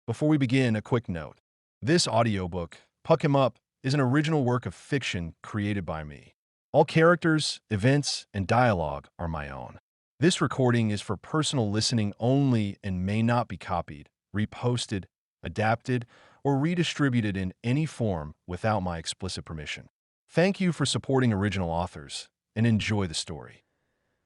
Before we begin, a quick note. This audiobook, Puck Him Up, is an original work of fiction created by me. All characters, events, and dialogue are my own. This recording is for personal listening only and may not be copied, reposted, adapted, or redistributed in any form without my explicit permission. Thank you for supporting original authors, and enjoy the story.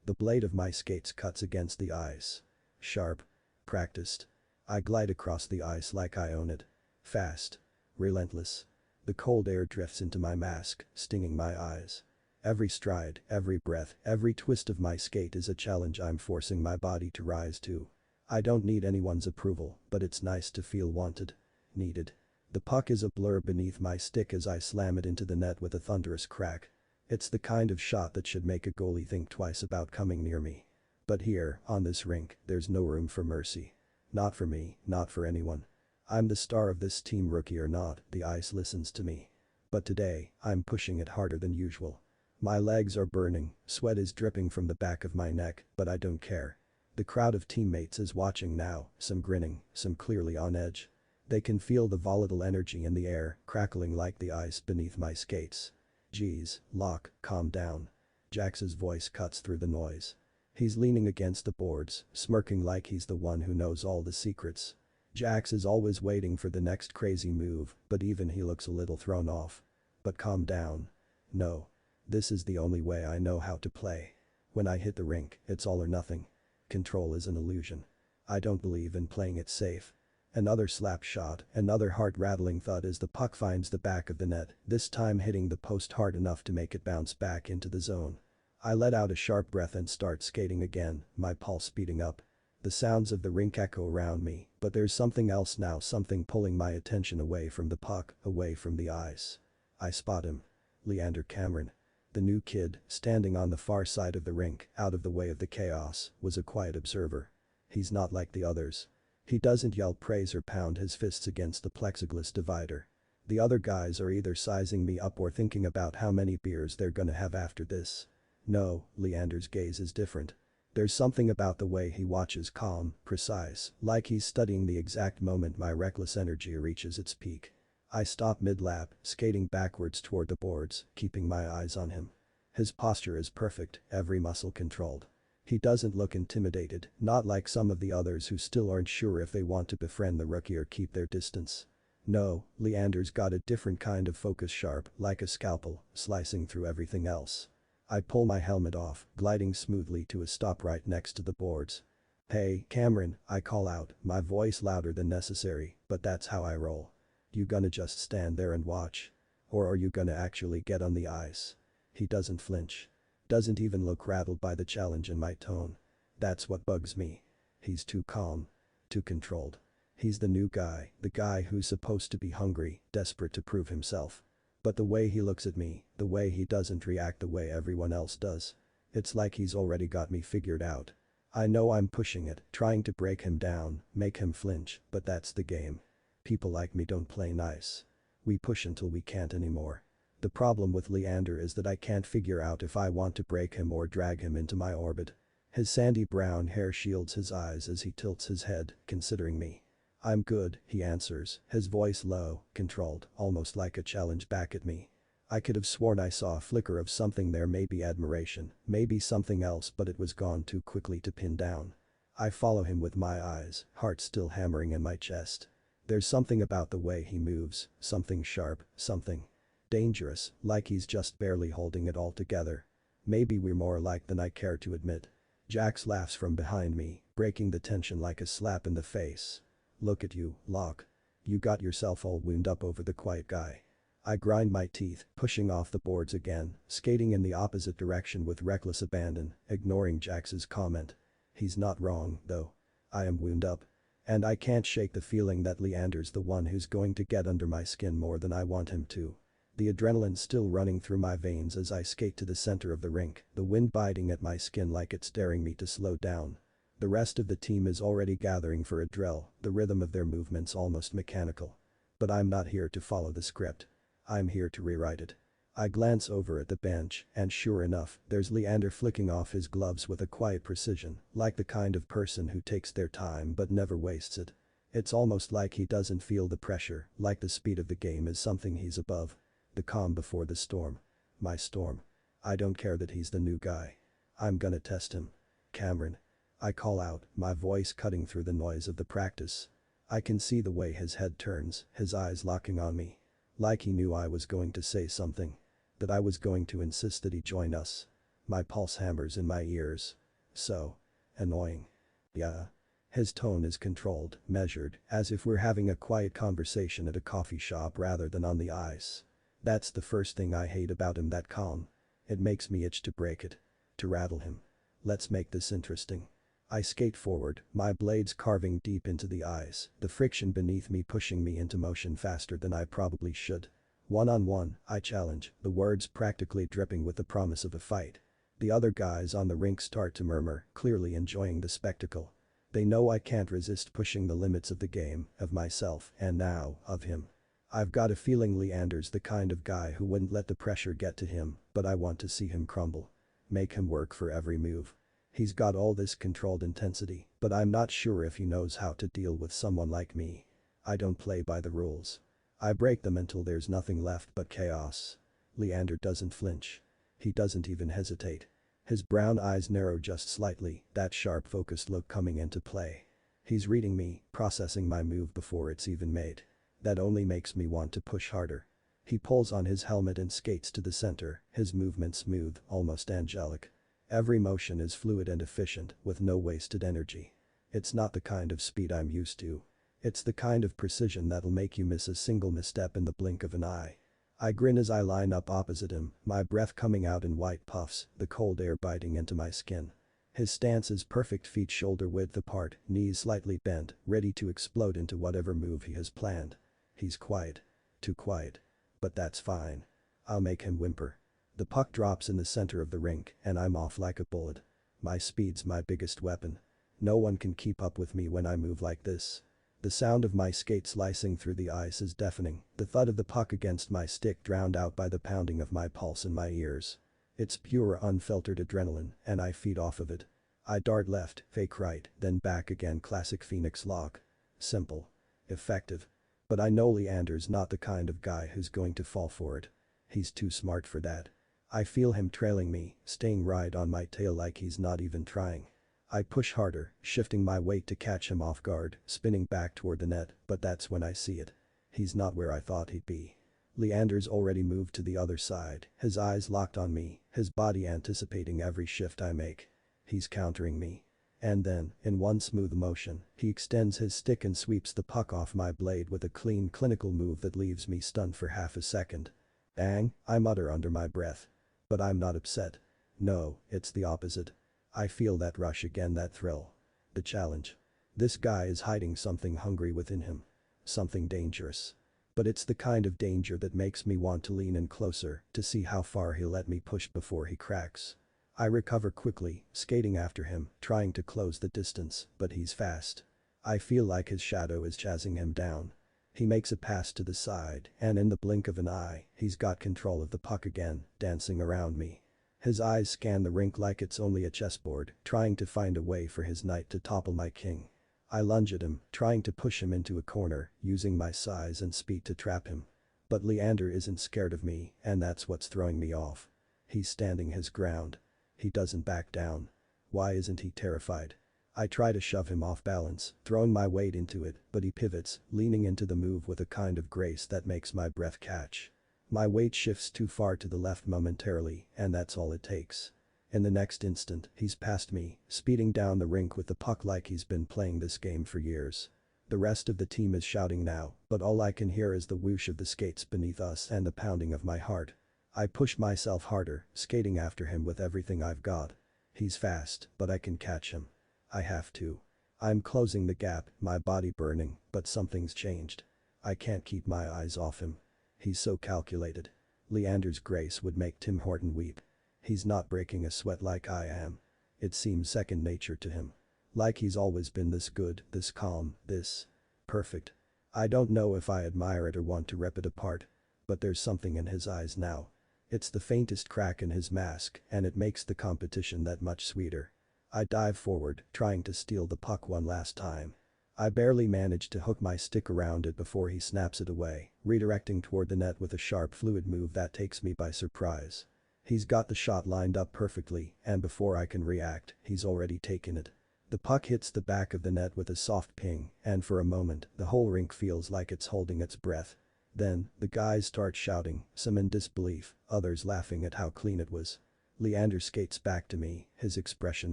The blade of my skates cuts against the ice. Sharp. Practiced. I glide across the ice like I own it. Fast. Relentless. The cold air drifts into my mask, stinging my eyes. Every stride, every breath, every twist of my skate is a challenge I'm forcing my body to rise to. I don't need anyone's approval, but it's nice to feel wanted. Needed. The puck is a blur beneath my stick as I slam it into the net with a thunderous crack. It's the kind of shot that should make a goalie think twice about coming near me. But here, on this rink, there's no room for mercy. Not for me, not for anyone. I'm the star of this team, rookie or not, the ice listens to me. But today, I'm pushing it harder than usual. My legs are burning, sweat is dripping from the back of my neck, but I don't care. The crowd of teammates is watching now, some grinning, some clearly on edge. They can feel the volatile energy in the air, crackling like the ice beneath my skates. Geez, Locke, calm down. Jax's voice cuts through the noise. He's leaning against the boards, smirking like he's the one who knows all the secrets. Jax is always waiting for the next crazy move, but even he looks a little thrown off. But calm down. No. This is the only way I know how to play. When I hit the rink, it's all or nothing. Control is an illusion. I don't believe in playing it safe. Another slap shot, another heart-rattling thud as the puck finds the back of the net, this time hitting the post hard enough to make it bounce back into the zone. I let out a sharp breath and start skating again, my pulse speeding up. The sounds of the rink echo around me, but there's something else now, something pulling my attention away from the puck, away from the ice. I spot him. Leander Cameron. The new kid, standing on the far side of the rink, out of the way of the chaos, was a quiet observer. He's not like the others. He doesn't yell praise or pound his fists against the plexiglass divider. The other guys are either sizing me up or thinking about how many beers they're gonna have after this. No, Leander's gaze is different. There's something about the way he watches, calm, precise, like he's studying the exact moment my reckless energy reaches its peak. I stop mid-lap, skating backwards toward the boards, keeping my eyes on him. His posture is perfect, every muscle controlled. He doesn't look intimidated, not like some of the others who still aren't sure if they want to befriend the rookie or keep their distance. No, Leander's got a different kind of focus, sharp, like a scalpel, slicing through everything else. I pull my helmet off, gliding smoothly to a stop right next to the boards. Hey, Cameron, I call out, my voice louder than necessary, but that's how I roll. You gonna just stand there and watch? Or are you gonna actually get on the ice? He doesn't flinch. Doesn't even look rattled by the challenge in my tone. That's what bugs me. He's too calm. Too controlled. He's the new guy, the guy who's supposed to be hungry, desperate to prove himself. But the way he looks at me, the way he doesn't react the way everyone else does. It's like he's already got me figured out. I know I'm pushing it, trying to break him down, make him flinch, but that's the game. People like me don't play nice. We push until we can't anymore. The problem with Leander is that I can't figure out if I want to break him or drag him into my orbit. His sandy brown hair shields his eyes as he tilts his head, considering me. I'm good, he answers, his voice low, controlled, almost like a challenge back at me. I could have sworn I saw a flicker of something there, maybe admiration, maybe something else, but it was gone too quickly to pin down. I follow him with my eyes, heart still hammering in my chest. There's something about the way he moves, something sharp, something dangerous, like he's just barely holding it all together. Maybe we're more alike than I care to admit. Jax laughs from behind me, breaking the tension like a slap in the face. Look at you, Locke. You got yourself all wound up over the quiet guy. I grind my teeth, pushing off the boards again, skating in the opposite direction with reckless abandon, ignoring Jax's comment. He's not wrong, though. I am wound up. And I can't shake the feeling that Leander's the one who's going to get under my skin more than I want him to. The adrenaline's still running through my veins as I skate to the center of the rink, the wind biting at my skin like it's daring me to slow down. The rest of the team is already gathering for a drill, the rhythm of their movements almost mechanical. But I'm not here to follow the script. I'm here to rewrite it. I glance over at the bench, and sure enough, there's Leander flicking off his gloves with a quiet precision, like the kind of person who takes their time but never wastes it. It's almost like he doesn't feel the pressure, like the speed of the game is something he's above. The calm before the storm. My storm. I don't care that he's the new guy. I'm gonna test him. Cameron. I call out, my voice cutting through the noise of the practice. I can see the way his head turns, his eyes locking on me. Like he knew I was going to say something. That I was going to insist that he join us. My pulse hammers in my ears. So annoying. Yeah. His tone is controlled, measured, as if we're having a quiet conversation at a coffee shop rather than on the ice. That's the first thing I hate about him, that calm. It makes me itch to break it. To rattle him. Let's make this interesting. I skate forward, my blades carving deep into the ice, the friction beneath me pushing me into motion faster than I probably should. One-on-one, I challenge, the words practically dripping with the promise of a fight. The other guys on the rink start to murmur, clearly enjoying the spectacle. They know I can't resist pushing the limits of the game, of myself, and now, of him. I've got a feeling Leander's the kind of guy who wouldn't let the pressure get to him, but I want to see him crumble. Make him work for every move. He's got all this controlled intensity, but I'm not sure if he knows how to deal with someone like me. I don't play by the rules. I break them until there's nothing left but chaos. Leander doesn't flinch. He doesn't even hesitate. His brown eyes narrow just slightly, that sharp focused look coming into play. He's reading me, processing my move before it's even made. That only makes me want to push harder. He pulls on his helmet and skates to the center, his movement smooth, almost angelic. Every motion is fluid and efficient, with no wasted energy. It's not the kind of speed I'm used to. It's the kind of precision that'll make you miss a single misstep in the blink of an eye. I grin as I line up opposite him, my breath coming out in white puffs, the cold air biting into my skin. His stance is perfect, feet shoulder width apart, knees slightly bent, ready to explode into whatever move he has planned. He's quiet. Too quiet. But that's fine. I'll make him whimper. The puck drops in the center of the rink, and I'm off like a bullet. My speed's my biggest weapon. No one can keep up with me when I move like this. The sound of my skate slicing through the ice is deafening, the thud of the puck against my stick drowned out by the pounding of my pulse in my ears. It's pure unfiltered adrenaline, and I feed off of it. I dart left, fake right, then back again, classic Phoenix lock. Simple. Effective. But I know Leander's not the kind of guy who's going to fall for it. He's too smart for that. I feel him trailing me, staying right on my tail like he's not even trying. I push harder, shifting my weight to catch him off guard, spinning back toward the net, but that's when I see it. He's not where I thought he'd be. Leander's already moved to the other side, his eyes locked on me, his body anticipating every shift I make. He's countering me. And then, in one smooth motion, he extends his stick and sweeps the puck off my blade with a clean, clinical move that leaves me stunned for half a second. Bang, I mutter under my breath. But I'm not upset. No, it's the opposite. I feel that rush again, that thrill. The challenge. This guy is hiding something hungry within him. Something dangerous. But it's the kind of danger that makes me want to lean in closer to see how far he'll let me push before he cracks. I recover quickly, skating after him, trying to close the distance, but he's fast. I feel like his shadow is chasing him down. He makes a pass to the side, and in the blink of an eye, he's got control of the puck again, dancing around me. His eyes scan the rink like it's only a chessboard, trying to find a way for his knight to topple my king. I lunge at him, trying to push him into a corner, using my size and speed to trap him. But Leander isn't scared of me, and that's what's throwing me off. He's standing his ground. He doesn't back down. Why isn't he terrified? I try to shove him off balance, throwing my weight into it, but he pivots, leaning into the move with a kind of grace that makes my breath catch. My weight shifts too far to the left momentarily, and that's all it takes. In the next instant, he's past me, speeding down the rink with the puck like he's been playing this game for years. The rest of the team is shouting now, but all I can hear is the whoosh of the skates beneath us and the pounding of my heart. I push myself harder, skating after him with everything I've got. He's fast, but I can catch him. I have to. I'm closing the gap, my body burning, but something's changed. I can't keep my eyes off him. He's so calculated. Leander's grace would make Tim Horton weep. He's not breaking a sweat like I am. It seems second nature to him. Like he's always been this good, this calm, this perfect. I don't know if I admire it or want to rip it apart. But there's something in his eyes now. It's the faintest crack in his mask, and it makes the competition that much sweeter. I dive forward, trying to steal the puck one last time. I barely manage to hook my stick around it before he snaps it away, redirecting toward the net with a sharp fluid move that takes me by surprise. He's got the shot lined up perfectly, and before I can react, he's already taken it. The puck hits the back of the net with a soft ping, and for a moment, the whole rink feels like it's holding its breath. Then, the guys start shouting, some in disbelief, others laughing at how clean it was. Leander skates back to me, his expression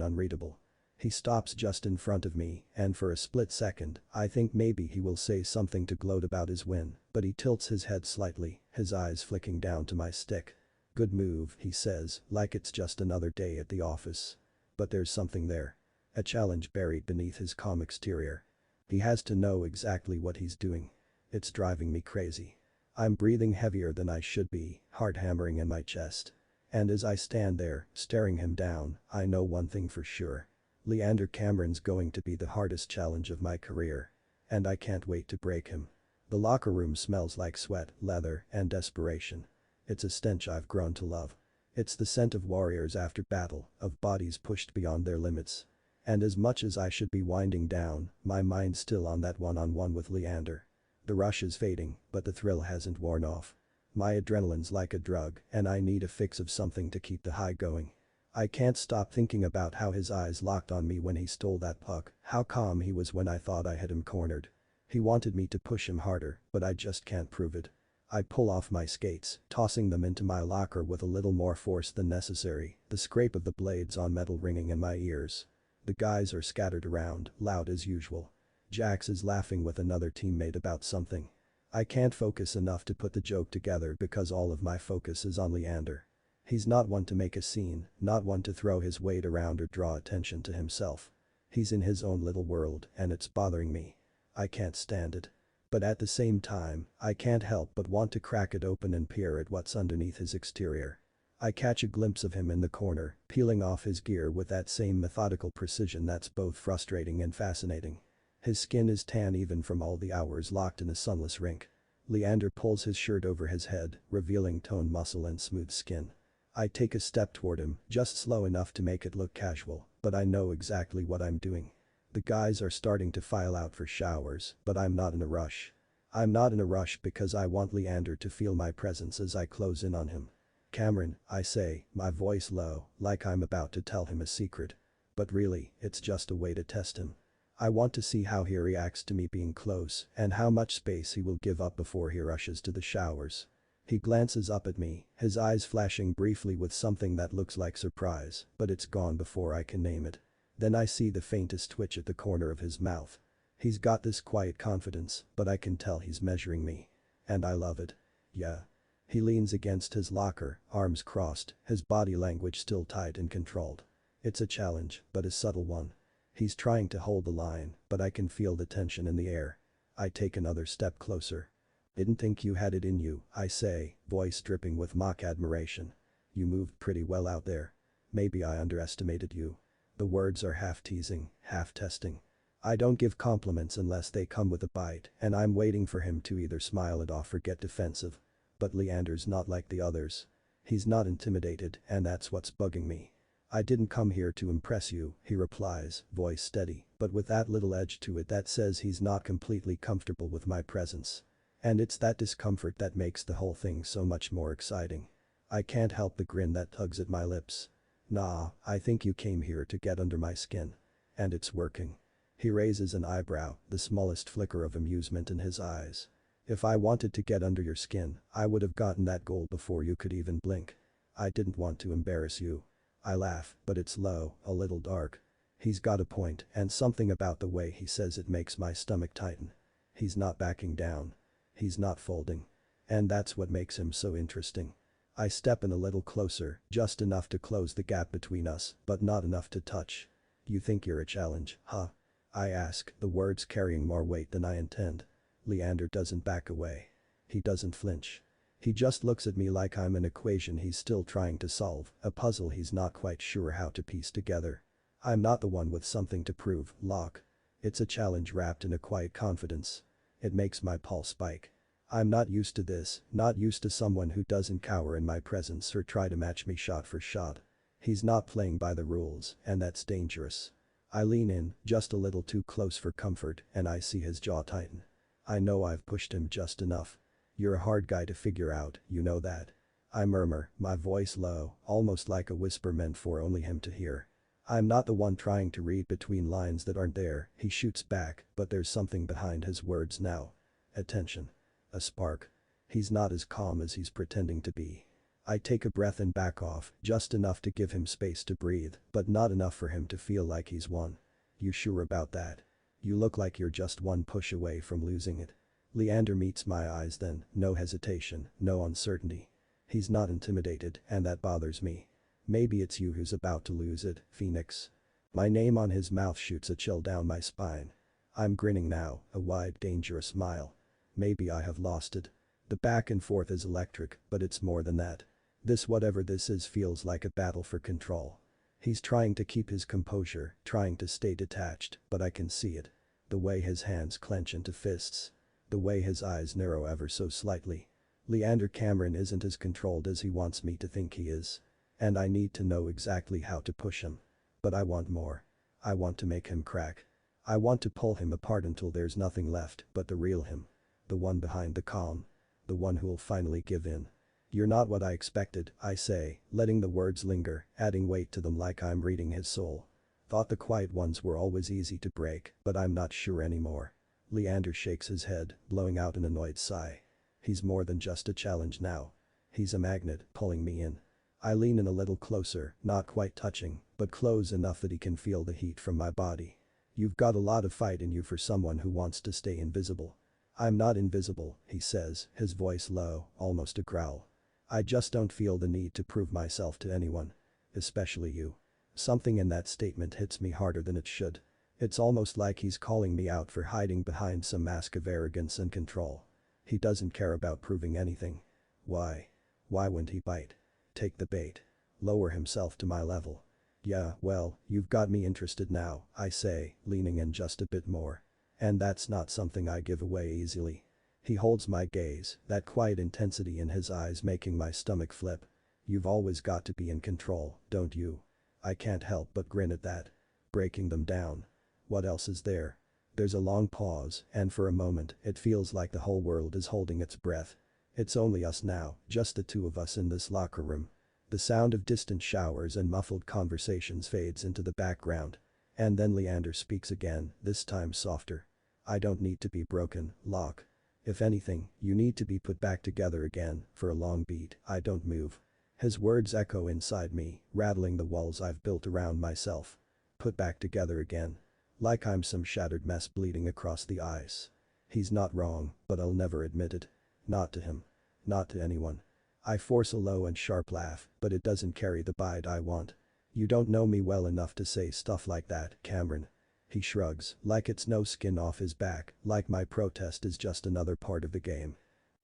unreadable. He stops just in front of me, and for a split second, I think maybe he will say something to gloat about his win, but he tilts his head slightly, his eyes flicking down to my stick. "Good move," he says, like it's just another day at the office. But there's something there. A challenge buried beneath his calm exterior. He has to know exactly what he's doing. It's driving me crazy. I'm breathing heavier than I should be, heart hammering in my chest. And as I stand there, staring him down, I know one thing for sure. Leander Cameron's going to be the hardest challenge of my career. And I can't wait to break him. The locker room smells like sweat, leather, and desperation. It's a stench I've grown to love. It's the scent of warriors after battle, of bodies pushed beyond their limits. And as much as I should be winding down, my mind's still on that one-on-one with Leander. The rush is fading, but the thrill hasn't worn off. My adrenaline's like a drug, and I need a fix of something to keep the high going. I can't stop thinking about how his eyes locked on me when he stole that puck, how calm he was when I thought I had him cornered. He wanted me to push him harder, but I just can't prove it. I pull off my skates, tossing them into my locker with a little more force than necessary, the scrape of the blades on metal ringing in my ears. The guys are scattered around, loud as usual. Jax is laughing with another teammate about something. I can't focus enough to put the joke together because all of my focus is on Leander. He's not one to make a scene, not one to throw his weight around or draw attention to himself. He's in his own little world, and it's bothering me. I can't stand it. But at the same time, I can't help but want to crack it open and peer at what's underneath his exterior. I catch a glimpse of him in the corner, peeling off his gear with that same methodical precision that's both frustrating and fascinating. His skin is tan even from all the hours locked in a sunless rink. Leander pulls his shirt over his head, revealing toned muscle and smooth skin. I take a step toward him, just slow enough to make it look casual, but I know exactly what I'm doing. The guys are starting to file out for showers, but I'm not in a rush. I'm not in a rush because I want Leander to feel my presence as I close in on him. "Cameron," I say, my voice low, like I'm about to tell him a secret. But really, it's just a way to test him. I want to see how he reacts to me being close and how much space he will give up before he rushes to the showers. He glances up at me, his eyes flashing briefly with something that looks like surprise, but it's gone before I can name it. Then I see the faintest twitch at the corner of his mouth. He's got this quiet confidence, but I can tell he's measuring me. And I love it. Yeah. He leans against his locker, arms crossed, his body language still tight and controlled. It's a challenge, but a subtle one. He's trying to hold the line, but I can feel the tension in the air. I take another step closer. "Didn't think you had it in you," I say, voice dripping with mock admiration. "You moved pretty well out there. Maybe I underestimated you." The words are half teasing, half testing. I don't give compliments unless they come with a bite, and I'm waiting for him to either smile it off or get defensive. But Leander's not like the others. He's not intimidated, and that's what's bugging me. "I didn't come here to impress you," he replies, voice steady, but with that little edge to it that says he's not completely comfortable with my presence. And it's that discomfort that makes the whole thing so much more exciting. I can't help the grin that tugs at my lips. "Nah, I think you came here to get under my skin. And it's working." He raises an eyebrow, the smallest flicker of amusement in his eyes. "If I wanted to get under your skin, I would have gotten that goal before you could even blink. I didn't want to embarrass you." I laugh, but it's low, a little dark. He's got a point, and something about the way he says it makes my stomach tighten. He's not backing down. He's not folding. And that's what makes him so interesting. I step in a little closer, just enough to close the gap between us, but not enough to touch. "You think you're a challenge, huh?" I ask, the words carrying more weight than I intend. Leander doesn't back away. He doesn't flinch. He just looks at me like I'm an equation he's still trying to solve, a puzzle he's not quite sure how to piece together. I'm not the one with something to prove, Locke. It's a challenge wrapped in a quiet confidence. It makes my pulse spike. I'm not used to this, not used to someone who doesn't cower in my presence or try to match me shot for shot. He's not playing by the rules, and that's dangerous. I lean in, just a little too close for comfort, and I see his jaw tighten. I know I've pushed him just enough. You're a hard guy to figure out, you know that. I murmur, my voice low, almost like a whisper meant for only him to hear. I'm not the one trying to read between lines that aren't there, he shoots back, but there's something behind his words now. Attention. A spark. He's not as calm as he's pretending to be. I take a breath and back off, just enough to give him space to breathe, but not enough for him to feel like he's won. You sure about that? You look like you're just one push away from losing it. Leander meets my eyes then, no hesitation, no uncertainty. He's not intimidated, and that bothers me. Maybe it's you who's about to lose it, Phoenix. My name on his mouth shoots a chill down my spine. I'm grinning now, a wide, dangerous smile. Maybe I have lost it. The back and forth is electric, but it's more than that. This whatever this is feels like a battle for control. He's trying to keep his composure, trying to stay detached, but I can see it. The way his hands clench into fists. The way his eyes narrow ever so slightly. Leander Cameron isn't as controlled as he wants me to think he is. And I need to know exactly how to push him. But I want more. I want to make him crack. I want to pull him apart until there's nothing left but the real him. The one behind the calm. The one who'll finally give in. You're not what I expected, I say, letting the words linger, adding weight to them like I'm reading his soul. Thought the quiet ones were always easy to break, but I'm not sure anymore. Leander shakes his head, blowing out an annoyed sigh. He's more than just a challenge now. He's a magnet, pulling me in. I lean in a little closer, not quite touching, but close enough that he can feel the heat from my body. You've got a lot of fight in you for someone who wants to stay invisible. I'm not invisible, he says, his voice low, almost a growl. I just don't feel the need to prove myself to anyone. Especially you. Something in that statement hits me harder than it should. It's almost like he's calling me out for hiding behind some mask of arrogance and control. He doesn't care about proving anything. Why? Why wouldn't he bite? Take the bait. Lower himself to my level. Yeah, well, you've got me interested now, I say, leaning in just a bit more. And that's not something I give away easily. He holds my gaze, that quiet intensity in his eyes making my stomach flip. You've always got to be in control, don't you? I can't help but grin at that. Breaking them down. What else is there? There's a long pause, and for a moment, it feels like the whole world is holding its breath. It's only us now, just the two of us in this locker room. The sound of distant showers and muffled conversations fades into the background. And then Leander speaks again, this time softer. I don't need to be broken, Locke. If anything, you need to be put back together again. For a long beat, I don't move. His words echo inside me, rattling the walls I've built around myself. Put back together again. Like I'm some shattered mess bleeding across the ice. He's not wrong, but I'll never admit it. Not to him. Not to anyone. I force a low and sharp laugh, but it doesn't carry the bite I want. You don't know me well enough to say stuff like that, Cameron. He shrugs, like it's no skin off his back, like my protest is just another part of the game.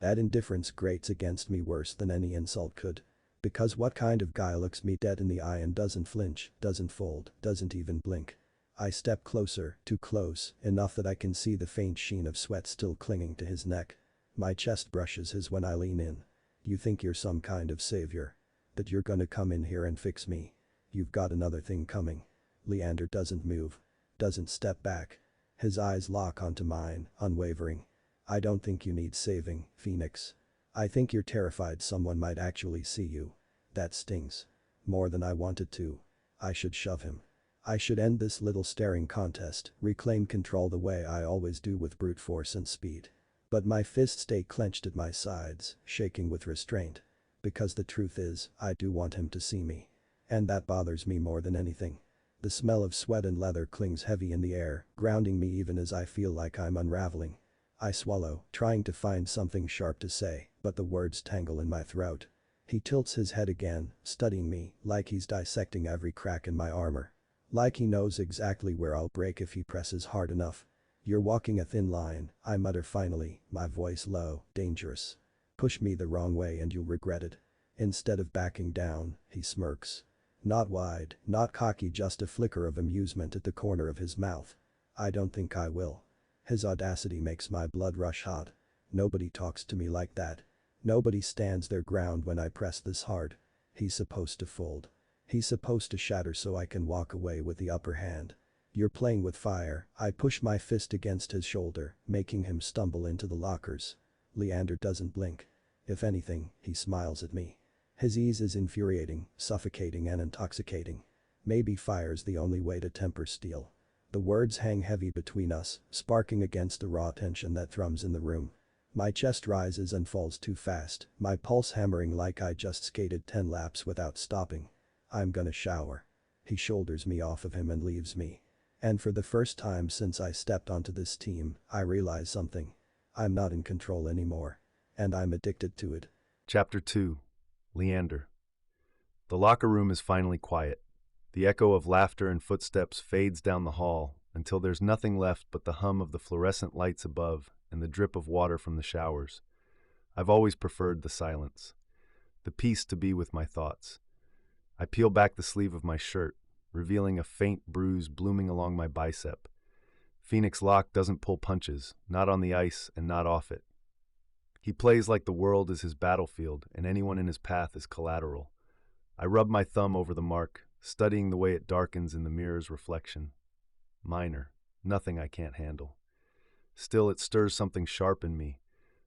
That indifference grates against me worse than any insult could. Because what kind of guy looks me dead in the eye and doesn't flinch, doesn't fold, doesn't even blink? I step closer, too close, enough that I can see the faint sheen of sweat still clinging to his neck. My chest brushes his when I lean in. You think you're some kind of savior? That you're gonna come in here and fix me? You've got another thing coming. Leander doesn't move. Doesn't step back. His eyes lock onto mine, unwavering. I don't think you need saving, Phoenix. I think you're terrified someone might actually see you. That stings. More than I wanted to. I should shove him. I should end this little staring contest, reclaim control the way I always do with brute force and speed. But my fists stay clenched at my sides, shaking with restraint. Because the truth is, I do want him to see me. And that bothers me more than anything. The smell of sweat and leather clings heavy in the air, grounding me even as I feel like I'm unraveling. I swallow, trying to find something sharp to say, but the words tangle in my throat. He tilts his head again, studying me, like he's dissecting every crack in my armor. Like he knows exactly where I'll break if he presses hard enough. You're walking a thin line, I mutter finally, my voice low, dangerous. Push me the wrong way and you'll regret it. Instead of backing down, he smirks. Not wide, not cocky, just a flicker of amusement at the corner of his mouth. I don't think I will. His audacity makes my blood rush hot. Nobody talks to me like that. Nobody stands their ground when I press this hard. He's supposed to fold. He's supposed to shatter so I can walk away with the upper hand. You're playing with fire. I push my fist against his shoulder, making him stumble into the lockers. Leander doesn't blink. If anything, he smiles at me. His ease is infuriating, suffocating and intoxicating. Maybe fire's the only way to temper steel. The words hang heavy between us, sparking against the raw tension that thrums in the room. My chest rises and falls too fast, my pulse hammering like I just skated 10 laps without stopping. I'm gonna shower. He shoulders me off of him and leaves me. And for the first time since I stepped onto this team, I realize something. I'm not in control anymore. And I'm addicted to it. Chapter 2. Leander. The locker room is finally quiet. The echo of laughter and footsteps fades down the hall until there's nothing left but the hum of the fluorescent lights above and the drip of water from the showers. I've always preferred the silence, the peace to be with my thoughts. I peel back the sleeve of my shirt, revealing a faint bruise blooming along my bicep. Phoenix Locke doesn't pull punches, not on the ice and not off it. He plays like the world is his battlefield and anyone in his path is collateral. I rub my thumb over the mark, studying the way it darkens in the mirror's reflection. Minor, nothing I can't handle. Still, it stirs something sharp in me,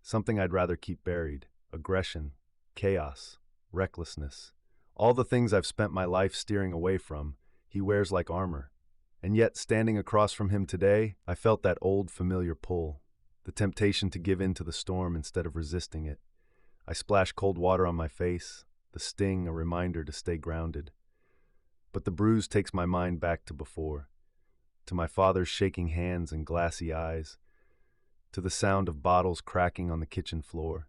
something I'd rather keep buried. Aggression, chaos, recklessness. All the things I've spent my life steering away from, he wears like armor. And yet, standing across from him today, I felt that old familiar pull, the temptation to give in to the storm instead of resisting it. I splash cold water on my face, the sting a reminder to stay grounded. But the bruise takes my mind back to before, to my father's shaking hands and glassy eyes, to the sound of bottles cracking on the kitchen floor,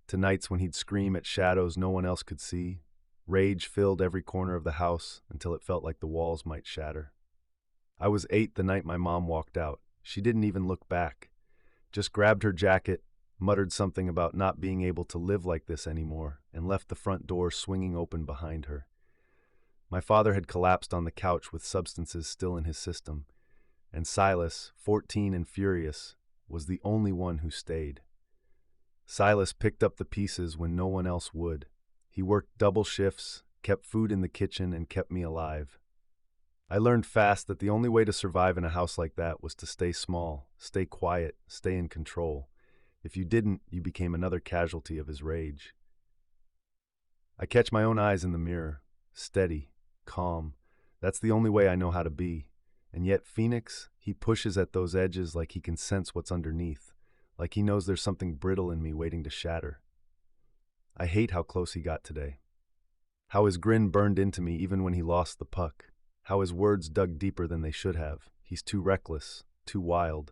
to nights when he'd scream at shadows no one else could see. Rage filled every corner of the house until it felt like the walls might shatter. I was 8 the night my mom walked out. She didn't even look back, just grabbed her jacket, muttered something about not being able to live like this anymore, and left the front door swinging open behind her. My father had collapsed on the couch with substances still in his system, and Silas, 14 and furious, was the only one who stayed. Silas picked up the pieces when no one else would. He worked double shifts, kept food in the kitchen, and kept me alive. I learned fast that the only way to survive in a house like that was to stay small, stay quiet, stay in control. If you didn't, you became another casualty of his rage. I catch my own eyes in the mirror, steady, calm. That's the only way I know how to be. And yet Phoenix, he pushes at those edges like he can sense what's underneath, like he knows there's something brittle in me waiting to shatter. I hate how close he got today. How his grin burned into me even when he lost the puck. How his words dug deeper than they should have. He's too reckless, too wild.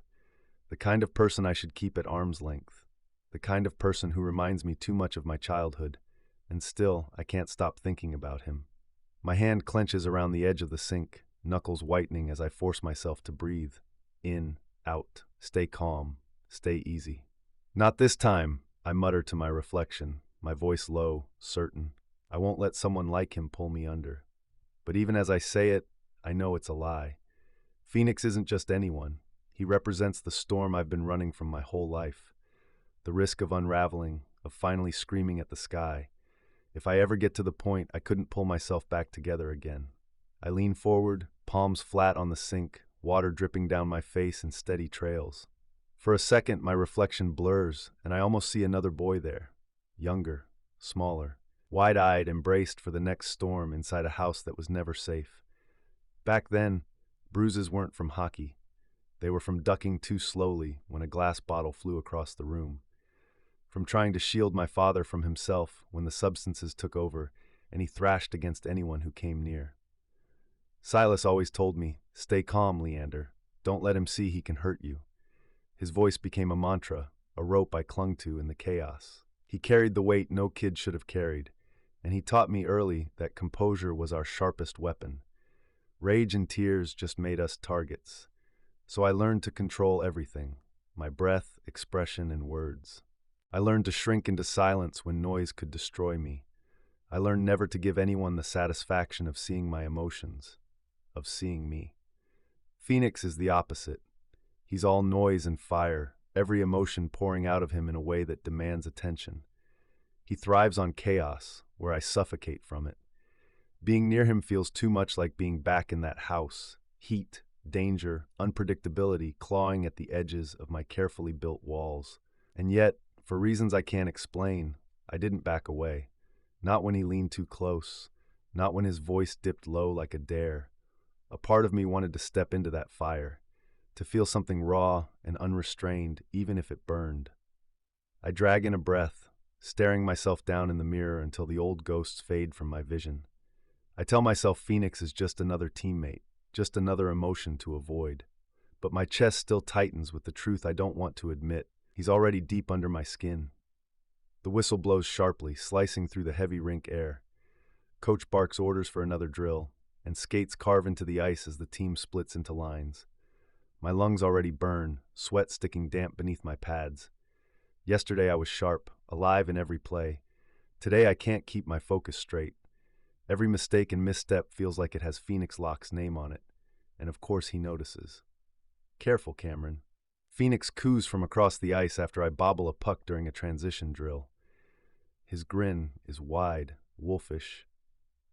The kind of person I should keep at arm's length. The kind of person who reminds me too much of my childhood. And still, I can't stop thinking about him. My hand clenches around the edge of the sink, knuckles whitening as I force myself to breathe. In, out, stay calm, stay easy. Not this time, I mutter to my reflection, my voice low, certain. I won't let someone like him pull me under. But even as I say it, I know it's a lie. Phoenix isn't just anyone. He represents the storm I've been running from my whole life. The risk of unraveling, of finally screaming at the sky. If I ever get to the point I couldn't pull myself back together again. I lean forward, palms flat on the sink, water dripping down my face in steady trails. For a second, my reflection blurs, and I almost see another boy there. Younger, smaller, wide-eyed and braced for the next storm inside a house that was never safe. Back then, bruises weren't from hockey. They were from ducking too slowly when a glass bottle flew across the room. From trying to shield my father from himself when the substances took over and he thrashed against anyone who came near. Silas always told me, "Stay calm, Leander. Don't let him see he can hurt you." His voice became a mantra, a rope I clung to in the chaos. He carried the weight no kid should have carried, and he taught me early that composure was our sharpest weapon. Rage and tears just made us targets. So I learned to control everything, my breath, expression, and words. I learned to shrink into silence when noise could destroy me. I learned never to give anyone the satisfaction of seeing my emotions, of seeing me. Phoenix is the opposite. He's all noise and fire, every emotion pouring out of him in a way that demands attention. He thrives on chaos, where I suffocate from it. Being near him feels too much like being back in that house. Heat, danger, unpredictability clawing at the edges of my carefully built walls. And yet, for reasons I can't explain, I didn't back away. Not when he leaned too close, not when his voice dipped low like a dare. A part of me wanted to step into that fire, to feel something raw and unrestrained, even if it burned. I drag in a breath, staring myself down in the mirror until the old ghosts fade from my vision. I tell myself Phoenix is just another teammate, just another emotion to avoid. But my chest still tightens with the truth I don't want to admit. He's already deep under my skin. The whistle blows sharply, slicing through the heavy rink air. Coach barks orders for another drill, and skates carve into the ice as the team splits into lines. My lungs already burn, sweat sticking damp beneath my pads. Yesterday I was sharp, alive in every play. Today I can't keep my focus straight. Every mistake and misstep feels like it has Phoenix Lock's name on it, and of course he notices. Careful, Cameron. Phoenix coos from across the ice after I bobble a puck during a transition drill. His grin is wide, wolfish.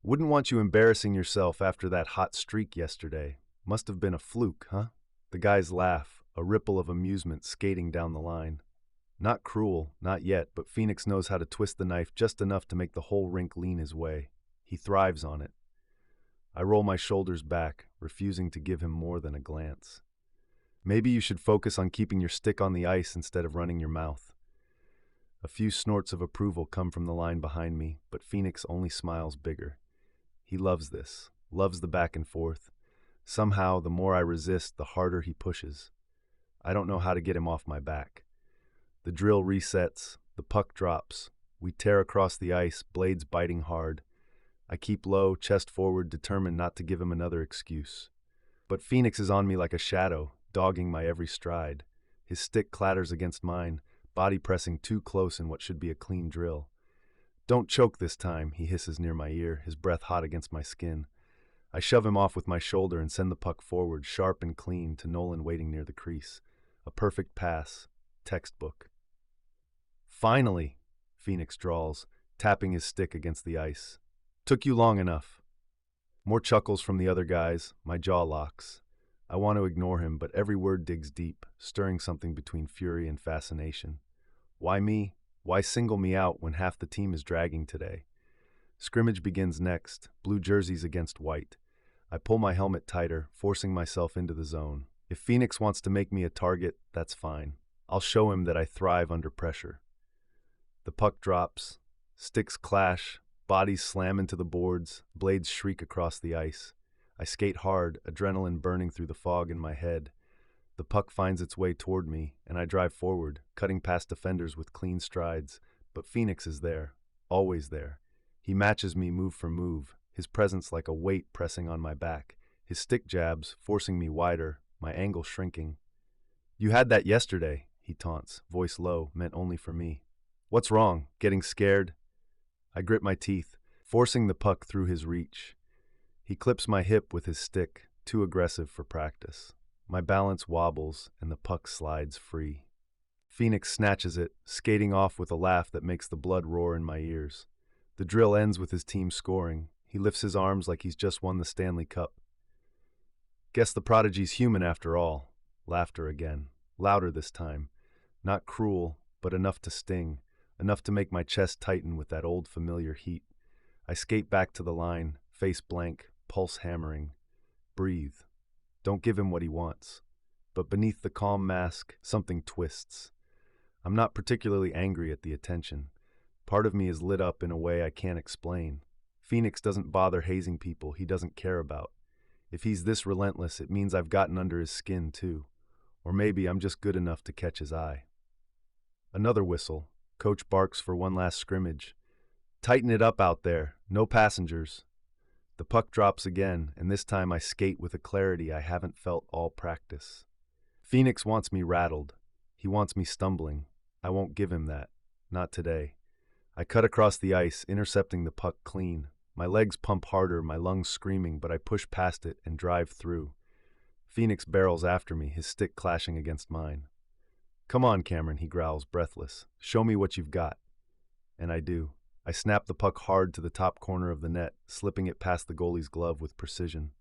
Wouldn't want you embarrassing yourself after that hot streak yesterday. Must have been a fluke, huh? The guys laugh, a ripple of amusement skating down the line. Not cruel, not yet, but Phoenix knows how to twist the knife just enough to make the whole rink lean his way. He thrives on it. I roll my shoulders back, refusing to give him more than a glance. Maybe you should focus on keeping your stick on the ice instead of running your mouth. A few snorts of approval come from the line behind me, but Phoenix only smiles bigger. He loves this, loves the back and forth. Somehow, the more I resist, the harder he pushes. I don't know how to get him off my back. The drill resets, the puck drops. We tear across the ice, blades biting hard. I keep low, chest forward, determined not to give him another excuse. But Phoenix is on me like a shadow, dogging my every stride. His stick clatters against mine, body pressing too close in what should be a clean drill. "Don't choke this time," he hisses near my ear, his breath hot against my skin. I shove him off with my shoulder and send the puck forward, sharp and clean, to Nolan waiting near the crease. A perfect pass. Textbook. "Finally," Phoenix drawls, tapping his stick against the ice. "Took you long enough." More chuckles from the other guys, my jaw locks. I want to ignore him, but every word digs deep, stirring something between fury and fascination. Why me? Why single me out when half the team is dragging today? Scrimmage begins next, blue jerseys against white. I pull my helmet tighter, forcing myself into the zone. If Phoenix wants to make me a target, that's fine. I'll show him that I thrive under pressure. The puck drops, sticks clash, bodies slam into the boards, blades shriek across the ice. I skate hard, adrenaline burning through the fog in my head. The puck finds its way toward me, and I drive forward, cutting past defenders with clean strides. But Phoenix is there, always there. He matches me move for move, his presence like a weight pressing on my back, his stick jabs forcing me wider, my angle shrinking. "You had that yesterday," he taunts, voice low, meant only for me. "What's wrong? Getting scared?" I grit my teeth, forcing the puck through his reach. He clips my hip with his stick, too aggressive for practice. My balance wobbles, and the puck slides free. Phoenix snatches it, skating off with a laugh that makes the blood roar in my ears. The drill ends with his team scoring. He lifts his arms like he's just won the Stanley Cup. Guess the prodigy's human after all. Laughter again, louder this time. Not cruel, but enough to sting, enough to make my chest tighten with that old familiar heat. I skate back to the line, face blank, pulse hammering. Breathe. Don't give him what he wants. But beneath the calm mask, something twists. I'm not particularly angry at the attention. Part of me is lit up in a way I can't explain. Phoenix doesn't bother hazing people he doesn't care about. If he's this relentless, it means I've gotten under his skin too. Or maybe I'm just good enough to catch his eye. Another whistle. Coach barks for one last scrimmage. "Tighten it up out there. No passengers." The puck drops again, and this time I skate with a clarity I haven't felt all practice. Phoenix wants me rattled. He wants me stumbling. I won't give him that. Not today. I cut across the ice, intercepting the puck clean. My legs pump harder, my lungs screaming, but I push past it and drive through. Phoenix barrels after me, his stick clashing against mine. "Come on, Cameron," he growls, breathless. "Show me what you've got." And I do. I snap the puck hard to the top corner of the net, slipping it past the goalie's glove with precision.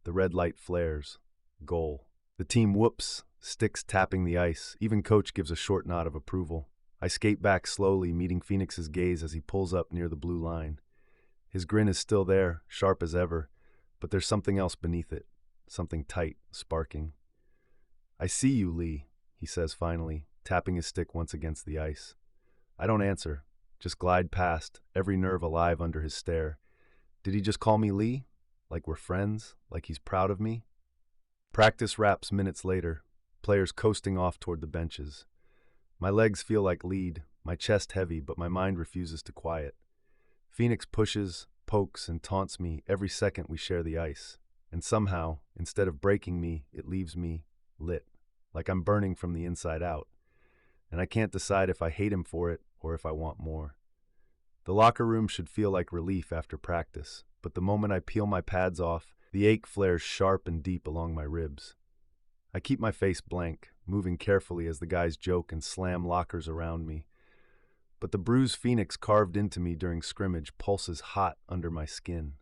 The red light flares. Goal. The team whoops, sticks tapping the ice. Even coach gives a short nod of approval. I skate back slowly, meeting Phoenix's gaze as he pulls up near the blue line. His grin is still there, sharp as ever, but there's something else beneath it. Something tight, sparking. "I see you, Lee," he says finally, tapping his stick once against the ice. I don't answer, just glide past, every nerve alive under his stare. Did he just call me Lee? Like we're friends? Like he's proud of me? Practice wraps minutes later, players coasting off toward the benches. My legs feel like lead, my chest heavy, but my mind refuses to quiet. Phoenix pushes, pokes, and taunts me every second we share the ice. And somehow, instead of breaking me, it leaves me lit, like I'm burning from the inside out. And I can't decide if I hate him for it or if I want more. The locker room should feel like relief after practice, but the moment I peel my pads off, the ache flares sharp and deep along my ribs. I keep my face blank, moving carefully as the guys joke and slam lockers around me. But the bruise Phoenix carved into me during scrimmage pulses hot under my skin.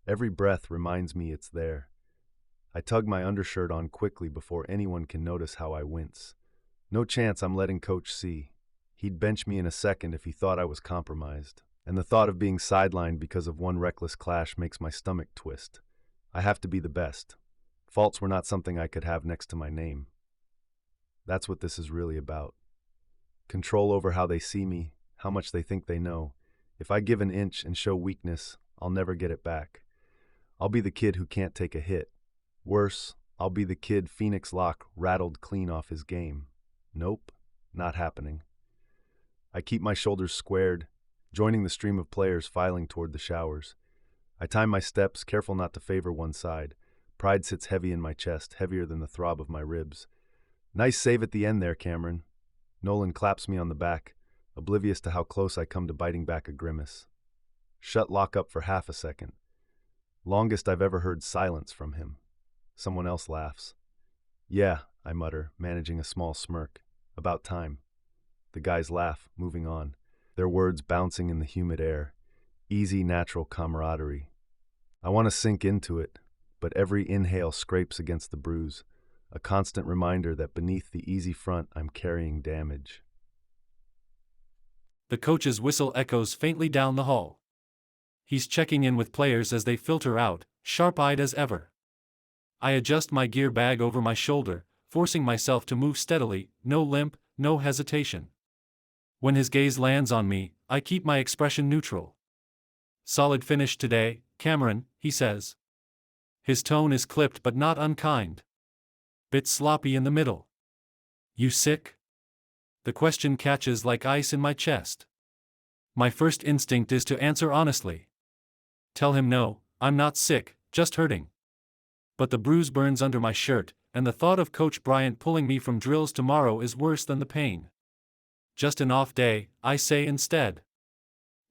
Every breath reminds me it's there. I tug my undershirt on quickly before anyone can notice how I wince. No chance I'm letting Coach see. He'd bench me in a second if he thought I was compromised. And the thought of being sidelined because of one reckless clash makes my stomach twist. I have to be the best. Faults were not something I could have next to my name. That's what this is really about. Control over how they see me, how much they think they know. If I give an inch and show weakness, I'll never get it back. I'll be the kid who can't take a hit. Worse, I'll be the kid Phoenix Locke rattled clean off his game. Nope, not happening. I keep my shoulders squared, joining the stream of players filing toward the showers. I time my steps, careful not to favor one side. Pride sits heavy in my chest, heavier than the throb of my ribs. Nice save at the end there, Cameron. Nolan claps me on the back, oblivious to how close I come to biting back a grimace. Shut Locke up for half a second. Longest I've ever heard silence from him. Someone else laughs. Yeah, I mutter, managing a small smirk. About time. The guys laugh, moving on, their words bouncing in the humid air. Easy, natural camaraderie. I want to sink into it, but every inhale scrapes against the bruise, a constant reminder that beneath the easy front I'm carrying damage. The coach's whistle echoes faintly down the hall. He's checking in with players as they filter out, sharp-eyed as ever. I adjust my gear bag over my shoulder, forcing myself to move steadily, no limp, no hesitation. When his gaze lands on me, I keep my expression neutral. "Solid finish today, Cameron," he says. His tone is clipped but not unkind. Bit sloppy in the middle. "You sick?" The question catches like ice in my chest. My first instinct is to answer honestly. Tell him no, I'm not sick, just hurting. But the bruise burns under my shirt, and the thought of Coach Bryant pulling me from drills tomorrow is worse than the pain. "Just an off day," I say instead.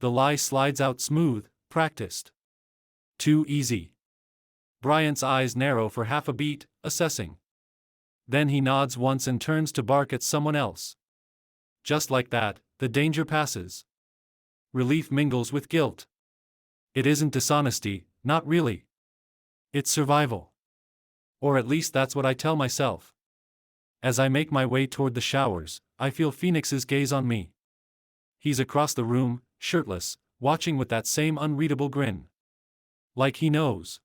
The lie slides out smooth, practiced. Too easy. Bryant's eyes narrow for half a beat, assessing. Then he nods once and turns to bark at someone else. Just like that, the danger passes. Relief mingles with guilt. It isn't dishonesty, not really. It's survival. Or at least that's what I tell myself. As I make my way toward the showers, I feel Phoenix's gaze on me. He's across the room, shirtless, watching with that same unreadable grin. Like he knows.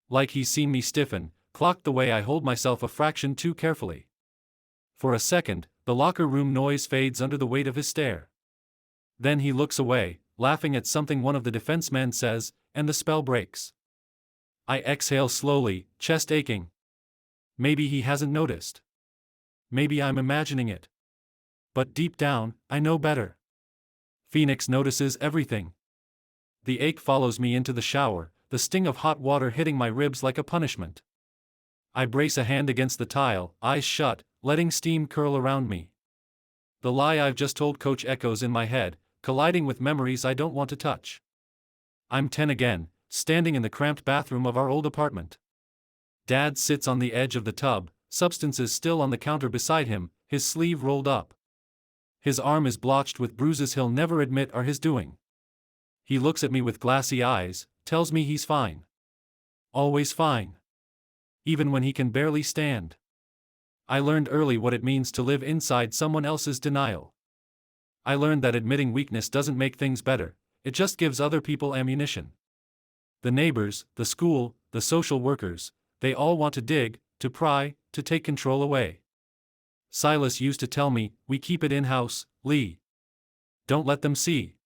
Like he's seen me stiffen, clocked the way I hold myself a fraction too carefully. For a second, the locker room noise fades under the weight of his stare. Then he looks away, laughing at something one of the defensemen says, and the spell breaks. I exhale slowly, chest aching. Maybe he hasn't noticed. Maybe I'm imagining it. But deep down, I know better. Phoenix notices everything. The ache follows me into the shower, the sting of hot water hitting my ribs like a punishment. I brace a hand against the tile, eyes shut, letting steam curl around me. The lie I've just told Coach echoes in my head, colliding with memories I don't want to touch. I'm 10 again, standing in the cramped bathroom of our old apartment. Dad sits on the edge of the tub, substances still on the counter beside him, his sleeve rolled up. His arm is blotched with bruises he'll never admit are his doing. He looks at me with glassy eyes, tells me he's fine. Always fine. even when he can barely stand. I learned early what it means to live inside someone else's denial. I learned that admitting weakness doesn't make things better, it just gives other people ammunition. The neighbors, the school, the social workers, they all want to dig, to pry, to take control away. Silas used to tell me, "We keep it in-house, Lee. Don't let them see."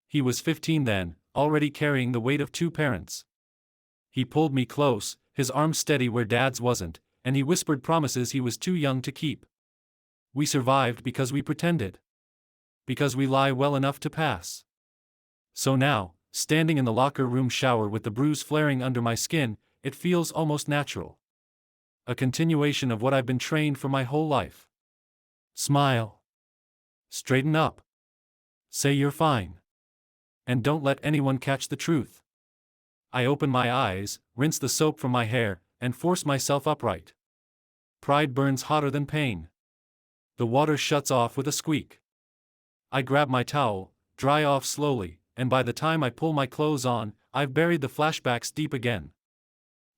He was 15 then, already carrying the weight of 2 parents. He pulled me close, his arm steady where Dad's wasn't, and he whispered promises he was too young to keep. We survived because we pretended. Because we lie well enough to pass. So now, standing in the locker room shower with the bruise flaring under my skin, it feels almost natural. A continuation of what I've been trained for my whole life. Smile. Straighten up. Say you're fine. And don't let anyone catch the truth. I open my eyes, rinse the soap from my hair, and force myself upright. Pride burns hotter than pain. The water shuts off with a squeak. I grab my towel, dry off slowly, and by the time I pull my clothes on, I've buried the flashbacks deep again.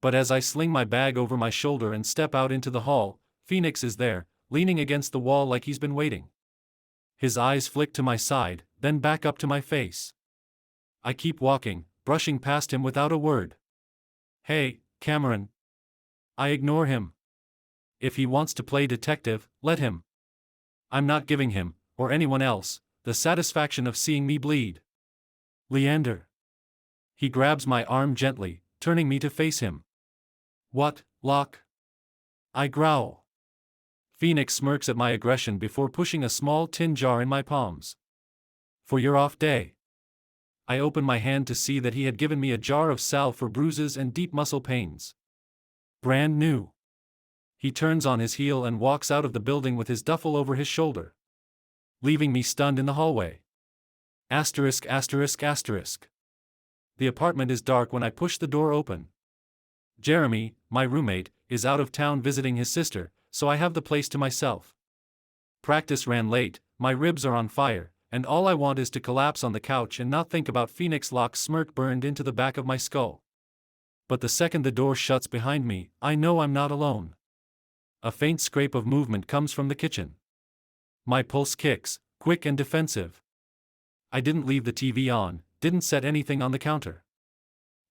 But as I sling my bag over my shoulder and step out into the hall, Phoenix is there, leaning against the wall like he's been waiting. His eyes flick to my side, then back up to my face. I keep walking, brushing past him without a word. "Hey, Cameron." I ignore him. If he wants to play detective, let him. I'm not giving him, or anyone else, the satisfaction of seeing me bleed. "Leander." He grabs my arm gently, turning me to face him. "What, Locke?" I growl. Phoenix smirks at my aggression before pushing a small tin jar in my palms. "For your off day." I open my hand to see that he had given me a jar of salve for bruises and deep muscle pains. Brand new. He turns on his heel and walks out of the building with his duffel over his shoulder, leaving me stunned in the hallway. Asterisk asterisk asterisk. The apartment is dark when I push the door open. Jeremy, my roommate, is out of town visiting his sister, so I have the place to myself. Practice ran late, my ribs are on fire, and all I want is to collapse on the couch and not think about Phoenix Locke's smirk burned into the back of my skull. But the second the door shuts behind me, I know I'm not alone. A faint scrape of movement comes from the kitchen. My pulse kicks, quick and defensive. I didn't leave the TV on, didn't set anything on the counter.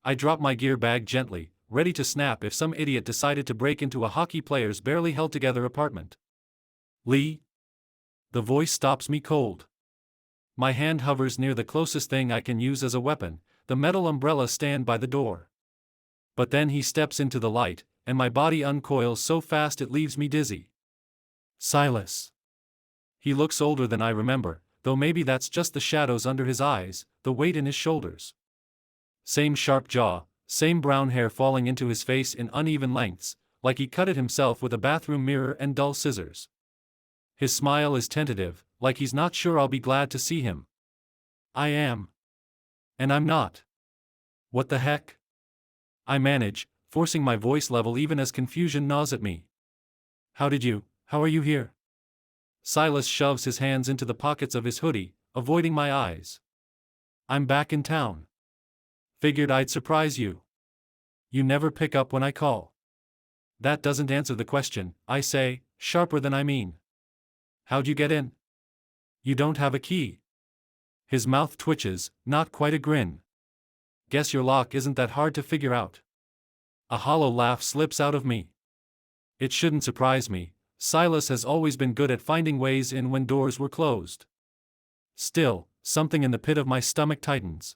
I drop my gear bag gently, ready to snap if some idiot decided to break into a hockey player's barely held together apartment. "Lee?" The voice stops me cold. My hand hovers near the closest thing I can use as a weapon, the metal umbrella stand by the door. But then he steps into the light, and my body uncoils so fast it leaves me dizzy. Silas. He looks older than I remember, though maybe that's just the shadows under his eyes, the weight in his shoulders. Same sharp jaw, same brown hair falling into his face in uneven lengths, like he cut it himself with a bathroom mirror and dull scissors. His smile is tentative, like he's not sure I'll be glad to see him. I am. And I'm not. What the heck? I manage, forcing my voice level even as confusion gnaws at me. How are you here? Silas shoves his hands into the pockets of his hoodie, avoiding my eyes. I'm back in town. Figured I'd surprise you. You never pick up when I call. That doesn't answer the question, I say, sharper than I mean. How'd you get in? You don't have a key. His mouth twitches, not quite a grin. Guess your lock isn't that hard to figure out. A hollow laugh slips out of me. It shouldn't surprise me. Silas has always been good at finding ways in when doors were closed. Still, something in the pit of my stomach tightens.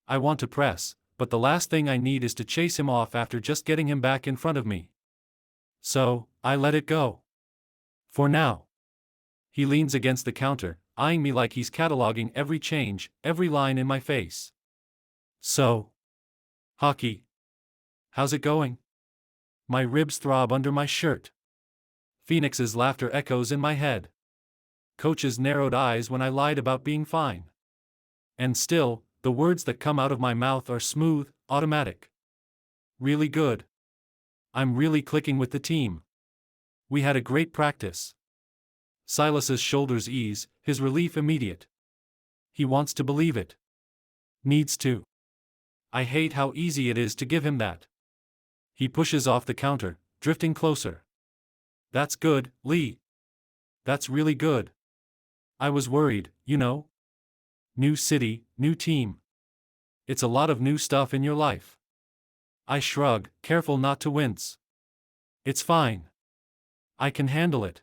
I want to press, but the last thing I need is to chase him off after just getting him back in front of me. So, I let it go. For now. He leans against the counter, eyeing me like he's cataloging every change, every line in my face. So. Hockey. How's it going? My ribs throb under my shirt. Phoenix's laughter echoes in my head. Coach's narrowed eyes when I lied about being fine. And still, the words that come out of my mouth are smooth, automatic. Really good. I'm really clicking with the team. We had a great practice. Silas's shoulders ease, his relief immediate. He wants to believe it. Needs to. I hate how easy it is to give him that. He pushes off the counter, drifting closer. That's good, Lee. That's really good. I was worried, you know? New city, new team. It's a lot of new stuff in your life. I shrug, careful not to wince. It's fine. I can handle it.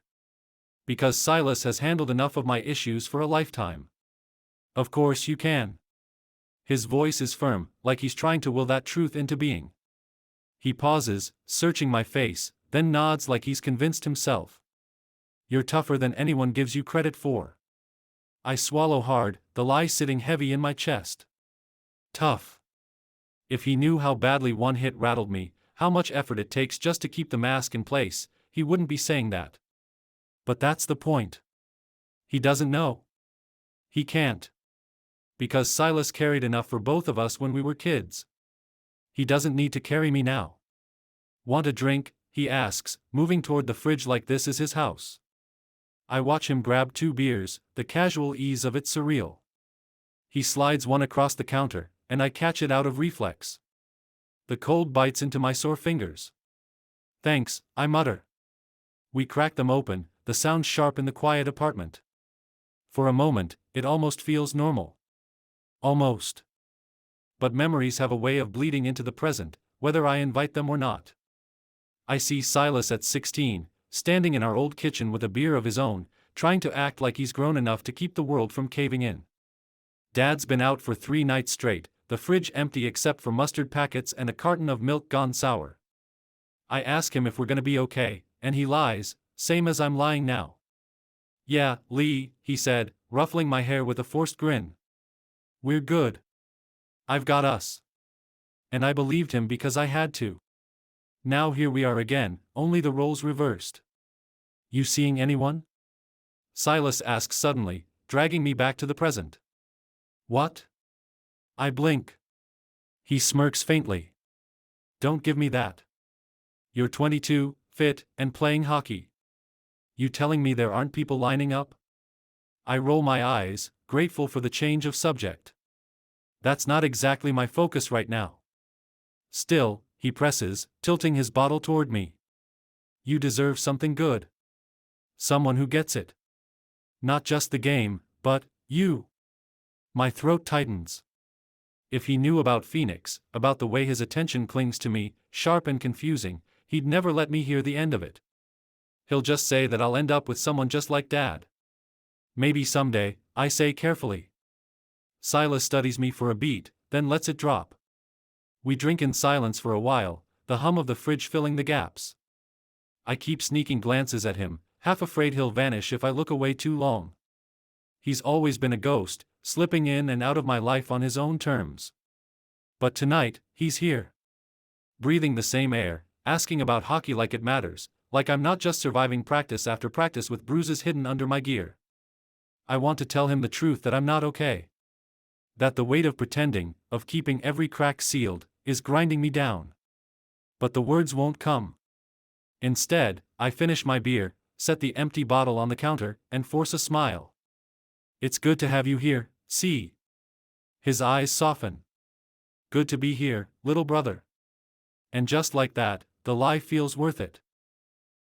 Because Silas has handled enough of my issues for a lifetime. Of course you can. His voice is firm, like he's trying to will that truth into being. He pauses, searching my face, then nods like he's convinced himself. You're tougher than anyone gives you credit for. I swallow hard, the lie sitting heavy in my chest. Tough. If he knew how badly one hit rattled me, how much effort it takes just to keep the mask in place, he wouldn't be saying that. But that's the point. He doesn't know. He can't. Because Silas carried enough for both of us when we were kids. He doesn't need to carry me now. Want a drink? He asks, moving toward the fridge like this is his house. I watch him grab 2 beers, the casual ease of it surreal. He slides one across the counter, and I catch it out of reflex. The cold bites into my sore fingers. Thanks, I mutter. We crack them open, the sound sharp in the quiet apartment. For a moment, it almost feels normal. Almost. But memories have a way of bleeding into the present, whether I invite them or not. I see Silas at 16, standing in our old kitchen with a beer of his own, trying to act like he's grown enough to keep the world from caving in. Dad's been out for 3 nights straight, the fridge empty except for mustard packets and a carton of milk gone sour. I ask him if we're gonna be okay, and he lies, same as I'm lying now. Yeah, Lee, he said, ruffling my hair with a forced grin. We're good. I've got us. And I believed him because I had to. Now here we are again, only the roles reversed. You seeing anyone? Silas asks suddenly, dragging me back to the present. What? I blink. He smirks faintly. Don't give me that. You're 22, fit, and playing hockey. You telling me there aren't people lining up? I roll my eyes, grateful for the change of subject. That's not exactly my focus right now. Still, he presses, tilting his bottle toward me. You deserve something good. Someone who gets it. Not just the game, but you. My throat tightens. If he knew about Phoenix, about the way his attention clings to me, sharp and confusing, he'd never let me hear the end of it. He'll just say that I'll end up with someone just like Dad. Maybe someday, I say carefully. Silas studies me for a beat, then lets it drop. We drink in silence for a while, the hum of the fridge filling the gaps. I keep sneaking glances at him, half afraid he'll vanish if I look away too long. He's always been a ghost, slipping in and out of my life on his own terms. But tonight, he's here. Breathing the same air, asking about hockey like it matters, like I'm not just surviving practice after practice with bruises hidden under my gear. I want to tell him the truth that I'm not okay. That the weight of pretending, of keeping every crack sealed, is grinding me down. But the words won't come. Instead, I finish my beer, set the empty bottle on the counter, and force a smile. It's good to have you here, see. His eyes soften. Good to be here, little brother. And just like that, the lie feels worth it.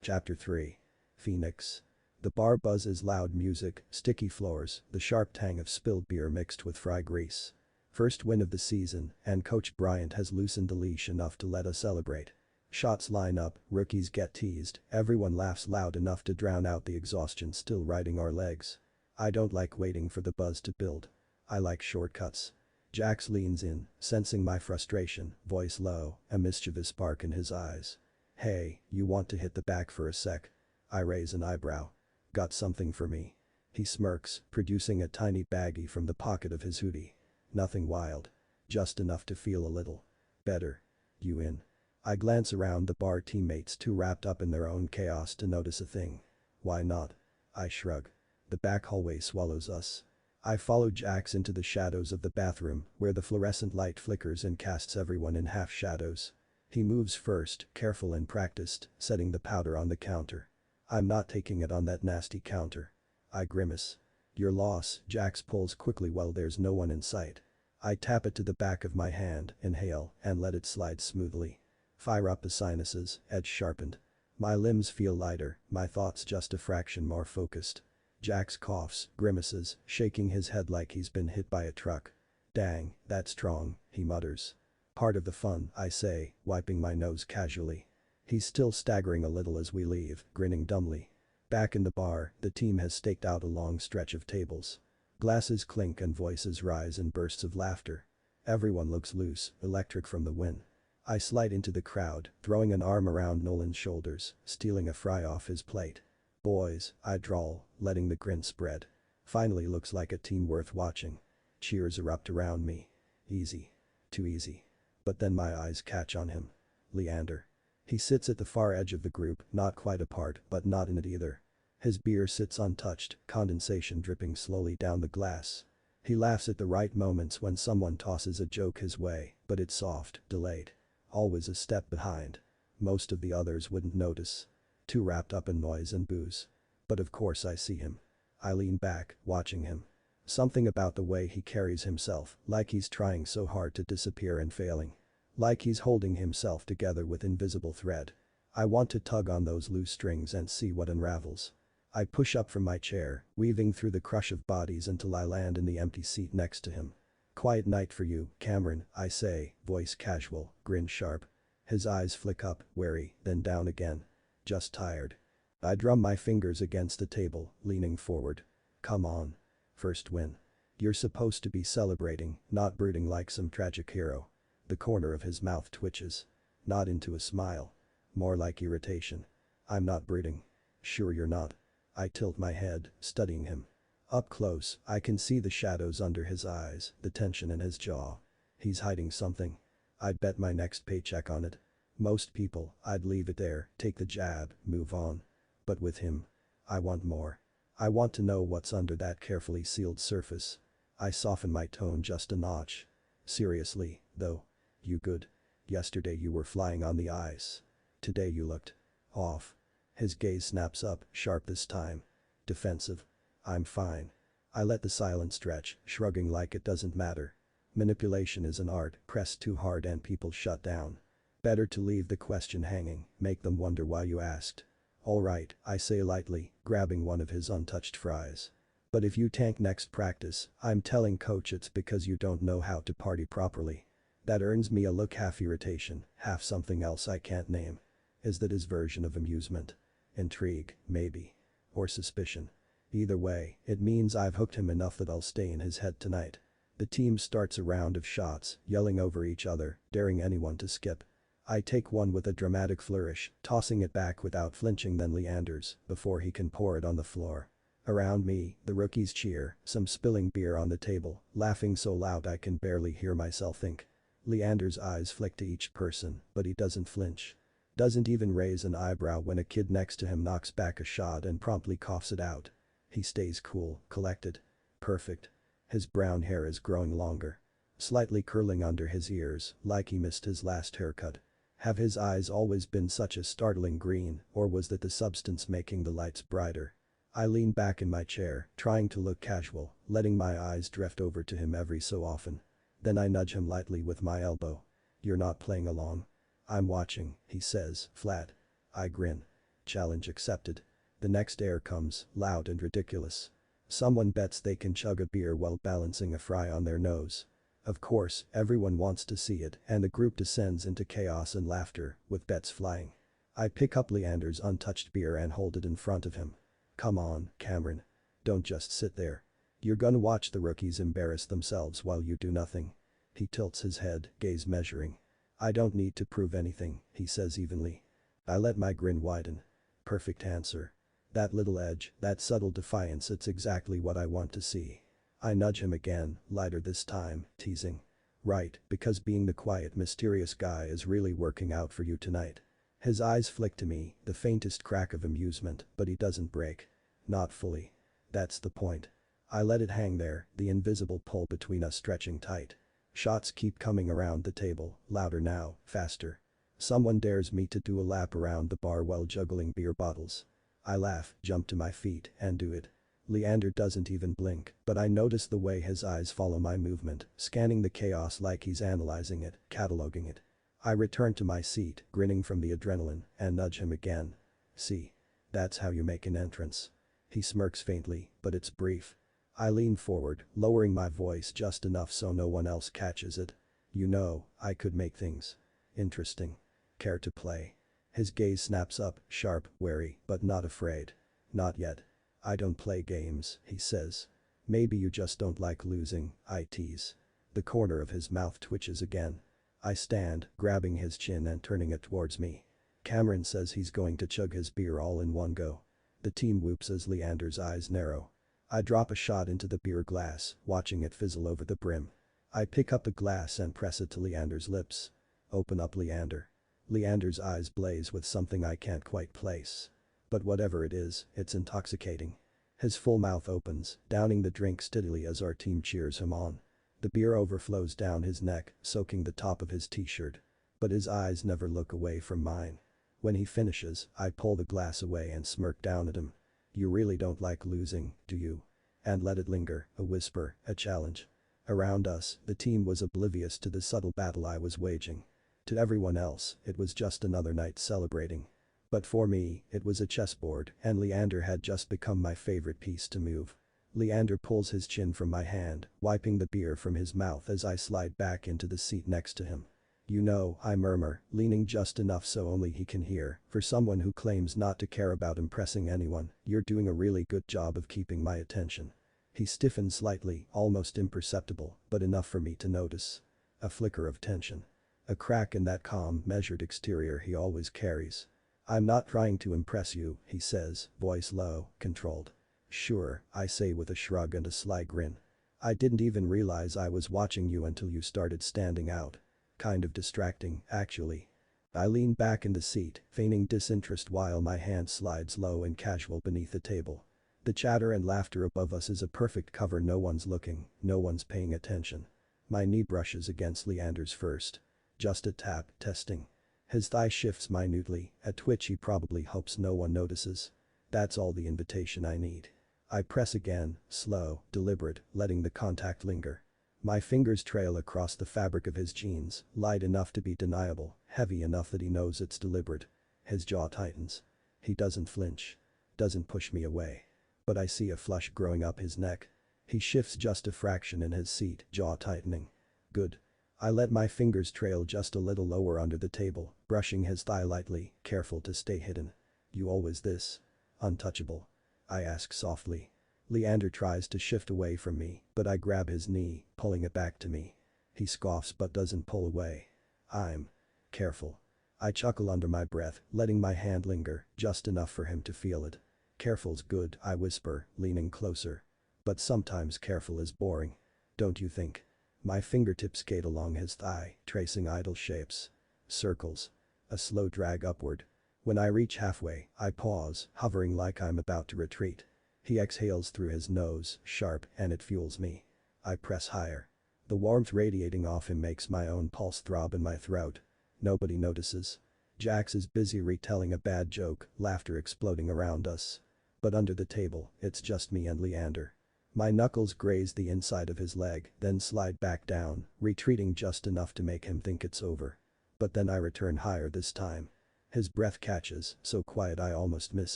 Chapter 3. Phoenix. The bar buzzes loud music, sticky floors, the sharp tang of spilled beer mixed with fry grease. First win of the season, and Coach Bryant has loosened the leash enough to let us celebrate. Shots line up, rookies get teased, everyone laughs loud enough to drown out the exhaustion still riding our legs. I don't like waiting for the buzz to build. I like shortcuts. Jax leans in, sensing my frustration, voice low, a mischievous spark in his eyes. Hey, you want to hit the back for a sec? I raise an eyebrow. Got something for me? He smirks, producing a tiny baggie from the pocket of his hoodie. Nothing wild. Just enough to feel a little better. You in? I glance around the bar, teammates too wrapped up in their own chaos to notice a thing. Why not? I shrug. The back hallway swallows us. I follow Jax into the shadows of the bathroom, where the fluorescent light flickers and casts everyone in half shadows. He moves first, careful and practiced, setting the powder on the counter. I'm not taking it on that nasty counter. I grimace. Your loss, Jax pulls quickly while there's no one in sight. I tap it to the back of my hand, inhale, and let it slide smoothly. Fire up the sinuses, edge sharpened. My limbs feel lighter, my thoughts just a fraction more focused. Jax coughs, grimaces, shaking his head like he's been hit by a truck. Dang, that's strong, he mutters. Part of the fun, I say, wiping my nose casually. He's still staggering a little as we leave, grinning dumbly. Back in the bar, the team has staked out a long stretch of tables. Glasses clink and voices rise in bursts of laughter. Everyone looks loose, electric from the win. I slide into the crowd, throwing an arm around Nolan's shoulders, stealing a fry off his plate. Boys, I drawl, letting the grin spread. Finally looks like a team worth watching. Cheers erupt around me. Easy. Too easy. But then my eyes catch on him. Leander. He sits at the far edge of the group, not quite apart, but not in it either. His beer sits untouched, condensation dripping slowly down the glass. He laughs at the right moments when someone tosses a joke his way, but it's soft, delayed. Always a step behind. Most of the others wouldn't notice. Too wrapped up in noise and booze. But of course I see him. I lean back, watching him. Something about the way he carries himself, like he's trying so hard to disappear and failing. Like he's holding himself together with invisible thread. I want to tug on those loose strings and see what unravels. I push up from my chair, weaving through the crush of bodies until I land in the empty seat next to him. Quiet night for you, Cameron, I say, voice casual, grin sharp. His eyes flick up, wary, then down again. Just tired. I drum my fingers against the table, leaning forward. Come on. First win. You're supposed to be celebrating, not brooding like some tragic hero. The corner of his mouth twitches. Not into a smile. More like irritation. I'm not brooding. Sure you're not. I tilt my head, studying him. Up close, I can see the shadows under his eyes, the tension in his jaw. He's hiding something. I'd bet my next paycheck on it. Most people, I'd leave it there, take the jab, move on. But with him, I want more. I want to know what's under that carefully sealed surface. I soften my tone just a notch. Seriously, though. You good? Yesterday you were flying on the ice. Today you looked off. His gaze snaps up, sharp this time. Defensive. I'm fine. I let the silence stretch, shrugging like it doesn't matter. Manipulation is an art, press too hard and people shut down. Better to leave the question hanging, make them wonder why you asked. All right, I say lightly, grabbing one of his untouched fries. But if you tank next practice, I'm telling coach it's because you don't know how to party properly. That earns me a look, half irritation, half something else I can't name. Is that his version of amusement? Intrigue, maybe. Or suspicion. Either way, it means I've hooked him enough that I'll stay in his head tonight. The team starts a round of shots, yelling over each other, daring anyone to skip. I take one with a dramatic flourish, tossing it back without flinching, then Leander's, before he can pour it on the floor. Around me, the rookies cheer, some spilling beer on the table, laughing so loud I can barely hear myself think. Leander's eyes flick to each person, but he doesn't flinch. Doesn't even raise an eyebrow when a kid next to him knocks back a shot and promptly coughs it out. He stays cool, collected. Perfect. His brown hair is growing longer. Slightly curling under his ears, like he missed his last haircut. Have his eyes always been such a startling green, or was that the substance making the lights brighter? I lean back in my chair, trying to look casual, letting my eyes drift over to him every so often. Then I nudge him lightly with my elbow. You're not playing along. I'm watching, he says, flat. I grin. Challenge accepted. The next air comes, loud and ridiculous. Someone bets they can chug a beer while balancing a fry on their nose. Of course, everyone wants to see it, and the group descends into chaos and laughter, with bets flying. I pick up Leander's untouched beer and hold it in front of him. Come on, Cameron. Don't just sit there. You're gonna watch the rookies embarrass themselves while you do nothing. He tilts his head, gaze measuring. I don't need to prove anything, he says evenly. I let my grin widen. Perfect answer. That little edge, that subtle defiance, it's exactly what I want to see. I nudge him again, lighter this time, teasing. Right, because being the quiet, mysterious guy is really working out for you tonight. His eyes flick to me, the faintest crack of amusement, but he doesn't break. Not fully. That's the point. I let it hang there, the invisible pull between us stretching tight. Shots keep coming around the table, louder now, faster. Someone dares me to do a lap around the bar while juggling beer bottles. I laugh, jump to my feet, and do it. Leander doesn't even blink, but I notice the way his eyes follow my movement, scanning the chaos like he's analyzing it, cataloging it. I return to my seat, grinning from the adrenaline, and nudge him again. See? That's how you make an entrance. He smirks faintly, but it's brief. I lean forward, lowering my voice just enough so no one else catches it. You know, I could make things interesting. Care to play? His gaze snaps up, sharp, wary, but not afraid. Not yet. I don't play games, he says. Maybe you just don't like losing, I tease. The corner of his mouth twitches again. I stand, grabbing his chin and turning it towards me. Cameron says he's going to chug his beer all in one go. The team whoops as Leander's eyes narrow. I drop a shot into the beer glass, watching it fizzle over the brim. I pick up the glass and press it to Leander's lips. Open up, Leander. Leander's eyes blaze with something I can't quite place. But whatever it is, it's intoxicating. His full mouth opens, downing the drink steadily as our team cheers him on. The beer overflows down his neck, soaking the top of his t-shirt. But his eyes never look away from mine. When he finishes, I pull the glass away and smirk down at him. You really don't like losing, do you? And let it linger, a whisper, a challenge. Around us, the team was oblivious to the subtle battle I was waging. To everyone else, it was just another night celebrating. But for me, it was a chessboard, and Leander had just become my favorite piece to move. Leander pulls his chin from my hand, wiping the beer from his mouth as I slide back into the seat next to him. You know, I murmur, leaning just enough so only he can hear. For someone who claims not to care about impressing anyone, you're doing a really good job of keeping my attention. He stiffens slightly, almost imperceptible, but enough for me to notice. A flicker of tension. A crack in that calm, measured exterior he always carries. I'm not trying to impress you, he says, voice low, controlled. Sure, I say with a shrug and a sly grin. I didn't even realize I was watching you until you started standing out. Kind of distracting, actually. I lean back in the seat, feigning disinterest while my hand slides low and casual beneath the table. The chatter and laughter above us is a perfect cover. No one's looking, no one's paying attention. My knee brushes against Leander's first. Just a tap, testing. His thigh shifts minutely, a twitch he probably hopes no one notices. That's all the invitation I need. I press again, slow, deliberate, letting the contact linger. My fingers trail across the fabric of his jeans, light enough to be deniable, heavy enough that he knows it's deliberate. His jaw tightens. He doesn't flinch. Doesn't push me away. But I see a flush growing up his neck. He shifts just a fraction in his seat, jaw tightening. Good. I let my fingers trail just a little lower under the table, brushing his thigh lightly, careful to stay hidden. You always this? Untouchable? I ask softly. Leander tries to shift away from me, but I grab his knee, pulling it back to me. He scoffs but doesn't pull away. I'm careful. I chuckle under my breath, letting my hand linger, just enough for him to feel it. Careful's good, I whisper, leaning closer. But sometimes careful is boring. Don't you think? My fingertips skate along his thigh, tracing idle shapes. Circles. A slow drag upward. When I reach halfway, I pause, hovering like I'm about to retreat. He exhales through his nose, sharp, and it fuels me. I press higher. The warmth radiating off him makes my own pulse throb in my throat. Nobody notices. Jax is busy retelling a bad joke, laughter exploding around us. But under the table, it's just me and Leander. My knuckles graze the inside of his leg, then slide back down, retreating just enough to make him think it's over. But then I return higher this time. His breath catches, so quiet I almost miss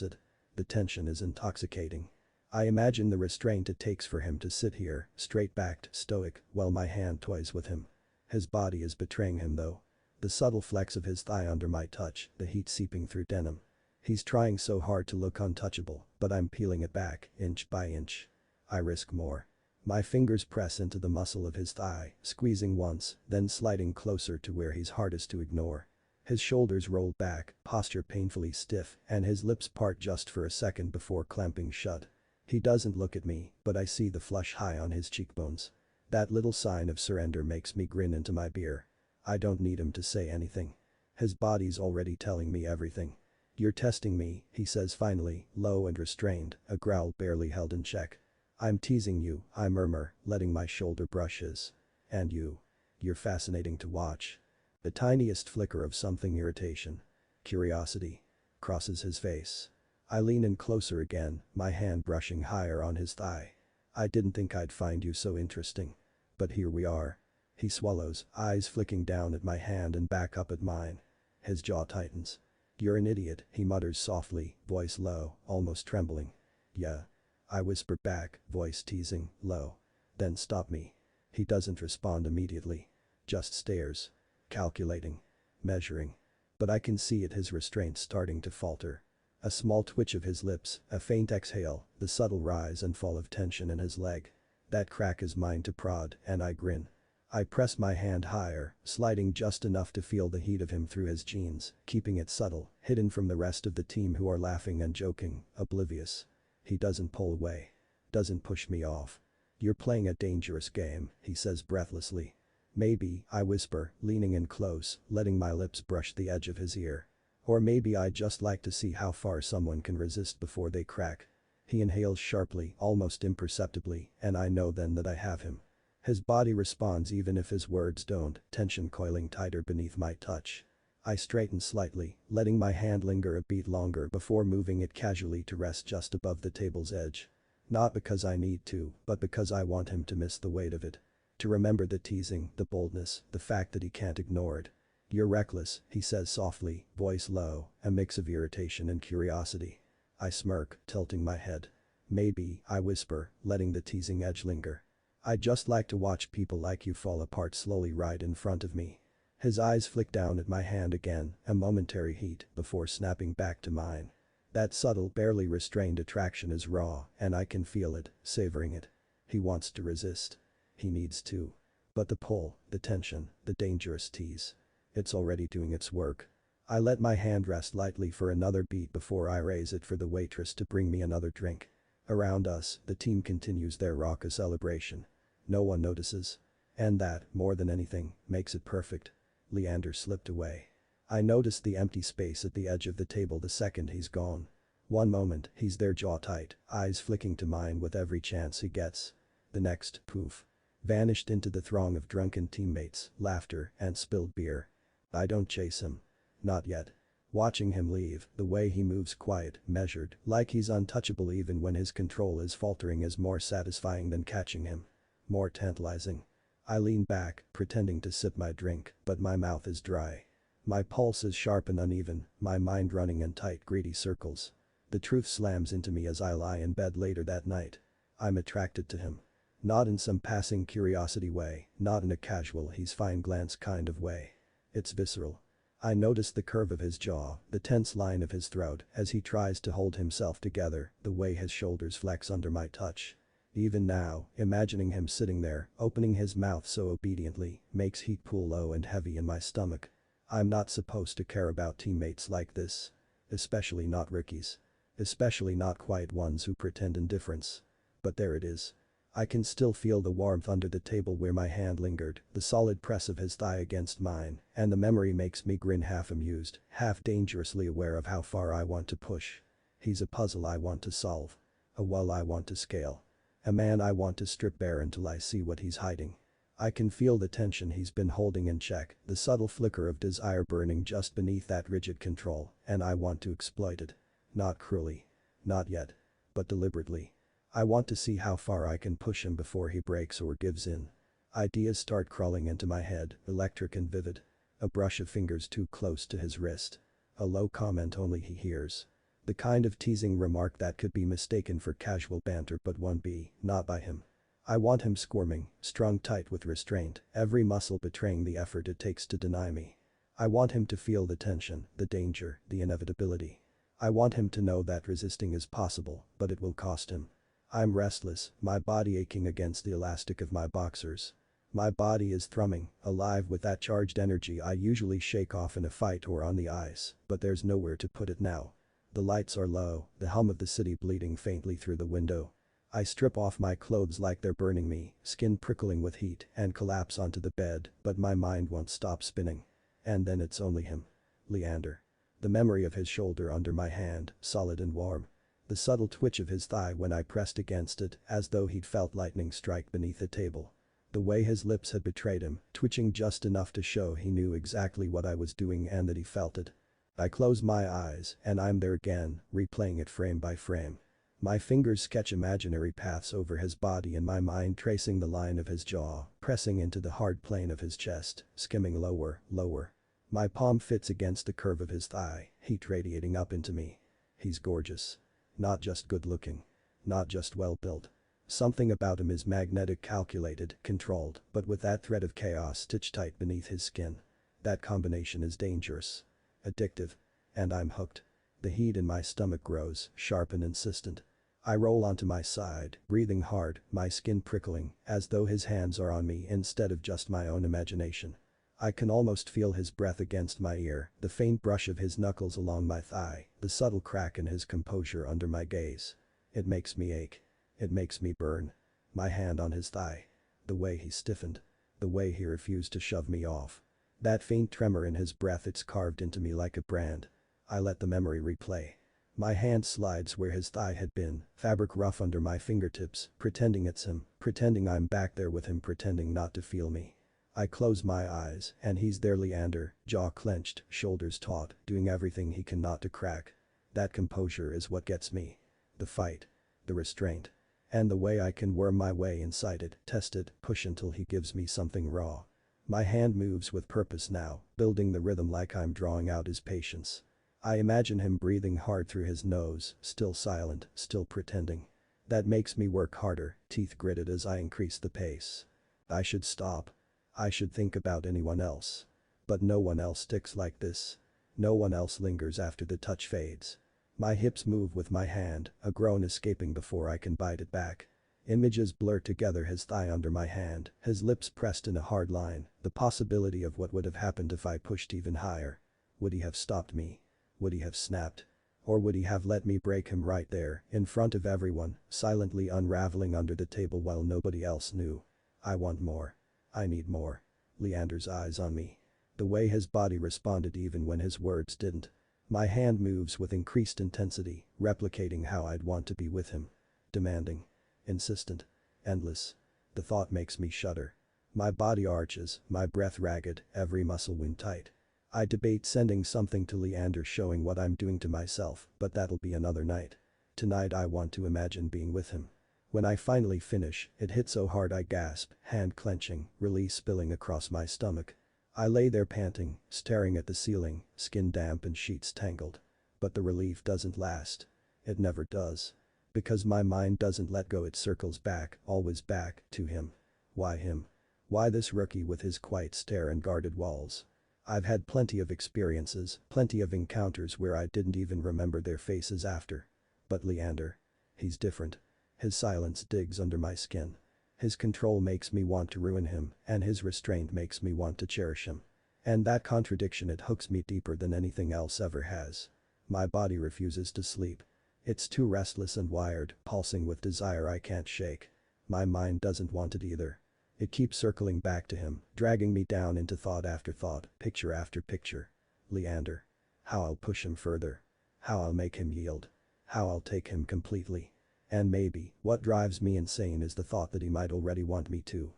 it. The tension is intoxicating. I imagine the restraint it takes for him to sit here, straight-backed, stoic, while my hand toys with him. His body is betraying him though. The subtle flex of his thigh under my touch, the heat seeping through denim. He's trying so hard to look untouchable, but I'm peeling it back, inch by inch. I risk more. My fingers press into the muscle of his thigh, squeezing once, then sliding closer to where he's hardest to ignore. His shoulders roll back, posture painfully stiff, and his lips part just for a second before clamping shut. He doesn't look at me, but I see the flush high on his cheekbones. That little sign of surrender makes me grin into my beer. I don't need him to say anything. His body's already telling me everything. You're testing me, he says finally, low and restrained, a growl barely held in check. I'm teasing you, I murmur, letting my shoulder brush his. And you. You're fascinating to watch. The tiniest flicker of something irritation. Curiosity. Crosses his face. I lean in closer again, my hand brushing higher on his thigh. I didn't think I'd find you so interesting. But here we are. He swallows, eyes flicking down at my hand and back up at mine. His jaw tightens. "You're an idiot," he mutters softly, voice low, almost trembling. "Yeah." I whisper back, voice teasing, low. "Then stop me." He doesn't respond immediately. Just stares. Calculating. Measuring. But I can see it, his restraint starting to falter. A small twitch of his lips, a faint exhale, the subtle rise and fall of tension in his leg. That crack is mine to prod, and I grin. I press my hand higher, sliding just enough to feel the heat of him through his jeans, keeping it subtle, hidden from the rest of the team who are laughing and joking, oblivious. He doesn't pull away. Doesn't push me off. "You're playing a dangerous game," he says breathlessly. "Maybe," I whisper, leaning in close, letting my lips brush the edge of his ear. "Or maybe I just like to see how far someone can resist before they crack." He inhales sharply, almost imperceptibly, and I know then that I have him. His body responds even if his words don't, tension coiling tighter beneath my touch. I straighten slightly, letting my hand linger a beat longer before moving it casually to rest just above the table's edge. Not because I need to, but because I want him to miss the weight of it. To remember the teasing, the boldness, the fact that he can't ignore it. "You're reckless," he says softly, voice low, a mix of irritation and curiosity. I smirk, tilting my head. "Maybe," I whisper, letting the teasing edge linger. "I'd just like to watch people like you fall apart slowly right in front of me." His eyes flick down at my hand again, a momentary heat, before snapping back to mine. That subtle, barely restrained attraction is raw, and I can feel it, savoring it. He wants to resist. He needs to. But the pull, the tension, the dangerous tease. It's already doing its work. I let my hand rest lightly for another beat before I raise it for the waitress to bring me another drink. Around us, the team continues their raucous celebration. No one notices. And that, more than anything, makes it perfect. Leander slipped away. I noticed the empty space at the edge of the table the second he's gone. One moment, he's there jaw tight, eyes flicking to mine with every chance he gets. The next, poof. Vanished into the throng of drunken teammates, laughter, and spilled beer. I don't chase him. Not yet. Watching him leave, the way he moves quiet, measured, like he's untouchable even when his control is faltering is more satisfying than catching him. More tantalizing. I lean back, pretending to sip my drink, but my mouth is dry. My pulse is sharp and uneven, my mind running in tight, greedy circles. The truth slams into me as I lie in bed later that night. I'm attracted to him. Not in some passing curiosity way, not in a casual he's fine glance kind of way. It's visceral. I notice the curve of his jaw, the tense line of his throat as he tries to hold himself together, the way his shoulders flex under my touch. Even now, imagining him sitting there, opening his mouth so obediently, makes heat pool low and heavy in my stomach. I'm not supposed to care about teammates like this. Especially not rookies. Especially not quiet ones who pretend indifference. But there it is. I can still feel the warmth under the table where my hand lingered, the solid press of his thigh against mine, and the memory makes me grin half amused, half dangerously aware of how far I want to push. He's a puzzle I want to solve. A wall I want to scale. A man I want to strip bare until I see what he's hiding. I can feel the tension he's been holding in check, the subtle flicker of desire burning just beneath that rigid control, and I want to exploit it. Not cruelly. Not yet. But deliberately. I want to see how far I can push him before he breaks or gives in. Ideas start crawling into my head, electric and vivid. A brush of fingers too close to his wrist. A low comment only he hears. The kind of teasing remark that could be mistaken for casual banter but won't be, not by him. I want him squirming, strung tight with restraint, every muscle betraying the effort it takes to deny me. I want him to feel the tension, the danger, the inevitability. I want him to know that resisting is possible, but it will cost him. I'm restless, my body aching against the elastic of my boxers. My body is thrumming, alive with that charged energy I usually shake off in a fight or on the ice, but there's nowhere to put it now. The lights are low, the hum of the city bleeding faintly through the window. I strip off my clothes like they're burning me, skin prickling with heat, and collapse onto the bed, but my mind won't stop spinning. And then it's only him. Leander. The memory of his shoulder under my hand, solid and warm. The subtle twitch of his thigh when I pressed against it, as though he'd felt lightning strike beneath the table. The way his lips had betrayed him, twitching just enough to show he knew exactly what I was doing and that he felt it. I close my eyes, and I'm there again, replaying it frame by frame. My fingers sketch imaginary paths over his body and my mind tracing the line of his jaw, pressing into the hard plane of his chest, skimming lower, lower. My palm fits against the curve of his thigh, heat radiating up into me. He's gorgeous. Not just good-looking. Not just well-built. Something about him is magnetic, calculated, controlled, but with that thread of chaos stitched tight beneath his skin. That combination is dangerous. Addictive. And I'm hooked. The heat in my stomach grows, sharp and insistent. I roll onto my side, breathing hard, my skin prickling, as though his hands are on me instead of just my own imagination. I can almost feel his breath against my ear, the faint brush of his knuckles along my thigh, the subtle crack in his composure under my gaze. It makes me ache. It makes me burn. My hand on his thigh. The way he stiffened. The way he refused to shove me off. That faint tremor in his breath, it's carved into me like a brand. I let the memory replay. My hand slides where his thigh had been, fabric rough under my fingertips, pretending it's him, pretending I'm back there with him, pretending not to feel me. I close my eyes, and he's there, Leander, jaw clenched, shoulders taut, doing everything he can not to crack. That composure is what gets me. The fight. The restraint. And the way I can worm my way inside it, test it, push until he gives me something raw. My hand moves with purpose now, building the rhythm like I'm drawing out his patience. I imagine him breathing hard through his nose, still silent, still pretending. That makes me work harder, teeth gritted as I increase the pace. I should stop. I should think about anyone else. But no one else sticks like this. No one else lingers after the touch fades. My hips move with my hand, a groan escaping before I can bite it back. Images blur together, his thigh under my hand, his lips pressed in a hard line, the possibility of what would have happened if I pushed even higher. Would he have stopped me? Would he have snapped? Or would he have let me break him right there, in front of everyone, silently unraveling under the table while nobody else knew? I want more. I need more. Leander's eyes on me. The way his body responded even when his words didn't. My hand moves with increased intensity, replicating how I'd want to be with him. Demanding. Insistent. Endless. The thought makes me shudder. My body arches, my breath ragged, every muscle wound tight. I debate sending something to Leander showing what I'm doing to myself, but that'll be another night. Tonight I want to imagine being with him. When I finally finish, it hits so hard I gasp, hand clenching, release spilling across my stomach. I lay there panting, staring at the ceiling, skin damp and sheets tangled. But the relief doesn't last. It never does. Because my mind doesn't let go, it circles back, always back, to him. Why him? Why this rookie with his quiet stare and guarded walls? I've had plenty of experiences, plenty of encounters where I didn't even remember their faces after. But Leander. He's different. His silence digs under my skin. His control makes me want to ruin him, and his restraint makes me want to cherish him. And that contradiction, it hooks me deeper than anything else ever has. My body refuses to sleep. It's too restless and wired, pulsing with desire I can't shake. My mind doesn't want it either. It keeps circling back to him, dragging me down into thought after thought, picture after picture. Leander. How I'll push him further. How I'll make him yield. How I'll take him completely. And maybe, what drives me insane is the thought that he might already want me to.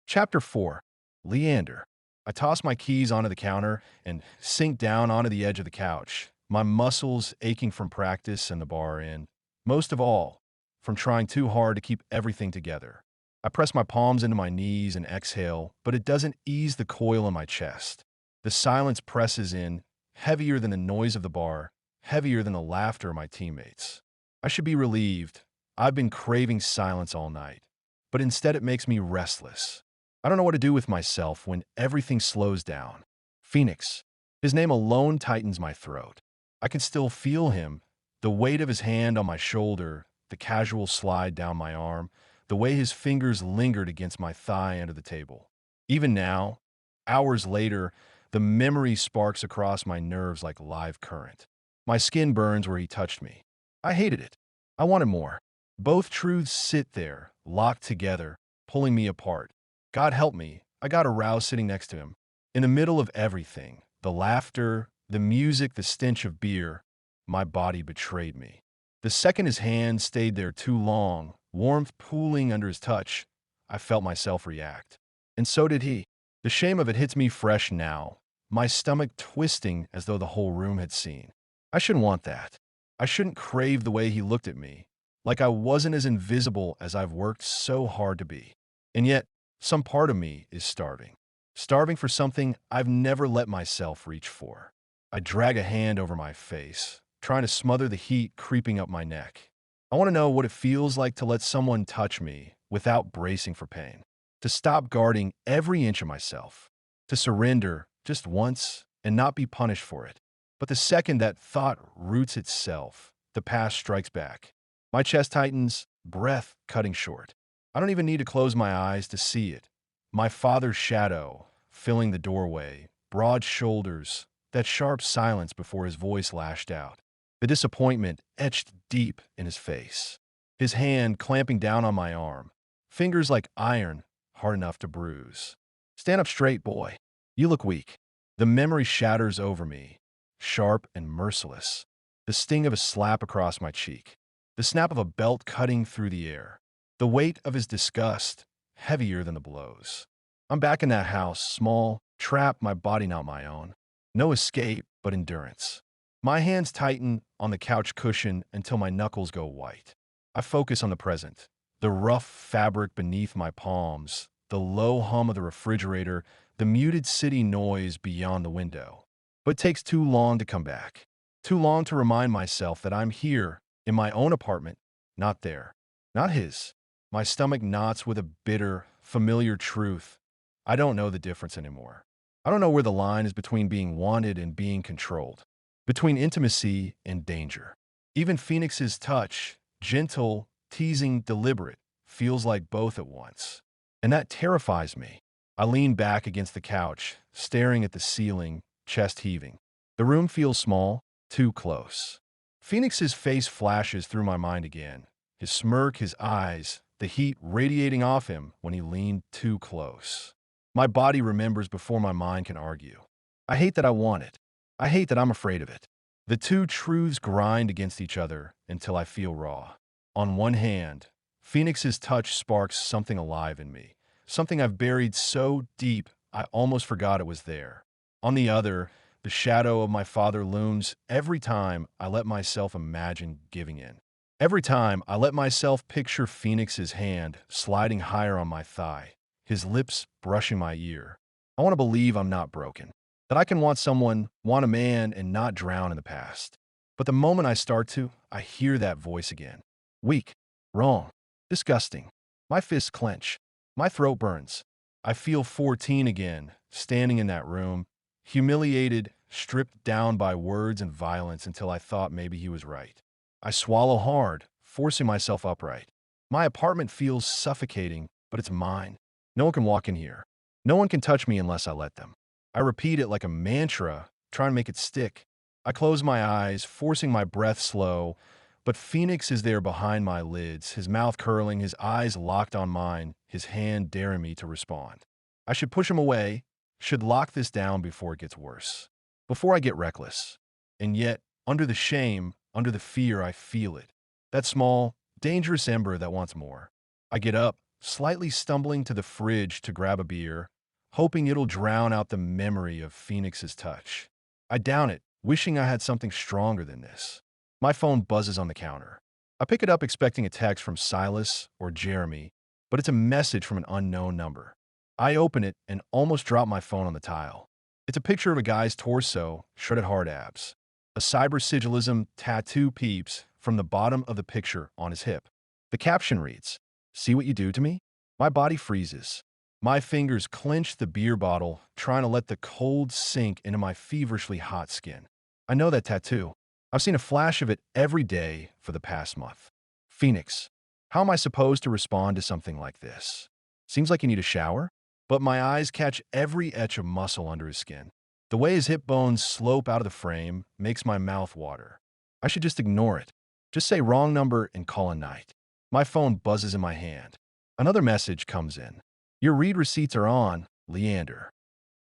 Chapter 4. Leander. I toss my keys onto the counter and sink down onto the edge of the couch, my muscles aching from practice and the bar, and, most of all, from trying too hard to keep everything together. I press my palms into my knees and exhale, but it doesn't ease the coil in my chest. The silence presses in, heavier than the noise of the bar, heavier than the laughter of my teammates. I should be relieved. I've been craving silence all night, but instead it makes me restless. I don't know what to do with myself when everything slows down. Phoenix. His name alone tightens my throat. I can still feel him, the weight of his hand on my shoulder, the casual slide down my arm, the way his fingers lingered against my thigh under the table. Even now, hours later, the memory sparks across my nerves like live current. My skin burns where he touched me. I hated it. I wanted more. Both truths sit there, locked together, pulling me apart. God help me, I got aroused sitting next to him. In the middle of everything, the laughter, the music, the stench of beer, my body betrayed me. The second his hand stayed there too long, warmth pooling under his touch, I felt myself react. And so did he. The shame of it hits me fresh now, my stomach twisting as though the whole room had seen. I shouldn't want that. I shouldn't crave the way he looked at me, like I wasn't as invisible as I've worked so hard to be. And yet, some part of me is starving. Starving for something I've never let myself reach for. I drag a hand over my face, trying to smother the heat creeping up my neck. I want to know what it feels like to let someone touch me without bracing for pain. To stop guarding every inch of myself. To surrender just once and not be punished for it. But the second that thought roots itself, the past strikes back. My chest tightens, breath cutting short. I don't even need to close my eyes to see it. My father's shadow, filling the doorway, broad shoulders, that sharp silence before his voice lashed out. The disappointment etched deep in his face. His hand clamping down on my arm, fingers like iron, hard enough to bruise. Stand up straight, boy. You look weak. The memory shatters over me, sharp and merciless. The sting of a slap across my cheek. The snap of a belt cutting through the air. The weight of his disgust, heavier than the blows. I'm back in that house, small, trapped, my body not my own. No escape, but endurance. My hands tighten on the couch cushion until my knuckles go white. I focus on the present. The rough fabric beneath my palms, the low hum of the refrigerator, the muted city noise beyond the window. But it takes too long to come back. Too long to remind myself that I'm here, in my own apartment, not there. Not his. My stomach knots with a bitter, familiar truth. I don't know the difference anymore. I don't know where the line is between being wanted and being controlled, between intimacy and danger. Even Phoenix's touch, gentle, teasing, deliberate, feels like both at once. And that terrifies me. I lean back against the couch, staring at the ceiling, chest heaving. The room feels small, too close. Phoenix's face flashes through my mind again. His smirk, his eyes, the heat radiating off him when he leaned too close. My body remembers before my mind can argue. I hate that I want it. I hate that I'm afraid of it. The two truths grind against each other until I feel raw. On one hand, Phoenix's touch sparks something alive in me, something I've buried so deep I almost forgot it was there. On the other, the shadow of my father looms every time I let myself imagine giving in. Every time I let myself picture Phoenix's hand sliding higher on my thigh, his lips brushing my ear. I want to believe I'm not broken, that I can want someone, want a man, and not drown in the past. But the moment I start to, I hear that voice again. Weak, wrong, disgusting. My fists clench. My throat burns. I feel 14 again, standing in that room, humiliated, stripped down by words and violence until I thought maybe he was right. I swallow hard, forcing myself upright. My apartment feels suffocating, but it's mine. No one can walk in here. No one can touch me unless I let them. I repeat it like a mantra, trying to make it stick. I close my eyes, forcing my breath slow, but Phoenix is there behind my lids, his mouth curling, his eyes locked on mine, his hand daring me to respond. I should push him away, should lock this down before it gets worse, before I get reckless. And yet, under the shame, under the fear, I feel it. That small, dangerous ember that wants more. I get up, slightly stumbling to the fridge to grab a beer, hoping it'll drown out the memory of Phoenix's touch. I down it, wishing I had something stronger than this. My phone buzzes on the counter. I pick it up expecting a text from Silas or Jeremy, but it's a message from an unknown number. I open it and almost drop my phone on the tile. It's a picture of a guy's torso, shredded hard abs. A cybersigilism tattoo peeps from the bottom of the picture on his hip. The caption reads, "See what you do to me?" My body freezes. My fingers clench the beer bottle, trying to let the cold sink into my feverishly hot skin. I know that tattoo. I've seen a flash of it every day for the past month. Phoenix, how am I supposed to respond to something like this? Seems like you need a shower? But my eyes catch every etch of muscle under his skin. The way his hip bones slope out of the frame makes my mouth water. I should just ignore it. Just say wrong number and call a night. My phone buzzes in my hand. Another message comes in. Your read receipts are on, Leander.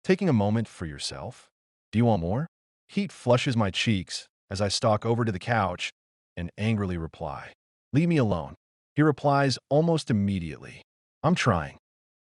Taking a moment for yourself? Do you want more? Heat flushes my cheeks as I stalk over to the couch and angrily reply. Leave me alone. He replies almost immediately. I'm trying.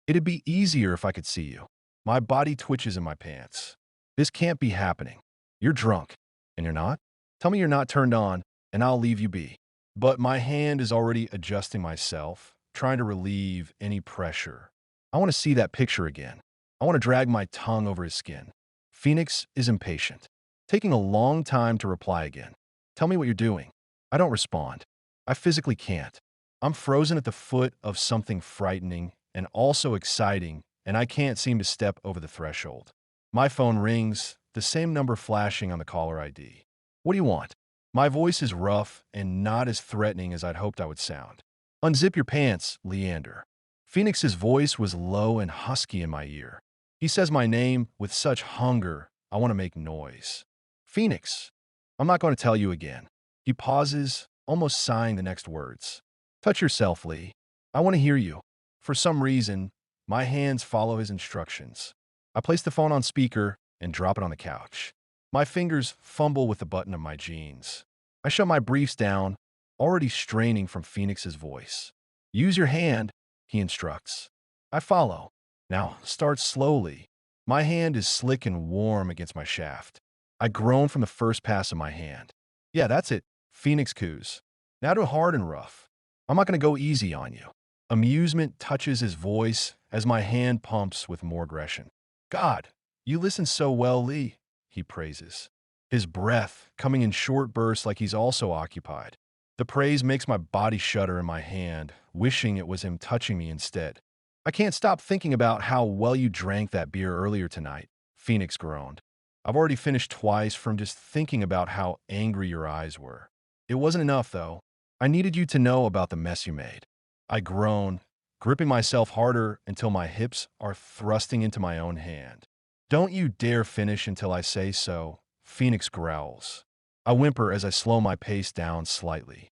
It'd be easier if I could see you. My body twitches in my pants. This can't be happening. You're drunk. And you're not? Tell me you're not turned on, and I'll leave you be. But my hand is already adjusting myself, trying to relieve any pressure. I want to see that picture again. I want to drag my tongue over his skin. Phoenix is impatient, taking a long time to reply again. Tell me what you're doing. I don't respond. I physically can't. I'm frozen at the foot of something frightening and also exciting, and I can't seem to step over the threshold. My phone rings, the same number flashing on the caller ID. What do you want? My voice is rough and not as threatening as I'd hoped I would sound. Unzip your pants, Leander. Phoenix's voice was low and husky in my ear. He says my name with such hunger, I want to make noise. Phoenix. I'm not going to tell you again. He pauses, almost sighing the next words. Touch yourself, Lee. I want to hear you. For some reason, my hands follow his instructions. I place the phone on speaker and drop it on the couch. My fingers fumble with the button of my jeans. I shut my briefs down, already straining from Phoenix's voice. Use your hand, he instructs. I follow. Now, start slowly. My hand is slick and warm against my shaft. I groan from the first pass of my hand. Yeah, that's it. Phoenix coos. Now to hard and rough. I'm not going to go easy on you. Amusement touches his voice as my hand pumps with more aggression. God, you listen so well, Lee, he praises. His breath coming in short bursts like he's also occupied. The praise makes my body shudder in my hand, wishing it was him touching me instead. I can't stop thinking about how well you drank that beer earlier tonight, Phoenix groaned. I've already finished twice from just thinking about how angry your eyes were. It wasn't enough, though. I needed you to know about the mess you made. I groan, gripping myself harder until my hips are thrusting into my own hand. Don't you dare finish until I say so, Phoenix growls. I whimper as I slow my pace down slightly.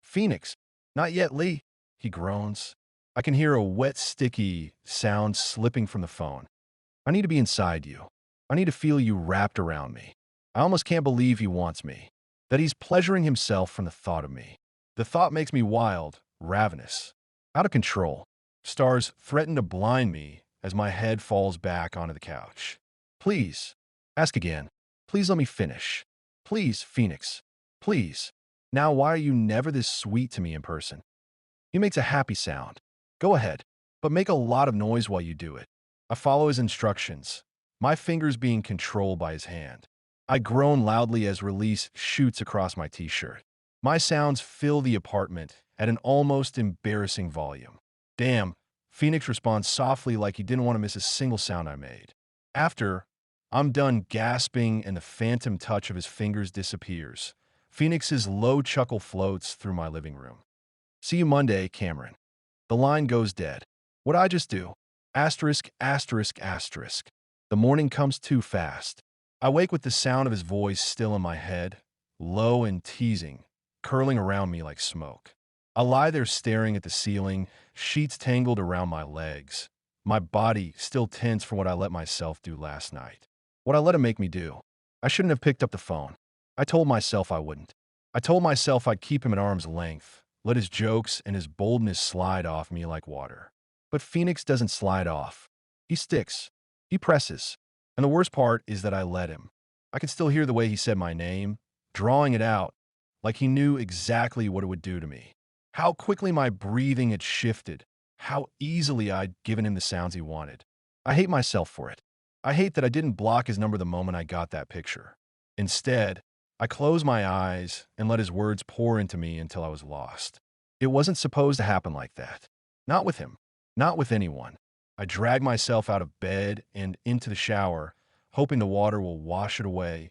Phoenix, not yet, Lee, he groans. I can hear a wet, sticky sound slipping from the phone. I need to be inside you. I need to feel you wrapped around me. I almost can't believe he wants me, that he's pleasuring himself from the thought of me. The thought makes me wild, ravenous, out of control. Stars threaten to blind me as my head falls back onto the couch. Please, ask again. Please let me finish. Please, Phoenix. Please. Now, why are you never this sweet to me in person? He makes a happy sound. Go ahead, but make a lot of noise while you do it. I follow his instructions, my fingers being controlled by his hand. I groan loudly as release shoots across my t-shirt. My sounds fill the apartment at an almost embarrassing volume. Damn, Phoenix responds softly like he didn't want to miss a single sound I made. After I'm done gasping and the phantom touch of his fingers disappears, Phoenix's low chuckle floats through my living room. See you Monday, Cameron. The line goes dead. What'd I just do? Asterisk, asterisk, asterisk. The morning comes too fast. I wake with the sound of his voice still in my head, low and teasing, curling around me like smoke. I lie there staring at the ceiling, sheets tangled around my legs, my body still tense from what I let myself do last night. What I let him make me do. I shouldn't have picked up the phone. I told myself I wouldn't. I told myself I'd keep him at arm's length, let his jokes and his boldness slide off me like water. But Phoenix doesn't slide off. He sticks. He presses. And the worst part is that I let him. I could still hear the way he said my name, drawing it out, like he knew exactly what it would do to me. How quickly my breathing had shifted. How easily I'd given him the sounds he wanted. I hate myself for it. I hate that I didn't block his number the moment I got that picture. Instead, I closed my eyes and let his words pour into me until I was lost. It wasn't supposed to happen like that. Not with him. Not with anyone. I drag myself out of bed and into the shower, hoping the water will wash it away,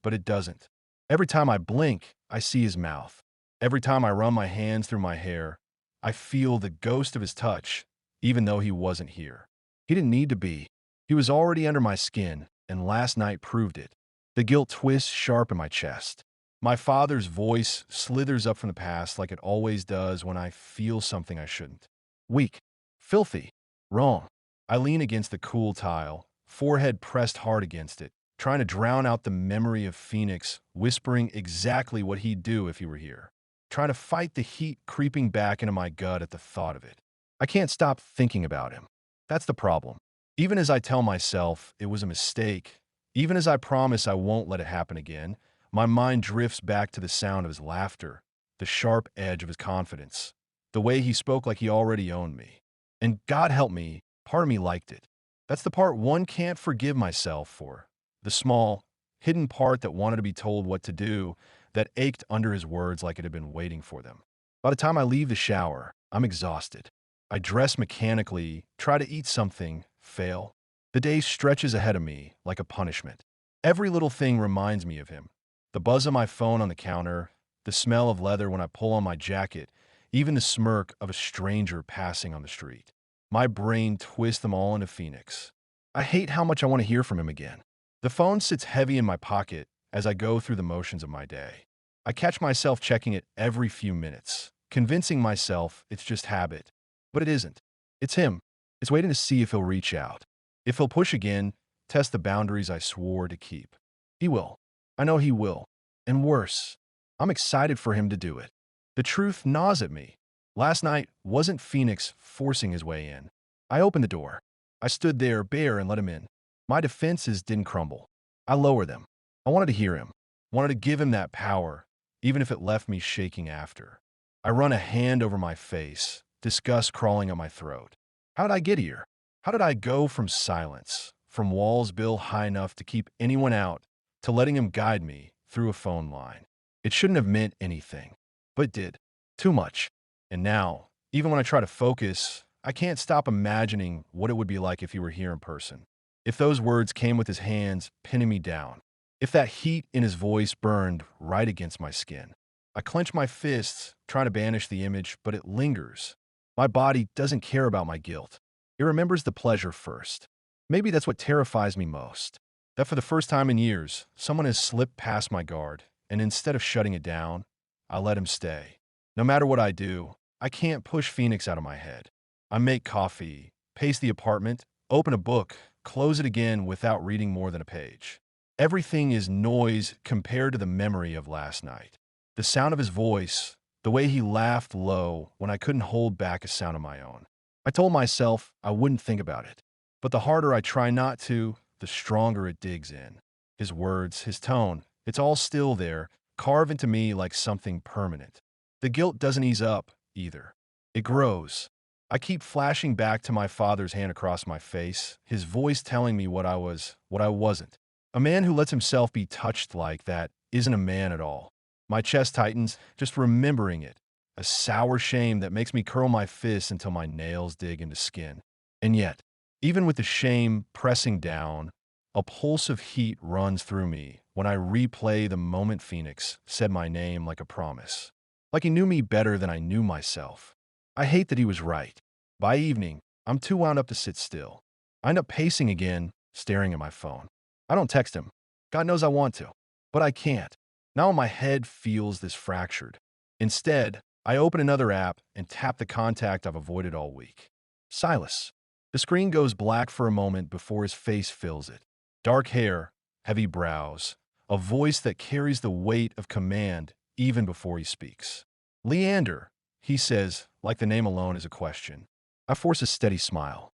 but it doesn't. Every time I blink, I see his mouth. Every time I run my hands through my hair, I feel the ghost of his touch, even though he wasn't here. He didn't need to be. He was already under my skin, and last night proved it. The guilt twists sharp in my chest. My father's voice slithers up from the past like it always does when I feel something I shouldn't. Weak. Filthy. Wrong. I lean against the cool tile, forehead pressed hard against it, trying to drown out the memory of Phoenix whispering exactly what he'd do if he were here. Trying to fight the heat creeping back into my gut at the thought of it. I can't stop thinking about him. That's the problem. Even as I tell myself it was a mistake, even as I promise I won't let it happen again, my mind drifts back to the sound of his laughter, the sharp edge of his confidence, the way he spoke like he already owned me. And God help me, part of me liked it. That's the part one can't forgive myself for. The small, hidden part that wanted to be told what to do, that ached under his words like it had been waiting for them. By the time I leave the shower, I'm exhausted. I dress mechanically, try to eat something, fail. The day stretches ahead of me like a punishment. Every little thing reminds me of him. The buzz of my phone on the counter, the smell of leather when I pull on my jacket, even the smirk of a stranger passing on the street. My brain twists them all into Phoenix. I hate how much I want to hear from him again. The phone sits heavy in my pocket as I go through the motions of my day. I catch myself checking it every few minutes, convincing myself it's just habit. But it isn't. It's him. It's waiting to see if he'll reach out. If he'll push again, test the boundaries I swore to keep. He will. I know he will. And worse, I'm excited for him to do it. The truth gnaws at me. Last night wasn't Phoenix forcing his way in. I opened the door. I stood there bare and let him in. My defenses didn't crumble. I lowered them. I wanted to hear him. Wanted to give him that power, even if it left me shaking after. I run a hand over my face, disgust crawling up my throat. How did I get here? How did I go from silence, from walls built high enough to keep anyone out, to letting him guide me through a phone line? It shouldn't have meant anything, but it did. Too much. And now, even when I try to focus, I can't stop imagining what it would be like if he were here in person. If those words came with his hands pinning me down. If that heat in his voice burned right against my skin. I clench my fists, trying to banish the image, but it lingers. My body doesn't care about my guilt. It remembers the pleasure first. Maybe that's what terrifies me most. That for the first time in years, someone has slipped past my guard, and instead of shutting it down, I let him stay. No matter what I do, I can't push Phoenix out of my head. I make coffee, pace the apartment, open a book, close it again without reading more than a page. Everything is noise compared to the memory of last night. The sound of his voice, the way he laughed low when I couldn't hold back a sound of my own. I told myself I wouldn't think about it. But the harder I try not to, the stronger it digs in. His words, his tone, it's all still there, carved into me like something permanent. The guilt doesn't ease up, either. It grows. I keep flashing back to my father's hand across my face, his voice telling me what I was, what I wasn't. A man who lets himself be touched like that isn't a man at all. My chest tightens, just remembering it. A sour shame that makes me curl my fists until my nails dig into skin. And yet, even with the shame pressing down, a pulse of heat runs through me when I replay the moment Phoenix said my name like a promise. Like he knew me better than I knew myself. I hate that he was right. By evening, I'm too wound up to sit still. I end up pacing again, staring at my phone. I don't text him. God knows I want to, but I can't. Now my head feels this fractured. Instead, I open another app and tap the contact I've avoided all week. Silas. The screen goes black for a moment before his face fills it. Dark hair, heavy brows, a voice that carries the weight of command even before he speaks. Leander, he says, like the name alone is a question. I force a steady smile.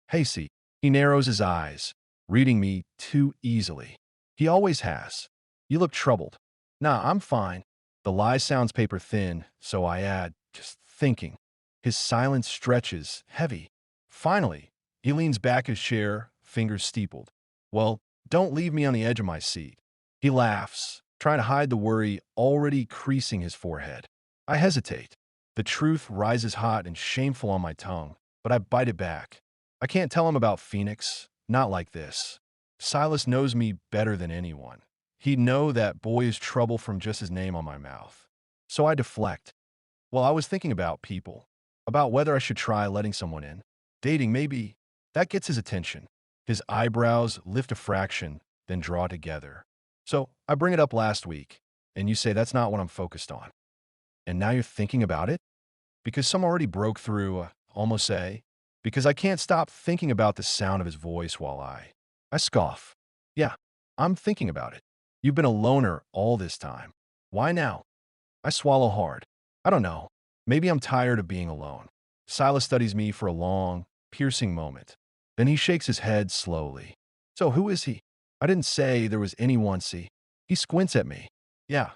Hey, see. He narrows his eyes, reading me too easily. He always has. You look troubled. Nah, I'm fine. The lie sounds paper thin, so I add, just thinking. His silence stretches, heavy. Finally, he leans back his chair, fingers steepled. Well, don't leave me on the edge of my seat. He laughs, trying to hide the worry already creasing his forehead. I hesitate. The truth rises hot and shameful on my tongue, but I bite it back. I can't tell him about Phoenix, not like this. Silas knows me better than anyone. He'd know that boy is trouble from just his name on my mouth. So I deflect. Well, I was thinking about people, about whether I should try letting someone in. Dating, maybe. That gets his attention. His eyebrows lift a fraction, then draw together. So I bring it up last week, and you say that's not what I'm focused on. And now you're thinking about it? Because some already broke through, almost say, because I can't stop thinking about the sound of his voice while I scoff. Yeah, I'm thinking about it. You've been a loner all this time. Why now? I swallow hard. I don't know. Maybe I'm tired of being alone. Silas studies me for a long, piercing moment. Then he shakes his head slowly. So who is he? I didn't say there was anyone, see. He squints at me. Yeah,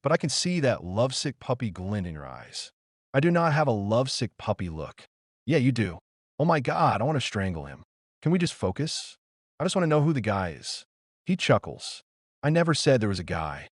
but I can see that lovesick puppy glint in your eyes. I do not have a lovesick puppy look. Yeah, you do. Oh my God, I want to strangle him. Can we just focus? I just want to know who the guy is. He chuckles. I never said there was a guy.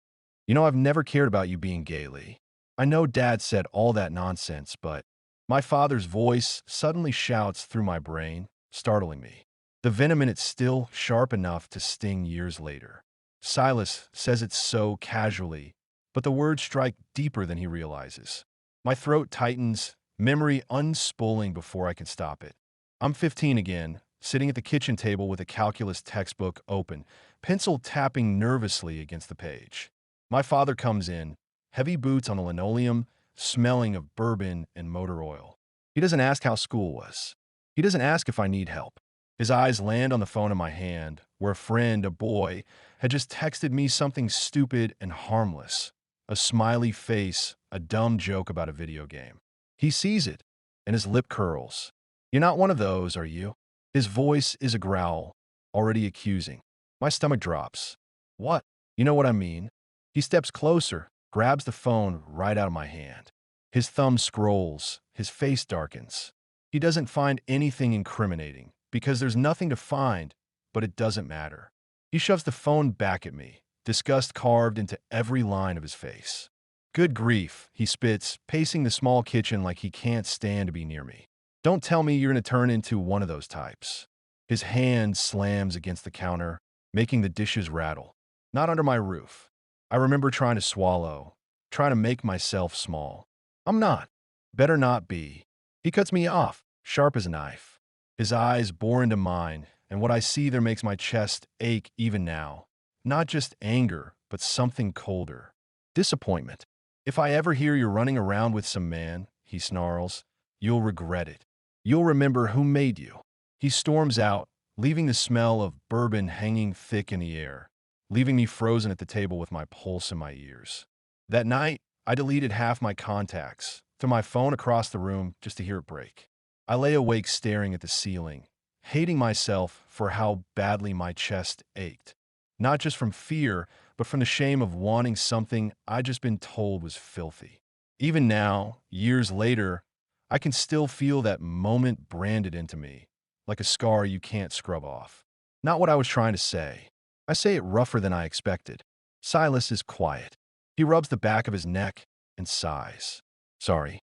You know, I've never cared about you being gay, Lee. I know Dad said all that nonsense, but my father's voice suddenly shouts through my brain, startling me. The venom in it still sharp enough to sting years later. Silas says it so casually, but the words strike deeper than he realizes. My throat tightens, memory unspooling before I can stop it. I'm 15 again, sitting at the kitchen table with a calculus textbook open, pencil tapping nervously against the page. My father comes in, heavy boots on the linoleum, smelling of bourbon and motor oil. He doesn't ask how school was. He doesn't ask if I need help. His eyes land on the phone in my hand, where a friend, a boy, had just texted me something stupid and harmless. A smiley face, a dumb joke about a video game. He sees it, and his lip curls. You're not one of those, are you? His voice is a growl, already accusing. My stomach drops. What? You know what I mean? He steps closer, grabs the phone right out of my hand. His thumb scrolls, his face darkens. He doesn't find anything incriminating, because there's nothing to find, but it doesn't matter. He shoves the phone back at me, disgust carved into every line of his face. Good grief, he spits, pacing the small kitchen like he can't stand to be near me. Don't tell me you're going to turn into one of those types. His hand slams against the counter, making the dishes rattle. Not under my roof. I remember trying to swallow, trying to make myself small. I'm not. Better not be. He cuts me off, sharp as a knife. His eyes bore into mine, and what I see there makes my chest ache even now. Not just anger, but something colder. Disappointment. If I ever hear you're running around with some man, he snarls, you'll regret it. You'll remember who made you. He storms out, leaving the smell of bourbon hanging thick in the air, leaving me frozen at the table with my pulse in my ears. That night, I deleted half my contacts, threw my phone across the room just to hear it break. I lay awake staring at the ceiling, hating myself for how badly my chest ached. Not just from fear, but from the shame of wanting something I'd just been told was filthy. Even now, years later, I can still feel that moment branded into me, like a scar you can't scrub off. Not what I was trying to say. I say it rougher than I expected. Silas is quiet. He rubs the back of his neck and sighs. Sorry,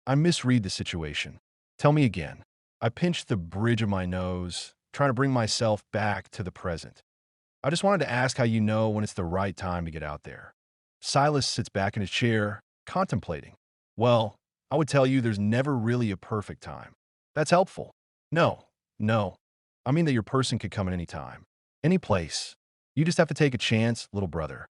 I misread the situation. Tell me again. I pinch the bridge of my nose, trying to bring myself back to the present. I just wanted to ask how you know when it's the right time to get out there. Silas sits back in his chair, contemplating. Well, I would tell you there's never really a perfect time. That's helpful. No. I mean that your person could come at any time, any place. You just have to take a chance, little brother.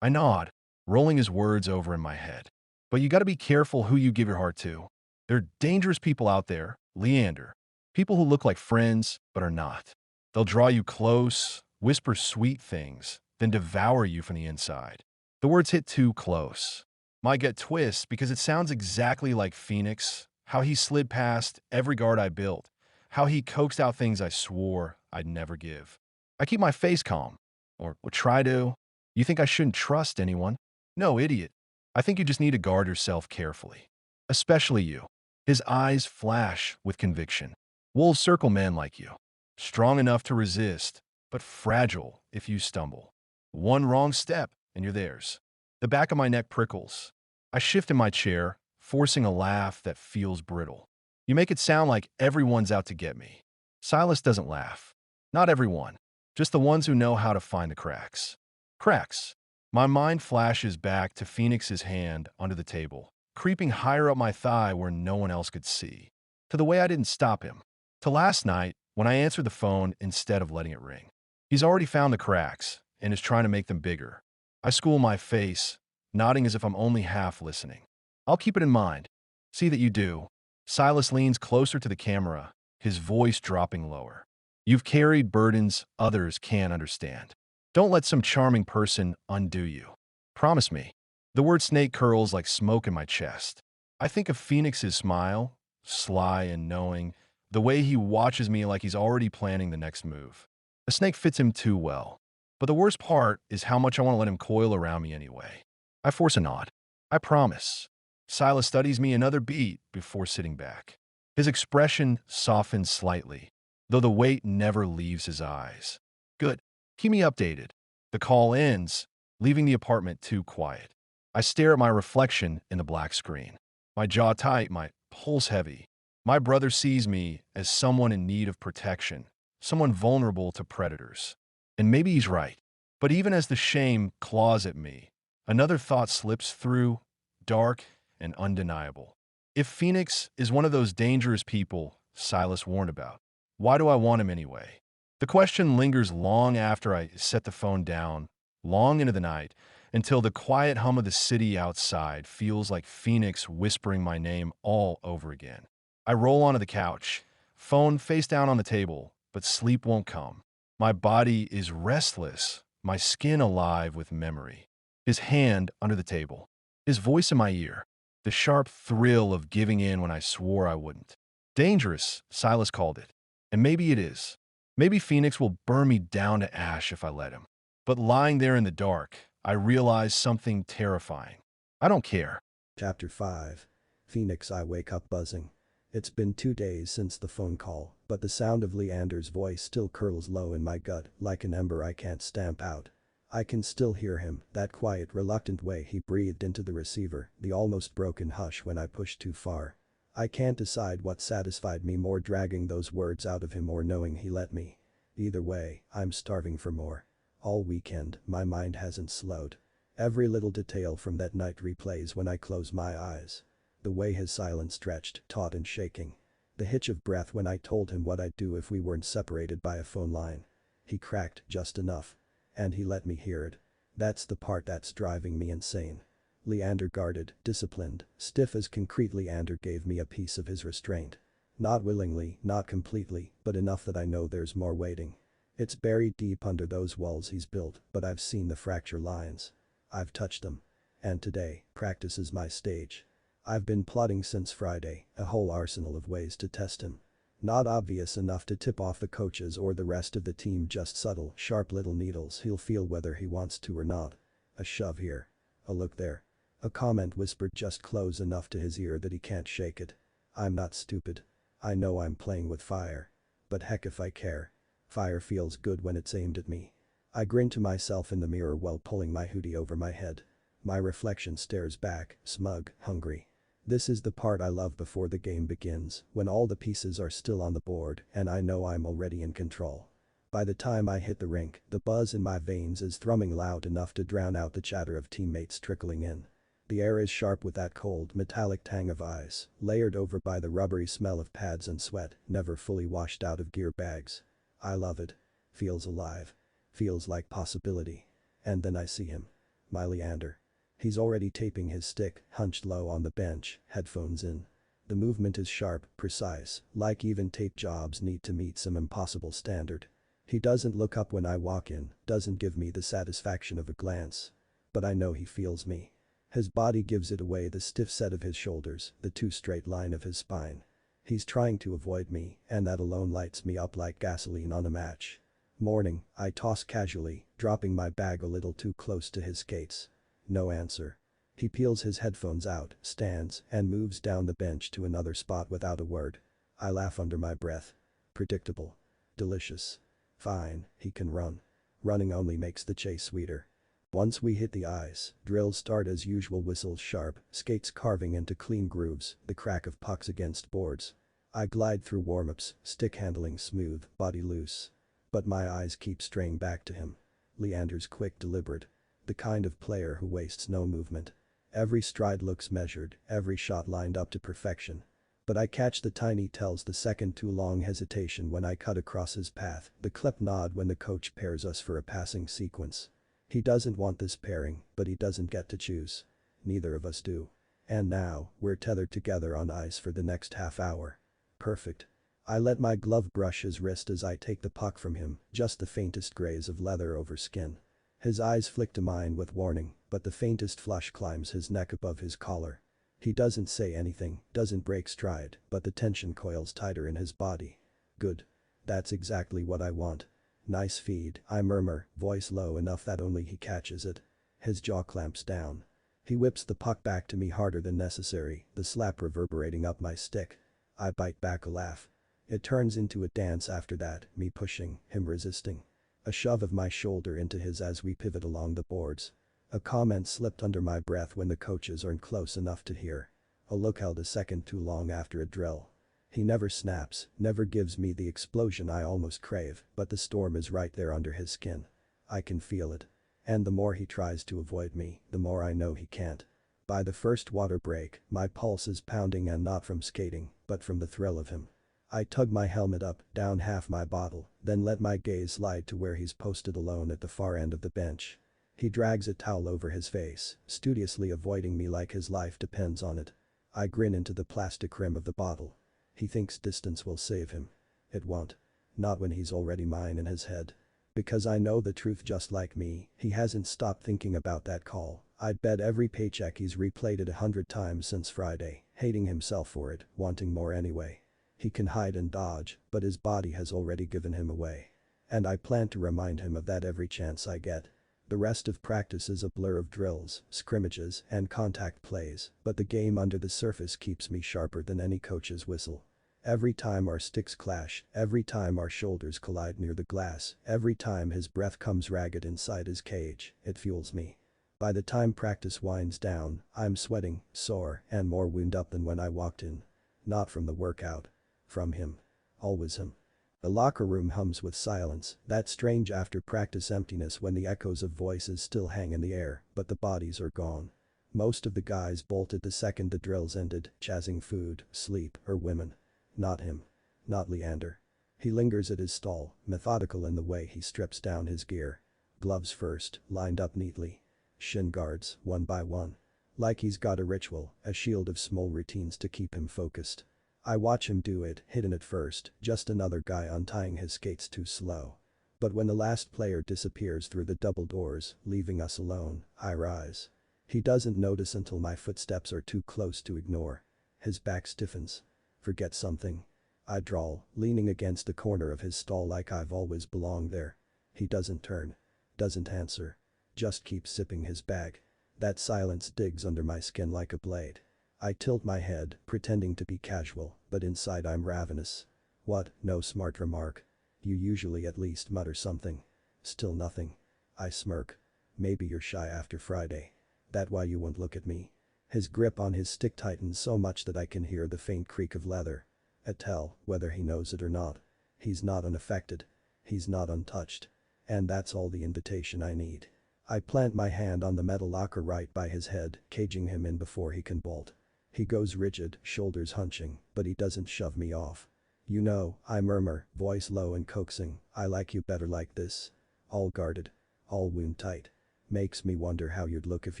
I nod, rolling his words over in my head. But you got to be careful who you give your heart to. There are dangerous people out there, Leander. People who look like friends, but are not. They'll draw you close, whisper sweet things, then devour you from the inside. The words hit too close. My gut twists because it sounds exactly like Phoenix, how he slid past every guard I built, how he coaxed out things I swore I'd never give. I keep my face calm, or try to. You think I shouldn't trust anyone? No, idiot. I think you just need to guard yourself carefully. Especially you. His eyes flash with conviction. Wolves circle men like you. Strong enough to resist, but fragile if you stumble. One wrong step, and you're theirs. The back of my neck prickles. I shift in my chair, forcing a laugh that feels brittle. You make it sound like everyone's out to get me. Silas doesn't laugh. Not everyone. Just the ones who know how to find the cracks. Cracks. My mind flashes back to Phoenix's hand under the table, creeping higher up my thigh where no one else could see. To the way I didn't stop him. To last night, when I answered the phone instead of letting it ring. He's already found the cracks and is trying to make them bigger. I school my face, nodding as if I'm only half listening. I'll keep it in mind. See that you do. Silas leans closer to the camera, his voice dropping lower. You've carried burdens others can't understand. Don't let some charming person undo you. Promise me. The word snake curls like smoke in my chest. I think of Phoenix's smile, sly and knowing, the way he watches me like he's already planning the next move. A snake fits him too well. But the worst part is how much I want to let him coil around me anyway. I force a nod. I promise. Silas studies me another beat before sitting back. His expression softens slightly, though the weight never leaves his eyes. Good. Keep me updated. The call ends, leaving the apartment too quiet. I stare at my reflection in the black screen. My jaw tight, my pulse heavy. My brother sees me as someone in need of protection, someone vulnerable to predators. And maybe he's right. But even as the shame claws at me, another thought slips through, dark and undeniable. If Phoenix is one of those dangerous people Silas warned about, why do I want him anyway? The question lingers long after I set the phone down, long into the night, until the quiet hum of the city outside feels like Phoenix whispering my name all over again. I roll onto the couch, phone face down on the table, but sleep won't come. My body is restless, my skin alive with memory. His hand under the table, his voice in my ear, the sharp thrill of giving in when I swore I wouldn't. Dangerous, Silas called it. And maybe it is. Maybe Phoenix will burn me down to ash if I let him. But lying there in the dark, I realize something terrifying. I don't care. Chapter 5. Phoenix. I wake up buzzing. It's been 2 days since the phone call, but the sound of Leander's voice still curls low in my gut, like an ember I can't stamp out. I can still hear him, that quiet, reluctant way he breathed into the receiver, the almost broken hush when I pushed too far. I can't decide what satisfied me more, dragging those words out of him or knowing he let me. Either way, I'm starving for more. All weekend, my mind hasn't slowed. Every little detail from that night replays when I close my eyes. The way his silence stretched, taut and shaking. The hitch of breath when I told him what I'd do if we weren't separated by a phone line. He cracked just enough. And he let me hear it. That's the part that's driving me insane. Leander, guarded, disciplined, stiff as concrete. Leander gave me a piece of his restraint. Not willingly, not completely, but enough that I know there's more waiting. It's buried deep under those walls he's built, but I've seen the fracture lines. I've touched them. And today, practice is my stage. I've been plotting since Friday, a whole arsenal of ways to test him. Not obvious enough to tip off the coaches or the rest of the team, just subtle, sharp little needles he'll feel whether he wants to or not. A shove here. A look there. A comment whispered just close enough to his ear that he can't shake it. I'm not stupid. I know I'm playing with fire. But heck if I care. Fire feels good when it's aimed at me. I grin to myself in the mirror while pulling my hoodie over my head. My reflection stares back, smug, hungry. This is the part I love before the game begins, when all the pieces are still on the board and I know I'm already in control. By the time I hit the rink, the buzz in my veins is thrumming loud enough to drown out the chatter of teammates trickling in. The air is sharp with that cold, metallic tang of ice, layered over by the rubbery smell of pads and sweat, never fully washed out of gear bags. I love it. Feels alive. Feels like possibility. And then I see him. My Leander. He's already taping his stick, hunched low on the bench, headphones in. The movement is sharp, precise, like even tape jobs need to meet some impossible standard. He doesn't look up when I walk in, doesn't give me the satisfaction of a glance. But I know he feels me. His body gives it away, the stiff set of his shoulders, the too straight line of his spine. He's trying to avoid me, and that alone lights me up like gasoline on a match. Morning, I toss casually, dropping my bag a little too close to his skates. No answer. He peels his headphones out, stands, and moves down the bench to another spot without a word. I laugh under my breath. Predictable. Delicious. Fine, he can run. Running only makes the chase sweeter. Once we hit the ice, drills start as usual, whistles sharp, skates carving into clean grooves, the crack of pucks against boards. I glide through warm-ups, stick handling smooth, body loose. But my eyes keep straying back to him. Leander's quick, deliberate. The kind of player who wastes no movement. Every stride looks measured, every shot lined up to perfection. But I catch the tiny tells, the second too long hesitation when I cut across his path, the clip nod when the coach pairs us for a passing sequence. He doesn't want this pairing, but he doesn't get to choose. Neither of us do. And now, we're tethered together on ice for the next half hour. Perfect. I let my glove brush his wrist as I take the puck from him, just the faintest graze of leather over skin. His eyes flick to mine with warning, but the faintest flush climbs his neck above his collar. He doesn't say anything, doesn't break stride, but the tension coils tighter in his body. Good. That's exactly what I want. Nice feed, I murmur, voice low enough that only he catches it. His jaw clamps down. He whips the puck back to me harder than necessary, the slap reverberating up my stick. I bite back a laugh. It turns into a dance after that, me pushing, him resisting. A shove of my shoulder into his as we pivot along the boards. A comment slipped under my breath when the coaches aren't close enough to hear. A look held a second too long after a drill. He never snaps, never gives me the explosion I almost crave, but the storm is right there under his skin. I can feel it. And the more he tries to avoid me, the more I know he can't. By the first water break, my pulse is pounding and not from skating, but from the thrill of him. I tug my helmet up, down half my bottle, then let my gaze slide to where he's posted alone at the far end of the bench. He drags a towel over his face, studiously avoiding me like his life depends on it. I grin into the plastic rim of the bottle. He thinks distance will save him. It won't. Not when he's already mine in his head. Because I know the truth just like me, he hasn't stopped thinking about that call. I'd bet every paycheck he's replayed it 100 times since Friday, hating himself for it, wanting more anyway. He can hide and dodge, but his body has already given him away. And I plan to remind him of that every chance I get. The rest of practice is a blur of drills, scrimmages, and contact plays, but the game under the surface keeps me sharper than any coach's whistle. Every time our sticks clash, every time our shoulders collide near the glass, every time his breath comes ragged inside his cage, it fuels me. By the time practice winds down, I'm sweating, sore, and more wound up than when I walked in. Not from the workout. From him. Always him. The locker room hums with silence, that strange after-practice emptiness when the echoes of voices still hang in the air, but the bodies are gone. Most of the guys bolted the second the drills ended, chasing food, sleep, or women. Not him. Not Leander. He lingers at his stall, methodical in the way he strips down his gear. Gloves first, lined up neatly. Shin guards, one by one. Like he's got a ritual, a shield of small routines to keep him focused. I watch him do it, hidden at first, just another guy untying his skates too slow. But when the last player disappears through the double doors, leaving us alone, I rise. He doesn't notice until my footsteps are too close to ignore. His back stiffens. Forget something? I drawl, leaning against the corner of his stall like I've always belonged there. He doesn't turn. Doesn't answer. Just keeps sipping his bag. That silence digs under my skin like a blade. I tilt my head, pretending to be casual, but inside I'm ravenous. What? No smart remark. You usually at least mutter something. Still nothing. I smirk. Maybe you're shy after Friday. That why you won't look at me? His grip on his stick tightens so much that I can hear the faint creak of leather. I tell, whether he knows it or not. He's not unaffected. He's not untouched. And that's all the invitation I need. I plant my hand on the metal locker right by his head, caging him in before he can bolt. He goes rigid, shoulders hunching, but he doesn't shove me off. You know, I murmur, voice low and coaxing, I like you better like this. All guarded. All wound tight. Makes me wonder how you'd look if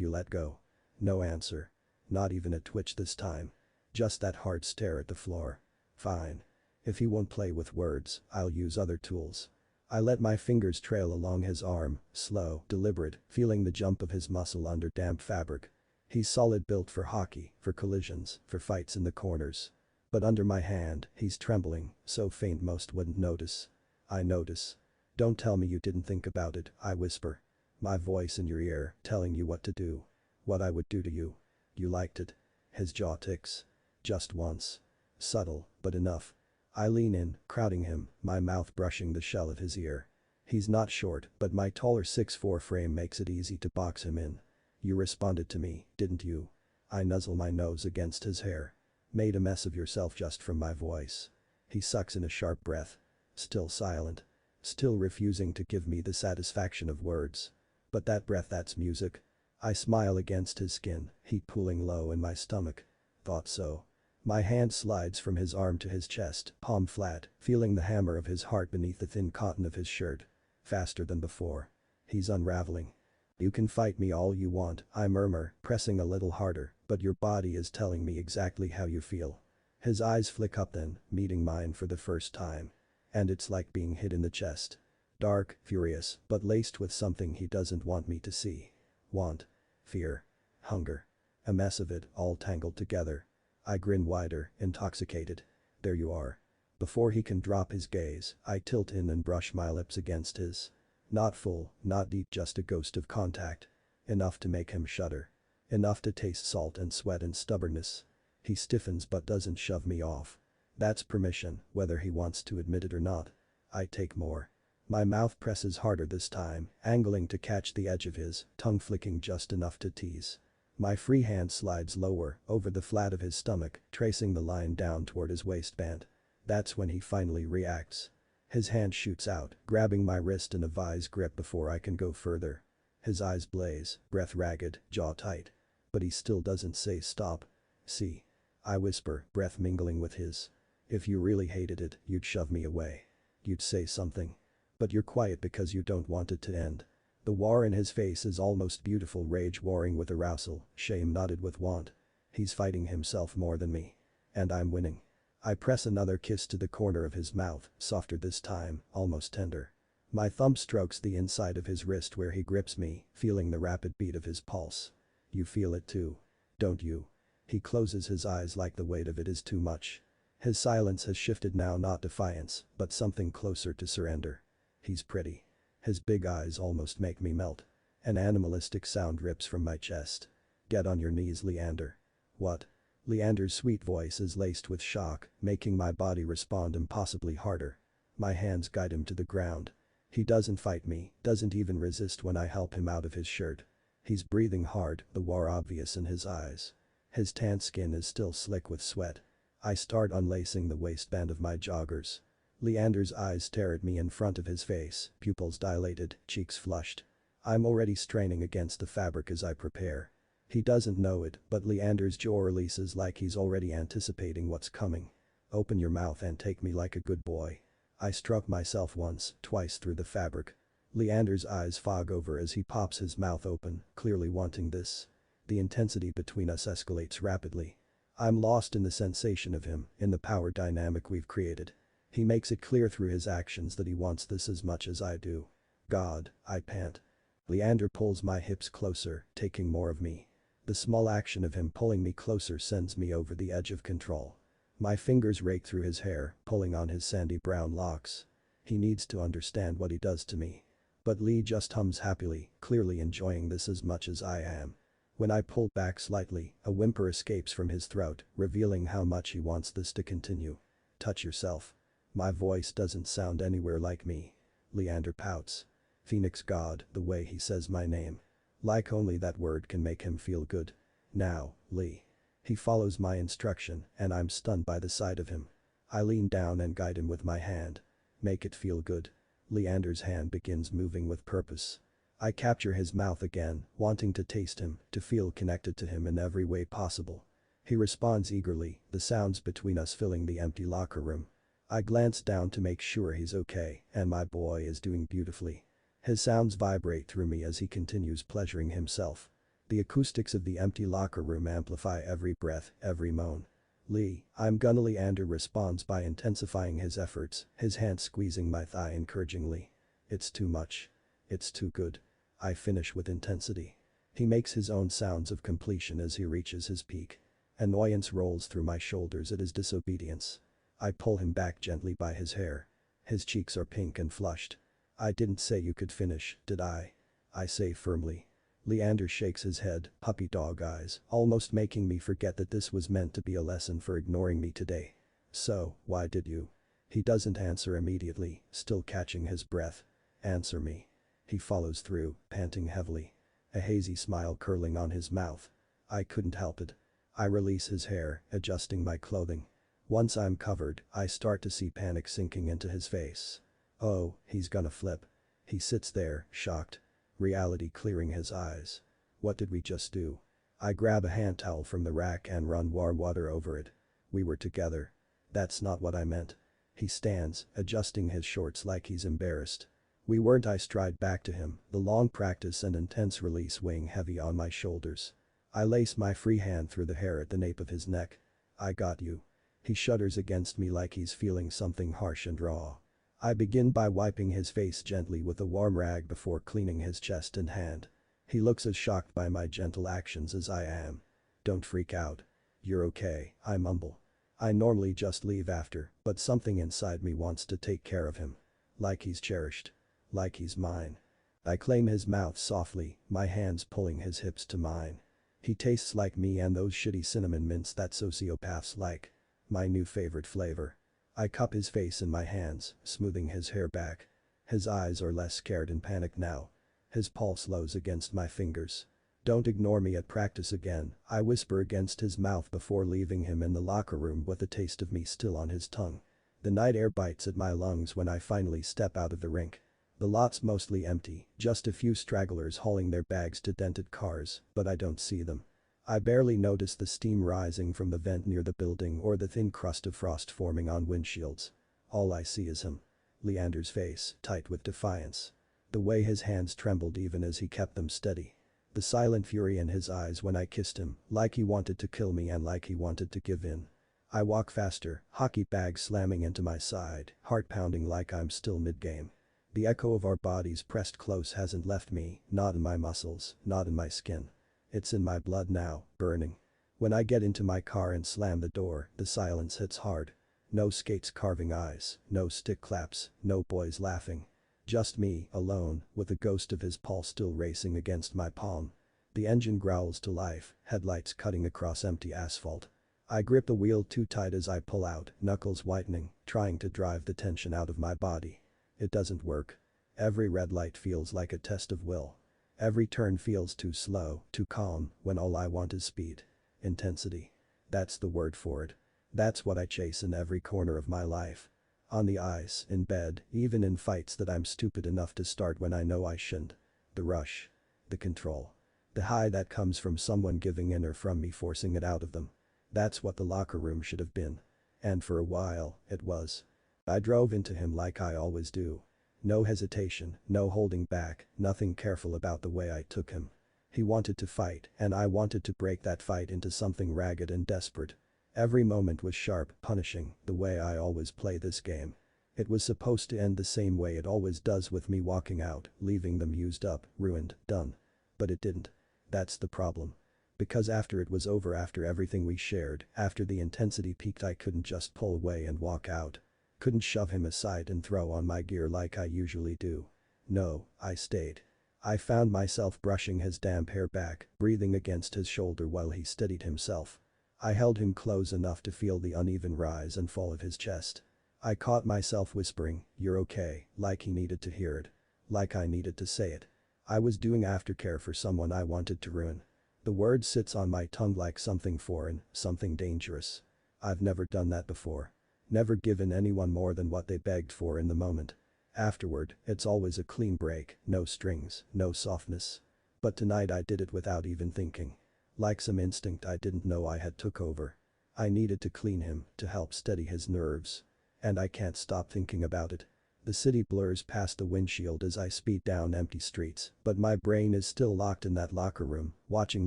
you let go. No answer. Not even a twitch this time. Just that hard stare at the floor. Fine. If he won't play with words, I'll use other tools. I let my fingers trail along his arm, slow, deliberate, feeling the jump of his muscle under damp fabric. He's solid built for hockey, for collisions, for fights in the corners. But under my hand, he's trembling, so faint most wouldn't notice. I notice. Don't tell me you didn't think about it, I whisper. My voice in your ear, telling you what to do. What I would do to you. You liked it. His jaw ticks. Just once. Subtle, but enough. I lean in, crowding him, my mouth brushing the shell of his ear. He's not short, but my taller 6'4" frame makes it easy to box him in. You responded to me, didn't you? I nuzzle my nose against his hair. Made a mess of yourself just from my voice. He sucks in a sharp breath. Still silent. Still refusing to give me the satisfaction of words. But that breath, that's music. I smile against his skin, heat pooling low in my stomach. Thought so. My hand slides from his arm to his chest, palm flat, feeling the hammer of his heart beneath the thin cotton of his shirt. Faster than before. He's unraveling. You can fight me all you want, I murmur, pressing a little harder, but your body is telling me exactly how you feel. His eyes flick up then, meeting mine for the first time. And it's like being hit in the chest. Dark, furious, but laced with something he doesn't want me to see. Want. Fear. Hunger. A mess of it, all tangled together. I grin wider, intoxicated. There you are. Before he can drop his gaze, I tilt in and brush my lips against his. Not full, not deep, just a ghost of contact. Enough to make him shudder. Enough to taste salt and sweat and stubbornness. He stiffens but doesn't shove me off. That's permission, whether he wants to admit it or not. I take more. My mouth presses harder this time, angling to catch the edge of his, tongue flicking just enough to tease. My free hand slides lower, over the flat of his stomach, tracing the line down toward his waistband. That's when he finally reacts. His hand shoots out, grabbing my wrist in a vise grip before I can go further. His eyes blaze, breath ragged, jaw tight. But he still doesn't say stop. See? I whisper, breath mingling with his. If you really hated it, you'd shove me away. You'd say something. But you're quiet because you don't want it to end. The war in his face is almost beautiful, rage warring with arousal, shame knotted with want. He's fighting himself more than me. And I'm winning. I press another kiss to the corner of his mouth, softer this time, almost tender. My thumb strokes the inside of his wrist where he grips me, feeling the rapid beat of his pulse. You feel it too, don't you? He closes his eyes like the weight of it is too much. His silence has shifted now, not defiance, but something closer to surrender. He's pretty. His big eyes almost make me melt. An animalistic sound rips from my chest. Get on your knees, Leander. What? Leander's sweet voice is laced with shock, making my body respond impossibly harder. My hands guide him to the ground. He doesn't fight me, doesn't even resist when I help him out of his shirt. He's breathing hard, the war obvious in his eyes. His tan skin is still slick with sweat. I start unlacing the waistband of my joggers. Leander's eyes stare at me in front of his face, pupils dilated, cheeks flushed. I'm already straining against the fabric as I prepare. He doesn't know it, but Leander's jaw releases like he's already anticipating what's coming. Open your mouth and take me like a good boy. I struck myself once, twice through the fabric. Leander's eyes fog over as he pops his mouth open, clearly wanting this. The intensity between us escalates rapidly. I'm lost in the sensation of him, in the power dynamic we've created. He makes it clear through his actions that he wants this as much as I do. God, I pant. Leander pulls my hips closer, taking more of me. The small action of him pulling me closer sends me over the edge of control. My fingers rake through his hair, pulling on his sandy brown locks. He needs to understand what he does to me. But Lee just hums happily, clearly enjoying this as much as I am. When I pull back slightly, a whimper escapes from his throat, revealing how much he wants this to continue. Touch yourself. My voice doesn't sound anywhere like me. Leander pouts. Phoenix God, the way he says my name. Like only that word can make him feel good. Now, Lee. He follows my instruction, and I'm stunned by the sight of him. I lean down and guide him with my hand. Make it feel good. Leander's hand begins moving with purpose. I capture his mouth again, wanting to taste him, to feel connected to him in every way possible. He responds eagerly, the sounds between us filling the empty locker room. I glance down to make sure he's okay, and my boy is doing beautifully. His sounds vibrate through me as he continues pleasuring himself. The acoustics of the empty locker room amplify every breath, every moan. Lee, I'm gonna. Leander responds by intensifying his efforts, his hand squeezing my thigh encouragingly. It's too much. It's too good. I finish with intensity. He makes his own sounds of completion as he reaches his peak. Annoyance rolls through my shoulders at his disobedience. I pull him back gently by his hair. His cheeks are pink and flushed. I didn't say you could finish, did I? I say firmly. Leander shakes his head, puppy dog eyes, almost making me forget that this was meant to be a lesson for ignoring me today. So, why did you? He doesn't answer immediately, still catching his breath. Answer me. He follows through, panting heavily. A hazy smile curling on his mouth. I couldn't help it. I release his hair, adjusting my clothing. Once I'm covered, I start to see panic sinking into his face. Oh, he's gonna flip. He sits there, shocked. Reality clearing his eyes. What did we just do? I grab a hand towel from the rack and run warm water over it. We were together. That's not what I meant. He stands, adjusting his shorts like he's embarrassed. We weren't. I stride back to him, the long practice and intense release weighing heavy on my shoulders. I lace my free hand through the hair at the nape of his neck. I got you. He shudders against me like he's feeling something harsh and raw. I begin by wiping his face gently with a warm rag before cleaning his chest and hand. He looks as shocked by my gentle actions as I am. Don't freak out. You're okay, I mumble. I normally just leave after, but something inside me wants to take care of him. Like he's cherished. Like he's mine. I claim his mouth softly, my hands pulling his hips to mine. He tastes like me and those shitty cinnamon mints that sociopaths like. My new favorite flavor. I cup his face in my hands, smoothing his hair back. His eyes are less scared and panicked now. His pulse slows against my fingers. "Don't ignore me at practice again," I whisper against his mouth before leaving him in the locker room with the taste of me still on his tongue. The night air bites at my lungs when I finally step out of the rink. The lot's mostly empty, just a few stragglers hauling their bags to dented cars, but I don't see them. I barely notice the steam rising from the vent near the building or the thin crust of frost forming on windshields. All I see is him. Leander's face, tight with defiance. The way his hands trembled even as he kept them steady. The silent fury in his eyes when I kissed him, like he wanted to kill me and like he wanted to give in. I walk faster, hockey bag slamming into my side, heart pounding like I'm still mid-game. The echo of our bodies pressed close hasn't left me, not in my muscles, not in my skin. It's in my blood now, burning. When I get into my car and slam the door, the silence hits hard. No skates carving eyes, no stick claps, no boys laughing. Just me, alone, with the ghost of his pulse still racing against my palm. The engine growls to life, headlights cutting across empty asphalt. I grip the wheel too tight as I pull out, knuckles whitening, trying to drive the tension out of my body. It doesn't work. Every red light feels like a test of will. Every turn feels too slow, too calm, when all I want is speed. Intensity. That's the word for it. That's what I chase in every corner of my life. On the ice, in bed, even in fights that I'm stupid enough to start when I know I shouldn't. The rush. The control. The high that comes from someone giving in or from me forcing it out of them. That's what the locker room should have been. And for a while, it was. I drove into him like I always do. No hesitation, no holding back, nothing careful about the way I took him. He wanted to fight, and I wanted to break that fight into something ragged and desperate. Every moment was sharp, punishing, the way I always play this game. It was supposed to end the same way it always does with me walking out, leaving them used up, ruined, done. But it didn't. That's the problem. Because after it was over, after everything we shared, after the intensity peaked, I couldn't just pull away and walk out. Couldn't shove him aside and throw on my gear like I usually do. No, I stayed. I found myself brushing his damp hair back, breathing against his shoulder while he steadied himself. I held him close enough to feel the uneven rise and fall of his chest. I caught myself whispering, "You're okay," like he needed to hear it. Like I needed to say it. I was doing aftercare for someone I wanted to ruin. The word sits on my tongue like something foreign, something dangerous. I've never done that before. Never given anyone more than what they begged for in the moment. Afterward, it's always a clean break, no strings, no softness. But tonight I did it without even thinking. Like some instinct I didn't know I had took over. I needed to clean him, to help steady his nerves. And I can't stop thinking about it. The city blurs past the windshield as I speed down empty streets, but my brain is still locked in that locker room, watching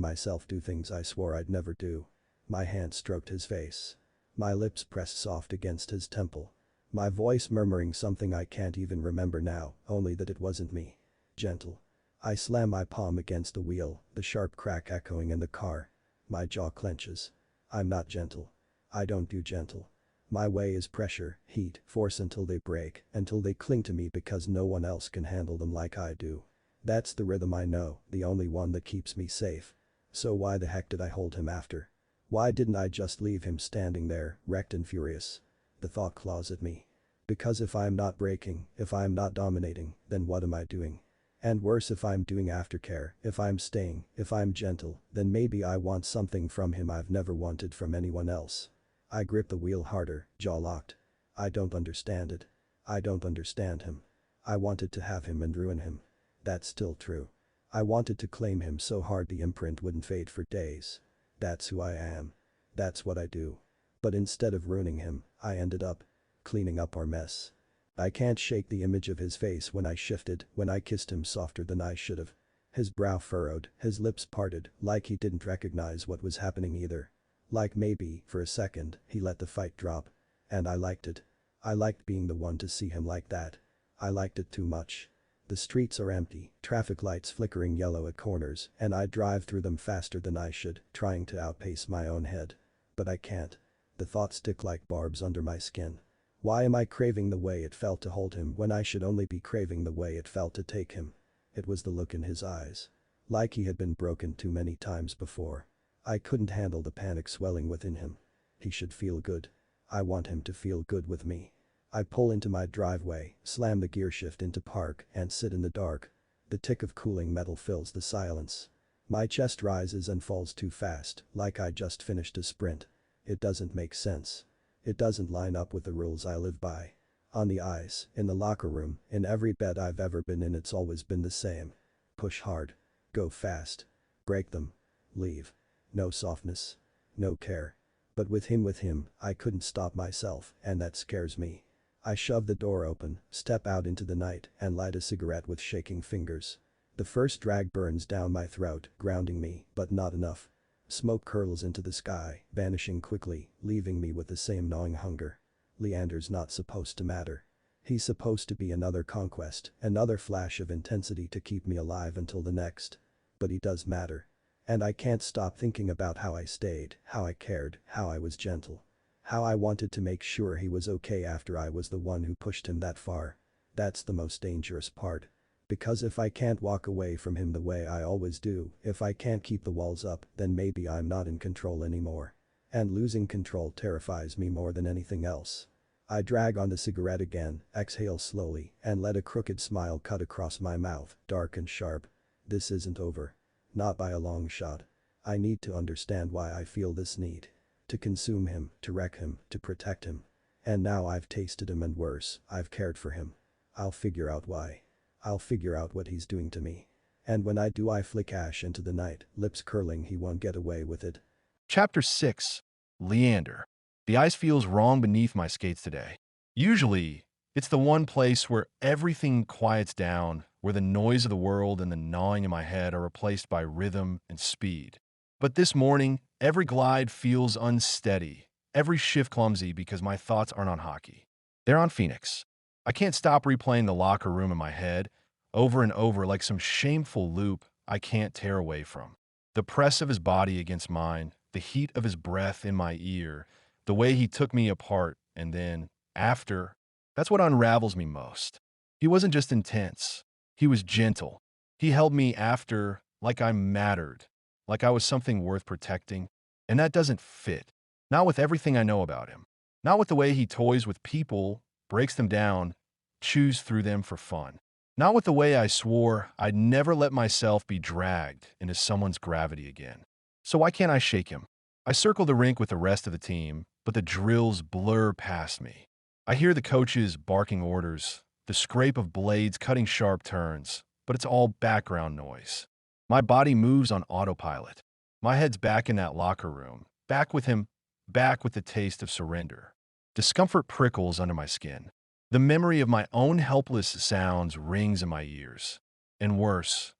myself do things I swore I'd never do. My hand stroked his face. My lips pressed soft against his temple. My voice murmuring something I can't even remember now, only that it wasn't me. Gentle. I slam my palm against the wheel, the sharp crack echoing in the car. My jaw clenches. I'm not gentle. I don't do gentle. My way is pressure, heat, force until they break, until they cling to me because no one else can handle them like I do. That's the rhythm I know, the only one that keeps me safe. So why the heck did I hold him after? Why didn't I just leave him standing there, wrecked and furious? The thought claws at me. Because if I'm not breaking, if I'm not dominating, then what am I doing? And worse, if I'm doing aftercare, if I'm staying, if I'm gentle, then maybe I want something from him I've never wanted from anyone else. I grip the wheel harder, jaw locked. I don't understand it. I don't understand him. I wanted to have him and ruin him. That's still true. I wanted to claim him so hard the imprint wouldn't fade for days. That's who I am. That's what I do. But instead of ruining him, I ended up cleaning up our mess. I can't shake the image of his face when I shifted, when I kissed him softer than I should have. His brow furrowed, his lips parted, like he didn't recognize what was happening either. Like maybe, for a second, he let the fight drop. And I liked it. I liked being the one to see him like that. I liked it too much. The streets are empty, traffic lights flickering yellow at corners, and I drive through them faster than I should, trying to outpace my own head. But I can't. The thoughts stick like barbs under my skin. Why am I craving the way it felt to hold him when I should only be craving the way it felt to take him? It was the look in his eyes. Like he had been broken too many times before. I couldn't handle the panic swelling within him. He should feel good. I want him to feel good with me. I pull into my driveway, slam the gear shift into park, and sit in the dark. The tick of cooling metal fills the silence. My chest rises and falls too fast, like I just finished a sprint. It doesn't make sense. It doesn't line up with the rules I live by. On the ice, in the locker room, in every bed I've ever been in, it's always been the same. Push hard. Go fast. Break them. Leave. No softness. No care. But with him, I couldn't stop myself, and that scares me. I shove the door open, step out into the night, and light a cigarette with shaking fingers. The first drag burns down my throat, grounding me, but not enough. Smoke curls into the sky, vanishing quickly, leaving me with the same gnawing hunger. Leander's not supposed to matter. He's supposed to be another conquest, another flash of intensity to keep me alive until the next. But he does matter. And I can't stop thinking about how I stayed, how I cared, how I was gentle. How I wanted to make sure he was okay after I was the one who pushed him that far. That's the most dangerous part. Because if I can't walk away from him the way I always do, if I can't keep the walls up, then maybe I'm not in control anymore. And losing control terrifies me more than anything else. I drag on the cigarette again, exhale slowly, and let a crooked smile cut across my mouth, dark and sharp. This isn't over. Not by a long shot. I need to understand why I feel this need. To consume him, to wreck him, to protect him. And now I've tasted him, and worse, I've cared for him. I'll figure out why. I'll figure out what he's doing to me. And when I do, I flick ash into the night, lips curling. He won't get away with it. Chapter 6. Leander. The ice feels wrong beneath my skates today. Usually, it's the one place where everything quiets down, where the noise of the world and the gnawing in my head are replaced by rhythm and speed. But this morning, every glide feels unsteady, every shift clumsy because my thoughts aren't on hockey. They're on Phoenix. I can't stop replaying the locker room in my head, over and over like some shameful loop I can't tear away from. The press of his body against mine, the heat of his breath in my ear, the way he took me apart, and then, after, that's what unravels me most. He wasn't just intense. He was gentle. He held me after like I mattered, like I was something worth protecting. And that doesn't fit. Not with everything I know about him. Not with the way he toys with people, breaks them down, chews through them for fun. Not with the way I swore I'd never let myself be dragged into someone's gravity again. So why can't I shake him? I circle the rink with the rest of the team, but the drills blur past me. I hear the coaches barking orders, the scrape of blades cutting sharp turns, but it's all background noise. My body moves on autopilot. My head's back in that locker room, back with him, back with the taste of surrender. Discomfort prickles under my skin. The memory of my own helpless sounds rings in my ears. And worse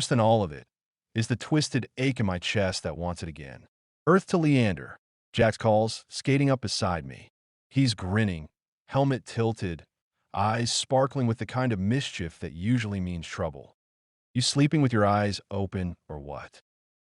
than all of it, is the twisted ache in my chest that wants it again. Earth to Leander, Jax calls, skating up beside me. He's grinning, helmet tilted, eyes sparkling with the kind of mischief that usually means trouble. You sleeping with your eyes open or what?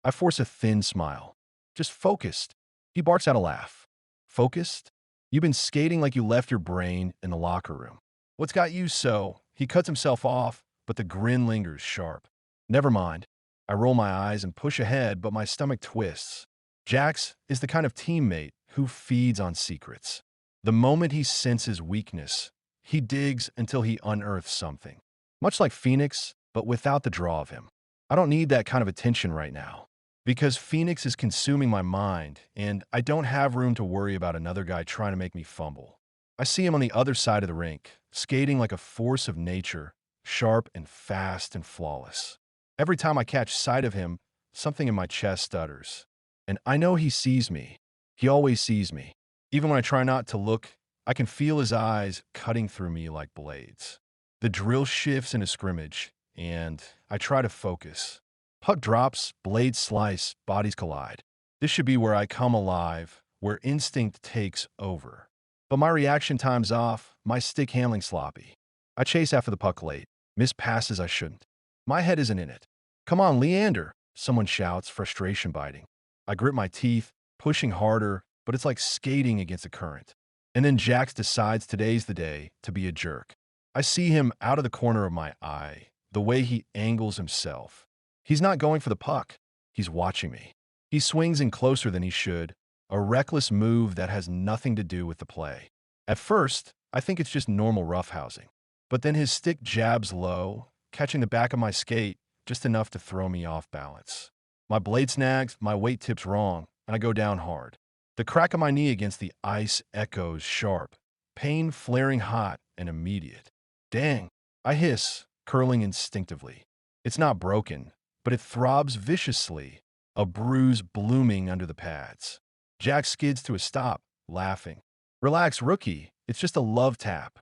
I force a thin smile. Just focused. He barks out a laugh. Focused? You've been skating like you left your brain in the locker room. What's got you so? He cuts himself off, but the grin lingers sharp. Never mind. I roll my eyes and push ahead, but my stomach twists. Jax is the kind of teammate who feeds on secrets. The moment he senses weakness, he digs until he unearths something. Much like Phoenix, but without the draw of him. I don't need that kind of attention right now. Because Phoenix is consuming my mind, and I don't have room to worry about another guy trying to make me fumble. I see him on the other side of the rink, skating like a force of nature, sharp and fast and flawless. Every time I catch sight of him, something in my chest stutters. And I know he sees me. He always sees me. Even when I try not to look, I can feel his eyes cutting through me like blades. The drill shifts into scrimmage, and I try to focus. Puck drops, blades slice, bodies collide. This should be where I come alive, where instinct takes over. But my reaction time's off, my stick handling sloppy. I chase after the puck late, miss passes I shouldn't. My head isn't in it. Come on, Leander, someone shouts, frustration biting. I grit my teeth, pushing harder, but it's like skating against a current. And then Jax decides today's the day to be a jerk. I see him out of the corner of my eye, the way he angles himself. He's not going for the puck. He's watching me. He swings in closer than he should, a reckless move that has nothing to do with the play. At first, I think it's just normal roughhousing. But then his stick jabs low, catching the back of my skate just enough to throw me off balance. My blade snags, my weight tips wrong, and I go down hard. The crack of my knee against the ice echoes sharp, pain flaring hot and immediate. Dang, I hiss, curling instinctively. It's not broken, but it throbs viciously, a bruise blooming under the pads. Jack skids to a stop, laughing. Relax, rookie, it's just a love tap.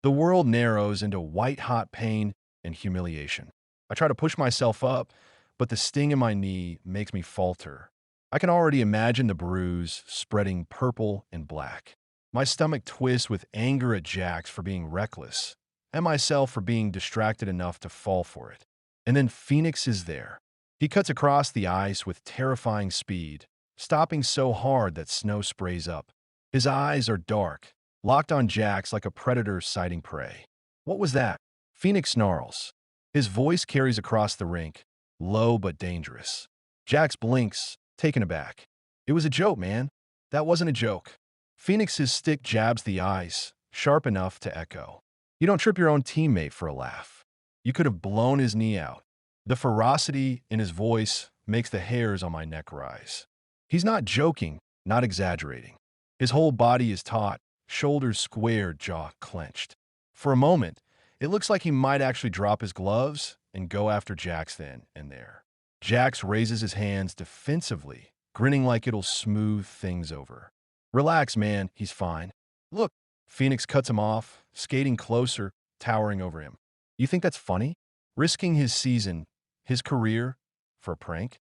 The world narrows into white-hot pain and humiliation. I try to push myself up, but the sting in my knee makes me falter. I can already imagine the bruise spreading purple and black. My stomach twists with anger at Jax for being reckless, and myself for being distracted enough to fall for it. And then Phoenix is there. He cuts across the ice with terrifying speed, stopping so hard that snow sprays up. His eyes are dark, locked on Jax like a predator sighting prey. What was that? Phoenix snarls. His voice carries across the rink, low but dangerous. Jax blinks, taken aback. It was a joke, man. That wasn't a joke. Phoenix's stick jabs the ice, sharp enough to echo. You don't trip your own teammate for a laugh. You could have blown his knee out. The ferocity in his voice makes the hairs on my neck rise. He's not joking, not exaggerating. His whole body is taut, shoulders squared, jaw clenched. For a moment, it looks like he might actually drop his gloves and go after Jax then and there. Jax raises his hands defensively, grinning like it'll smooth things over. Relax, man, he's fine. Look, Phoenix cuts him off, skating closer, towering over him. You think that's funny? Risking his season, his career, for a prank?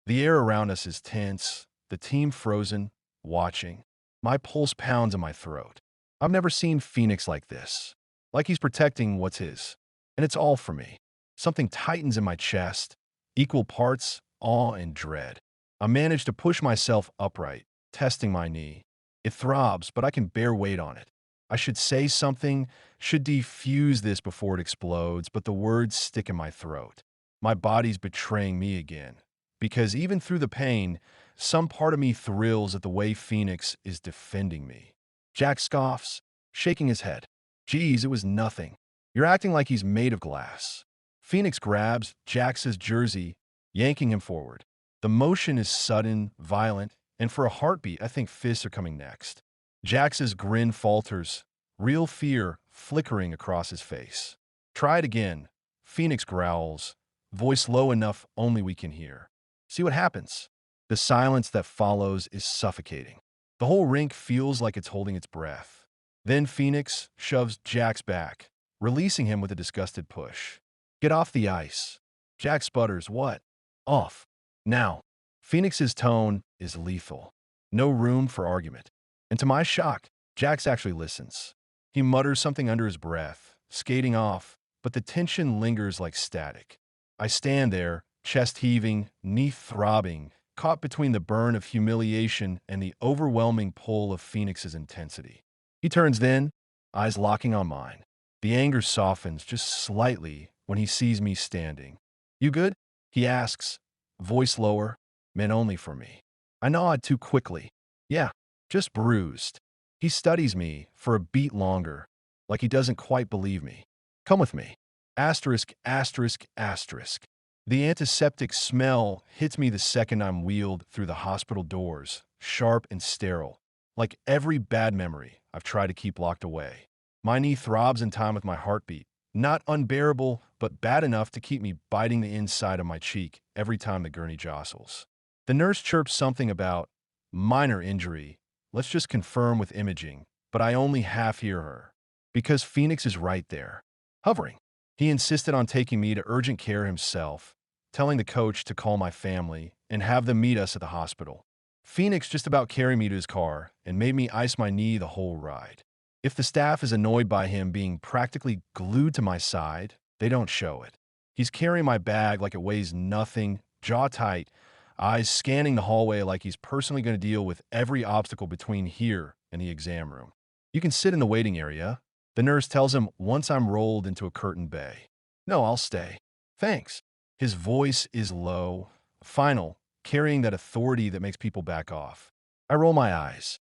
The air around us is tense, the team frozen, watching. My pulse pounds in my throat. I've never seen Phoenix like this. Like he's protecting what's his. And it's all for me. Something tightens in my chest, equal parts awe and dread. I manage to push myself upright, testing my knee. It throbs, but I can bear weight on it. I should say something, should defuse this before it explodes, but the words stick in my throat. My body's betraying me again. Because even through the pain, some part of me thrills at the way Phoenix is defending me. Jack scoffs, shaking his head. Geez, it was nothing. You're acting like he's made of glass. Phoenix grabs Jax's jersey, yanking him forward. The motion is sudden, violent, and for a heartbeat, I think fists are coming next. Jax's grin falters, real fear flickering across his face. Try it again. Phoenix growls, voice low enough only we can hear. See what happens. The silence that follows is suffocating. The whole rink feels like it's holding its breath. Then Phoenix shoves Jax back, releasing him with a disgusted push. Get off the ice. Jax sputters, what? Off. Now. Phoenix's tone is lethal. No room for argument. And to my shock, Jax actually listens. He mutters something under his breath, skating off, but the tension lingers like static. I stand there, chest heaving, knee throbbing, caught between the burn of humiliation and the overwhelming pull of Phoenix's intensity. He turns then, eyes locking on mine. The anger softens just slightly when he sees me standing. You good? He asks, voice lower, meant only for me. I nod too quickly. Yeah, just bruised. He studies me for a beat longer, like he doesn't quite believe me. Come with me. Asterisk, asterisk, asterisk. The antiseptic smell hits me the second I'm wheeled through the hospital doors, sharp and sterile, like every bad memory I've tried to keep locked away. My knee throbs in time with my heartbeat, not unbearable, but bad enough to keep me biting the inside of my cheek every time the gurney jostles. The nurse chirps something about minor injury. Let's just confirm with imaging, but I only half hear her. Because Phoenix is right there, hovering. He insisted on taking me to urgent care himself, telling the coach to call my family and have them meet us at the hospital. Phoenix just about carried me to his car and made me ice my knee the whole ride. If the staff is annoyed by him being practically glued to my side, they don't show it. He's carrying my bag like it weighs nothing, jaw tight, eyes scanning the hallway like he's personally going to deal with every obstacle between here and the exam room. You can sit in the waiting area. The nurse tells him once I'm rolled into a curtained bay. No, I'll stay. Thanks. His voice is low, final, carrying that authority that makes people back off. I roll my eyes.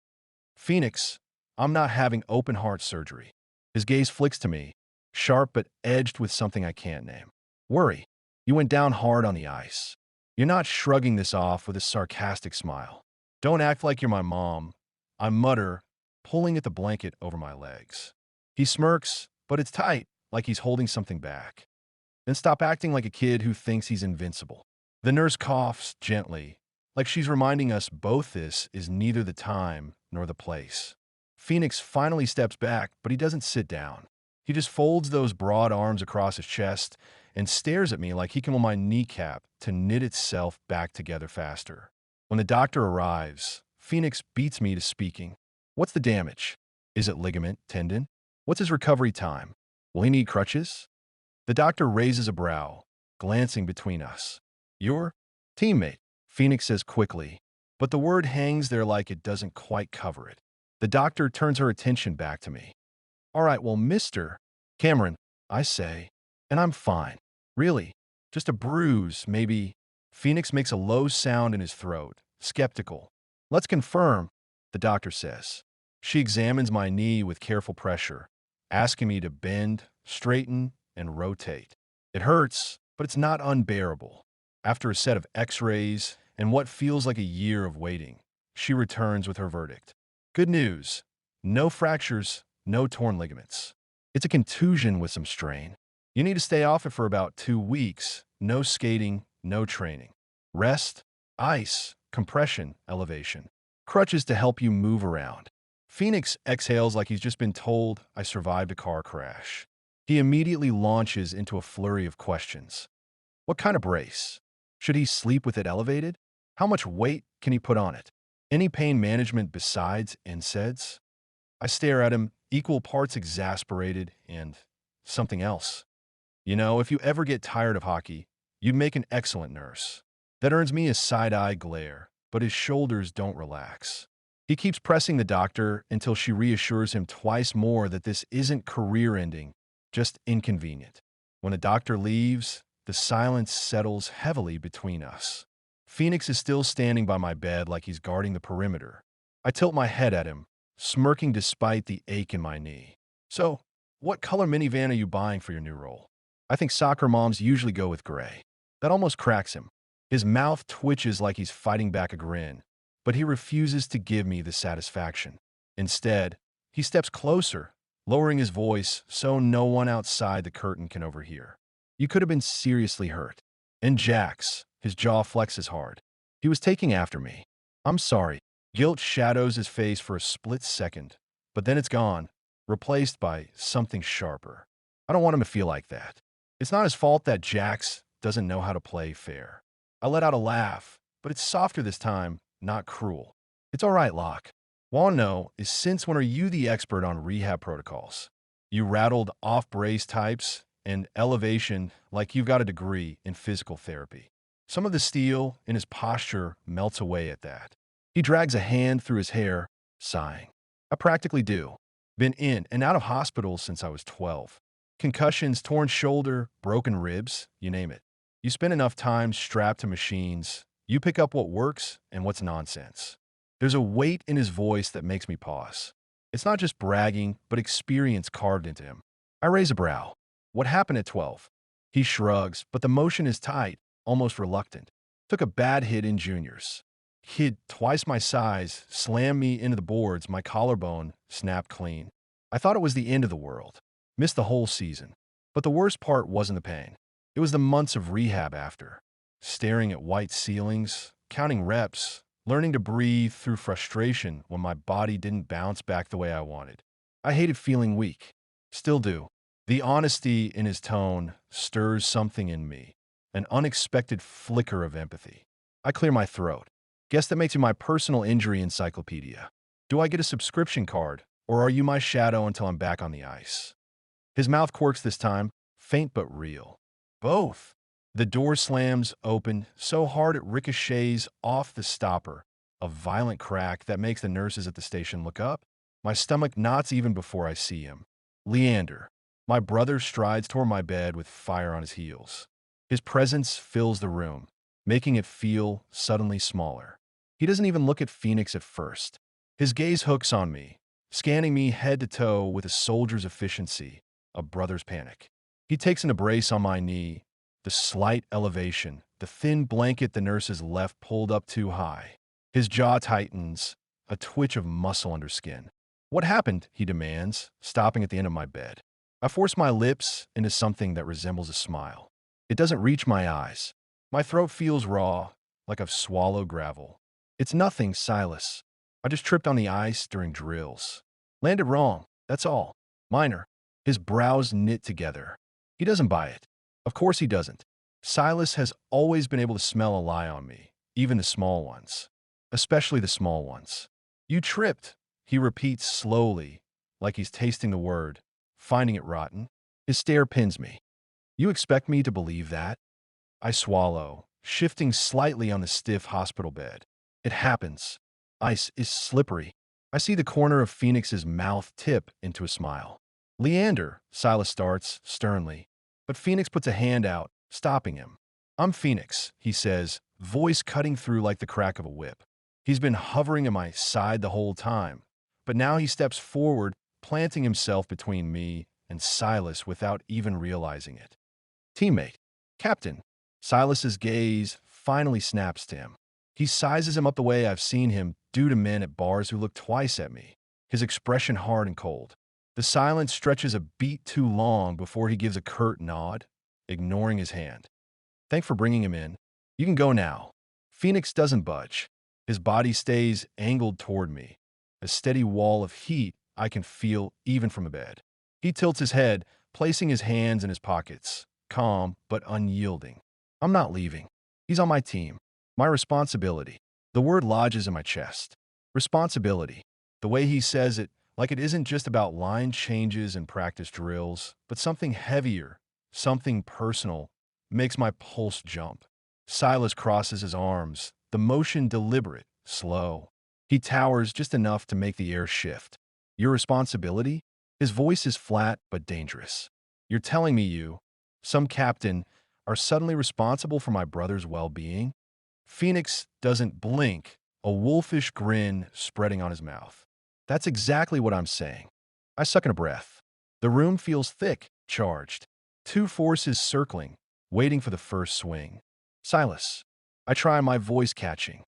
Phoenix, I'm not having open heart surgery. His gaze flicks to me, sharp but edged with something I can't name. Worry. You went down hard on the ice. You're not shrugging this off with a sarcastic smile. Don't act like you're my mom. I mutter, pulling at the blanket over my legs. He smirks, but it's tight, like he's holding something back. Then stop acting like a kid who thinks he's invincible. The nurse coughs gently, like she's reminding us both this is neither the time nor the place. Phoenix finally steps back, but he doesn't sit down. He just folds those broad arms across his chest and stares at me like he can want my kneecap to knit itself back together faster. When the doctor arrives, Phoenix beats me to speaking. What's the damage? Is it ligament, tendon? What's his recovery time? Will he need crutches? The doctor raises a brow, glancing between us. Your teammate, Phoenix says quickly, but the word hangs there like it doesn't quite cover it. The doctor turns her attention back to me. All right, well, Mr. Cameron, I say, and I'm fine. Really, just a bruise, maybe. Phoenix makes a low sound in his throat, skeptical. Let's confirm, the doctor says. She examines my knee with careful pressure, asking me to bend, straighten, and rotate. It hurts, but it's not unbearable. After a set of x-rays and what feels like a year of waiting, she returns with her verdict. Good news. No fractures, no torn ligaments. It's a contusion with some strain. You need to stay off it for about 2 weeks. No skating, no training. Rest, ice, compression, elevation. Crutches to help you move around. Phoenix exhales like he's just been told I survived a car crash. He immediately launches into a flurry of questions. What kind of brace? Should he sleep with it elevated? How much weight can he put on it? Any pain management besides NSAIDs? I stare at him, equal parts exasperated and something else. You know, if you ever get tired of hockey, you'd make an excellent nurse. That earns me a side-eye glare, but his shoulders don't relax. He keeps pressing the doctor until she reassures him twice more that this isn't career-ending, just inconvenient. When the doctor leaves, the silence settles heavily between us. Phoenix is still standing by my bed like he's guarding the perimeter. I tilt my head at him, smirking despite the ache in my knee. So, what color minivan are you buying for your new role? I think soccer moms usually go with gray. That almost cracks him. His mouth twitches like he's fighting back a grin, but he refuses to give me the satisfaction. Instead, he steps closer, lowering his voice so no one outside the curtain can overhear. You could have been seriously hurt. And Jax, his jaw flexes hard. He was taking after me. I'm sorry. Guilt shadows his face for a split second, but then it's gone, replaced by something sharper. I don't want him to feel like that. It's not his fault that Jax doesn't know how to play fair. I let out a laugh, but it's softer this time, not cruel. It's all right, Locke. Want to know is since when are you the expert on rehab protocols? You rattled off-brace types and elevation like you've got a degree in physical therapy. Some of the steel in his posture melts away at that. He drags a hand through his hair, sighing. I practically do. Been in and out of hospitals since I was 12. Concussions, torn shoulder, broken ribs, you name it. You spend enough time strapped to machines, you pick up what works and what's nonsense. There's a weight in his voice that makes me pause. It's not just bragging, but experience carved into him. I raise a brow. What happened at 12? He shrugs, but the motion is tight, almost reluctant. Took a bad hit in juniors. Kid twice my size slammed me into the boards, my collarbone snapped clean. I thought it was the end of the world. Missed the whole season. But the worst part wasn't the pain. It was the months of rehab after. Staring at white ceilings, counting reps, learning to breathe through frustration when my body didn't bounce back the way I wanted. I hated feeling weak. Still do. The honesty in his tone stirs something in me, an unexpected flicker of empathy. I clear my throat. Guess that makes you my personal injury encyclopedia. Do I get a subscription card, or are you my shadow until I'm back on the ice? His mouth quirks this time, faint but real. Both. The door slams open so hard it ricochets off the stopper, a violent crack that makes the nurses at the station look up. My stomach knots even before I see him. Leander. My brother strides toward my bed with fire on his heels. His presence fills the room, making it feel suddenly smaller. He doesn't even look at Phoenix at first. His gaze hooks on me, scanning me head to toe with a soldier's efficiency, a brother's panic. He takes an embrace on my knee, the slight elevation, the thin blanket the nurses left pulled up too high. His jaw tightens, a twitch of muscle under skin. "What happened?" he demands, stopping at the end of my bed. I force my lips into something that resembles a smile. It doesn't reach my eyes. My throat feels raw, like I've swallowed gravel. "It's nothing, Silas. I just tripped on the ice during drills. Landed wrong, that's all. Minor." His brows knit together. He doesn't buy it. Of course he doesn't. Silas has always been able to smell a lie on me, even the small ones. Especially the small ones. "You tripped," he repeats slowly, like he's tasting the word, finding it rotten. His stare pins me. "You expect me to believe that?" I swallow, shifting slightly on the stiff hospital bed. It happens. Ice is slippery. I see the corner of Phoenix's mouth tip into a smile. "Leander," Silas starts, sternly. But Phoenix puts a hand out, stopping him. "I'm Phoenix," he says, voice cutting through like the crack of a whip. He's been hovering at my side the whole time, but now he steps forward, planting himself between me and Silas without even realizing it. "Teammate. Captain." Silas's gaze finally snaps to him. He sizes him up the way I've seen him do to men at bars who look twice at me, his expression hard and cold. The silence stretches a beat too long before he gives a curt nod, ignoring his hand. "Thanks for bringing him in. You can go now." Phoenix doesn't budge. His body stays angled toward me, a steady wall of heat I can feel even from the bed. He tilts his head, placing his hands in his pockets, calm but unyielding. "I'm not leaving. He's on my team. My responsibility." The word lodges in my chest. Responsibility. The way he says it, like it isn't just about line changes and practice drills, but something heavier, something personal, makes my pulse jump. Silas crosses his arms, the motion deliberate, slow. He towers just enough to make the air shift. "Your responsibility?" His voice is flat but dangerous. "You're telling me you, some captain, are suddenly responsible for my brother's well-being?" Phoenix doesn't blink, a wolfish grin spreading on his mouth. "That's exactly what I'm saying." I suck in a breath. The room feels thick, charged. Two forces circling, waiting for the first swing. "Silas." I try, my voice catching.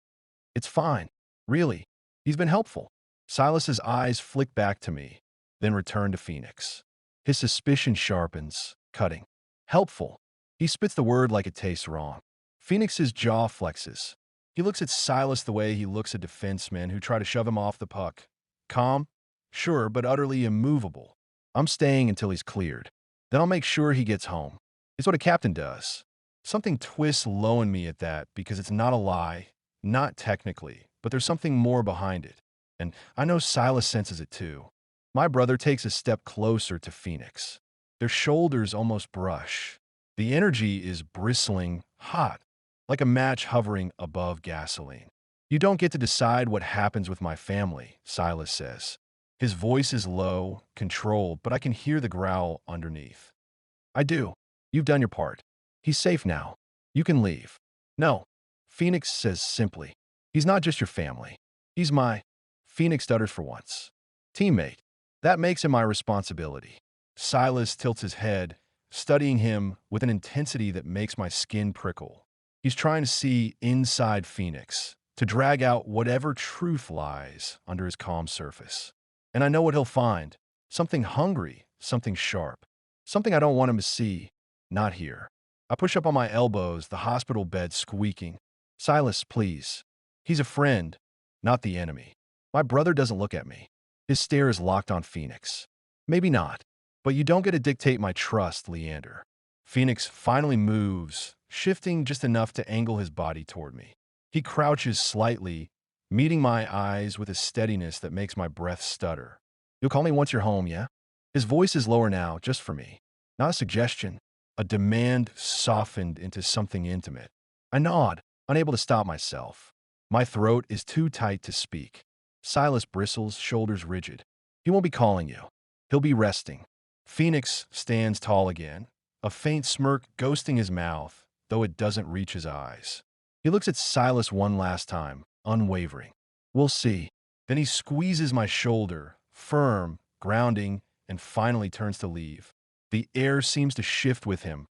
"It's fine. Really. He's been helpful." Silas's eyes flick back to me, then return to Phoenix. His suspicion sharpens, cutting. "Helpful." He spits the word like it tastes wrong. Phoenix's jaw flexes. He looks at Silas the way he looks at defensemen who try to shove him off the puck. Calm? Sure, but utterly immovable. "I'm staying until he's cleared. Then I'll make sure he gets home." It's what a captain does. Something twists low in me at that because it's not a lie, not technically, but there's something more behind it. And I know Silas senses it too. My brother takes a step closer to Phoenix. Their shoulders almost brush. The energy is bristling, hot, like a match hovering above gasoline. "You don't get to decide what happens with my family," Silas says. His voice is low, controlled, but I can hear the growl underneath. "I do. You've done your part. He's safe now. You can leave." "No," Phoenix says simply. "He's not just your family. He's my—" Phoenix stutters for once. "Teammate." That makes him my responsibility. Silas tilts his head, studying him with an intensity that makes my skin prickle. He's trying to see inside Phoenix, to drag out whatever truth lies under his calm surface. And I know what he'll find. Something hungry, something sharp. Something I don't want him to see. Not here. I push up on my elbows, the hospital bed squeaking. "Silas, please." He's a friend, not the enemy. My brother doesn't look at me. His stare is locked on Phoenix. "Maybe not. But you don't get to dictate my trust, Leander." Phoenix finally moves, shifting just enough to angle his body toward me. He crouches slightly, meeting my eyes with a steadiness that makes my breath stutter. "You'll call me once you're home, yeah?" His voice is lower now, just for me. Not a suggestion, a demand softened into something intimate. I nod, unable to stop myself. My throat is too tight to speak. Silas bristles, shoulders rigid. "He won't be calling you. He'll be resting." Phoenix stands tall again, a faint smirk ghosting his mouth, though it doesn't reach his eyes. He looks at Silas one last time, unwavering. We'll see. Then he squeezes my shoulder, firm, grounding, and finally turns to leave. The air seems to shift with him,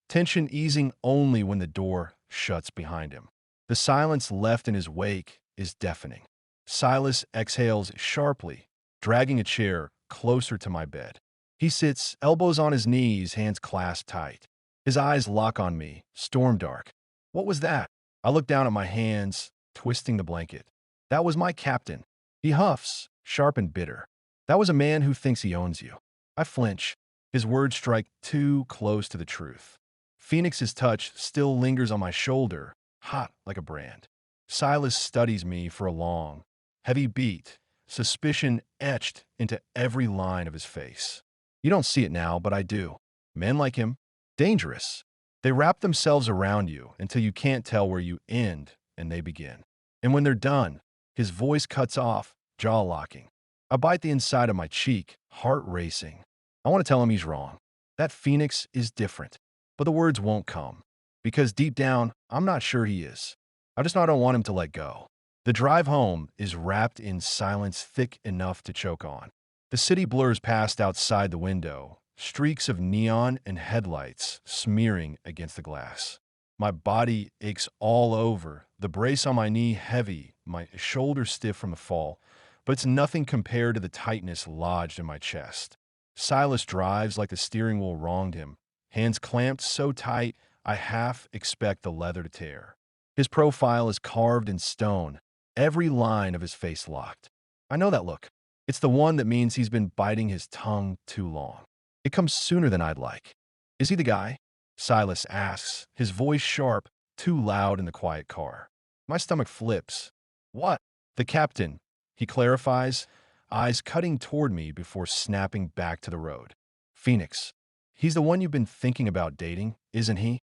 tension easing only when the door shuts behind him. The silence left in his wake is deafening. Silas exhales sharply, dragging a chair closer to my bed. He sits, elbows on his knees, hands clasped tight. His eyes lock on me, storm dark. What was that? I look down at my hands, twisting the blanket. That was my captain. He huffs, sharp and bitter. That was a man who thinks he owns you. I flinch. His words strike too close to the truth. Phoenix's touch still lingers on my shoulder, hot like a brand. Silas studies me for a long, heavy beat, suspicion etched into every line of his face. You don't see it now, but I do. Men like him, dangerous. They wrap themselves around you until you can't tell where you end and they begin. And when they're done, his voice cuts off, jaw locking. I bite the inside of my cheek, heart racing. I want to tell him he's wrong. That Phoenix is different. But the words won't come. Because deep down, I'm not sure he is. I just don't want him to let go. The drive home is wrapped in silence thick enough to choke on. The city blurs past outside the window, streaks of neon and headlights smearing against the glass. My body aches all over, the brace on my knee heavy, my shoulder stiff from the fall, but it's nothing compared to the tightness lodged in my chest. Silas drives like the steering wheel wronged him, hands clamped so tight I half expect the leather to tear. His profile is carved in stone, every line of his face locked. I know that look. It's the one that means he's been biting his tongue too long. It comes sooner than I'd like. Is he the guy? Silas asks, his voice sharp, too loud in the quiet car. My stomach flips. What? The captain, he clarifies, eyes cutting toward me before snapping back to the road. Phoenix. He's the one you've been thinking about dating, isn't he?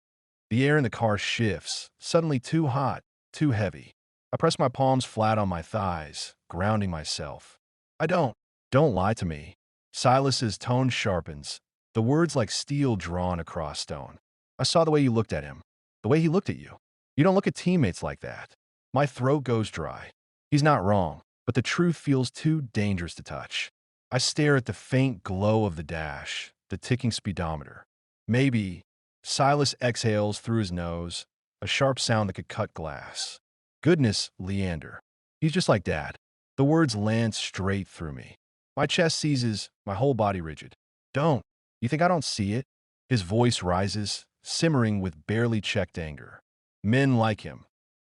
The air in the car shifts, suddenly too hot, too heavy. I press my palms flat on my thighs, grounding myself. Don't lie to me. Silas's tone sharpens, the words like steel drawn across stone. I saw the way you looked at him, the way he looked at you. You don't look at teammates like that. My throat goes dry. He's not wrong, but the truth feels too dangerous to touch. I stare at the faint glow of the dash, the ticking speedometer. Maybe. Silas exhales through his nose, a sharp sound that could cut glass. Goodness, Leander. He's just like Dad. The words land straight through me. My chest seizes, my whole body rigid. Don't. You think I don't see it? His voice rises, simmering with barely checked anger. Men like him.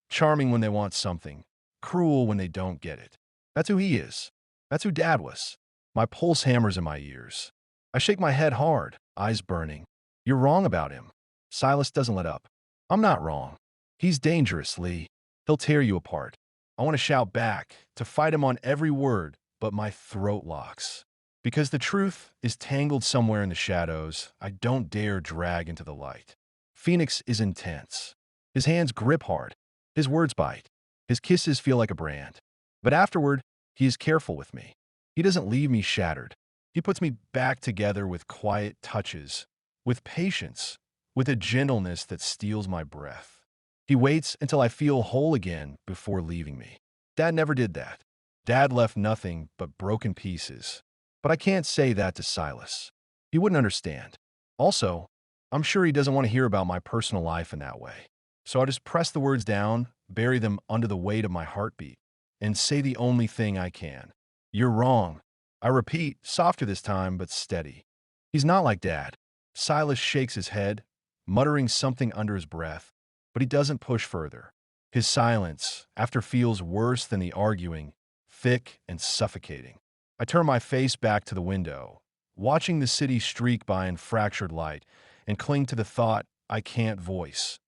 Charming when they want something. Cruel when they don't get it. That's who he is. That's who Dad was. My pulse hammers in my ears. I shake my head hard, eyes burning. You're wrong about him. Silas doesn't let up. I'm not wrong. He's dangerous, Lee. He'll tear you apart. I want to shout back, to fight him on every word, but my throat locks. Because the truth is tangled somewhere in the shadows, I don't dare drag into the light. Phoenix is intense. His hands grip hard. His words bite. His kisses feel like a brand. But afterward, he is careful with me. He doesn't leave me shattered. He puts me back together with quiet touches, with patience, with a gentleness that steals my breath. He waits until I feel whole again before leaving me. Dad never did that. Dad left nothing but broken pieces. But I can't say that to Silas. He wouldn't understand. Also, I'm sure he doesn't want to hear about my personal life in that way. So I just press the words down, bury them under the weight of my heartbeat, and say the only thing I can. You're wrong. I repeat, softer this time, but steady. He's not like Dad. Silas shakes his head, muttering something under his breath, but he doesn't push further. His silence, after, feels worse than the arguing, thick and suffocating. I turn my face back to the window, watching the city streak by in fractured light, and cling to the thought I can't voice.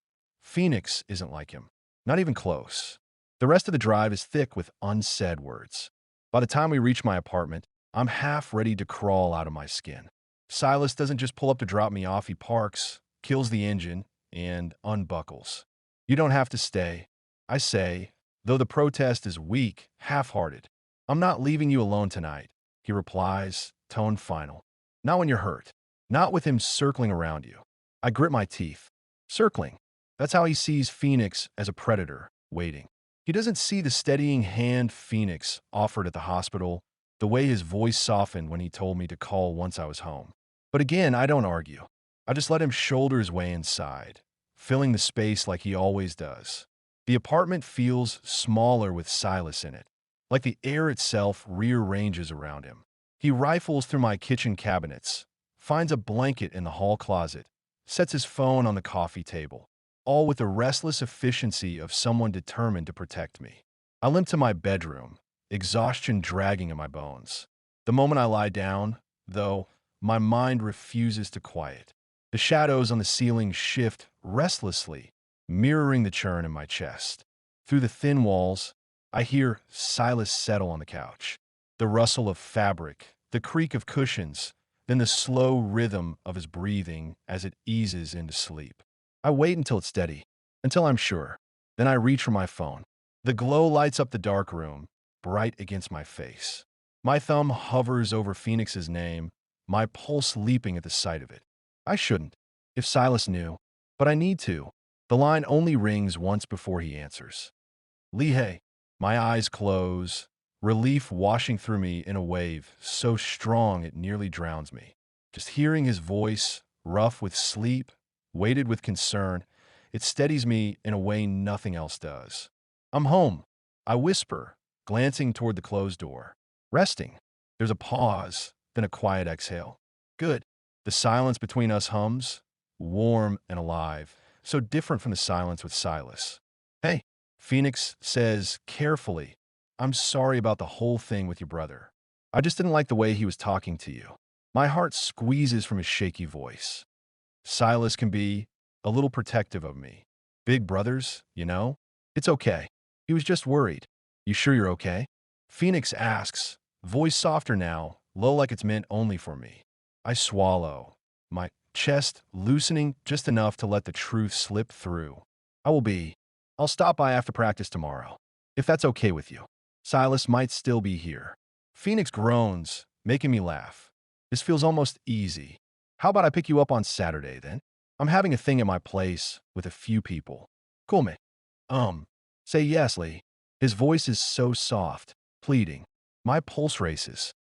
Phoenix isn't like him. Not even close. The rest of the drive is thick with unsaid words. By the time we reach my apartment, I'm half ready to crawl out of my skin. Silas doesn't just pull up to drop me off, he parks, kills the engine, and unbuckles. You don't have to stay, I say, though the protest is weak, half-hearted. I'm not leaving you alone tonight, he replies, tone final. Not when you're hurt. Not with him circling around you. I grit my teeth. Circling. That's how he sees Phoenix, as a predator, waiting. He doesn't see the steadying hand Phoenix offered at the hospital, the way his voice softened when he told me to call once I was home. But again, I don't argue. I just let him shoulder his way inside, filling the space like he always does. The apartment feels smaller with Silas in it, like the air itself rearranges around him. He rifles through my kitchen cabinets, finds a blanket in the hall closet, sets his phone on the coffee table, all with the restless efficiency of someone determined to protect me. I limp to my bedroom, exhaustion dragging in my bones. The moment I lie down, though, my mind refuses to quiet. The shadows on the ceiling shift restlessly, mirroring the churn in my chest. Through the thin walls, I hear Silas settle on the couch. The rustle of fabric, the creak of cushions, then the slow rhythm of his breathing as it eases into sleep. I wait until it's steady, until I'm sure. Then I reach for my phone. The glow lights up the dark room, bright against my face. My thumb hovers over Phoenix's name, my pulse leaping at the sight of it. I shouldn't, if Silas knew, but I need to. The line only rings once before he answers. Lehigh. My eyes close, relief washing through me in a wave so strong it nearly drowns me. Just hearing his voice, rough with sleep, weighted with concern, it steadies me in a way nothing else does. I'm home, I whisper, glancing toward the closed door. Resting. There's a pause, then a quiet exhale. Good. The silence between us hums, warm and alive, so different from the silence with Silas. Hey, Phoenix says carefully, I'm sorry about the whole thing with your brother. I just didn't like the way he was talking to you. My heart squeezes from his shaky voice. Silas can be a little protective of me. Big brothers, you know? It's okay. He was just worried. You sure you're okay? Phoenix asks, voice softer now, low like it's meant only for me. I swallow, my chest loosening just enough to let the truth slip through. I'll stop by after practice tomorrow, if that's okay with you. Silas might still be here. Phoenix groans, making me laugh. This feels almost easy. How about I pick you up on Saturday, then? I'm having a thing at my place with a few people. Cool, me. Say yes, Lee. His voice is so soft, pleading. My pulse races.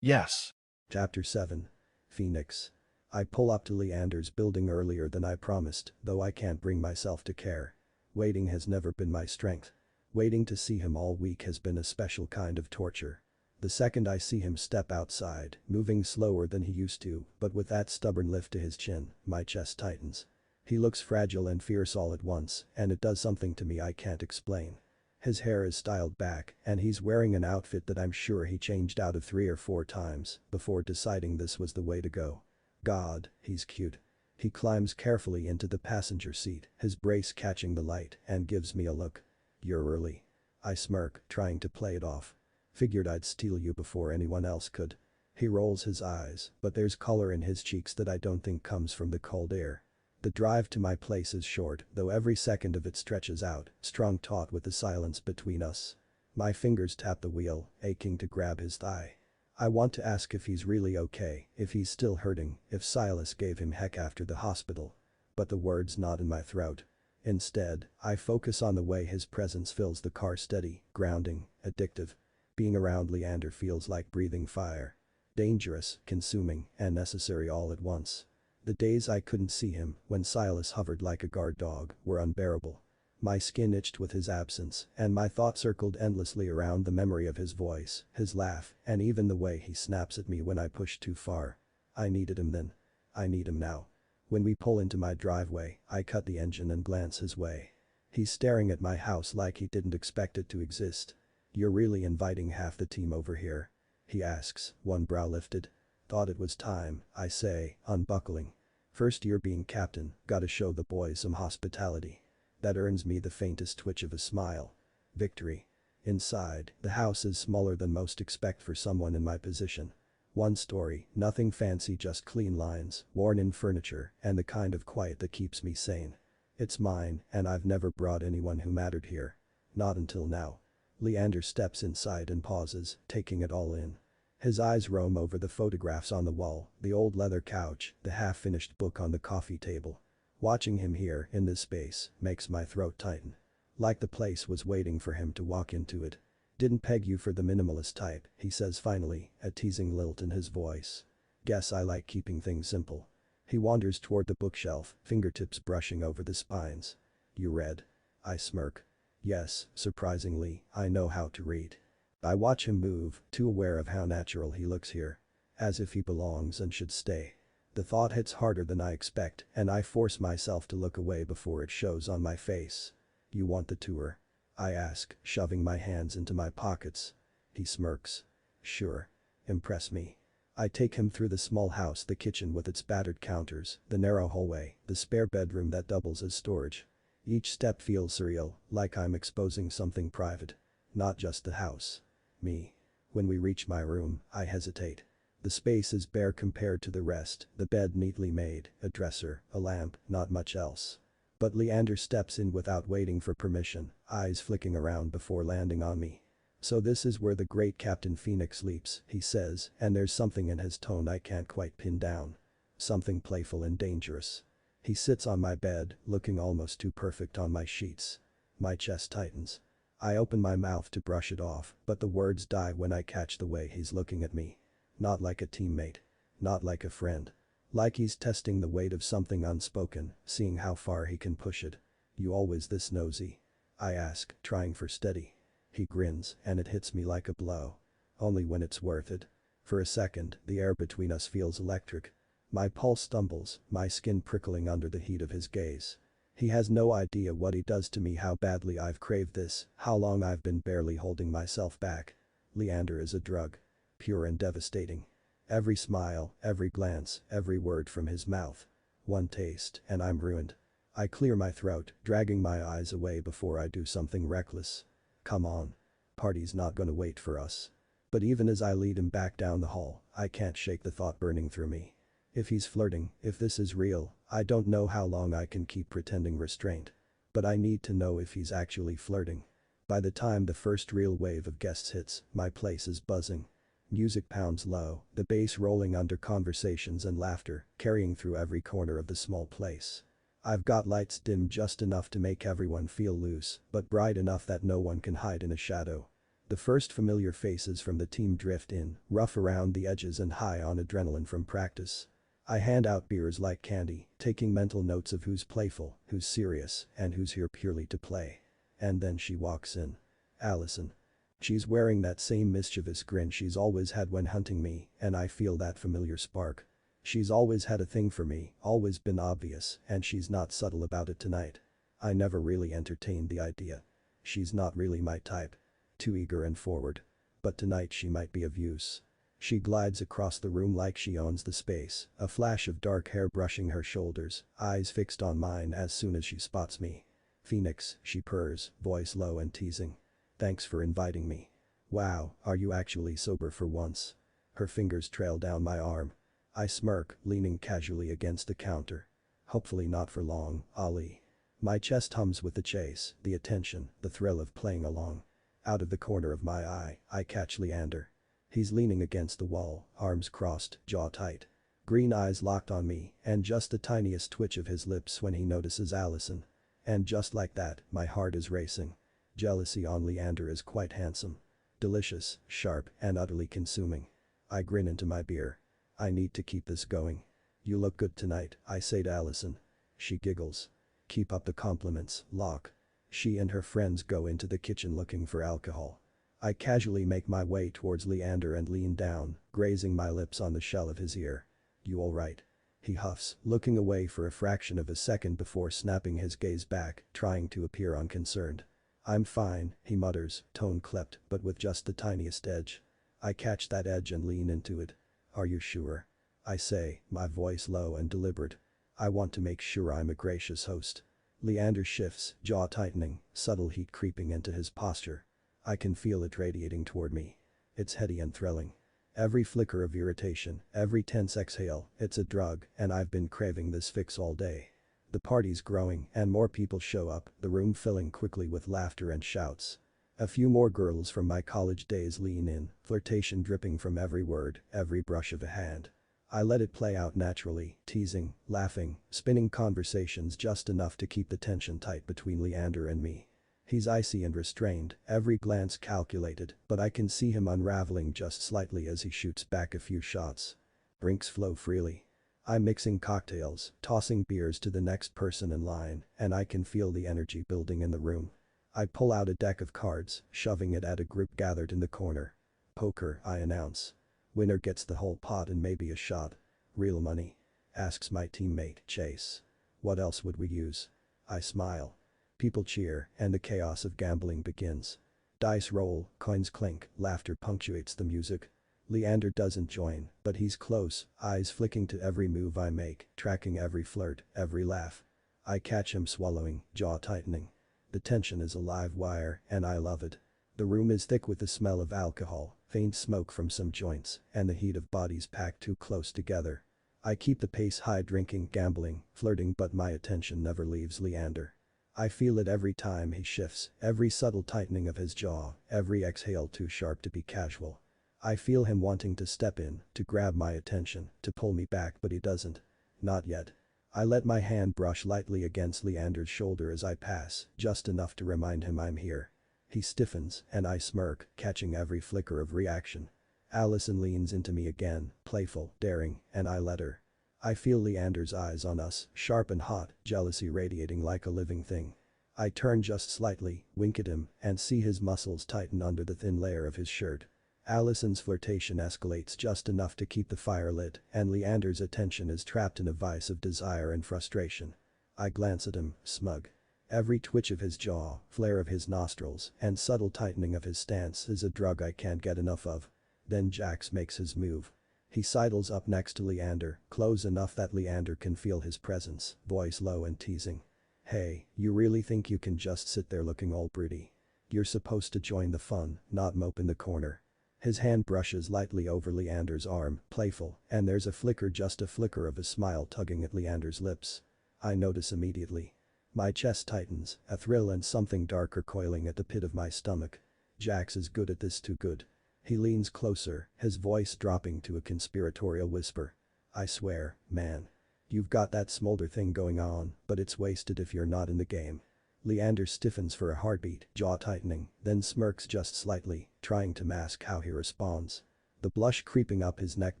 Yes. Chapter 7. Phoenix. I pull up to Leander's building earlier than I promised, though I can't bring myself to care. Waiting has never been my strength. Waiting to see him all week has been a special kind of torture. The second I see him step outside, moving slower than he used to, but with that stubborn lift to his chin, my chest tightens. He looks fragile and fierce all at once, and it does something to me I can't explain. His hair is styled back, and he's wearing an outfit that I'm sure he changed out of 3 or 4 times before deciding this was the way to go. God, he's cute. He climbs carefully into the passenger seat, his brace catching the light, and gives me a look. You're early. I smirk, trying to play it off. Figured I'd steal you before anyone else could. He rolls his eyes, but there's color in his cheeks that I don't think comes from the cold air. The drive to my place is short, though every second of it stretches out, strung taut with the silence between us. My fingers tap the wheel, aching to grab his thigh. I want to ask if he's really okay, if he's still hurting, if Silas gave him heck after the hospital. But the words knot in my throat. Instead, I focus on the way his presence fills the car steady, grounding, addictive. Being around Leander feels like breathing fire. Dangerous, consuming, and necessary all at once. The days I couldn't see him, when Silas hovered like a guard dog, were unbearable. My skin itched with his absence, and my thoughts circled endlessly around the memory of his voice, his laugh, and even the way he snaps at me when I push too far. I needed him then. I need him now. When we pull into my driveway, I cut the engine and glance his way. He's staring at my house like he didn't expect it to exist. You're really inviting half the team over here? He asks, one brow lifted. Thought it was time, I say, unbuckling. First year being captain, gotta show the boys some hospitality. That earns me the faintest twitch of a smile. Victory. Inside, the house is smaller than most expect for someone in my position. 1 story, nothing fancy, just clean lines, worn-in furniture, and the kind of quiet that keeps me sane. It's mine, and I've never brought anyone who mattered here. Not until now. Leander steps inside and pauses, taking it all in. His eyes roam over the photographs on the wall, the old leather couch, the half-finished book on the coffee table. Watching him here, in this space, makes my throat tighten. Like the place was waiting for him to walk into it. Didn't peg you for the minimalist type, he says finally, a teasing lilt in his voice. Guess I like keeping things simple. He wanders toward the bookshelf, fingertips brushing over the spines. You read? I smirk. Yes, surprisingly, I know how to read. I watch him move, too aware of how natural he looks here. As if he belongs and should stay. The thought hits harder than I expect, and I force myself to look away before it shows on my face. You want the tour? I ask, shoving my hands into my pockets. He smirks. Sure. Impress me. I take him through the small house, the kitchen with its battered counters, the narrow hallway, the spare bedroom that doubles as storage. Each step feels surreal, like I'm exposing something private. Not just the house. Me. When we reach my room, I hesitate. The space is bare compared to the rest, the bed neatly made, a dresser, a lamp, not much else. But Leander steps in without waiting for permission, eyes flicking around before landing on me. So this is where the great Captain Phoenix sleeps, he says, and there's something in his tone I can't quite pin down. Something playful and dangerous. He sits on my bed, looking almost too perfect on my sheets. My chest tightens. I open my mouth to brush it off, but the words die when I catch the way he's looking at me. Not like a teammate. Not like a friend. Like he's testing the weight of something unspoken, seeing how far he can push it. You always this nosy? I ask, trying for steady. He grins, and it hits me like a blow. Only when it's worth it. For a second, the air between us feels electric. My pulse stumbles, my skin prickling under the heat of his gaze. He has no idea what he does to me, how badly I've craved this, how long I've been barely holding myself back. Leander is a drug. Pure and devastating. Every smile, every glance, every word from his mouth. One taste, and I'm ruined. I clear my throat, dragging my eyes away before I do something reckless. Come on. Party's not gonna wait for us. But even as I lead him back down the hall, I can't shake the thought burning through me. If he's flirting, if this is real, I don't know how long I can keep pretending restraint. But I need to know if he's actually flirting. By the time the first real wave of guests hits, my place is buzzing. Music pounds low, the bass rolling under conversations and laughter, carrying through every corner of the small place. I've got lights dimmed just enough to make everyone feel loose, but bright enough that no one can hide in a shadow. The first familiar faces from the team drift in, rough around the edges and high on adrenaline from practice. I hand out beers like candy, taking mental notes of who's playful, who's serious, and who's here purely to play. And then she walks in. Allison. She's wearing that same mischievous grin she's always had when hunting me, and I feel that familiar spark. She's always had a thing for me, always been obvious, and she's not subtle about it tonight. I never really entertained the idea. She's not really my type. Too eager and forward. But tonight she might be of use. She glides across the room like she owns the space, a flash of dark hair brushing her shoulders, eyes fixed on mine as soon as she spots me. Phoenix, she purrs, voice low and teasing. Thanks for inviting me. Wow, are you actually sober for once? Her fingers trail down my arm. I smirk, leaning casually against the counter. Hopefully not for long, Ali. My chest hums with the chase, the attention, the thrill of playing along. Out of the corner of my eye, I catch Leander. He's leaning against the wall, arms crossed, jaw tight. Green eyes locked on me, and just the tiniest twitch of his lips when he notices Allison. And just like that, my heart is racing. Jealousy on Leander is quite handsome. Delicious, sharp, and utterly consuming. I grin into my beer. I need to keep this going. You look good tonight, I say to Allison. She giggles. Keep up the compliments, Locke. She and her friends go into the kitchen looking for alcohol. I casually make my way towards Leander and lean down, grazing my lips on the shell of his ear. You alright? He huffs, looking away for a fraction of a second before snapping his gaze back, trying to appear unconcerned. I'm fine, he mutters, tone clipped, but with just the tiniest edge. I catch that edge and lean into it. Are you sure? I say, my voice low and deliberate. I want to make sure I'm a gracious host. Leander shifts, jaw tightening, subtle heat creeping into his posture. I can feel it radiating toward me. It's heady and thrilling. Every flicker of irritation, every tense exhale, it's a drug, and I've been craving this fix all day. The party's growing, and more people show up, the room filling quickly with laughter and shouts. A few more girls from my college days lean in, flirtation dripping from every word, every brush of a hand. I let it play out naturally, teasing, laughing, spinning conversations just enough to keep the tension tight between Leander and me. He's icy and restrained, every glance calculated, but I can see him unraveling just slightly as he shoots back a few shots. Drinks flow freely. I'm mixing cocktails, tossing beers to the next person in line, and I can feel the energy building in the room. I pull out a deck of cards, shoving it at a group gathered in the corner. Poker, I announce. Winner gets the whole pot and maybe a shot. Real money? Asks my teammate, Chase. What else would we use? I smile. People cheer, and the chaos of gambling begins. Dice roll, coins clink, laughter punctuates the music. Leander doesn't join, but he's close, eyes flicking to every move I make, tracking every flirt, every laugh. I catch him swallowing, jaw tightening. The tension is a live wire, and I love it. The room is thick with the smell of alcohol, faint smoke from some joints, and the heat of bodies packed too close together. I keep the pace high, drinking, gambling, flirting, but my attention never leaves Leander. I feel it every time he shifts, every subtle tightening of his jaw, every exhale too sharp to be casual. I feel him wanting to step in, to grab my attention, to pull me back, but he doesn't. Not yet. I let my hand brush lightly against Leander's shoulder as I pass, just enough to remind him I'm here. He stiffens, and I smirk, catching every flicker of reaction. Allison leans into me again, playful, daring, and I let her. I feel Leander's eyes on us, sharp and hot, jealousy radiating like a living thing. I turn just slightly, wink at him, and see his muscles tighten under the thin layer of his shirt. Allison's flirtation escalates just enough to keep the fire lit, and Leander's attention is trapped in a vice of desire and frustration. I glance at him, smug. Every twitch of his jaw, flare of his nostrils, and subtle tightening of his stance is a drug I can't get enough of. Then Jax makes his move. He sidles up next to Leander, close enough that Leander can feel his presence, voice low and teasing. Hey, you really think you can just sit there looking all pretty? You're supposed to join the fun, not mope in the corner. His hand brushes lightly over Leander's arm, playful, and there's a flicker, just a flicker of a smile tugging at Leander's lips. I notice immediately. My chest tightens, a thrill and something darker coiling at the pit of my stomach. Jax is good at this, too good. He leans closer, his voice dropping to a conspiratorial whisper. I swear, man. You've got that smolder thing going on, but it's wasted if you're not in the game. Leander stiffens for a heartbeat, jaw tightening, then smirks just slightly, trying to mask how he responds. The blush creeping up his neck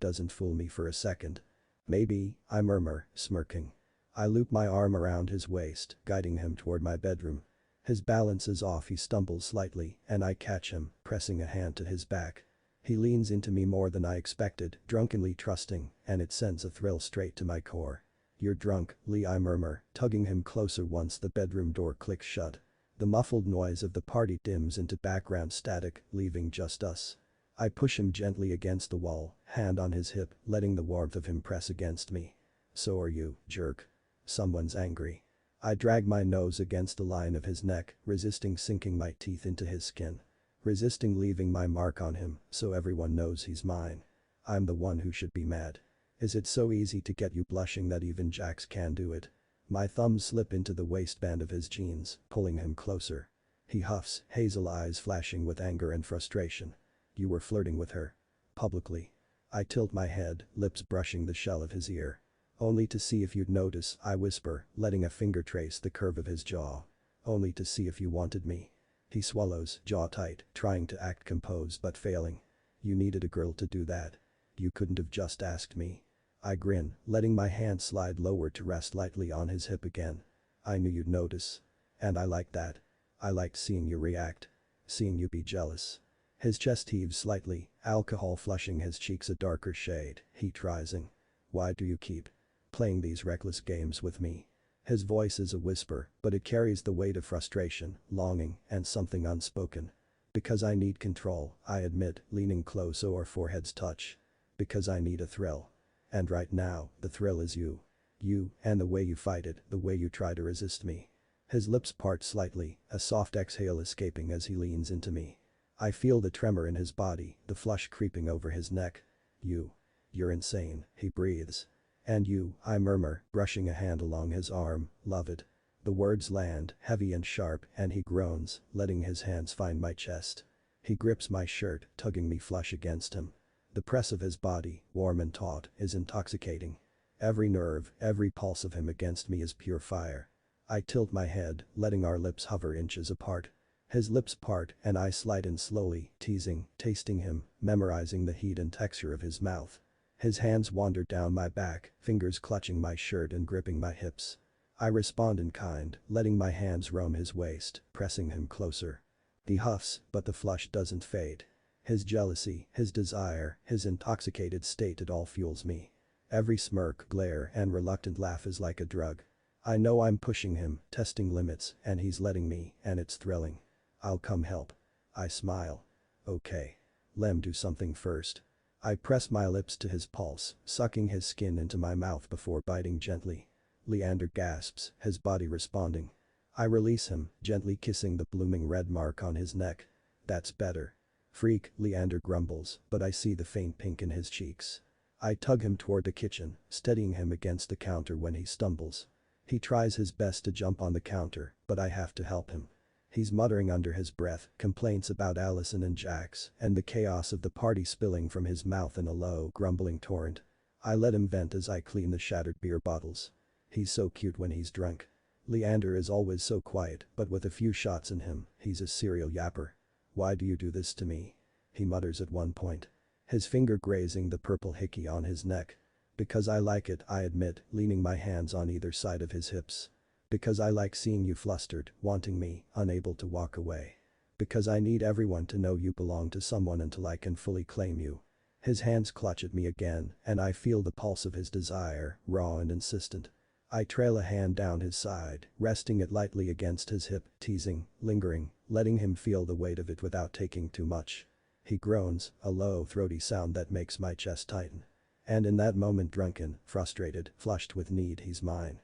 doesn't fool me for a second. Maybe, I murmur, smirking. I loop my arm around his waist, guiding him toward my bedroom. His balance is off, he stumbles slightly, and I catch him, pressing a hand to his back. He leans into me more than I expected, drunkenly trusting, and it sends a thrill straight to my core. You're drunk, Lee, I murmur, tugging him closer once the bedroom door clicks shut. The muffled noise of the party dims into background static, leaving just us. I push him gently against the wall, hand on his hip, letting the warmth of him press against me. So are you, jerk. Someone's angry. I drag my nose against the line of his neck, resisting sinking my teeth into his skin. Resisting leaving my mark on him, so everyone knows he's mine. I'm the one who should be mad. Is it so easy to get you blushing that even Jax can do it? My thumbs slip into the waistband of his jeans, pulling him closer. He huffs, hazel eyes flashing with anger and frustration. You were flirting with her. Publicly. I tilt my head, lips brushing the shell of his ear. Only to see if you'd notice, I whisper, letting a finger trace the curve of his jaw. Only to see if you wanted me. He swallows, jaw tight, trying to act composed but failing. You needed a girl to do that. You couldn't have just asked me. I grin, letting my hand slide lower to rest lightly on his hip again. I knew you'd notice. And I liked that. I liked seeing you react. Seeing you be jealous. His chest heaves slightly, alcohol flushing his cheeks a darker shade, heat rising. Why do you keep playing these reckless games with me? His voice is a whisper, but it carries the weight of frustration, longing, and something unspoken. Because I need control, I admit, leaning close so our foreheads touch. Because I need a thrill. And right now, the thrill is you. You, and the way you fight it, the way you try to resist me. His lips part slightly, a soft exhale escaping as he leans into me. I feel the tremor in his body, the flush creeping over his neck. You're insane, he breathes. And you, I murmur, brushing a hand along his arm, love it. The words land, heavy and sharp, and he groans, letting his hands find my chest. He grips my shirt, tugging me flush against him. The press of his body, warm and taut, is intoxicating. Every nerve, every pulse of him against me is pure fire. I tilt my head, letting our lips hover inches apart. His lips part and I slide in slowly, teasing, tasting him, memorizing the heat and texture of his mouth. His hands wander down my back, fingers clutching my shirt and gripping my hips. I respond in kind, letting my hands roam his waist, pressing him closer. He huffs, but the flush doesn't fade. His jealousy, his desire, his intoxicated state, it all fuels me. Every smirk, glare, and reluctant laugh is like a drug. I know I'm pushing him, testing limits, and he's letting me, and it's thrilling. I'll come help. I smile. Okay. Lem, do something first. I press my lips to his pulse, sucking his skin into my mouth before biting gently. Leander gasps, his body responding. I release him, gently kissing the blooming red mark on his neck. That's better. Freak, Leander grumbles, but I see the faint pink in his cheeks. I tug him toward the kitchen, steadying him against the counter when he stumbles. He tries his best to jump on the counter, but I have to help him. He's muttering under his breath, complaints about Allison and Jax, and the chaos of the party spilling from his mouth in a low, grumbling torrent. I let him vent as I clean the shattered beer bottles. He's so cute when he's drunk. Leander is always so quiet, but with a few shots in him, he's a serial yapper. Why do you do this to me? He mutters at one point. His finger grazing the purple hickey on his neck. Because I like it, I admit, leaning my hands on either side of his hips. Because I like seeing you flustered, wanting me, unable to walk away. Because I need everyone to know you belong to someone until I can fully claim you. His hands clutch at me again, and I feel the pulse of his desire, raw and insistent. I trail a hand down his side, resting it lightly against his hip, teasing, lingering, letting him feel the weight of it without taking too much. He groans, a low, throaty sound that makes my chest tighten. And in that moment, drunken, frustrated, flushed with need, he's mine.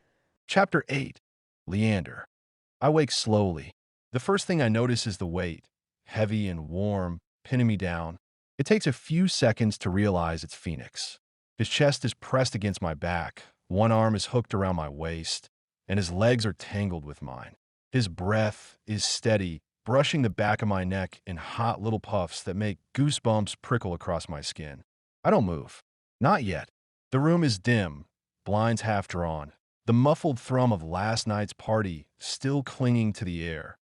Chapter 8. Leander. I wake slowly. The first thing I notice is the weight, heavy and warm, pinning me down. It takes a few seconds to realize it's Phoenix. His chest is pressed against my back, one arm is hooked around my waist, and his legs are tangled with mine. His breath is steady, brushing the back of my neck in hot little puffs that make goosebumps prickle across my skin. I don't move. Not yet. The room is dim, blinds half drawn, the muffled thrum of last night's party still clinging to the air.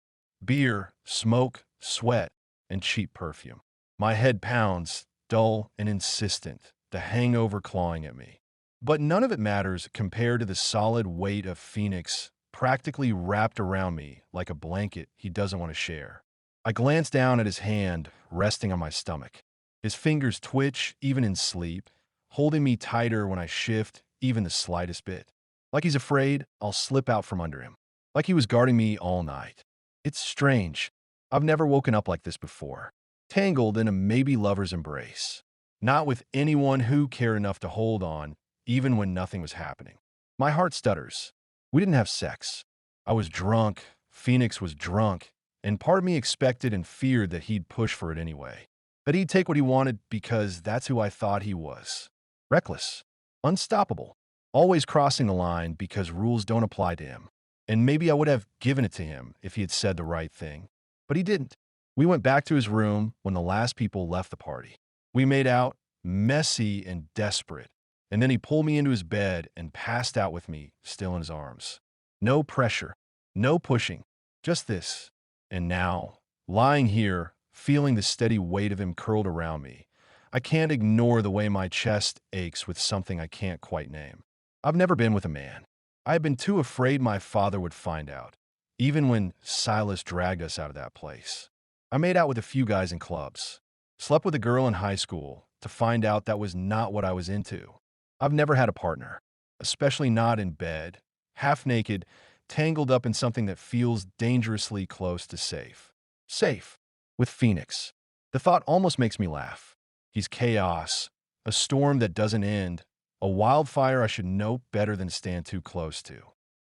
Beer, smoke, sweat, and cheap perfume. My head pounds, dull and insistent, the hangover clawing at me. But none of it matters compared to the solid weight of Phoenix practically wrapped around me like a blanket he doesn't want to share. I glance down at his hand resting on my stomach. His fingers twitch even in sleep, holding me tighter when I shift even the slightest bit. Like he's afraid I'll slip out from under him. Like he was guarding me all night. It's strange. I've never woken up like this before. Tangled in a maybe lover's embrace. Not with anyone who cared enough to hold on, even when nothing was happening. My heart stutters. We didn't have sex. I was drunk, Phoenix was drunk, and part of me expected and feared that he'd push for it anyway. That he'd take what he wanted because that's who I thought he was. Reckless. Unstoppable. Always crossing the line because rules don't apply to him. And maybe I would have given it to him if he had said the right thing. But he didn't. We went back to his room when the last people left the party. We made out, messy and desperate. And then he pulled me into his bed and passed out with me, still in his arms. No pressure. No pushing. Just this. And now, lying here, feeling the steady weight of him curled around me, I can't ignore the way my chest aches with something I can't quite name. I've never been with a man. I had been too afraid my father would find out, even when Silas dragged us out of that place. I made out with a few guys in clubs, slept with a girl in high school to find out that was not what I was into. I've never had a partner, especially not in bed, half naked, tangled up in something that feels dangerously close to safe. Safe. With Phoenix. The thought almost makes me laugh. He's chaos, a storm that doesn't end, a wildfire I should know better than stand too close to.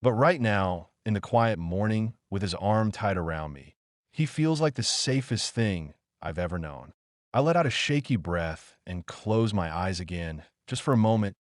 But right now, in the quiet morning, with his arm tied around me, he feels like the safest thing I've ever known. I let out a shaky breath and close my eyes again, just for a moment,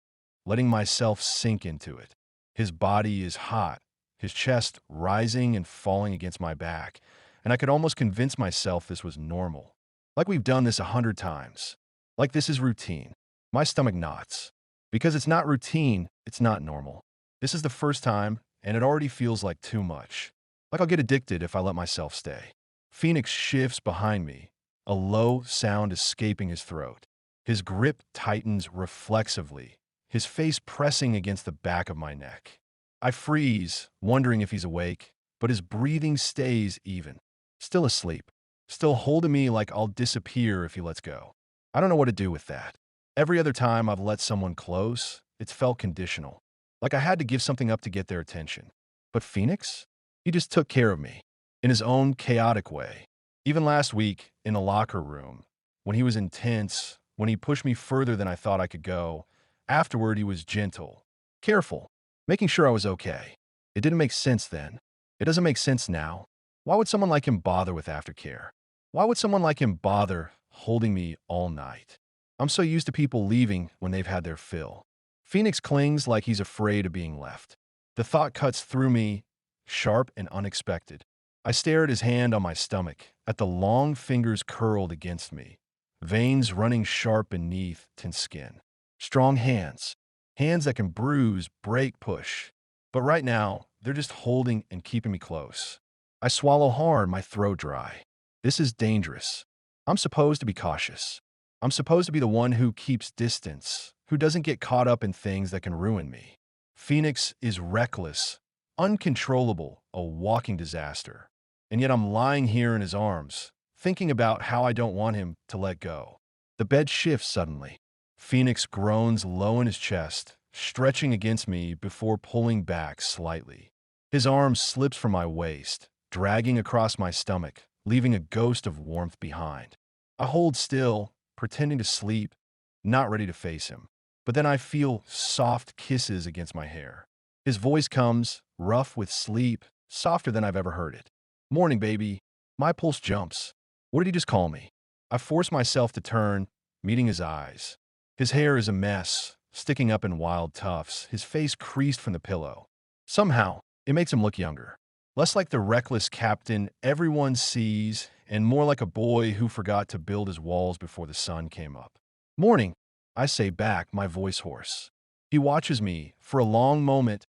letting myself sink into it. His body is hot, his chest rising and falling against my back, and I could almost convince myself this was normal. Like we've done this 100 times. Like this is routine. My stomach knots. Because it's not routine, it's not normal. This is the first time, and it already feels like too much. Like I'll get addicted if I let myself stay. Phoenix shifts behind me, a low sound escaping his throat. His grip tightens reflexively, his face pressing against the back of my neck. I freeze, wondering if he's awake, but his breathing stays even. Still asleep. Still holding me like I'll disappear if he lets go. I don't know what to do with that. Every other time I've let someone close, it's felt conditional. Like I had to give something up to get their attention. But Phoenix? He just took care of me. In his own chaotic way. Even last week, in the locker room, when he was intense, when he pushed me further than I thought I could go, afterward he was gentle, careful, making sure I was okay. It didn't make sense then. It doesn't make sense now. Why would someone like him bother with aftercare? Why would someone like him bother holding me all night? I'm so used to people leaving when they've had their fill. Phoenix clings like he's afraid of being left. The thought cuts through me, sharp and unexpected. I stare at his hand on my stomach, at the long fingers curled against me, veins running sharp beneath tense skin. Strong hands, hands that can bruise, break, push. But right now, they're just holding and keeping me close. I swallow hard, my throat dry. This is dangerous. I'm supposed to be cautious. I'm supposed to be the one who keeps distance, who doesn't get caught up in things that can ruin me. Phoenix is reckless, uncontrollable, a walking disaster. And yet I'm lying here in his arms, thinking about how I don't want him to let go. The bed shifts suddenly. Phoenix groans low in his chest, stretching against me before pulling back slightly. His arm slips from my waist, dragging across my stomach, leaving a ghost of warmth behind. I hold still, pretending to sleep, not ready to face him. But then I feel soft kisses against my hair. His voice comes, rough with sleep, softer than I've ever heard it. "Morning, baby." My pulse jumps. What did he just call me? I force myself to turn, meeting his eyes. His hair is a mess, sticking up in wild tufts, his face creased from the pillow. Somehow, it makes him look younger. Less like the reckless captain everyone sees, and more like a boy who forgot to build his walls before the sun came up. "Morning," I say back, my voice hoarse. He watches me for a long moment,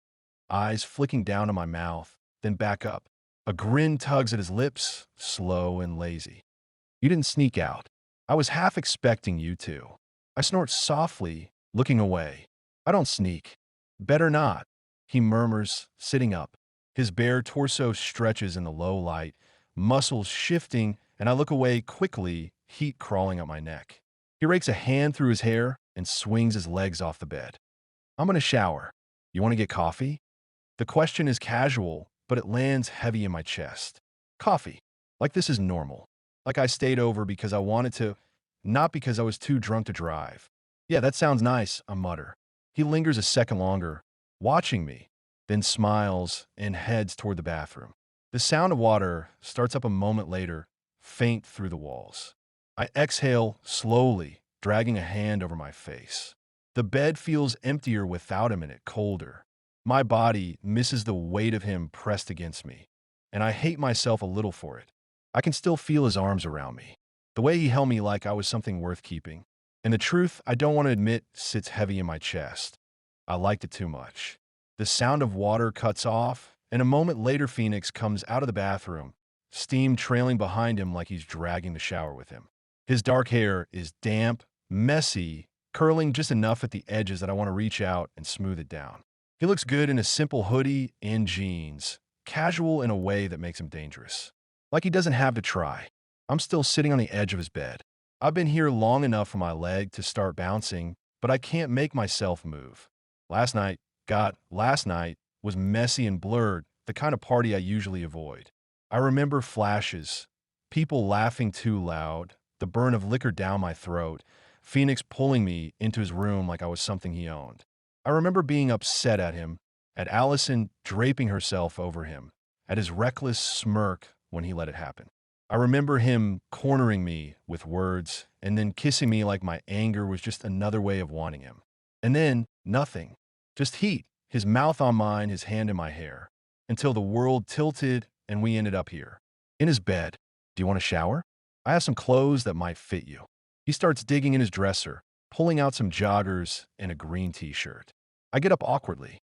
eyes flicking down to my mouth, then back up. A grin tugs at his lips, slow and lazy. "You didn't sneak out. I was half expecting you to." I snort softly, looking away. "I don't sneak." "Better not," he murmurs, sitting up. His bare torso stretches in the low light, muscles shifting, and I look away quickly, heat crawling up my neck. He rakes a hand through his hair and swings his legs off the bed. "I'm gonna shower. You want to get coffee?" The question is casual, but it lands heavy in my chest. Coffee. Like this is normal. Like I stayed over because I wanted to, not because I was too drunk to drive. "Yeah, that sounds nice," I mutter. He lingers a second longer, watching me, then smiles and heads toward the bathroom. The sound of water starts up a moment later, faint through the walls. I exhale slowly, dragging a hand over my face. The bed feels emptier without him in it, colder. My body misses the weight of him pressed against me, and I hate myself a little for it. I can still feel his arms around me, the way he held me like I was something worth keeping. And the truth I don't want to admit sits heavy in my chest. I liked it too much. The sound of water cuts off, and a moment later Phoenix comes out of the bathroom, steam trailing behind him like he's dragging the shower with him. His dark hair is damp, messy, curling just enough at the edges that I want to reach out and smooth it down. He looks good in a simple hoodie and jeans, casual in a way that makes him dangerous. Like he doesn't have to try. I'm still sitting on the edge of his bed. I've been here long enough for my leg to start bouncing, but I can't make myself move. Last night was messy and blurred, the kind of party I usually avoid. I remember flashes, people laughing too loud, the burn of liquor down my throat, Phoenix pulling me into his room like I was something he owned. I remember being upset at him, at Allison draping herself over him, at his reckless smirk when he let it happen. I remember him cornering me with words and then kissing me like my anger was just another way of wanting him. And then, nothing. Just heat, his mouth on mine, his hand in my hair, until the world tilted and we ended up here. In his bed. "Do you want a shower? I have some clothes that might fit you." He starts digging in his dresser, pulling out some joggers and a green t-shirt. I get up awkwardly.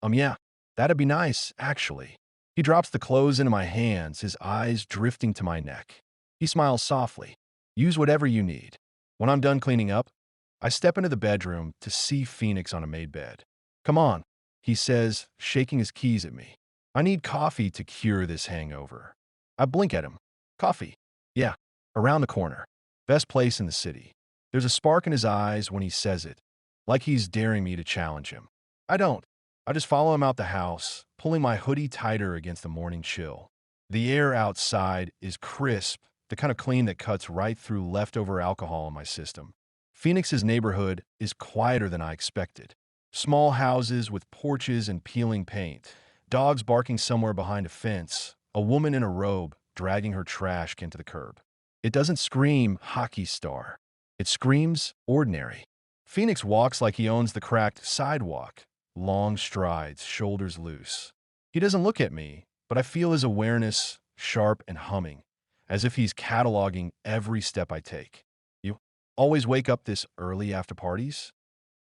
Yeah. That'd be nice, actually. He drops the clothes into my hands, his eyes drifting to my neck. He smiles softly. Use whatever you need. When I'm done cleaning up, I step into the bedroom to see Phoenix on a made bed. Come on, he says, shaking his keys at me. I need coffee to cure this hangover. I blink at him. Coffee. Yeah, around the corner. Best place in the city. There's a spark in his eyes when he says it, like he's daring me to challenge him. I don't. I just follow him out the house, pulling my hoodie tighter against the morning chill. The air outside is crisp, the kind of clean that cuts right through leftover alcohol in my system. Phoenix's neighborhood is quieter than I expected. Small houses with porches and peeling paint, dogs barking somewhere behind a fence, a woman in a robe dragging her trash can to the curb. It doesn't scream hockey star. It screams ordinary. Phoenix walks like he owns the cracked sidewalk, long strides, shoulders loose. He doesn't look at me, but I feel his awareness sharp and humming, as if he's cataloging every step I take. You always wake up this early after parties?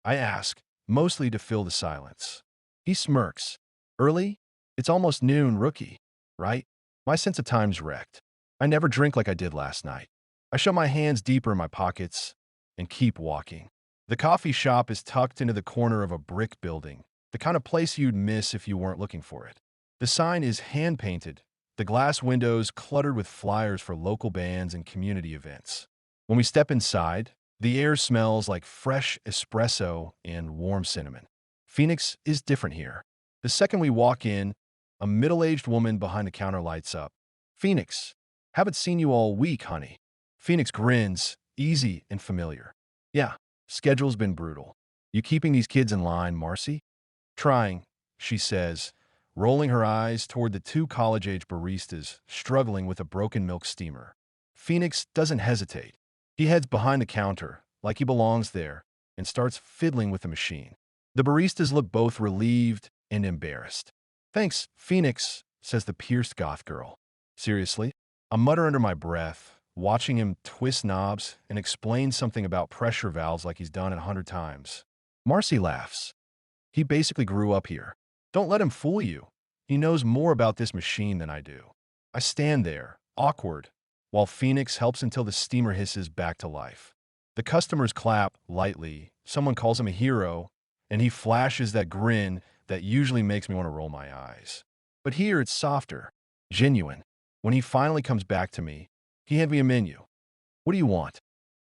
I ask, mostly to fill the silence. He smirks. Early? It's almost noon, rookie, right? My sense of time's wrecked. I never drink like I did last night. I shove my hands deeper in my pockets and keep walking. The coffee shop is tucked into the corner of a brick building, the kind of place you'd miss if you weren't looking for it. The sign is hand-painted, the glass windows cluttered with flyers for local bands and community events. When we step inside, the air smells like fresh espresso and warm cinnamon. Phoenix is different here. The second we walk in, a middle-aged woman behind the counter lights up. Phoenix, haven't seen you all week, honey. Phoenix grins, easy and familiar. Yeah, schedule's been brutal. You keeping these kids in line, Marcy? Trying, she says, rolling her eyes toward the two college-age baristas struggling with a broken milk steamer. Phoenix doesn't hesitate. He heads behind the counter, like he belongs there, and starts fiddling with the machine. The baristas look both relieved and embarrassed. Thanks, Phoenix, says the pierced goth girl. Seriously? I mutter under my breath, watching him twist knobs and explain something about pressure valves like he's done it 100 times. Marcy laughs. He basically grew up here. Don't let him fool you. He knows more about this machine than I do. I stand there, awkward, while Phoenix helps until the steamer hisses back to life. The customers clap lightly, someone calls him a hero, and he flashes that grin that usually makes me want to roll my eyes. But here it's softer, genuine. When he finally comes back to me, he hands me a menu. What do you want?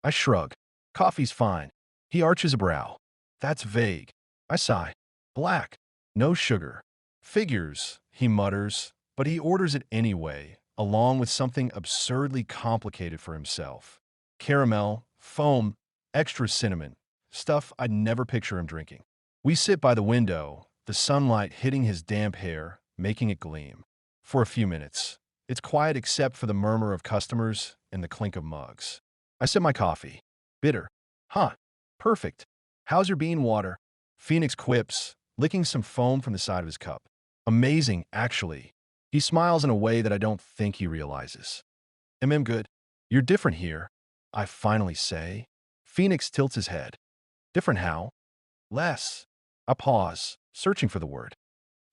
I shrug. Coffee's fine. He arches a brow. That's vague. I sigh. Black. No sugar. Figures, he mutters, but he orders it anyway, along with something absurdly complicated for himself. Caramel, foam, extra cinnamon. Stuff I'd never picture him drinking. We sit by the window, the sunlight hitting his damp hair, making it gleam. For a few minutes, it's quiet except for the murmur of customers and the clink of mugs. I sip my coffee. Bitter. Huh. Perfect. How's your bean water? Phoenix quips, licking some foam from the side of his cup. Amazing, actually. He smiles in a way that I don't think he realizes. Good. You're different here, I finally say. Phoenix tilts his head. Different how? Less. I pause, searching for the word.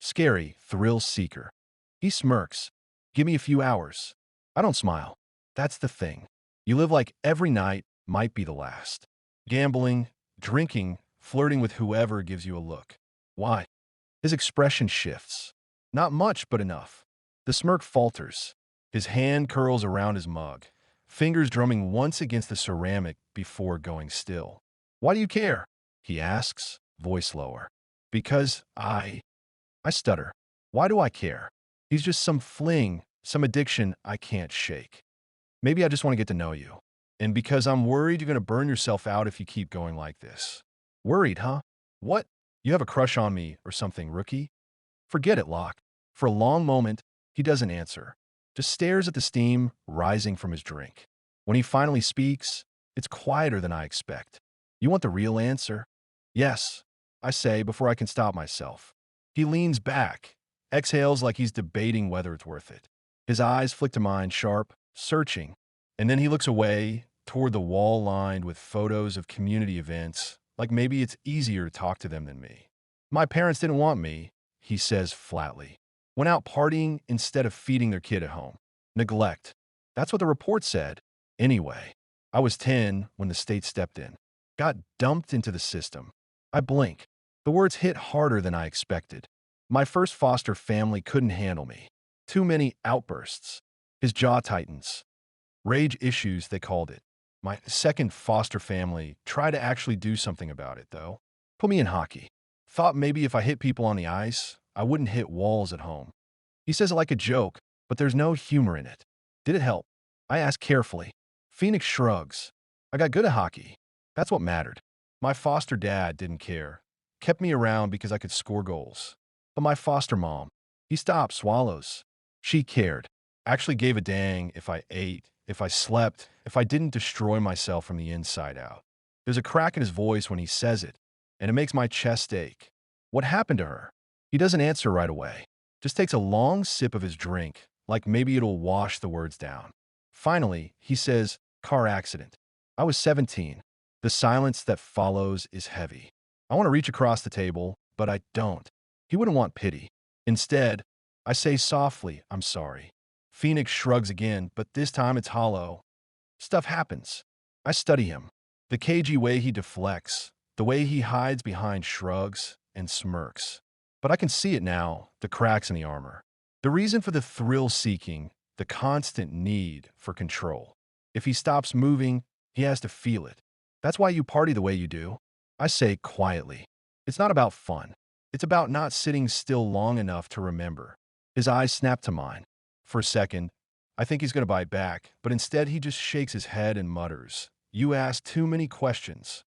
Scary, thrill seeker. He smirks. Give me a few hours. I don't smile. That's the thing. You live like every night might be the last. Gambling, drinking, flirting with whoever gives you a look. Why? His expression shifts. Not much, but enough. The smirk falters. His hand curls around his mug, fingers drumming once against the ceramic before going still. Why do you care? He asks, voice lower. Because I stutter. Why do I care? He's just some fling, some addiction I can't shake. Maybe I just want to get to know you. And because I'm worried you're going to burn yourself out if you keep going like this. Worried, huh? What? You have a crush on me or something, rookie? Forget it, Locke. For a long moment, he doesn't answer, just stares at the steam rising from his drink. When he finally speaks, it's quieter than I expect. You want the real answer? Yes, I say before I can stop myself. He leans back, exhales like he's debating whether it's worth it. His eyes flick to mine, sharp, searching, and then he looks away toward the wall lined with photos of community events, like maybe it's easier to talk to them than me. My parents didn't want me, he says flatly. Went out partying instead of feeding their kid at home. Neglect. That's what the report said. Anyway, I was 10 when the state stepped in. Got dumped into the system. I blink. The words hit harder than I expected. My first foster family couldn't handle me. Too many outbursts. His jaw tightens. Rage issues, they called it. My second foster family tried to actually do something about it, though. Put me in hockey. Thought maybe if I hit people on the ice, I wouldn't hit walls at home. He says it like a joke, but there's no humor in it. Did it help? I ask carefully. Phoenix shrugs. I got good at hockey. That's what mattered. My foster dad didn't care. Kept me around because I could score goals. But my foster mom, he stopped, swallows. She cared. Actually gave a dang if I ate, if I slept, if I didn't destroy myself from the inside out. There's a crack in his voice when he says it, and it makes my chest ache. What happened to her? He doesn't answer right away. Just takes a long sip of his drink, like maybe it'll wash the words down. Finally, he says, car accident. I was 17. The silence that follows is heavy. I want to reach across the table, but I don't. He wouldn't want pity. Instead, I say softly, I'm sorry. Phoenix shrugs again, but this time it's hollow. Stuff happens. I study him. The cagey way he deflects, the way he hides behind shrugs and smirks. But I can see it now, the cracks in the armor. The reason for the thrill-seeking, the constant need for control. If he stops moving, he has to feel it. That's why you party the way you do. I say quietly. It's not about fun. It's about not sitting still long enough to remember. His eyes snap to mine. For a second, I think he's going to bite back, but instead he just shakes his head and mutters, "You ask too many questions."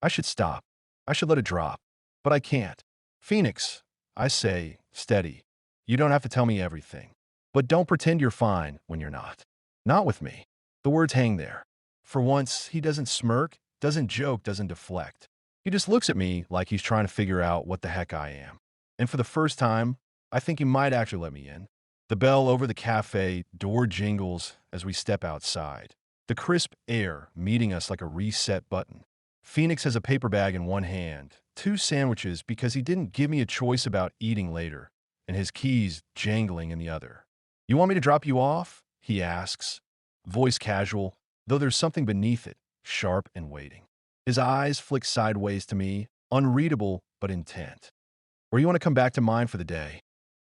I should stop. I should let it drop. But I can't. Phoenix, I say, steady. You don't have to tell me everything. But don't pretend you're fine when you're not. Not with me. The words hang there. For once, he doesn't smirk, doesn't joke, doesn't deflect. He just looks at me like he's trying to figure out what the heck I am. And for the first time, I think he might actually let me in. The bell over the cafe door jingles as we step outside. The crisp air meeting us like a reset button. Phoenix has a paper bag in one hand, 2 sandwiches because he didn't give me a choice about eating later, and his keys jangling in the other. You want me to drop you off? He asks. Voice casual, though there's something beneath it, sharp and waiting. His eyes flick sideways to me, unreadable but intent. Or you want to come back to mine for the day?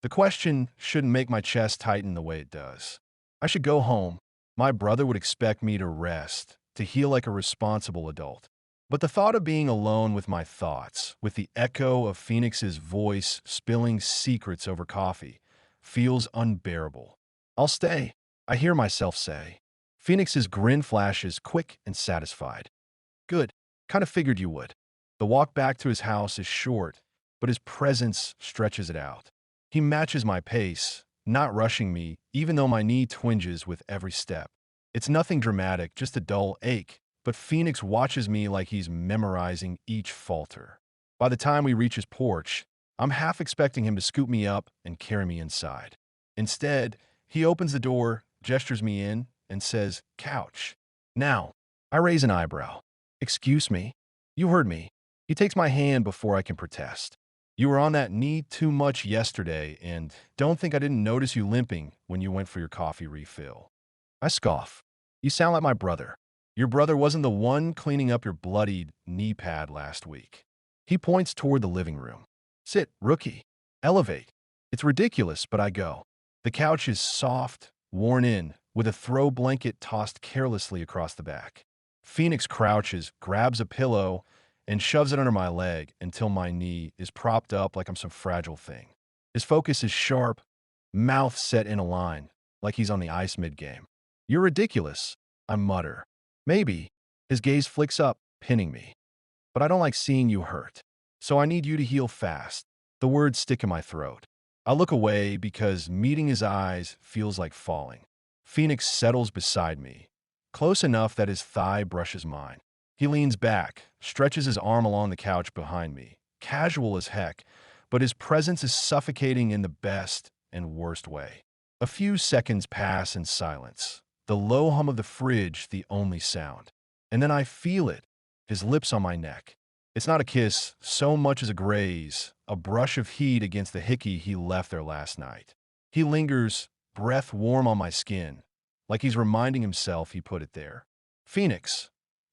The question shouldn't make my chest tighten the way it does. I should go home. My brother would expect me to rest, to heal like a responsible adult. But the thought of being alone with my thoughts, with the echo of Phoenix's voice spilling secrets over coffee, feels unbearable. I'll stay, I hear myself say. Phoenix's grin flashes quick and satisfied. Good. Kind of figured you would. The walk back to his house is short, but his presence stretches it out. He matches my pace, not rushing me, even though my knee twinges with every step. It's nothing dramatic, just a dull ache, but Phoenix watches me like he's memorizing each falter. By the time we reach his porch, I'm half expecting him to scoop me up and carry me inside. Instead, he opens the door, gestures me in, and says, "Couch." Now, I raise an eyebrow. "Excuse me." "You heard me." He takes my hand before I can protest. "You were on that knee too much yesterday, and don't think I didn't notice you limping when you went for your coffee refill." I scoff. "You sound like my brother. Your brother wasn't the one cleaning up your bloodied knee pad last week." He points toward the living room. "Sit, rookie. Elevate." It's ridiculous, but I go. The couch is soft, worn in, with a throw blanket tossed carelessly across the back. Phoenix crouches, grabs a pillow, and shoves it under my leg until my knee is propped up like I'm some fragile thing. His focus is sharp, mouth set in a line, like he's on the ice mid-game. "You're ridiculous," I mutter. "Maybe." His gaze flicks up, pinning me. "But I don't like seeing you hurt. So I need you to heal fast." The words stick in my throat. I look away because meeting his eyes feels like falling. Phoenix settles beside me, close enough that his thigh brushes mine. He leans back, stretches his arm along the couch behind me, casual as heck, but his presence is suffocating in the best and worst way. A few seconds pass in silence, the low hum of the fridge the only sound. And then I feel it, his lips on my neck. It's not a kiss so much as a graze, a brush of heat against the hickey he left there last night. He lingers, breath warm on my skin, like he's reminding himself he put it there. Phoenix.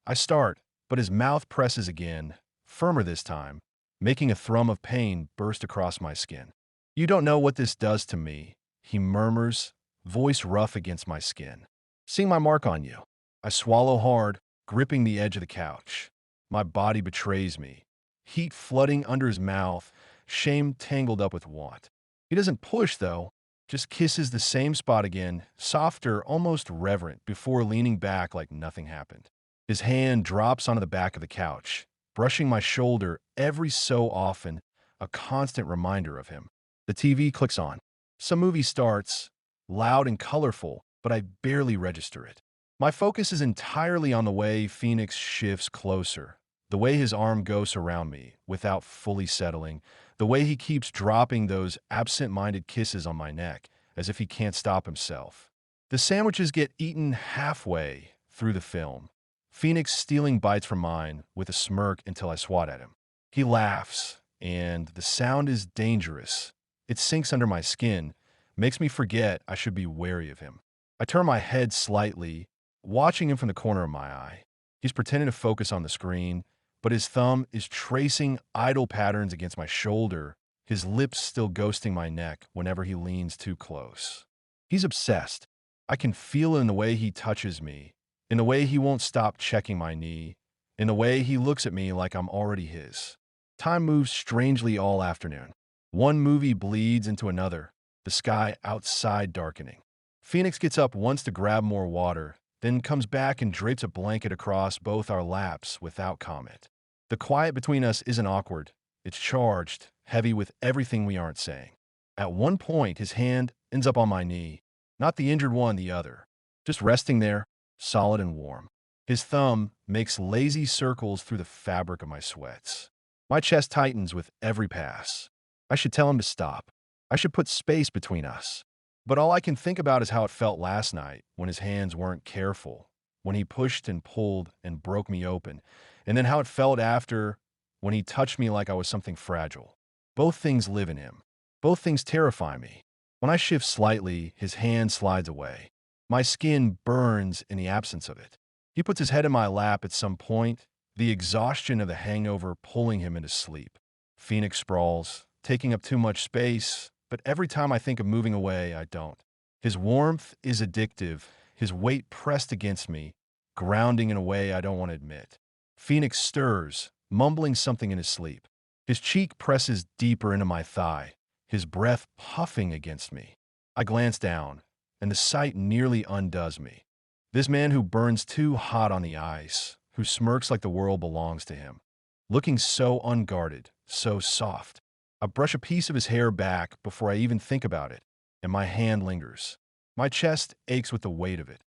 I start, but his mouth presses again, firmer this time, making a thrum of pain burst across my skin. You don't know what this does to me, he murmurs, voice rough against my skin. Seeing my mark on you. I swallow hard, gripping the edge of the couch. My body betrays me. Heat flooding under his mouth, shame tangled up with want. He doesn't push, though, just kisses the same spot again, softer, almost reverent, before leaning back like nothing happened. His hand drops onto the back of the couch, brushing my shoulder every so often, a constant reminder of him. The TV clicks on. Some movie starts, loud and colorful, but I barely register it. My focus is entirely on the way Phoenix shifts closer, the way his arm goes around me without fully settling, the way he keeps dropping those absent-minded kisses on my neck as if he can't stop himself. The sandwiches get eaten halfway through the film, Phoenix stealing bites from mine with a smirk until I swat at him. He laughs, and the sound is dangerous. It sinks under my skin, makes me forget I should be wary of him. I turn my head slightly, watching him from the corner of my eye. He's pretending to focus on the screen, but his thumb is tracing idle patterns against my shoulder, his lips still ghosting my neck whenever he leans too close. He's obsessed. I can feel it in the way he touches me, in the way he won't stop checking my knee, in the way he looks at me like I'm already his. Time moves strangely all afternoon. One movie bleeds into another, the sky outside darkening. Phoenix gets up once to grab more water, then comes back and drapes a blanket across both our laps without comment. The quiet between us isn't awkward. It's charged, heavy with everything we aren't saying. At one point, his hand ends up on my knee, not the injured one, the other, just resting there, solid and warm. His thumb makes lazy circles through the fabric of my sweats. My chest tightens with every pass. I should tell him to stop. I should put space between us. But all I can think about is how it felt last night when his hands weren't careful, when he pushed and pulled and broke me open, and then how it felt after when he touched me like I was something fragile. Both things live in him. Both things terrify me. When I shift slightly, his hand slides away. My skin burns in the absence of it. He puts his head in my lap at some point, the exhaustion of the hangover pulling him into sleep. Phoenix sprawls, taking up too much space, but every time I think of moving away, I don't. His warmth is addictive, his weight pressed against me, grounding in a way I don't want to admit. Phoenix stirs, mumbling something in his sleep. His cheek presses deeper into my thigh, his breath puffing against me. I glance down, and the sight nearly undoes me. This man who burns too hot on the ice, who smirks like the world belongs to him, looking so unguarded, so soft. I brush a piece of his hair back before I even think about it, and my hand lingers. My chest aches with the weight of it.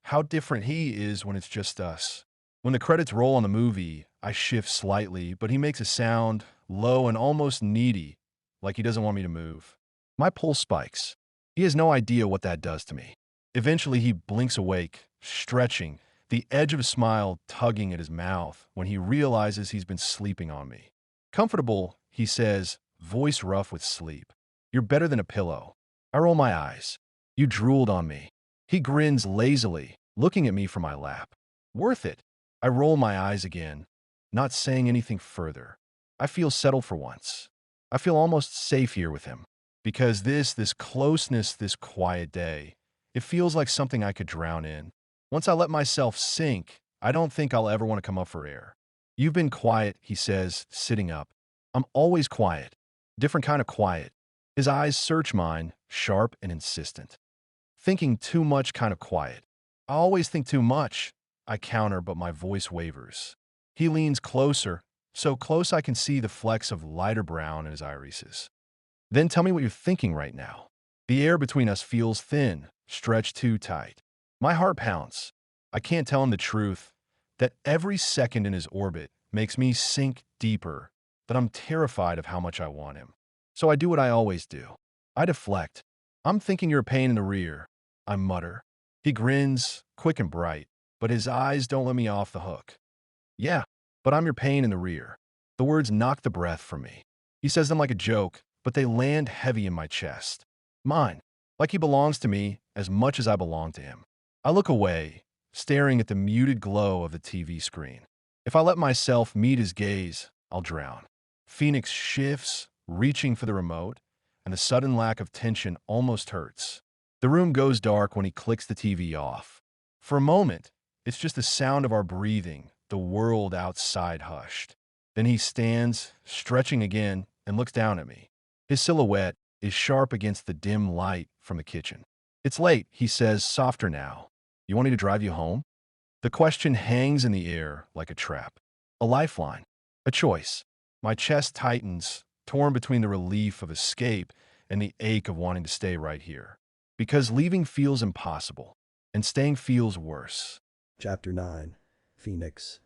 How different he is when it's just us. When the credits roll on the movie, I shift slightly, but he makes a sound, low and almost needy, like he doesn't want me to move. My pulse spikes. He has no idea what that does to me. Eventually, he blinks awake, stretching, the edge of a smile tugging at his mouth when he realizes he's been sleeping on me. Comfortable, he says, voice rough with sleep. You're better than a pillow. I roll my eyes. You drooled on me. He grins lazily, looking at me from my lap. Worth it. I roll my eyes again, not saying anything further. I feel settled for once. I feel almost safe here with him. Because this closeness, this quiet day, it feels like something I could drown in. Once I let myself sink, I don't think I'll ever want to come up for air. You've been quiet, he says, sitting up. I'm always quiet. Different kind of quiet. His eyes search mine, sharp and insistent. Thinking too much kind of quiet. I always think too much. I counter, but my voice wavers. He leans closer, so close I can see the flecks of lighter brown in his irises. Then tell me what you're thinking right now. The air between us feels thin, stretched too tight. My heart pounds. I can't tell him the truth, that every second in his orbit makes me sink deeper, that I'm terrified of how much I want him. So I do what I always do. I deflect. I'm thinking you're a pain in the rear. I mutter. He grins, quick and bright, but his eyes don't let me off the hook. Yeah, but I'm your pain in the rear. The words knock the breath from me. He says them like a joke, but they land heavy in my chest. Mine, like he belongs to me as much as I belong to him. I look away, staring at the muted glow of the TV screen. If I let myself meet his gaze, I'll drown. Phoenix shifts, reaching for the remote, and the sudden lack of tension almost hurts. The room goes dark when he clicks the TV off. For a moment, it's just the sound of our breathing, the world outside hushed. Then he stands, stretching again, and looks down at me. His silhouette is sharp against the dim light from the kitchen. It's late, he says, softer now. You want me to drive you home? The question hangs in the air like a trap. A lifeline. A choice. My chest tightens, torn between the relief of escape and the ache of wanting to stay right here. Because leaving feels impossible, and staying feels worse. Chapter 9. Phoenix.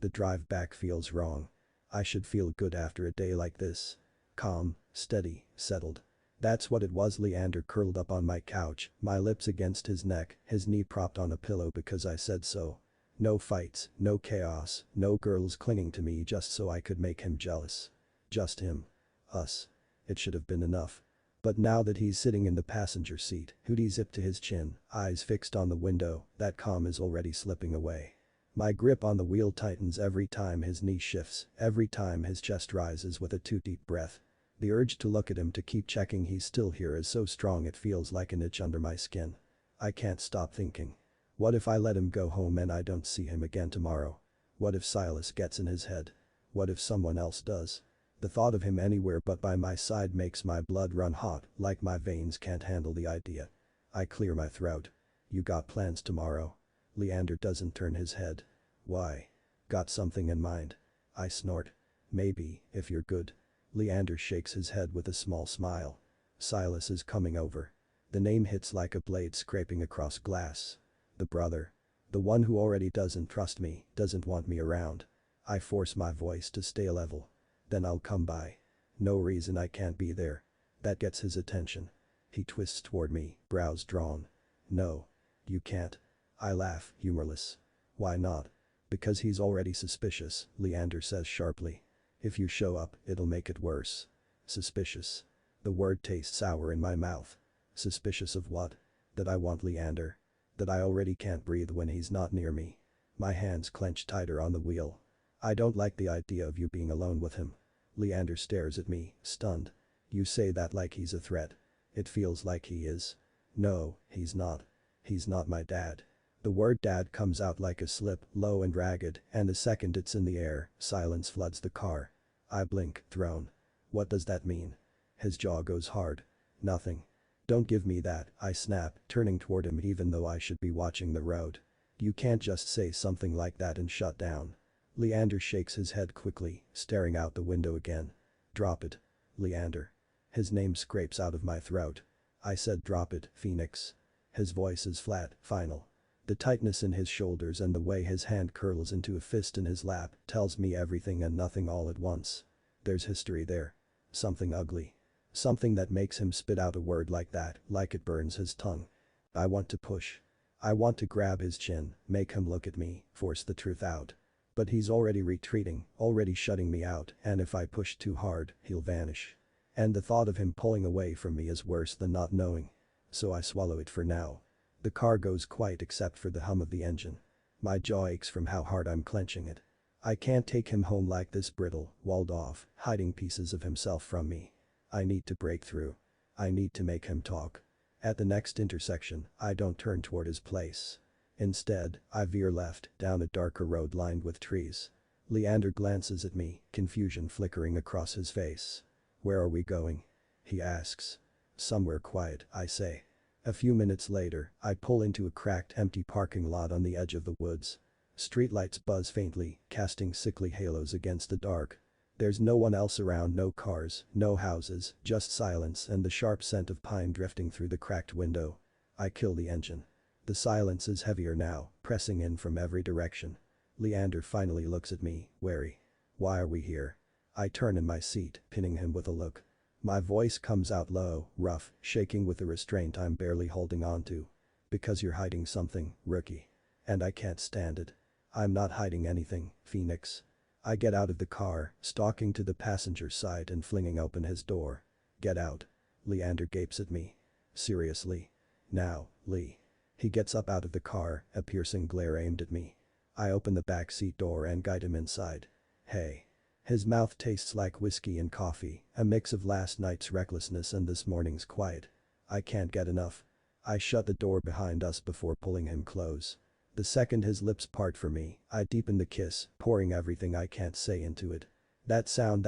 The drive back feels wrong. I should feel good after a day like this. Calm, steady, settled. That's what it was. Leander curled up on my couch, my lips against his neck, his knee propped on a pillow because I said so. No fights, no chaos, no girls clinging to me just so I could make him jealous. Just him. Us. It should have been enough. But now that he's sitting in the passenger seat, hoodie zipped to his chin, eyes fixed on the window, that calm is already slipping away. My grip on the wheel tightens every time his knee shifts, every time his chest rises with a too deep breath. The urge to look at him, to keep checking he's still here, is so strong it feels like an itch under my skin. I can't stop thinking. What if I let him go home and I don't see him again tomorrow? What if Silas gets in his head? What if someone else does? The thought of him anywhere but by my side makes my blood run hot, like my veins can't handle the idea. I clear my throat. You got plans tomorrow? Leander doesn't turn his head. Why? Got something in mind? I snort. Maybe, if you're good. Leander shakes his head with a small smile. Silas is coming over. The name hits like a blade scraping across glass. The brother. The one who already doesn't trust me, doesn't want me around. I force my voice to stay level. Then I'll come by. No reason I can't be there. That gets his attention. He twists toward me, brows drawn. No. You can't. I laugh, humorless. Why not? Because he's already suspicious, Leander says sharply. If you show up, it'll make it worse. Suspicious. The word tastes sour in my mouth. Suspicious of what? That I want Leander. That I already can't breathe when he's not near me. My hands clench tighter on the wheel. I don't like the idea of you being alone with him. Leander stares at me, stunned. You say that like he's a threat. It feels like he is. No, he's not. He's not my dad. The word dad comes out like a slip, low and ragged, and the second it's in the air, silence floods the car. I blink, thrown. What does that mean? His jaw goes hard. Nothing. Don't give me that, I snap, turning toward him even though I should be watching the road. You can't just say something like that and shut down. Leander shakes his head quickly, staring out the window again. Drop it. Leander. His name scrapes out of my throat. I said drop it, Phoenix. His voice is flat, final. The tightness in his shoulders and the way his hand curls into a fist in his lap tells me everything and nothing all at once. There's history there. Something ugly. Something that makes him spit out a word like that, like it burns his tongue. I want to push. I want to grab his chin, make him look at me, force the truth out. But he's already retreating, already shutting me out, and if I push too hard, he'll vanish. And the thought of him pulling away from me is worse than not knowing. So I swallow it for now. The car goes quiet except for the hum of the engine. My jaw aches from how hard I'm clenching it. I can't take him home like this, brittle, walled off, hiding pieces of himself from me. I need to break through. I need to make him talk. At the next intersection, I don't turn toward his place. Instead, I veer left, down a darker road lined with trees. Leander glances at me, confusion flickering across his face. Where are we going? He asks. Somewhere quiet, I say. A few minutes later, I pull into a cracked, empty parking lot on the edge of the woods. Streetlights buzz faintly, casting sickly halos against the dark. There's no one else around, no cars, no houses, just silence and the sharp scent of pine drifting through the cracked window. I kill the engine. The silence is heavier now, pressing in from every direction. Leander finally looks at me, wary. Why are we here? I turn in my seat, pinning him with a look. My voice comes out low, rough, shaking with the restraint I'm barely holding on to. Because you're hiding something, rookie. And I can't stand it. I'm not hiding anything, Phoenix. I get out of the car, stalking to the passenger side and flinging open his door. "Get out." Leander gapes at me. "Seriously? Now, Lee." He gets up out of the car, a piercing glare aimed at me. I open the back seat door and guide him inside. "Hey." His mouth tastes like whiskey and coffee, a mix of last night's recklessness and this morning's quiet. I can't get enough. I shut the door behind us before pulling him close. The second his lips part for me, I deepen the kiss, pouring everything I can't say into it. That sound,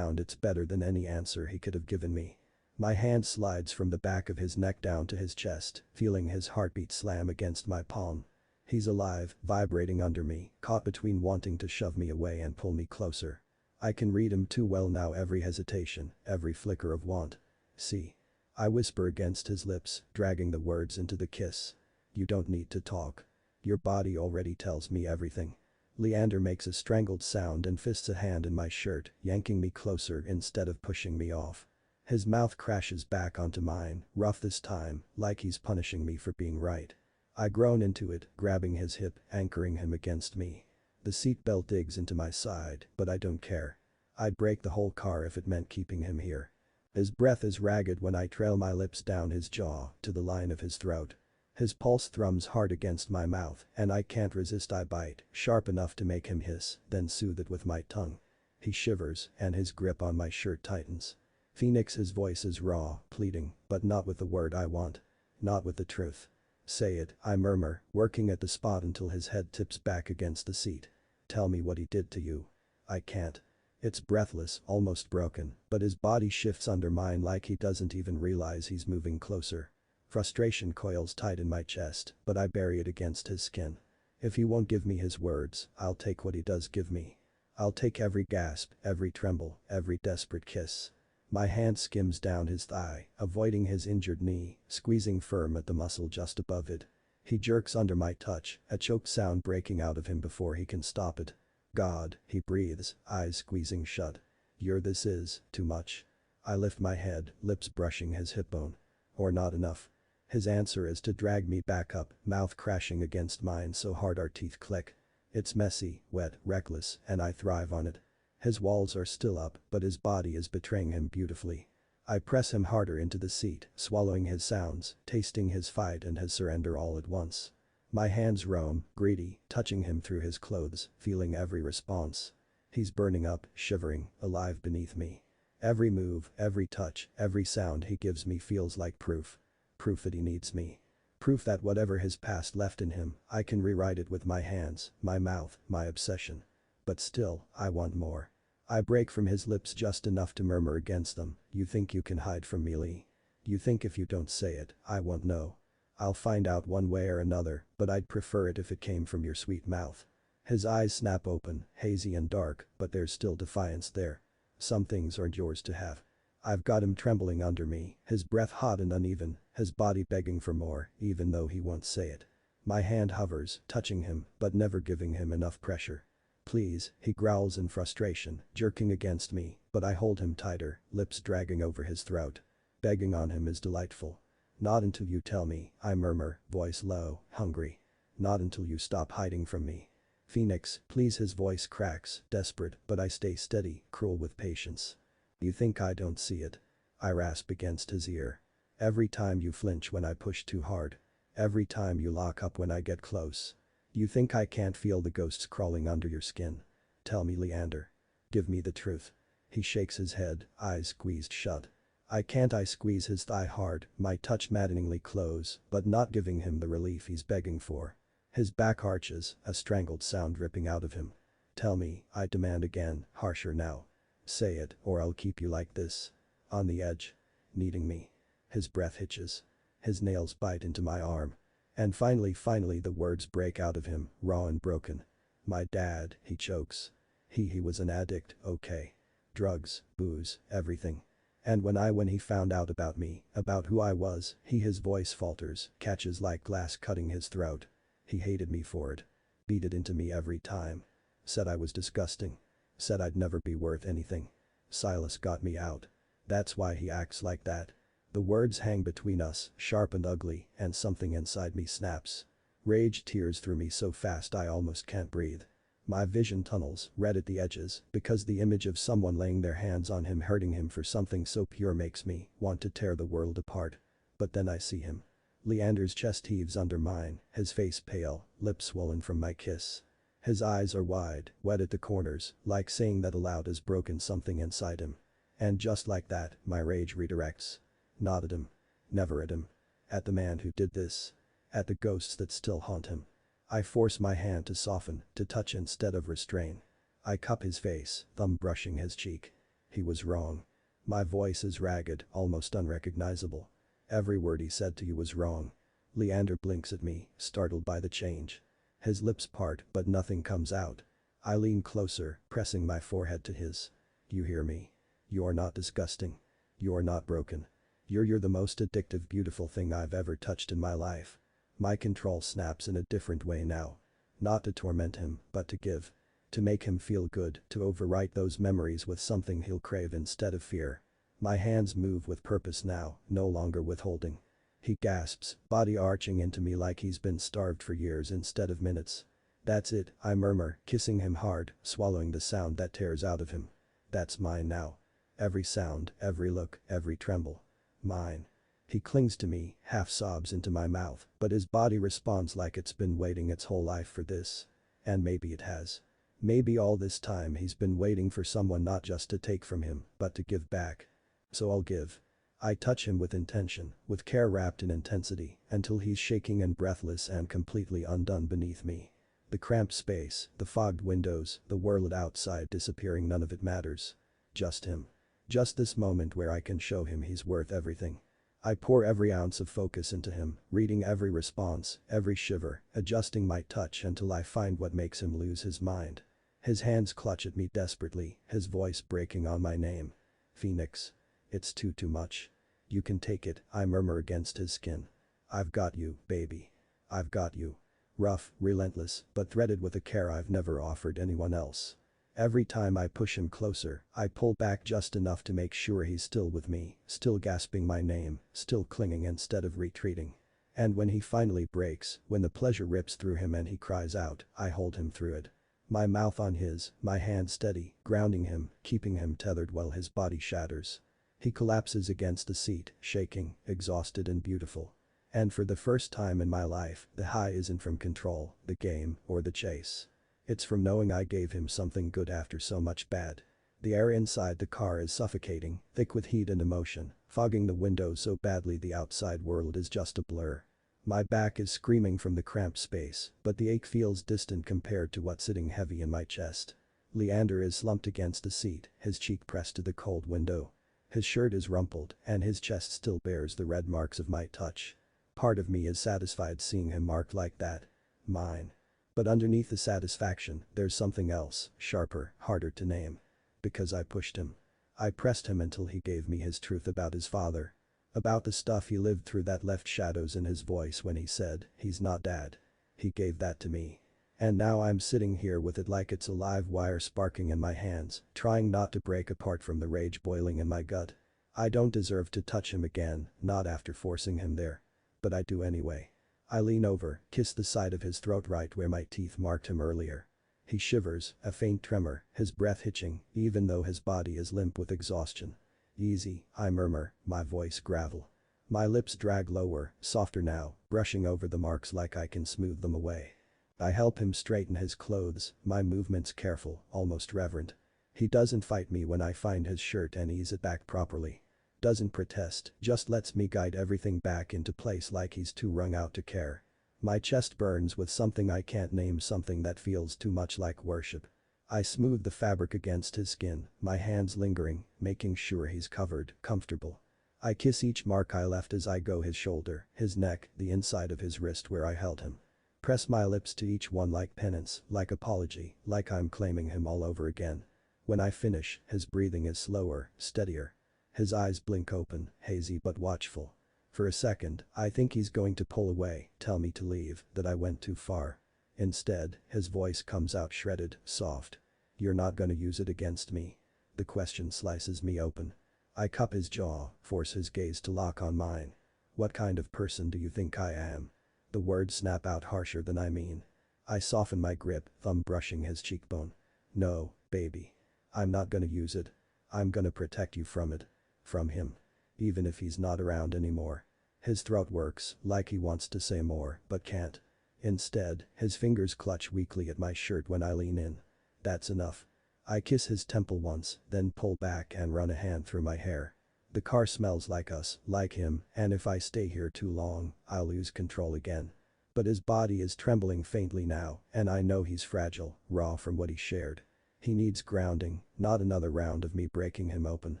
it's better than any answer he could have given me. My hand slides from the back of his neck down to his chest, feeling his heartbeat slam against my palm. He's alive, vibrating under me, caught between wanting to shove me away and pull me closer. I can read him too well now, every hesitation, every flicker of want. "See." I whisper against his lips, dragging the words into the kiss. "You don't need to talk. Your body already tells me everything." Leander makes a strangled sound and fists a hand in my shirt, yanking me closer instead of pushing me off. His mouth crashes back onto mine, rough this time, like he's punishing me for being right. I groan into it, grabbing his hip, anchoring him against me. The seatbelt digs into my side, but I don't care. I'd break the whole car if it meant keeping him here. His breath is ragged when I trail my lips down his jaw to the line of his throat. His pulse thrums hard against my mouth, and I can't resist. I bite, sharp enough to make him hiss, then soothe it with my tongue. He shivers, and his grip on my shirt tightens. "Phoenix," his voice is raw, pleading, but not with the word I want. Not with the truth. "Say it," I murmur, working at the spot until his head tips back against the seat. "Tell me what he did to you." I can't. It's breathless, almost broken, but his body shifts under mine like he doesn't even realize he's moving closer. Frustration coils tight in my chest, but I bury it against his skin. If he won't give me his words, I'll take what he does give me. I'll take every gasp, every tremble, every desperate kiss. My hand skims down his thigh, avoiding his injured knee, squeezing firm at the muscle just above it. He jerks under my touch, a choked sound breaking out of him before he can stop it. "God," he breathes, eyes squeezing shut. This is too much." I lift my head, lips brushing his hip bone. "Or not enough." His answer is to drag me back up, mouth crashing against mine so hard our teeth click. It's messy, wet, reckless, and I thrive on it. His walls are still up, but his body is betraying him beautifully. I press him harder into the seat, swallowing his sounds, tasting his fight and his surrender all at once. My hands roam, greedy, touching him through his clothes, feeling every response. He's burning up, shivering, alive beneath me. Every move, every touch, every sound he gives me feels like proof. Proof that he needs me. Proof that whatever his past left in him, I can rewrite it with my hands, my mouth, my obsession. But still, I want more. I break from his lips just enough to murmur against them. "You think you can hide from me, Lee? You think if you don't say it, I won't know? I'll find out one way or another, but I'd prefer it if it came from your sweet mouth." His eyes snap open, hazy and dark, but there's still defiance there. "Some things aren't yours to have." I've got him trembling under me, his breath hot and uneven, his body begging for more, even though he won't say it. My hand hovers, touching him, but never giving him enough pressure. "Please," he growls in frustration, jerking against me, but I hold him tighter, lips dragging over his throat. Begging on him is delightful. "Not until you tell me," I murmur, voice low, hungry. "Not until you stop hiding from me. Phoenix, please." His voice cracks, desperate, but I stay steady, cruel with patience. "You think I don't see it?" I rasp against his ear. "Every time you flinch when I push too hard. Every time you lock up when I get close. You think I can't feel the ghosts crawling under your skin? Tell me, Leander. Give me the truth." He shakes his head, eyes squeezed shut. I can't. I squeeze his thigh hard, my touch maddeningly close, but not giving him the relief he's begging for. His back arches, a strangled sound ripping out of him. "Tell me," I demand again, harsher now. "Say it, or I'll keep you like this. On the edge. Needing me." His breath hitches. His nails bite into my arm. And finally the words break out of him, raw and broken. "My dad," he chokes. He was an addict, okay. Drugs, booze, everything. And when he found out about me, about who I was, his voice falters, catches like glass cutting his throat. He hated me for it. Beat it into me every time. Said I was disgusting. Said I'd never be worth anything. Silas got me out. That's why he acts like that." The words hang between us, sharp and ugly, and something inside me snaps. Rage tears through me so fast I almost can't breathe. My vision tunnels, red at the edges, because the image of someone laying their hands on him hurting him for something so pure makes me want to tear the world apart. But then I see him. Leander's chest heaves under mine, his face pale, lips swollen from my kiss. His eyes are wide, wet at the corners, like saying that aloud has broken something inside him. And just like that, my rage redirects. Not at him. Never at him. At the man who did this. At the ghosts that still haunt him. I force my hand to soften, to touch instead of restrain. I cup his face, thumb brushing his cheek. He was wrong. My voice is ragged, almost unrecognizable. Every word he said to you was wrong. Leander blinks at me, startled by the change. His lips part, but nothing comes out. I lean closer, pressing my forehead to his. You hear me? You're not disgusting. You're not broken. You're the most addictive, beautiful thing I've ever touched in my life. My control snaps in a different way now. Not to torment him, but to give. To make him feel good, to overwrite those memories with something he'll crave instead of fear. My hands move with purpose now, no longer withholding. He gasps, body arching into me like he's been starved for years instead of minutes. That's it, I murmur, kissing him hard, swallowing the sound that tears out of him. That's mine now. Every sound, every look, every tremble. Mine. He clings to me, half sobs into my mouth, but his body responds like it's been waiting its whole life for this. And maybe it has. Maybe all this time he's been waiting for someone not just to take from him, but to give back. So I'll give. I touch him with intention, with care wrapped in intensity, until he's shaking and breathless and completely undone beneath me. The cramped space, the fogged windows, the world outside disappearing, none of it matters. Just him. Just this moment where I can show him he's worth everything. I pour every ounce of focus into him, reading every response, every shiver, adjusting my touch until I find what makes him lose his mind. His hands clutch at me desperately, his voice breaking on my name. Phoenix. It's too much. You can take it, I murmur against his skin. I've got you, baby. I've got you. Rough, relentless, but threaded with a care I've never offered anyone else. Every time I push him closer, I pull back just enough to make sure he's still with me, still gasping my name, still clinging instead of retreating. And when he finally breaks, when the pleasure rips through him and he cries out, I hold him through it. My mouth on his, my hand steady, grounding him, keeping him tethered while his body shatters. He collapses against the seat, shaking, exhausted and beautiful. And for the first time in my life, the high isn't from control, the game, or the chase. It's from knowing I gave him something good after so much bad. The air inside the car is suffocating, thick with heat and emotion, fogging the windows so badly the outside world is just a blur. My back is screaming from the cramped space, but the ache feels distant compared to what's sitting heavy in my chest. Leander is slumped against the seat, his cheek pressed to the cold window. His shirt is rumpled, and his chest still bears the red marks of my touch. Part of me is satisfied seeing him marked like that. Mine. But underneath the satisfaction, there's something else, sharper, harder to name. Because I pushed him. I pressed him until he gave me his truth about his father. About the stuff he lived through that left shadows in his voice when he said, he's not dad. He gave that to me. And now I'm sitting here with it like it's a live wire sparking in my hands, trying not to break apart from the rage boiling in my gut. I don't deserve to touch him again, not after forcing him there. But I do anyway. I lean over, kiss the side of his throat right where my teeth marked him earlier. He shivers, a faint tremor, his breath hitching, even though his body is limp with exhaustion. Easy, I murmur, my voice gravel. My lips drag lower, softer now, brushing over the marks like I can smooth them away. I help him straighten his clothes, my movements careful, almost reverent. He doesn't fight me when I find his shirt and ease it back properly. Doesn't protest, just lets me guide everything back into place like he's too wrung out to care. My chest burns with something I can't name, something that feels too much like worship. I smooth the fabric against his skin, my hands lingering, making sure he's covered, comfortable. I kiss each mark I left as I go, his shoulder, his neck, the inside of his wrist where I held him. Press my lips to each one like penance, like apology, like I'm claiming him all over again. When I finish, his breathing is slower, steadier. His eyes blink open, hazy but watchful. For a second, I think he's going to pull away, tell me to leave, that I went too far. Instead, his voice comes out shredded, soft. You're not gonna use it against me? The question slices me open. I cup his jaw, force his gaze to lock on mine. What kind of person do you think I am? The words snap out harsher than I mean. I soften my grip, thumb brushing his cheekbone. No, baby. I'm not gonna use it. I'm gonna protect you from it. From him. Even if he's not around anymore. His throat works, like he wants to say more, but can't. Instead, his fingers clutch weakly at my shirt when I lean in. That's enough. I kiss his temple once, then pull back and run a hand through my hair. The car smells like us, like him, and if I stay here too long, I'll lose control again. But his body is trembling faintly now, and I know he's fragile, raw from what he shared. He needs grounding, not another round of me breaking him open.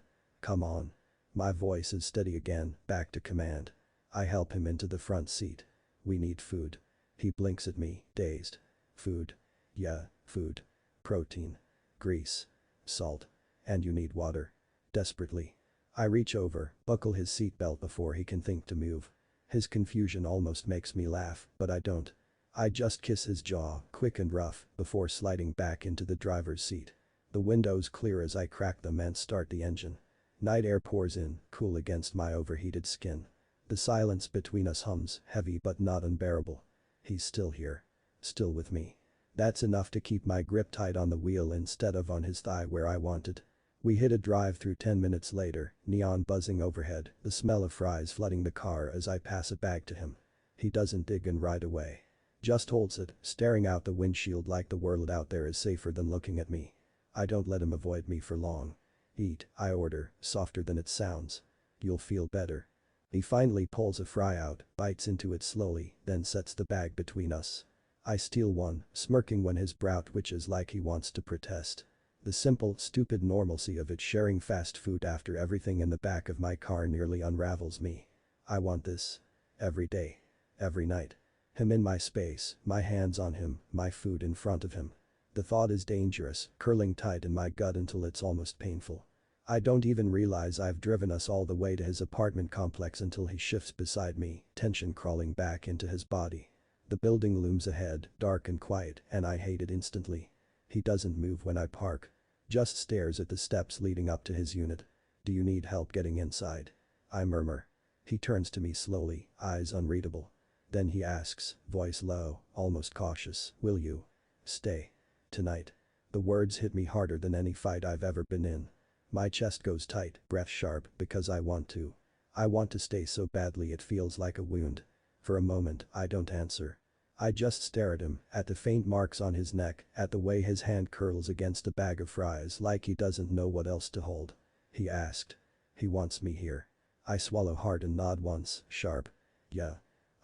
Come on. My voice is steady again, back to command. I help him into the front seat. We need food. He blinks at me, dazed. Food. Yeah, food. Protein. Grease. Salt. And you need water. Desperately. I reach over, buckle his seatbelt before he can think to move. His confusion almost makes me laugh, but I don't. I just kiss his jaw, quick and rough, before sliding back into the driver's seat. The windows clear as I crack them and start the engine. Night air pours in, cool against my overheated skin. The silence between us hums, heavy but not unbearable. He's still here. Still with me. That's enough to keep my grip tight on the wheel instead of on his thigh where I wanted. We hit a drive-through 10 minutes later, neon buzzing overhead, the smell of fries flooding the car as I pass a bag to him. He doesn't dig in right away. Just holds it, staring out the windshield like the world out there is safer than looking at me. I don't let him avoid me for long. Eat, I order, softer than it sounds. You'll feel better. He finally pulls a fry out, bites into it slowly, then sets the bag between us. I steal one, smirking when his brow twitches like he wants to protest. The simple, stupid normalcy of it sharing fast food after everything in the back of my car nearly unravels me. I want this. Every day. Every night. Him in my space, my hands on him, my food in front of him. The thought is dangerous, curling tight in my gut until it's almost painful. I don't even realize I've driven us all the way to his apartment complex until he shifts beside me, tension crawling back into his body. The building looms ahead, dark and quiet, and I hate it instantly. He doesn't move when I park. Just stares at the steps leading up to his unit. Do you need help getting inside? I murmur. He turns to me slowly, eyes unreadable. Then he asks, voice low, almost cautious, will you stay tonight? The words hit me harder than any fight I've ever been in. My chest goes tight, breath sharp, because I want to. I want to stay so badly it feels like a wound. For a moment, I don't answer. I just stare at him, at the faint marks on his neck, at the way his hand curls against a bag of fries like he doesn't know what else to hold. He asked. He wants me here. I swallow hard and nod once, sharp. Yeah.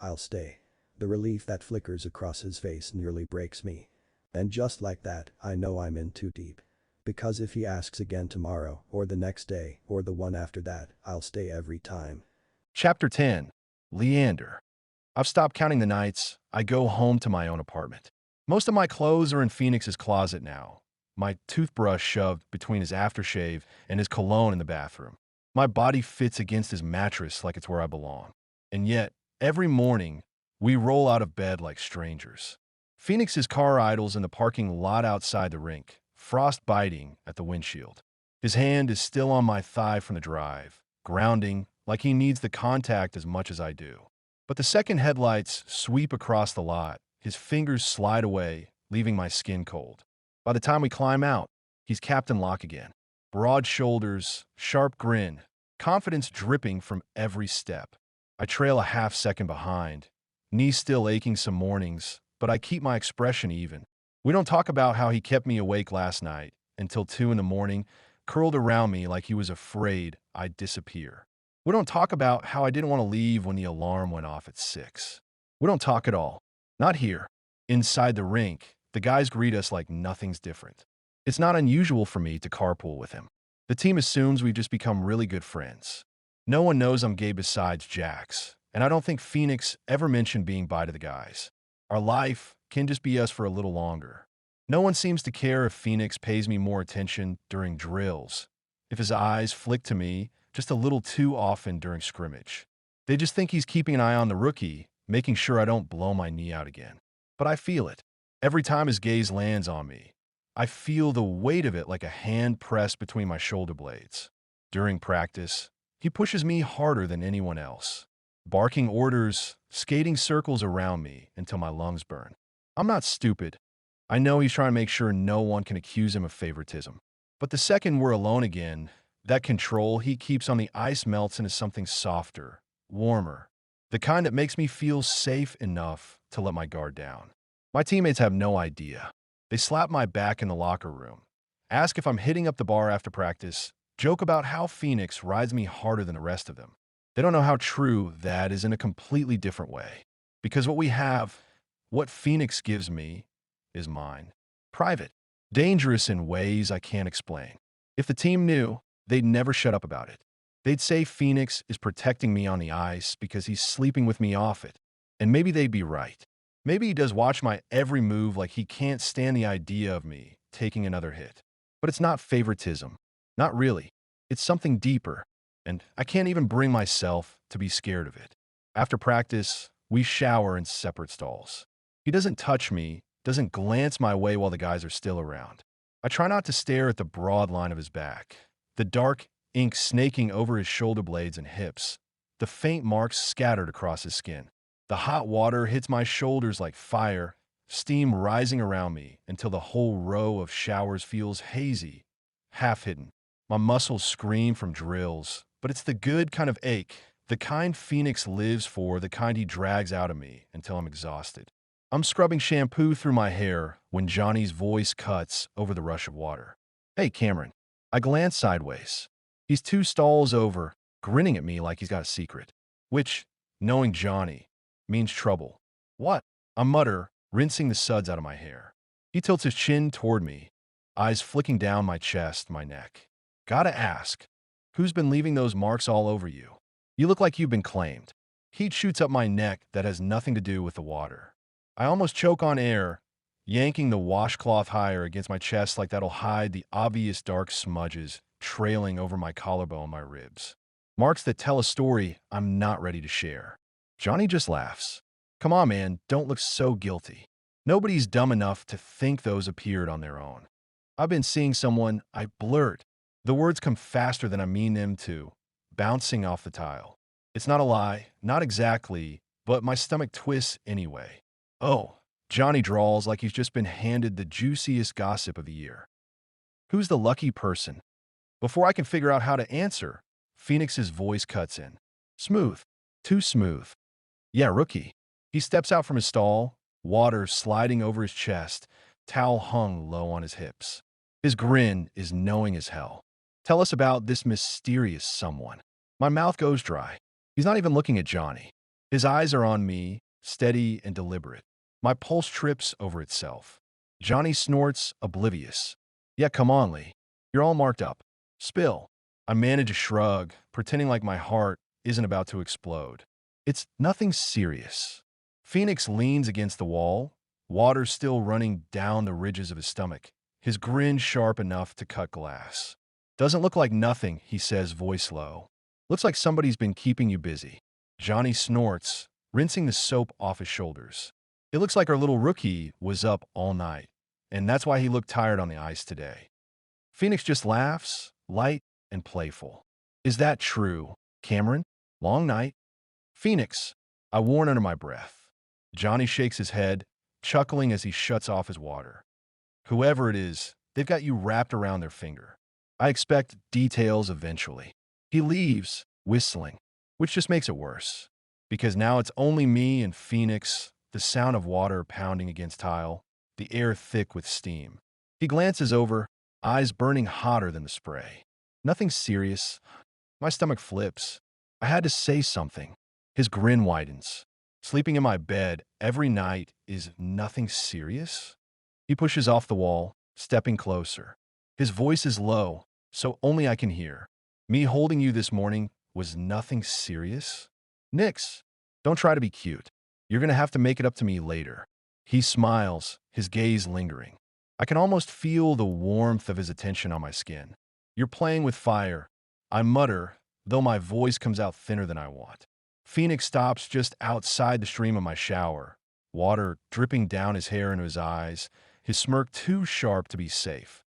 I'll stay. The relief that flickers across his face nearly breaks me. And just like that, I know I'm in too deep. Because if he asks again tomorrow, or the next day, or the one after that, I'll stay every time. Chapter 10. Leander. I've stopped counting the nights I go home to my own apartment. Most of my clothes are in Phoenix's closet now, my toothbrush shoved between his aftershave and his cologne in the bathroom. My body fits against his mattress like it's where I belong. And yet, every morning, we roll out of bed like strangers. Phoenix's car idles in the parking lot outside the rink, frost biting at the windshield. His hand is still on my thigh from the drive, grounding like he needs the contact as much as I do. But the second headlights sweep across the lot, his fingers slide away, leaving my skin cold. By the time we climb out, he's Captain Lock again. Broad shoulders, sharp grin, confidence dripping from every step. I trail a half second behind, knees still aching some mornings, but I keep my expression even. We don't talk about how he kept me awake last night until 2 in the morning, curled around me like he was afraid I'd disappear. We don't talk about how I didn't want to leave when the alarm went off at 6. We don't talk at all. Not here. Inside the rink, the guys greet us like nothing's different. It's not unusual for me to carpool with him. The team assumes we've just become really good friends. No one knows I'm gay besides Jax, and I don't think Phoenix ever mentioned being bi to the guys. Our life can just be us for a little longer. No one seems to care if Phoenix pays me more attention during drills, if his eyes flick to me just a little too often during scrimmage. They just think he's keeping an eye on the rookie, making sure I don't blow my knee out again. But I feel it. Every time his gaze lands on me, I feel the weight of it like a hand pressed between my shoulder blades. During practice, he pushes me harder than anyone else, barking orders, skating circles around me until my lungs burn. I'm not stupid. I know he's trying to make sure no one can accuse him of favoritism. But the second we're alone again, that control he keeps on the ice melts into something softer, warmer, the kind that makes me feel safe enough to let my guard down. My teammates have no idea. They slap my back in the locker room, ask if I'm hitting up the bar after practice, joke about how Phoenix rides me harder than the rest of them. They don't know how true that is in a completely different way. Because what Phoenix gives me, is mine. Private. Dangerous in ways I can't explain. If the team knew, they'd never shut up about it. They'd say Phoenix is protecting me on the ice because he's sleeping with me off it. And maybe they'd be right. Maybe he does watch my every move like he can't stand the idea of me taking another hit. But it's not favoritism. Not really. It's something deeper. And I can't even bring myself to be scared of it. After practice, we shower in separate stalls. He doesn't touch me, doesn't glance my way while the guys are still around. I try not to stare at the broad line of his back, the dark ink snaking over his shoulder blades and hips, the faint marks scattered across his skin. The hot water hits my shoulders like fire, steam rising around me until the whole row of showers feels hazy, half-hidden. My muscles scream from drills, but it's the good kind of ache, the kind Phoenix lives for, the kind he drags out of me until I'm exhausted. I'm scrubbing shampoo through my hair when Johnny's voice cuts over the rush of water. "Hey, Cameron." I glance sideways. He's 2 stalls over, grinning at me like he's got a secret. Which, knowing Johnny, means trouble. "What?" I mutter, rinsing the suds out of my hair. He tilts his chin toward me, eyes flicking down my chest, my neck. "Gotta ask, who's been leaving those marks all over you? You look like you've been claimed." Heat shoots up my neck that has nothing to do with the water. I almost choke on air, yanking the washcloth higher against my chest like that'll hide the obvious dark smudges trailing over my collarbone and my ribs. Marks that tell a story I'm not ready to share. Johnny just laughs. "Come on, man, don't look so guilty. Nobody's dumb enough to think those appeared on their own." "I've been seeing someone," I blurt. The words come faster than I mean them to, bouncing off the tile. It's not a lie, not exactly, but my stomach twists anyway. "Oh," Johnny drawls like he's just been handed the juiciest gossip of the year. "Who's the lucky person?" Before I can figure out how to answer, Phoenix's voice cuts in. "Smooth. Too smooth." "Yeah, rookie." He steps out from his stall, water sliding over his chest, towel hung low on his hips. His grin is knowing as hell. "Tell us about this mysterious someone." My mouth goes dry. He's not even looking at Johnny. His eyes are on me, steady and deliberate. My pulse trips over itself. Johnny snorts, oblivious. "Yeah, come on, Lee. You're all marked up. Spill." I manage a shrug, pretending like my heart isn't about to explode. "It's nothing serious." Phoenix leans against the wall, water still running down the ridges of his stomach, his grin sharp enough to cut glass. "Doesn't look like nothing," he says, voice low. "Looks like somebody's been keeping you busy." Johnny snorts, rinsing the soap off his shoulders. "It looks like our little rookie was up all night, and that's why he looked tired on the ice today." Phoenix just laughs, light and playful. "Is that true, Cameron? Long night?" "Phoenix," I warn under my breath. Johnny shakes his head, chuckling as he shuts off his water. "Whoever it is, they've got you wrapped around their finger. I expect details eventually." He leaves, whistling, which just makes it worse. Because now it's only me and Phoenix, the sound of water pounding against tile, the air thick with steam. He glances over, eyes burning hotter than the spray. "Nothing serious." My stomach flips. I had to say something. His grin widens. "Sleeping in my bed every night is nothing serious?" He pushes off the wall, stepping closer. His voice is low, so only I can hear. "Me holding you this morning was nothing serious?" "Nix. Don't try to be cute. You're gonna have to make it up to me later." He smiles, his gaze lingering. I can almost feel the warmth of his attention on my skin. "You're playing with fire," I mutter, though my voice comes out thinner than I want. Phoenix stops just outside the stream of my shower, water dripping down his hair into his eyes, his smirk too sharp to be safe.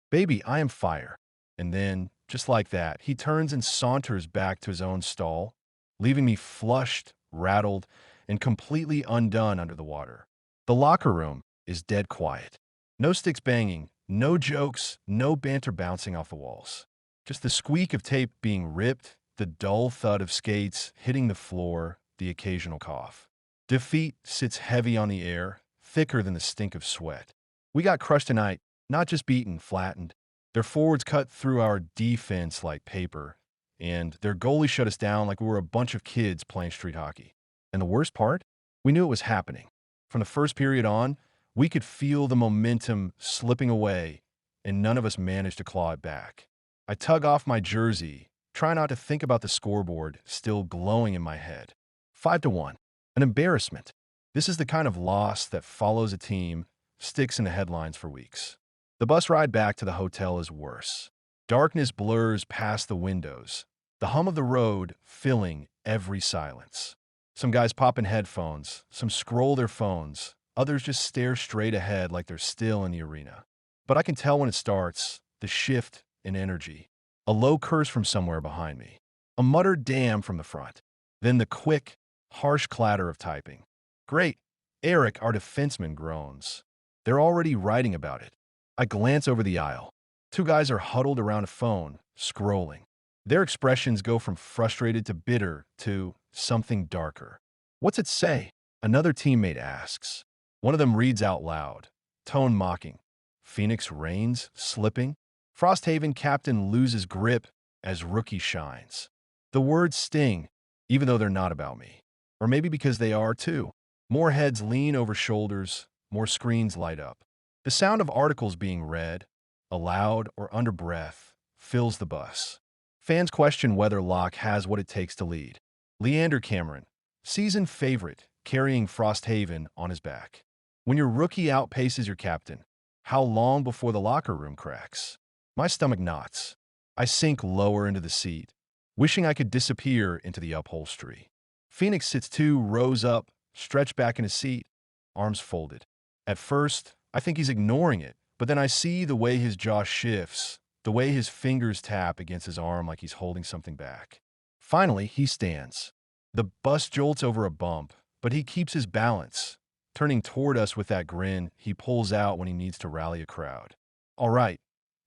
"Baby, I am fire." And then, just like that, he turns and saunters back to his own stall, leaving me flushed, rattled, and completely undone under the water. The locker room is dead quiet. No sticks banging, no jokes, no banter bouncing off the walls. Just the squeak of tape being ripped, the dull thud of skates hitting the floor, the occasional cough. Defeat sits heavy on the air, thicker than the stink of sweat. We got crushed tonight, not just beaten, flattened. Their forwards cut through our defense like paper, and their goalie shut us down like we were a bunch of kids playing street hockey. And the worst part? We knew it was happening. From the first period on, we could feel the momentum slipping away, and none of us managed to claw it back. I tug off my jersey, try not to think about the scoreboard still glowing in my head. 5-1. An embarrassment. This is the kind of loss that follows a team, sticks in the headlines for weeks. The bus ride back to the hotel is worse. Darkness blurs past the windows, the hum of the road filling every silence. Some guys pop in headphones, some scroll their phones, others just stare straight ahead like they're still in the arena. But I can tell when it starts, the shift in energy. A low curse from somewhere behind me. A muttered damn from the front. Then the quick, harsh clatter of typing. Great. Eric, our defenseman, groans. They're already writing about it. I glance over the aisle. Two guys are huddled around a phone, scrolling. Their expressions go from frustrated to bitter to something darker. What's it say? Another teammate asks. One of them reads out loud, tone mocking. Phoenix reigns, slipping. Frosthaven captain loses grip as rookie shines. The words sting, even though they're not about me. Or maybe because they are too. More heads lean over shoulders, more screens light up. The sound of articles being read, aloud or under breath, fills the bus. Fans question whether Locke has what it takes to lead. Leander Cameron, season favorite, carrying Frosthaven on his back. When your rookie outpaces your captain, how long before the locker room cracks? My stomach knots. I sink lower into the seat, wishing I could disappear into the upholstery. Phoenix sits 2 rows up, stretched back in his seat, arms folded. At first, I think he's ignoring it, but then I see the way his jaw shifts, the way his fingers tap against his arm like he's holding something back. Finally, he stands. The bus jolts over a bump, but he keeps his balance, turning toward us with that grin he pulls out when he needs to rally a crowd. All right,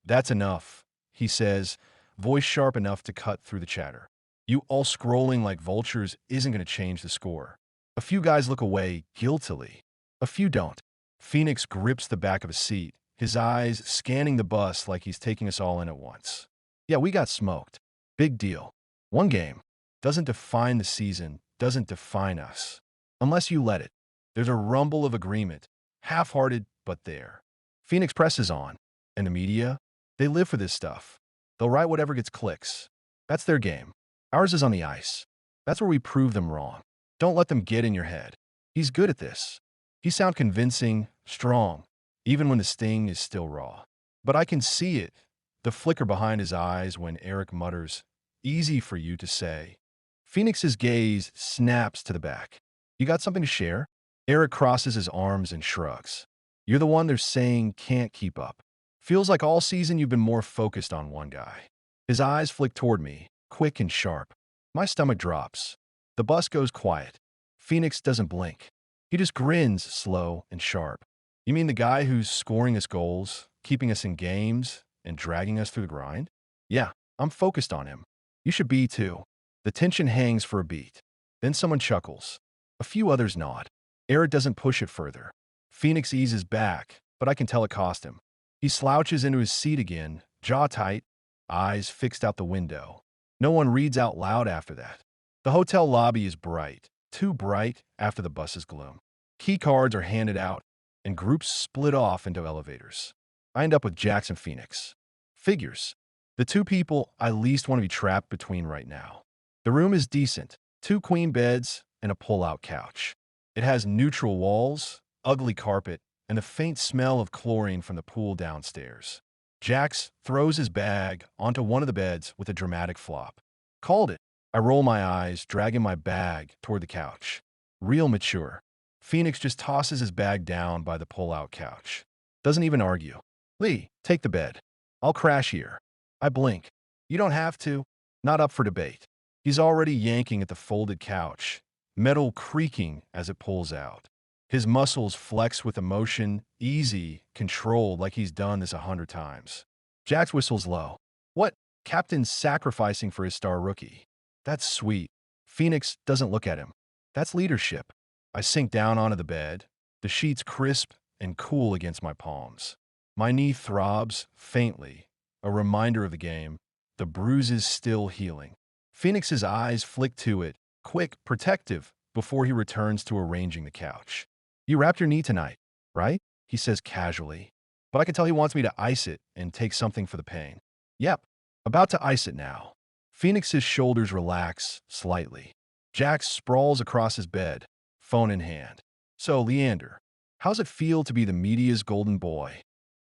that's enough, he says, voice sharp enough to cut through the chatter. You all scrolling like vultures isn't going to change the score. A few guys look away guiltily. A few don't. Phoenix grips the back of a seat, his eyes scanning the bus like he's taking us all in at once. Yeah, we got smoked. Big deal. One game. Doesn't define the season, doesn't define us. Unless you let it. There's a rumble of agreement. Half-hearted, but there. Phoenix presses on. And the media? They live for this stuff. They'll write whatever gets clicks. That's their game. Ours is on the ice. That's where we prove them wrong. Don't let them get in your head. He's good at this. He sounds convincing, strong, even when the sting is still raw. But I can see it, the flicker behind his eyes when Eric mutters, easy for you to say. Phoenix's gaze snaps to the back. You got something to share? Eric crosses his arms and shrugs. You're the one they're saying can't keep up. Feels like all season you've been more focused on one guy. His eyes flick toward me, quick and sharp. My stomach drops. The bus goes quiet. Phoenix doesn't blink. He just grins slow and sharp. You mean the guy who's scoring us goals, keeping us in games, and dragging us through the grind? Yeah, I'm focused on him. You should be too. The tension hangs for a beat. Then someone chuckles. A few others nod. Eric doesn't push it further. Phoenix eases back, but I can tell it cost him. He slouches into his seat again, jaw tight, eyes fixed out the window. No one reads out loud after that. The hotel lobby is bright, too bright after the bus's gloom. Key cards are handed out, and groups split off into elevators. I end up with Jax and Phoenix. Figures. The two people I least want to be trapped between right now. The room is decent. 2 queen beds and a pull-out couch. It has neutral walls, ugly carpet, and the faint smell of chlorine from the pool downstairs. Jax throws his bag onto one of the beds with a dramatic flop. Called it. I roll my eyes, dragging my bag toward the couch. Real mature. Phoenix just tosses his bag down by the pull-out couch. Doesn't even argue. Lee, take the bed. I'll crash here. I blink. You don't have to. Not up for debate. He's already yanking at the folded couch, metal creaking as it pulls out. His muscles flex with emotion, easy, controlled like he's done this 100 times. Jax whistles low. What? Captain's sacrificing for his star rookie. That's sweet. Phoenix doesn't look at him. That's leadership. I sink down onto the bed, the sheets crisp and cool against my palms. My knee throbs faintly, a reminder of the game, the bruises still healing. Phoenix's eyes flick to it, quick, protective, before he returns to arranging the couch. You wrapped your knee tonight, right? He says casually. But I can tell he wants me to ice it and take something for the pain. Yep, about to ice it now. Phoenix's shoulders relax slightly. Jax sprawls across his bed, phone in hand. So, Leander, how's it feel to be the media's golden boy?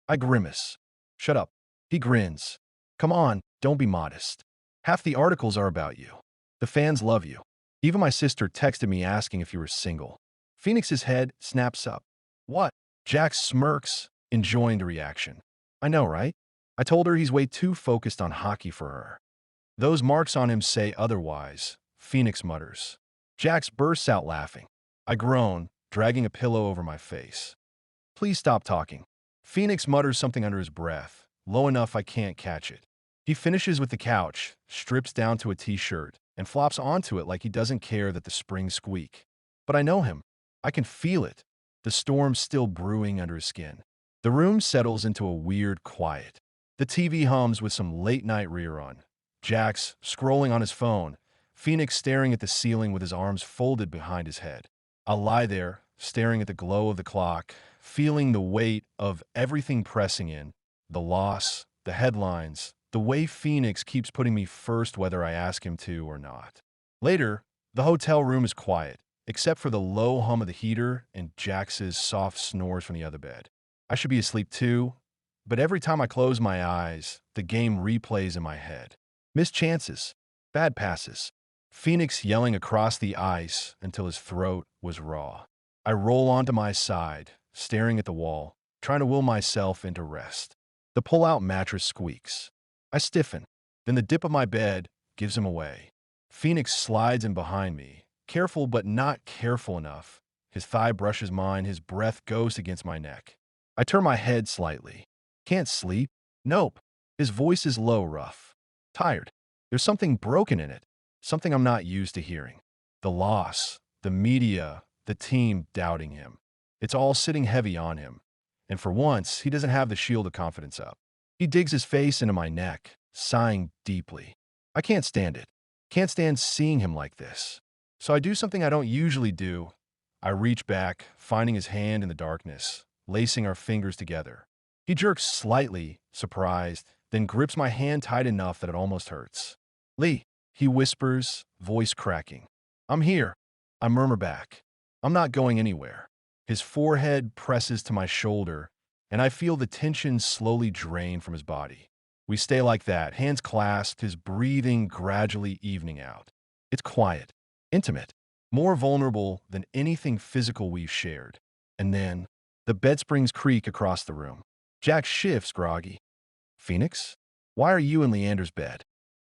I grimace. Shut up. He grins. Come on, don't be modest. Half the articles are about you. The fans love you. Even my sister texted me asking if you were single. Phoenix's head snaps up. What? Jax smirks, enjoying the reaction. I know, right? I told her he's way too focused on hockey for her. Those marks on him say otherwise, Phoenix mutters. Jax bursts out laughing. I groan, dragging a pillow over my face. Please stop talking. Phoenix mutters something under his breath, low enough I can't catch it. He finishes with the couch, strips down to a t-shirt, and flops onto it like he doesn't care that the springs squeak. But I know him. I can feel it. The storm's still brewing under his skin. The room settles into a weird quiet. The TV hums with some late-night rerun. Jax scrolling on his phone, Phoenix staring at the ceiling with his arms folded behind his head. I'll lie there, staring at the glow of the clock, feeling the weight of everything pressing in, the loss, the headlines, the way Phoenix keeps putting me first whether I ask him to or not. Later, the hotel room is quiet, except for the low hum of the heater and Jax's soft snores from the other bed. I should be asleep too, but every time I close my eyes, the game replays in my head. Missed chances, bad passes, Phoenix yelling across the ice until his throat was raw. I roll onto my side, staring at the wall, trying to will myself into rest. The pull-out mattress squeaks. I stiffen, then the dip of my bed gives him away. Phoenix slides in behind me, careful but not careful enough. His thigh brushes mine, his breath goes against my neck. I turn my head slightly. Can't sleep? Nope. His voice is low, rough. Tired. There's something broken in it, something I'm not used to hearing. The loss, the media, the team doubting him. It's all sitting heavy on him. And for once, he doesn't have the shield of confidence up. He digs his face into my neck, sighing deeply. I can't stand it. Can't stand seeing him like this. So I do something I don't usually do. I reach back, finding his hand in the darkness, lacing our fingers together. He jerks slightly, surprised, then grips my hand tight enough that it almost hurts. Lee, he whispers, voice cracking. I'm here. I murmur back. I'm not going anywhere. His forehead presses to my shoulder, and I feel the tension slowly drain from his body. We stay like that, hands clasped, his breathing gradually evening out. It's quiet, intimate, more vulnerable than anything physical we've shared. And then, the bed springs creak across the room. Jack shifts, groggy. Phoenix? Why are you in Leander's bed?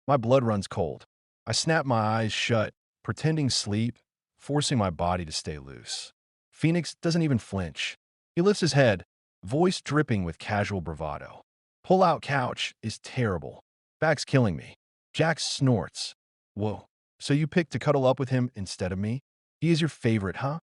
My blood runs cold. I snap my eyes shut, pretending sleep, forcing my body to stay loose. Phoenix doesn't even flinch. He lifts his head, voice dripping with casual bravado. Pull-out couch is terrible. Back's killing me. Jack snorts. Whoa, so you picked to cuddle up with him instead of me? He is your favorite, huh?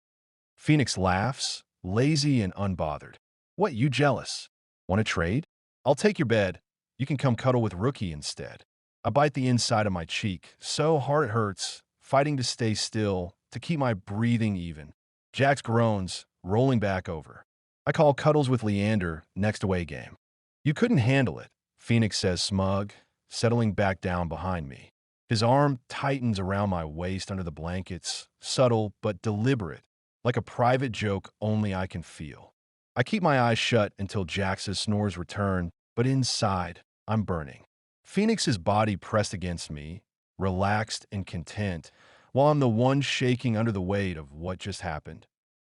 Phoenix laughs, lazy and unbothered. What, you jealous? Want to trade? I'll take your bed. You can come cuddle with Rookie instead. I bite the inside of my cheek, so hard it hurts, fighting to stay still, to keep my breathing even. Jax groans, rolling back over. I call cuddles with Leander next away game. You couldn't handle it, Phoenix says smug, settling back down behind me. His arm tightens around my waist under the blankets, subtle but deliberate, like a private joke only I can feel. I keep my eyes shut until Jax's snores return, but inside, I'm burning. Phoenix's body pressed against me, relaxed and content, while I'm the one shaking under the weight of what just happened,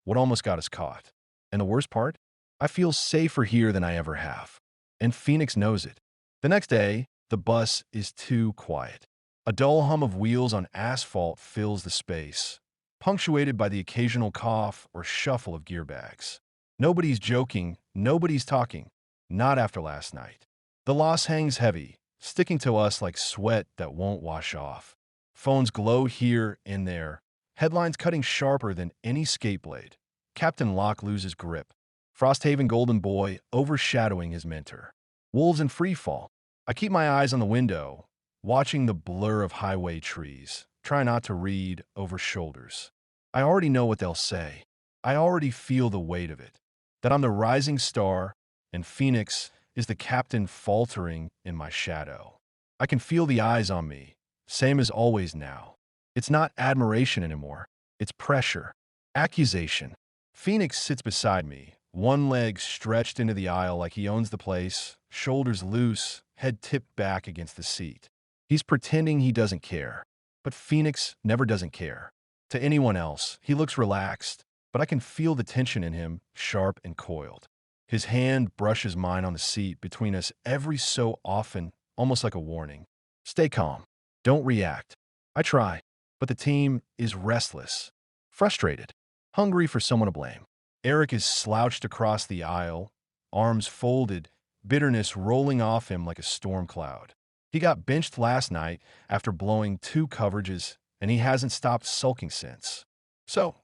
what almost got us caught. And the worst part? I feel safer here than I ever have. And Phoenix knows it. The next day, the bus is too quiet. A dull hum of wheels on asphalt fills the space. punctuated by the occasional cough or shuffle of gear bags. Nobody's joking, nobody's talking, not after last night. The loss hangs heavy, sticking to us like sweat that won't wash off. Phones glow here and there, headlines cutting sharper than any skate blade. Captain Locke loses grip. Frosthaven Golden Boy overshadowing his mentor. Wolves in freefall. I keep my eyes on the window, watching the blur of highway trees. Try not to read over shoulders. I already know what they'll say. I already feel the weight of it. That I'm the rising star, and Phoenix is the captain faltering in my shadow. I can feel the eyes on me, same as always now. It's not admiration anymore. It's pressure. Accusation. Phoenix sits beside me, one leg stretched into the aisle like he owns the place, shoulders loose, head tipped back against the seat. He's pretending he doesn't care. But Phoenix never doesn't care. To anyone else, he looks relaxed, but I can feel the tension in him, sharp and coiled. His hand brushes mine on the seat between us every so often, almost like a warning. Stay calm. Don't react. I try, but the team is restless, frustrated, hungry for someone to blame. Eric is slouched across the aisle, arms folded, bitterness rolling off him like a storm cloud. He got benched last night after blowing 2 coverages, and he hasn't stopped sulking since. So,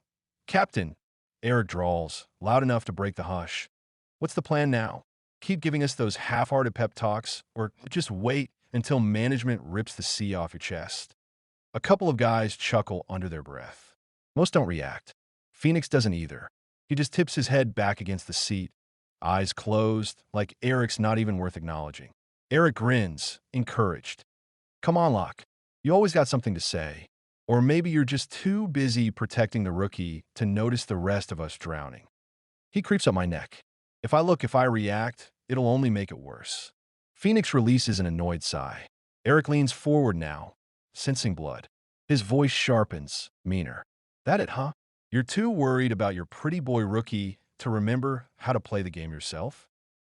Captain, Eric drawls, loud enough to break the hush. What's the plan now? Keep giving us those half-hearted pep talks, or just wait until management rips the sea off your chest? A couple of guys chuckle under their breath. Most don't react. Phoenix doesn't either. He just tips his head back against the seat, eyes closed, like Eric's not even worth acknowledging. Eric grins, encouraged. Come on, Locke. You always got something to say. Or maybe you're just too busy protecting the rookie to notice the rest of us drowning. He creeps up my neck. If I react, it'll only make it worse. Phoenix releases an annoyed sigh. Eric leans forward now, sensing blood. His voice sharpens, meaner. That it, huh? You're too worried about your pretty boy rookie to remember how to play the game yourself?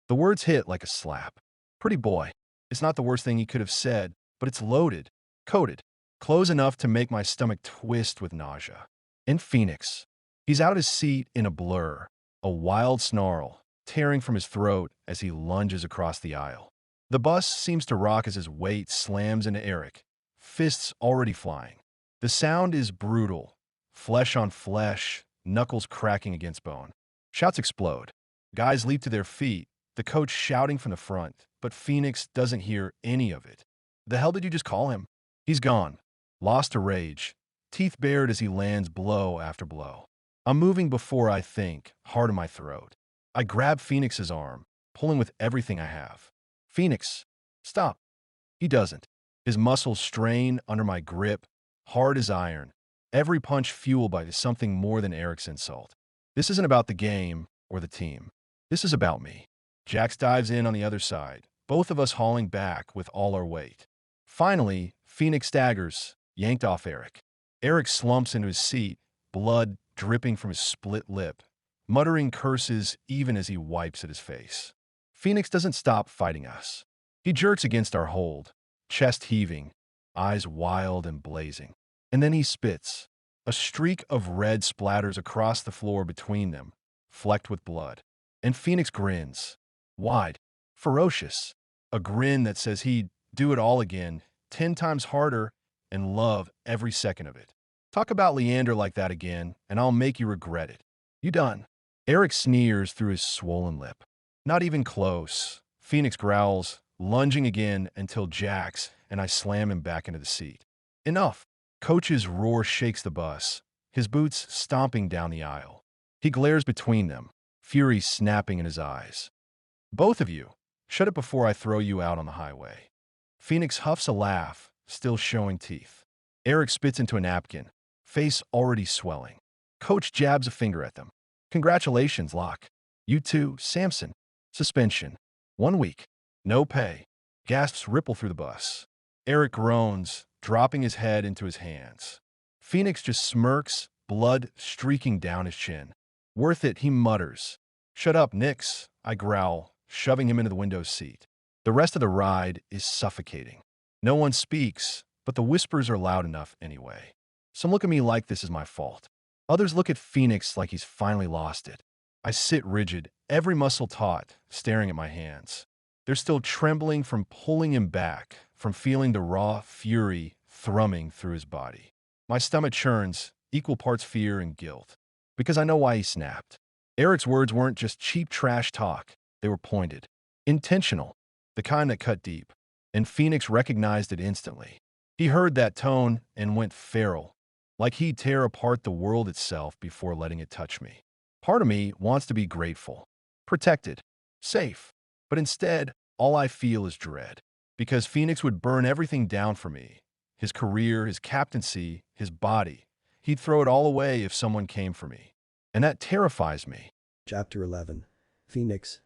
The words hit like a slap. Pretty boy. It's not the worst thing he could have said, but it's loaded, coated, close enough to make my stomach twist with nausea. And Phoenix. He's out of his seat in a blur, a wild snarl, tearing from his throat as he lunges across the aisle. The bus seems to rock as his weight slams into Eric, fists already flying. The sound is brutal, flesh on flesh, knuckles cracking against bone. Shouts explode. Guys leap to their feet, the coach shouting from the front, but Phoenix doesn't hear any of it. The hell did you just call him? He's gone, lost to rage, teeth bared as he lands blow after blow. I'm moving before I think, hard in my throat. I grab Phoenix's arm, pulling with everything I have. Phoenix, stop. He doesn't. His muscles strain under my grip, hard as iron, every punch fueled by something more than Eric's insult. This isn't about the game or the team. This is about me. Jax dives in on the other side, both of us hauling back with all our weight. Finally, Phoenix staggers, yanked off Eric. Eric slumps into his seat, blood dripping from his split lip, muttering curses even as he wipes at his face. Phoenix doesn't stop fighting us. He jerks against our hold, chest heaving, eyes wild and blazing. And then he spits. A streak of red splatters across the floor between them, flecked with blood. And Phoenix grins. Wide, ferocious. A grin that says he'd do it all again, 10 times harder, and love every second of it. Talk about Leander like that again, and I'll make you regret it. You done? Eric sneers through his swollen lip. Not even close. Phoenix growls, lunging again until Jax and I slam him back into the seat. Enough. Coach's roar shakes the bus, his boots stomping down the aisle. He glares between them, fury snapping in his eyes. Both of you, shut it before I throw you out on the highway. Phoenix huffs a laugh, still showing teeth. Eric spits into a napkin, face already swelling. Coach jabs a finger at them. Congratulations, Locke. You too, Samson. Suspension. 1 week. No pay. Gasps ripple through the bus. Eric groans, dropping his head into his hands. Phoenix just smirks, blood streaking down his chin. Worth it, he mutters. Shut up, Nix, I growl, shoving him into the window seat. The rest of the ride is suffocating. No one speaks, but the whispers are loud enough anyway. Some look at me like this is my fault. Others look at Phoenix like he's finally lost it. I sit rigid, every muscle taut, staring at my hands. They're still trembling from pulling him back, from feeling the raw fury thrumming through his body. My stomach churns, equal parts fear and guilt, because I know why he snapped. Eric's words weren't just cheap trash talk, they were pointed, intentional, the kind that cut deep. And Phoenix recognized it instantly. He heard that tone and went feral, like he'd tear apart the world itself before letting it touch me. Part of me wants to be grateful, protected, safe, but instead, all I feel is dread, because Phoenix would burn everything down for me. His career, his captaincy, his body. He'd throw it all away if someone came for me. And that terrifies me. Chapter 11. Phoenix.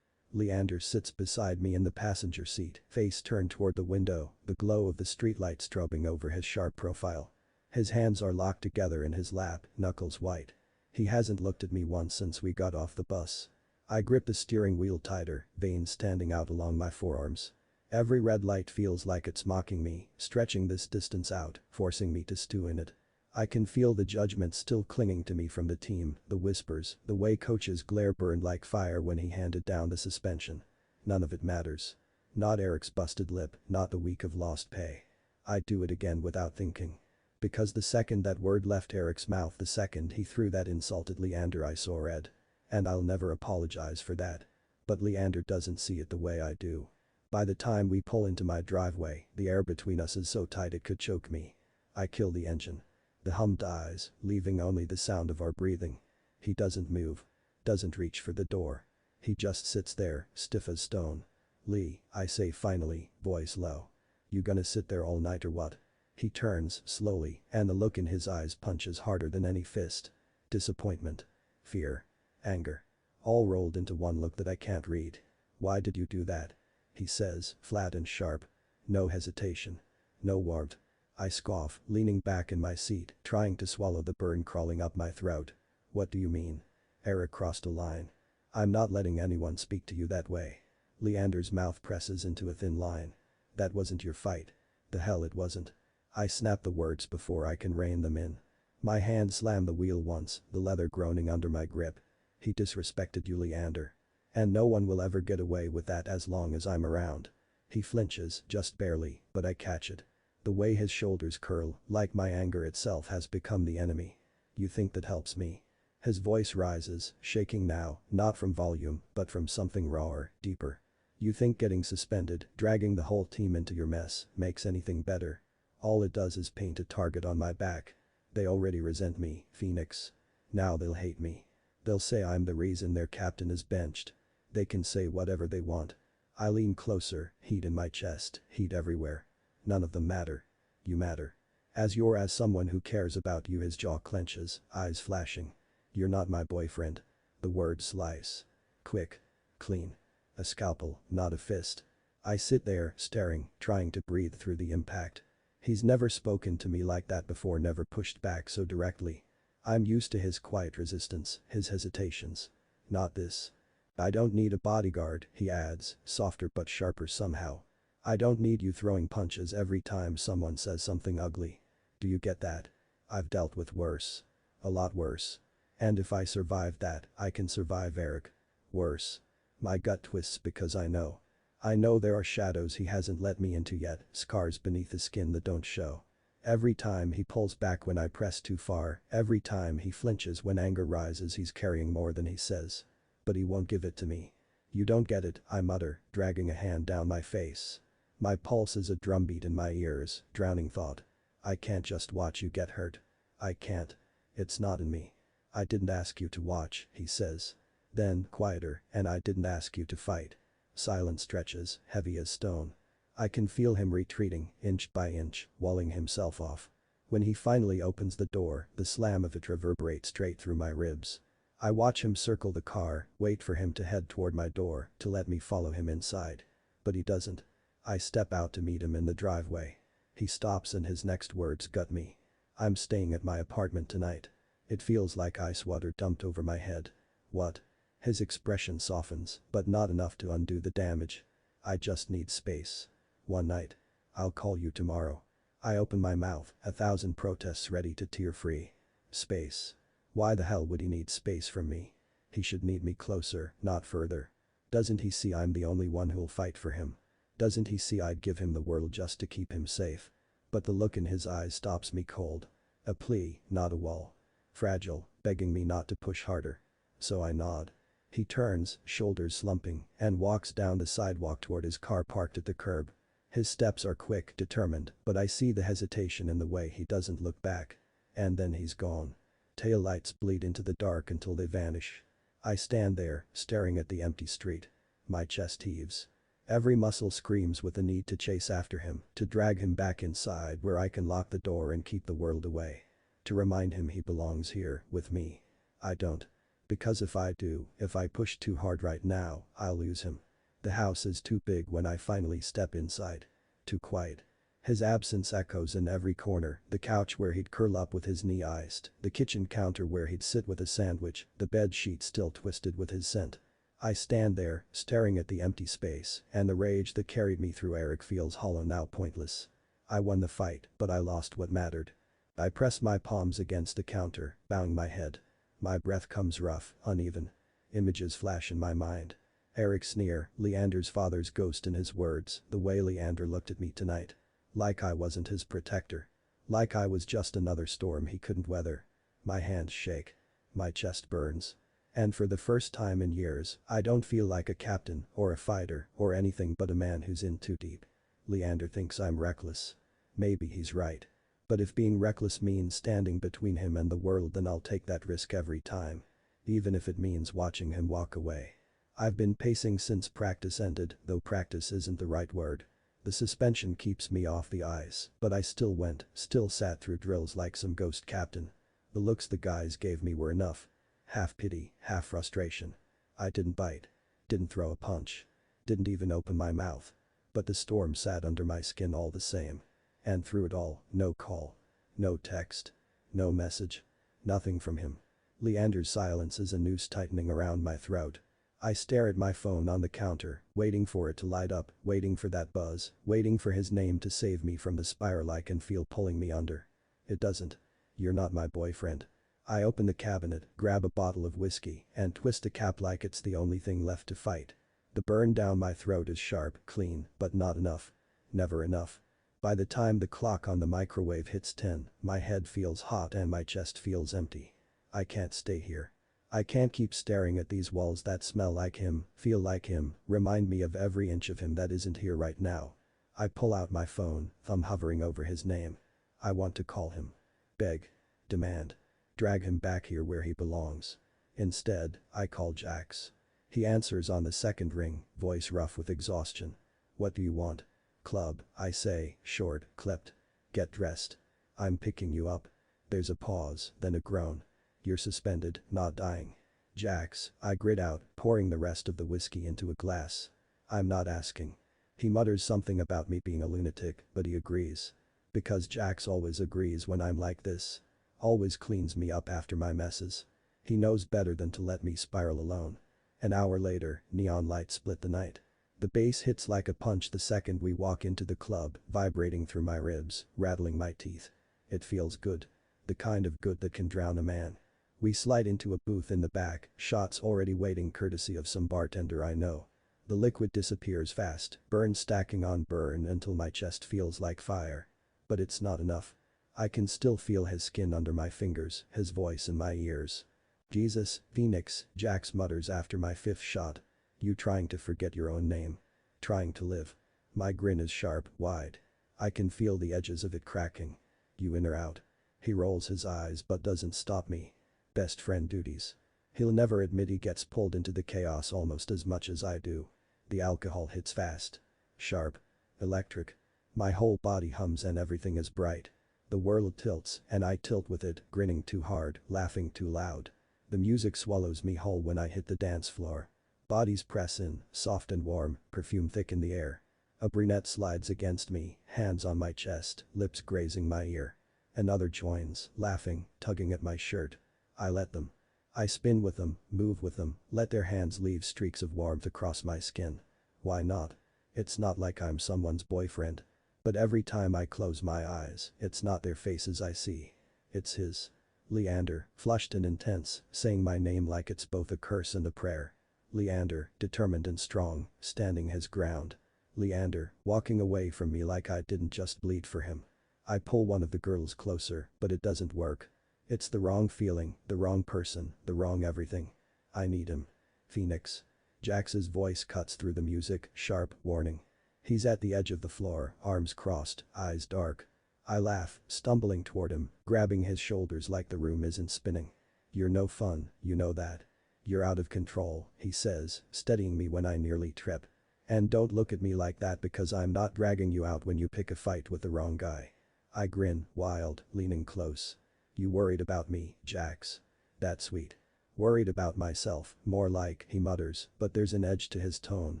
Leander sits beside me in the passenger seat, face turned toward the window, the glow of the streetlight strobing over his sharp profile. His hands are locked together in his lap, knuckles white. He hasn't looked at me once since we got off the bus. I grip the steering wheel tighter, veins standing out along my forearms. Every red light feels like it's mocking me, stretching this distance out, forcing me to stew in it. I can feel the judgment still clinging to me from the team, the whispers, the way coach's glare burned like fire when he handed down the suspension. None of it matters. Not Eric's busted lip, not the week of lost pay. I'd do it again without thinking. Because the second that word left Eric's mouth, the second he threw that insult at Leander, I saw red. And I'll never apologize for that. But Leander doesn't see it the way I do. By the time we pull into my driveway, the air between us is so tight it could choke me. I kill the engine. The hum dies, leaving only the sound of our breathing. He doesn't move. Doesn't reach for the door. He just sits there, stiff as stone. Lee, I say finally, voice low. You gonna sit there all night or what? He turns, slowly, and the look in his eyes punches harder than any fist. Disappointment. Fear. Anger. All rolled into one look that I can't read. Why did you do that? He says, flat and sharp. No hesitation. No warmth. I scoff, leaning back in my seat, trying to swallow the burn crawling up my throat. What do you mean? Eric crossed a line. I'm not letting anyone speak to you that way. Leander's mouth presses into a thin line. That wasn't your fight. The hell it wasn't. I snap the words before I can rein them in. My hand slammed the wheel once, the leather groaning under my grip. He disrespected you, Leander. And no one will ever get away with that as long as I'm around. He flinches, just barely, but I catch it. The way his shoulders curl, like my anger itself has become the enemy. You think that helps me? His voice rises, shaking now, not from volume, but from something rawer, deeper. You think getting suspended, dragging the whole team into your mess, makes anything better? All it does is paint a target on my back. They already resent me, Phoenix. Now they'll hate me. They'll say I'm the reason their captain is benched. They can say whatever they want. I lean closer, heat in my chest, heat everywhere. None of them matter. You matter. As someone who cares about you. His jaw clenches, eyes flashing. You're not my boyfriend. The words slice. Quick. Clean. A scalpel, not a fist. I sit there, staring, trying to breathe through the impact. He's never spoken to me like that before, never pushed back so directly. I'm used to his quiet resistance, his hesitations. Not this. I don't need a bodyguard, he adds, softer but sharper somehow. I don't need you throwing punches every time someone says something ugly. Do you get that? I've dealt with worse. A lot worse. And if I survive that, I can survive Eric. Worse. My gut twists because I know. I know there are shadows he hasn't let me into yet, scars beneath his skin that don't show. Every time he pulls back when I press too far, every time he flinches when anger rises, he's carrying more than he says. But he won't give it to me. You don't get it, I mutter, dragging a hand down my face. My pulse is a drumbeat in my ears, drowning thought. I can't just watch you get hurt. I can't. It's not in me. I didn't ask you to watch, he says. Then, quieter, and I didn't ask you to fight. Silence stretches, heavy as stone. I can feel him retreating, inch by inch, walling himself off. When he finally opens the door, the slam of it reverberates straight through my ribs. I watch him circle the car, wait for him to head toward my door, to let me follow him inside. But he doesn't. I step out to meet him in the driveway. He stops and his next words gut me. I'm staying at my apartment tonight. It feels like ice water dumped over my head. What? His expression softens, but not enough to undo the damage. I just need space. One night. I'll call you tomorrow. I open my mouth, 1,000 protests ready to tear free. Space. Why the hell would he need space from me? He should need me closer, not further. Doesn't he see I'm the only one who'll fight for him? Doesn't he see I'd give him the world just to keep him safe? But the look in his eyes stops me cold. A plea, not a wall. Fragile, begging me not to push harder. So I nod. He turns, shoulders slumping, and walks down the sidewalk toward his car parked at the curb. His steps are quick, determined, but I see the hesitation in the way he doesn't look back. And then he's gone. Taillights bleed into the dark until they vanish. I stand there, staring at the empty street. My chest heaves. Every muscle screams with the need to chase after him, to drag him back inside where I can lock the door and keep the world away. To remind him he belongs here, with me. I don't. Because if I do, if I push too hard right now, I'll lose him. The house is too big when I finally step inside. Too quiet. His absence echoes in every corner, the couch where he'd curl up with his knee iced, the kitchen counter where he'd sit with a sandwich, the bed sheet still twisted with his scent. I stand there, staring at the empty space, and the rage that carried me through Eric feels hollow now, pointless. I won the fight, but I lost what mattered. I press my palms against the counter, bowing my head. My breath comes rough, uneven. Images flash in my mind. Eric's sneer, Leander's father's ghost in his words, the way Leander looked at me tonight. Like I wasn't his protector. Like I was just another storm he couldn't weather. My hands shake. My chest burns. And for the first time in years, I don't feel like a captain, or a fighter, or anything but a man who's in too deep. Leander thinks I'm reckless. Maybe he's right. But if being reckless means standing between him and the world, then I'll take that risk every time. Even if it means watching him walk away. I've been pacing since practice ended, though practice isn't the right word. The suspension keeps me off the ice, but I still went, still sat through drills like some ghost captain. The looks the guys gave me were enough. Half pity, half frustration. I didn't bite. Didn't throw a punch. Didn't even open my mouth. But the storm sat under my skin all the same. And through it all, no call. No text. No message. Nothing from him. Leander's silence is a noose tightening around my throat. I stare at my phone on the counter, waiting for it to light up, waiting for that buzz, waiting for his name to save me from the spiral I can feel pulling me under. It doesn't. You're not my boyfriend. I open the cabinet, grab a bottle of whiskey, and twist the cap like it's the only thing left to fight. The burn down my throat is sharp, clean, but not enough. Never enough. By the time the clock on the microwave hits 10, my head feels hot and my chest feels empty. I can't stay here. I can't keep staring at these walls that smell like him, feel like him, remind me of every inch of him that isn't here right now. I pull out my phone, thumb hovering over his name. I want to call him. Beg. Demand. Drag him back here where he belongs. Instead, I call Jax. He answers on the second ring, voice rough with exhaustion. What do you want? Club, I say, short, clipped. Get dressed. I'm picking you up. There's a pause, then a groan. You're suspended, not dying. Jax, I grit out, pouring the rest of the whiskey into a glass. I'm not asking. He mutters something about me being a lunatic, but he agrees. Because Jax always agrees when I'm like this. Always cleans me up after my messes. He knows better than to let me spiral alone. An hour later, neon lights split the night. The bass hits like a punch the second we walk into the club, vibrating through my ribs, rattling my teeth. It feels good. The kind of good that can drown a man. We slide into a booth in the back, shots already waiting courtesy of some bartender I know. The liquid disappears fast, burn stacking on burn until my chest feels like fire. But it's not enough. I can still feel his skin under my fingers, his voice in my ears. Jesus, Phoenix, Jax mutters after my fifth shot. You trying to forget your own name. Trying to live. My grin is sharp, wide. I can feel the edges of it cracking. You in or out? He rolls his eyes but doesn't stop me. Best friend duties. He'll never admit he gets pulled into the chaos almost as much as I do. The alcohol hits fast. Sharp. Electric. My whole body hums and everything is bright. The world tilts and I tilt with it, grinning too hard, laughing too loud. The music swallows me whole when I hit the dance floor. Bodies press in, soft and warm, perfume thick in the air. A brunette slides against me, hands on my chest, lips grazing my ear. Another joins, laughing, tugging at my shirt. I let them. I spin with them, move with them, let their hands leave streaks of warmth across my skin. Why not? It's not like I'm someone's boyfriend. But every time I close my eyes, it's not their faces I see. It's his. Leander, flushed and intense, saying my name like it's both a curse and a prayer. Leander, determined and strong, standing his ground. Leander, walking away from me like I didn't just bleed for him. I pull one of the girls closer, but it doesn't work. It's the wrong feeling, the wrong person, the wrong everything. I need him. Phoenix. Jax's voice cuts through the music, sharp, warning. He's at the edge of the floor, arms crossed, eyes dark. I laugh, stumbling toward him, grabbing his shoulders like the room isn't spinning. You're no fun, you know that. You're out of control, he says, steadying me when I nearly trip. And don't look at me like that because I'm not dragging you out when you pick a fight with the wrong guy. I grin, wild, leaning close. You worried about me, Jax. That's sweet. Worried about myself, more like, he mutters, but there's an edge to his tone,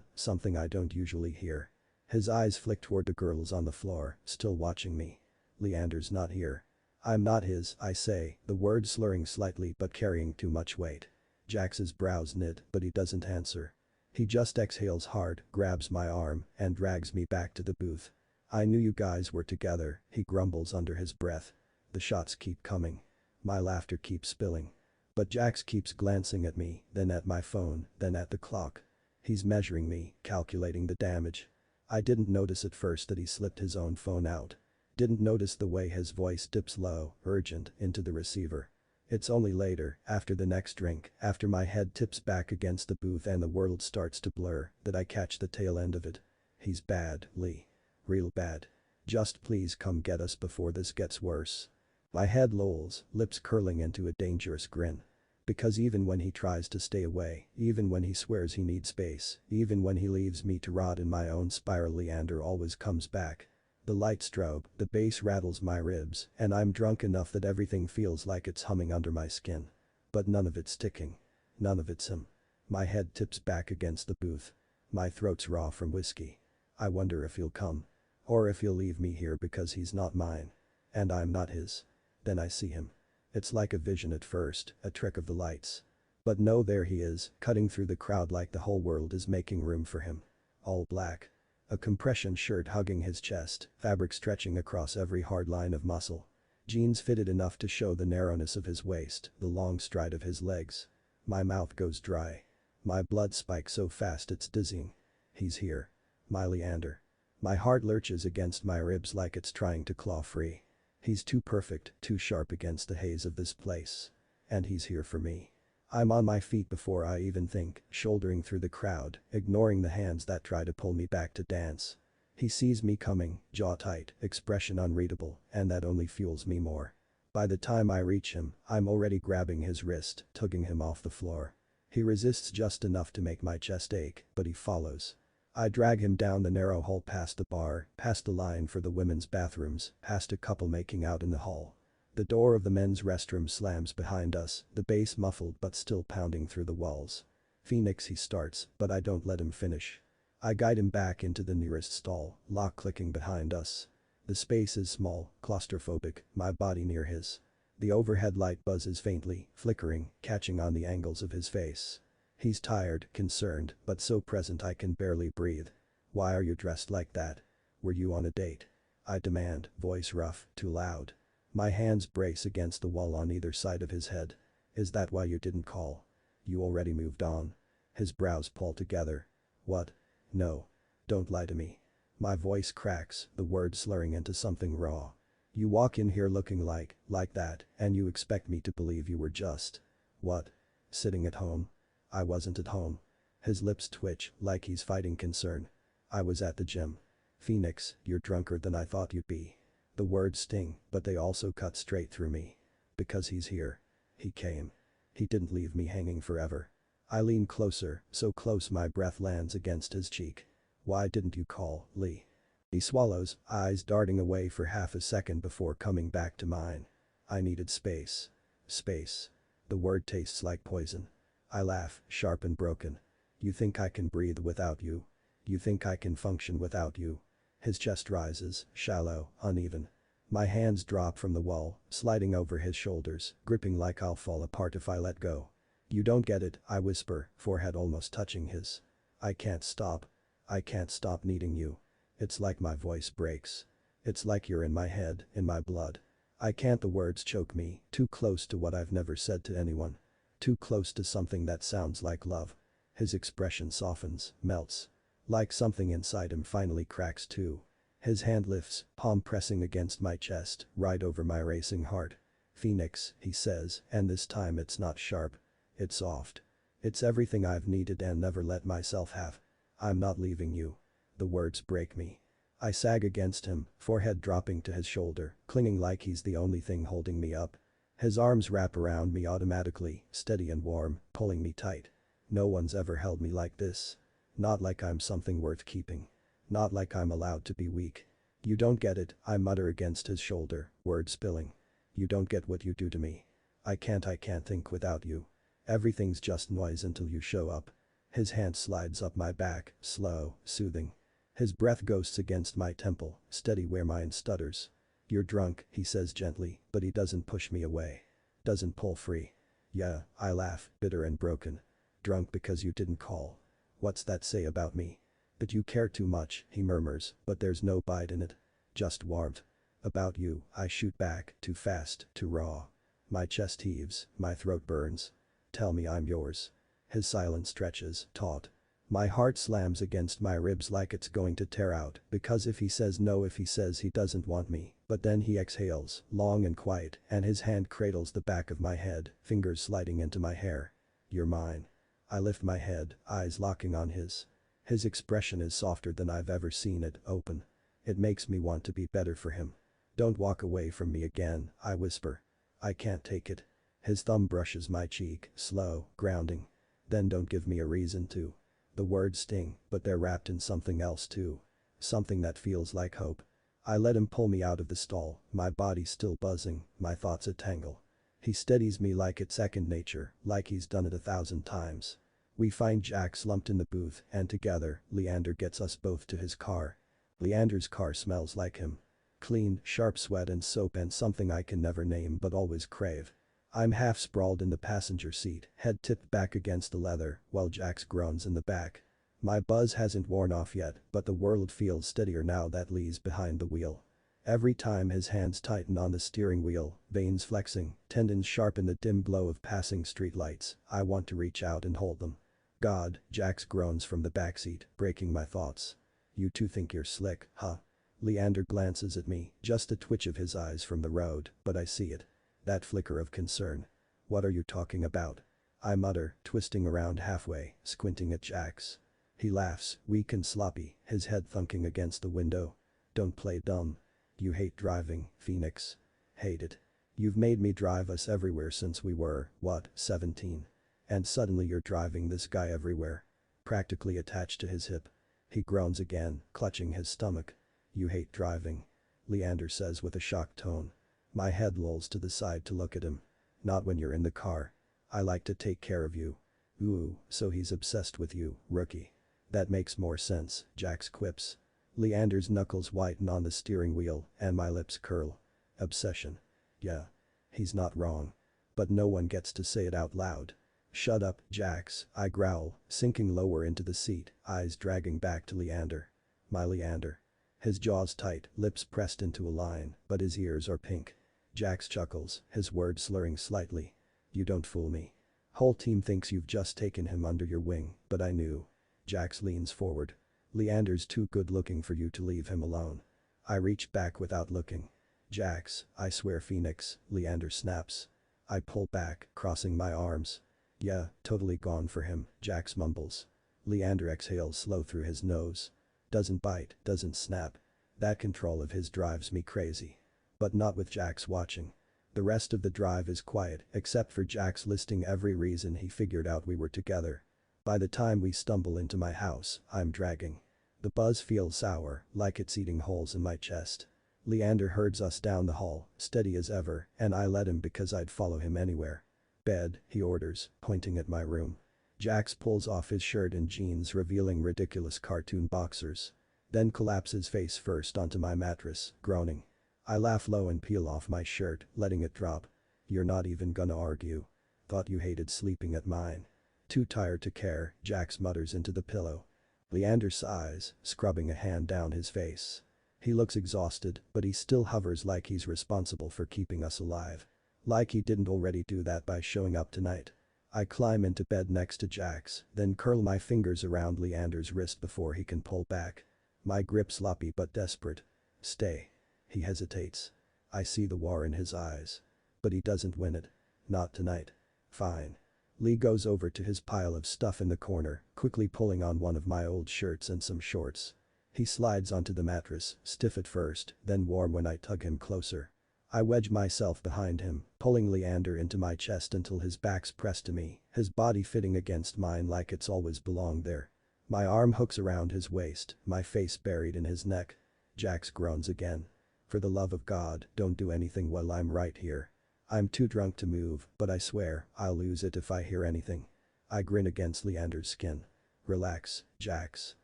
something I don't usually hear. His eyes flick toward the girls on the floor, still watching me. Leander's not here. I'm not his, I say, the word slurring slightly but carrying too much weight. Jax's brows knit, but he doesn't answer. He just exhales hard, grabs my arm, and drags me back to the booth. I knew you guys were together, he grumbles under his breath. The shots keep coming. My laughter keeps spilling. But Jax keeps glancing at me, then at my phone, then at the clock. He's measuring me, calculating the damage. I didn't notice at first that he slipped his own phone out. Didn't notice the way his voice dips low, urgent, into the receiver. It's only later, after the next drink, after my head tips back against the booth and the world starts to blur, that I catch the tail end of it. He's bad, Lee. Real bad. Just please come get us before this gets worse. My head lolls, lips curling into a dangerous grin. Because even when he tries to stay away, even when he swears he needs space, even when he leaves me to rot in my own spiral, Leander always comes back. The light strobe, the bass rattles my ribs, and I'm drunk enough that everything feels like it's humming under my skin. But none of it's ticking. None of it's him. My head tips back against the booth. My throat's raw from whiskey. I wonder if he'll come. Or if he'll leave me here because he's not mine. And I'm not his. Then I see him. It's like a vision at first, a trick of the lights. But no, there he is, cutting through the crowd like the whole world is making room for him. All black. A compression shirt hugging his chest, fabric stretching across every hard line of muscle. Jeans fitted enough to show the narrowness of his waist, the long stride of his legs. My mouth goes dry. My blood spikes so fast it's dizzying. He's here. My Leander. My heart lurches against my ribs like it's trying to claw free. He's too perfect, too sharp against the haze of this place. And he's here for me. I'm on my feet before I even think, shouldering through the crowd, ignoring the hands that try to pull me back to dance. He sees me coming, jaw tight, expression unreadable, and that only fuels me more. By the time I reach him, I'm already grabbing his wrist, tugging him off the floor. He resists just enough to make my chest ache, but he follows. I drag him down the narrow hall past the bar, past the line for the women's bathrooms, past a couple making out in the hall. The door of the men's restroom slams behind us, the bass muffled but still pounding through the walls. Phoenix, he starts, but I don't let him finish. I guide him back into the nearest stall, lock clicking behind us. The space is small, claustrophobic, my body near his. The overhead light buzzes faintly, flickering, catching on the angles of his face. He's tired, concerned, but so present I can barely breathe. Why are you dressed like that? Were you on a date? I demand, voice rough, too loud. My hands brace against the wall on either side of his head. Is that why you didn't call? You already moved on. His brows pull together. What? No. Don't lie to me. My voice cracks, the words slurring into something raw. You walk in here looking like that, and you expect me to believe you were just. What? Sitting at home? I wasn't at home. His lips twitch, like he's fighting concern. I was at the gym. Phoenix, you're drunker than I thought you'd be. The words sting, but they also cut straight through me. Because he's here. He came. He didn't leave me hanging forever. I lean closer, so close my breath lands against his cheek. Why didn't you call, Lee? He swallows, eyes darting away for half a second before coming back to mine. I needed space. Space. The word tastes like poison. I laugh, sharp and broken. You think I can breathe without you? You think I can function without you? His chest rises, shallow, uneven. My hands drop from the wall, sliding over his shoulders, gripping like I'll fall apart if I let go. You don't get it, I whisper, forehead almost touching his. I can't stop. I can't stop needing you. It's like my voice breaks. It's like you're in my head, in my blood. I can't, the words choke me, too close to what I've never said to anyone. Too close to something that sounds like love. His expression softens, melts. Like something inside him finally cracks too. His hand lifts, palm pressing against my chest, right over my racing heart. Phoenix, he says, and this time it's not sharp. It's soft. It's everything I've needed and never let myself have. I'm not leaving you. The words break me. I sag against him, forehead dropping to his shoulder, clinging like he's the only thing holding me up. His arms wrap around me automatically, steady and warm, pulling me tight. No one's ever held me like this. Not like I'm something worth keeping. Not like I'm allowed to be weak. You don't get it, I mutter against his shoulder, words spilling. You don't get what you do to me. I can't think without you. Everything's just noise until you show up. His hand slides up my back, slow, soothing. His breath ghosts against my temple, steady where mine stutters. You're drunk, he says gently, but he doesn't push me away. Doesn't pull free. Yeah, I laugh, bitter and broken. Drunk because you didn't call. What's that say about me? That you care too much, he murmurs, but there's no bite in it. Just warmth. About you, I shoot back, too fast, too raw. My chest heaves, my throat burns. Tell me I'm yours. His silence stretches, taut. My heart slams against my ribs like it's going to tear out, because if he says no, if he says he doesn't want me, but then he exhales, long and quiet, and his hand cradles the back of my head, fingers sliding into my hair. You're mine. I lift my head, eyes locking on his. His expression is softer than I've ever seen it, open. It makes me want to be better for him. Don't walk away from me again, I whisper. I can't take it. His thumb brushes my cheek, slow, grounding. Then don't give me a reason to. The words sting, but they're wrapped in something else too. Something that feels like hope. I let him pull me out of the stall, my body still buzzing, my thoughts a tangle. He steadies me like it's second nature, like he's done it 1,000 times. We find Jack slumped in the booth, and together, Leander gets us both to his car. Leander's car smells like him. Clean, sharp sweat and soap and something I can never name but always crave. I'm half sprawled in the passenger seat, head tipped back against the leather, while Jax groans in the back. My buzz hasn't worn off yet, but the world feels steadier now that Lee's behind the wheel. Every time his hands tighten on the steering wheel, veins flexing, tendons sharp in the dim glow of passing streetlights, I want to reach out and hold them. God, Jax groans from the backseat, breaking my thoughts. You two think you're slick, huh? Leander glances at me, just a twitch of his eyes from the road, but I see it. That flicker of concern. What are you talking about? I mutter, twisting around halfway, squinting at Jax. He laughs, weak and sloppy, his head thunking against the window. Don't play dumb. You hate driving, Phoenix. Hate it. You've made me drive us everywhere since we were, what, 17? And suddenly you're driving this guy everywhere. Practically attached to his hip. He groans again, clutching his stomach. You hate driving. Leander says with a shocked tone. My head lolls to the side to look at him. Not when you're in the car. I like to take care of you. Ooh, so he's obsessed with you, rookie. That makes more sense, Jax quips. Leander's knuckles whiten on the steering wheel, and my lips curl. Obsession. Yeah. He's not wrong. But no one gets to say it out loud. Shut up, Jax, I growl, sinking lower into the seat, eyes dragging back to Leander. My Leander. His jaws tight, lips pressed into a line, but his ears are pink. Jax chuckles, his words slurring slightly. You don't fool me. Whole team thinks you've just taken him under your wing, but I knew. Jax leans forward. Leander's too good looking for you to leave him alone. I reach back without looking. Jax, I swear Phoenix, Leander snaps. I pull back, crossing my arms. Yeah, totally gone for him, Jax mumbles. Leander exhales slow through his nose. Doesn't bite, doesn't snap. That control of his drives me crazy. But not with Jax watching. The rest of the drive is quiet, except for Jax listing every reason he figured out we were together. By the time we stumble into my house, I'm dragging. The buzz feels sour, like it's eating holes in my chest. Leander herds us down the hall, steady as ever, and I let him because I'd follow him anywhere. Bed, he orders, pointing at my room. Jax pulls off his shirt and jeans, revealing ridiculous cartoon boxers. Then collapses face first onto my mattress, groaning. I laugh low and peel off my shirt, letting it drop. You're not even gonna argue. Thought you hated sleeping at mine. Too tired to care, Jax mutters into the pillow. Leander sighs, scrubbing a hand down his face. He looks exhausted, but he still hovers like he's responsible for keeping us alive. Like he didn't already do that by showing up tonight. I climb into bed next to Jack's, then curl my fingers around Leander's wrist before he can pull back. My grip sloppy but desperate. Stay. He hesitates. I see the war in his eyes. But he doesn't win it. Not tonight. Fine. Lee goes over to his pile of stuff in the corner, quickly pulling on one of my old shirts and some shorts. He slides onto the mattress, stiff at first, then warm when I tug him closer. I wedge myself behind him, pulling Leander into my chest until his back's pressed to me, his body fitting against mine like it's always belonged there. My arm hooks around his waist, my face buried in his neck. Jax groans again. For the love of God, don't do anything while I'm right here. I'm too drunk to move, but I swear, I'll lose it if I hear anything. I grin against Leander's skin. Relax, Jax.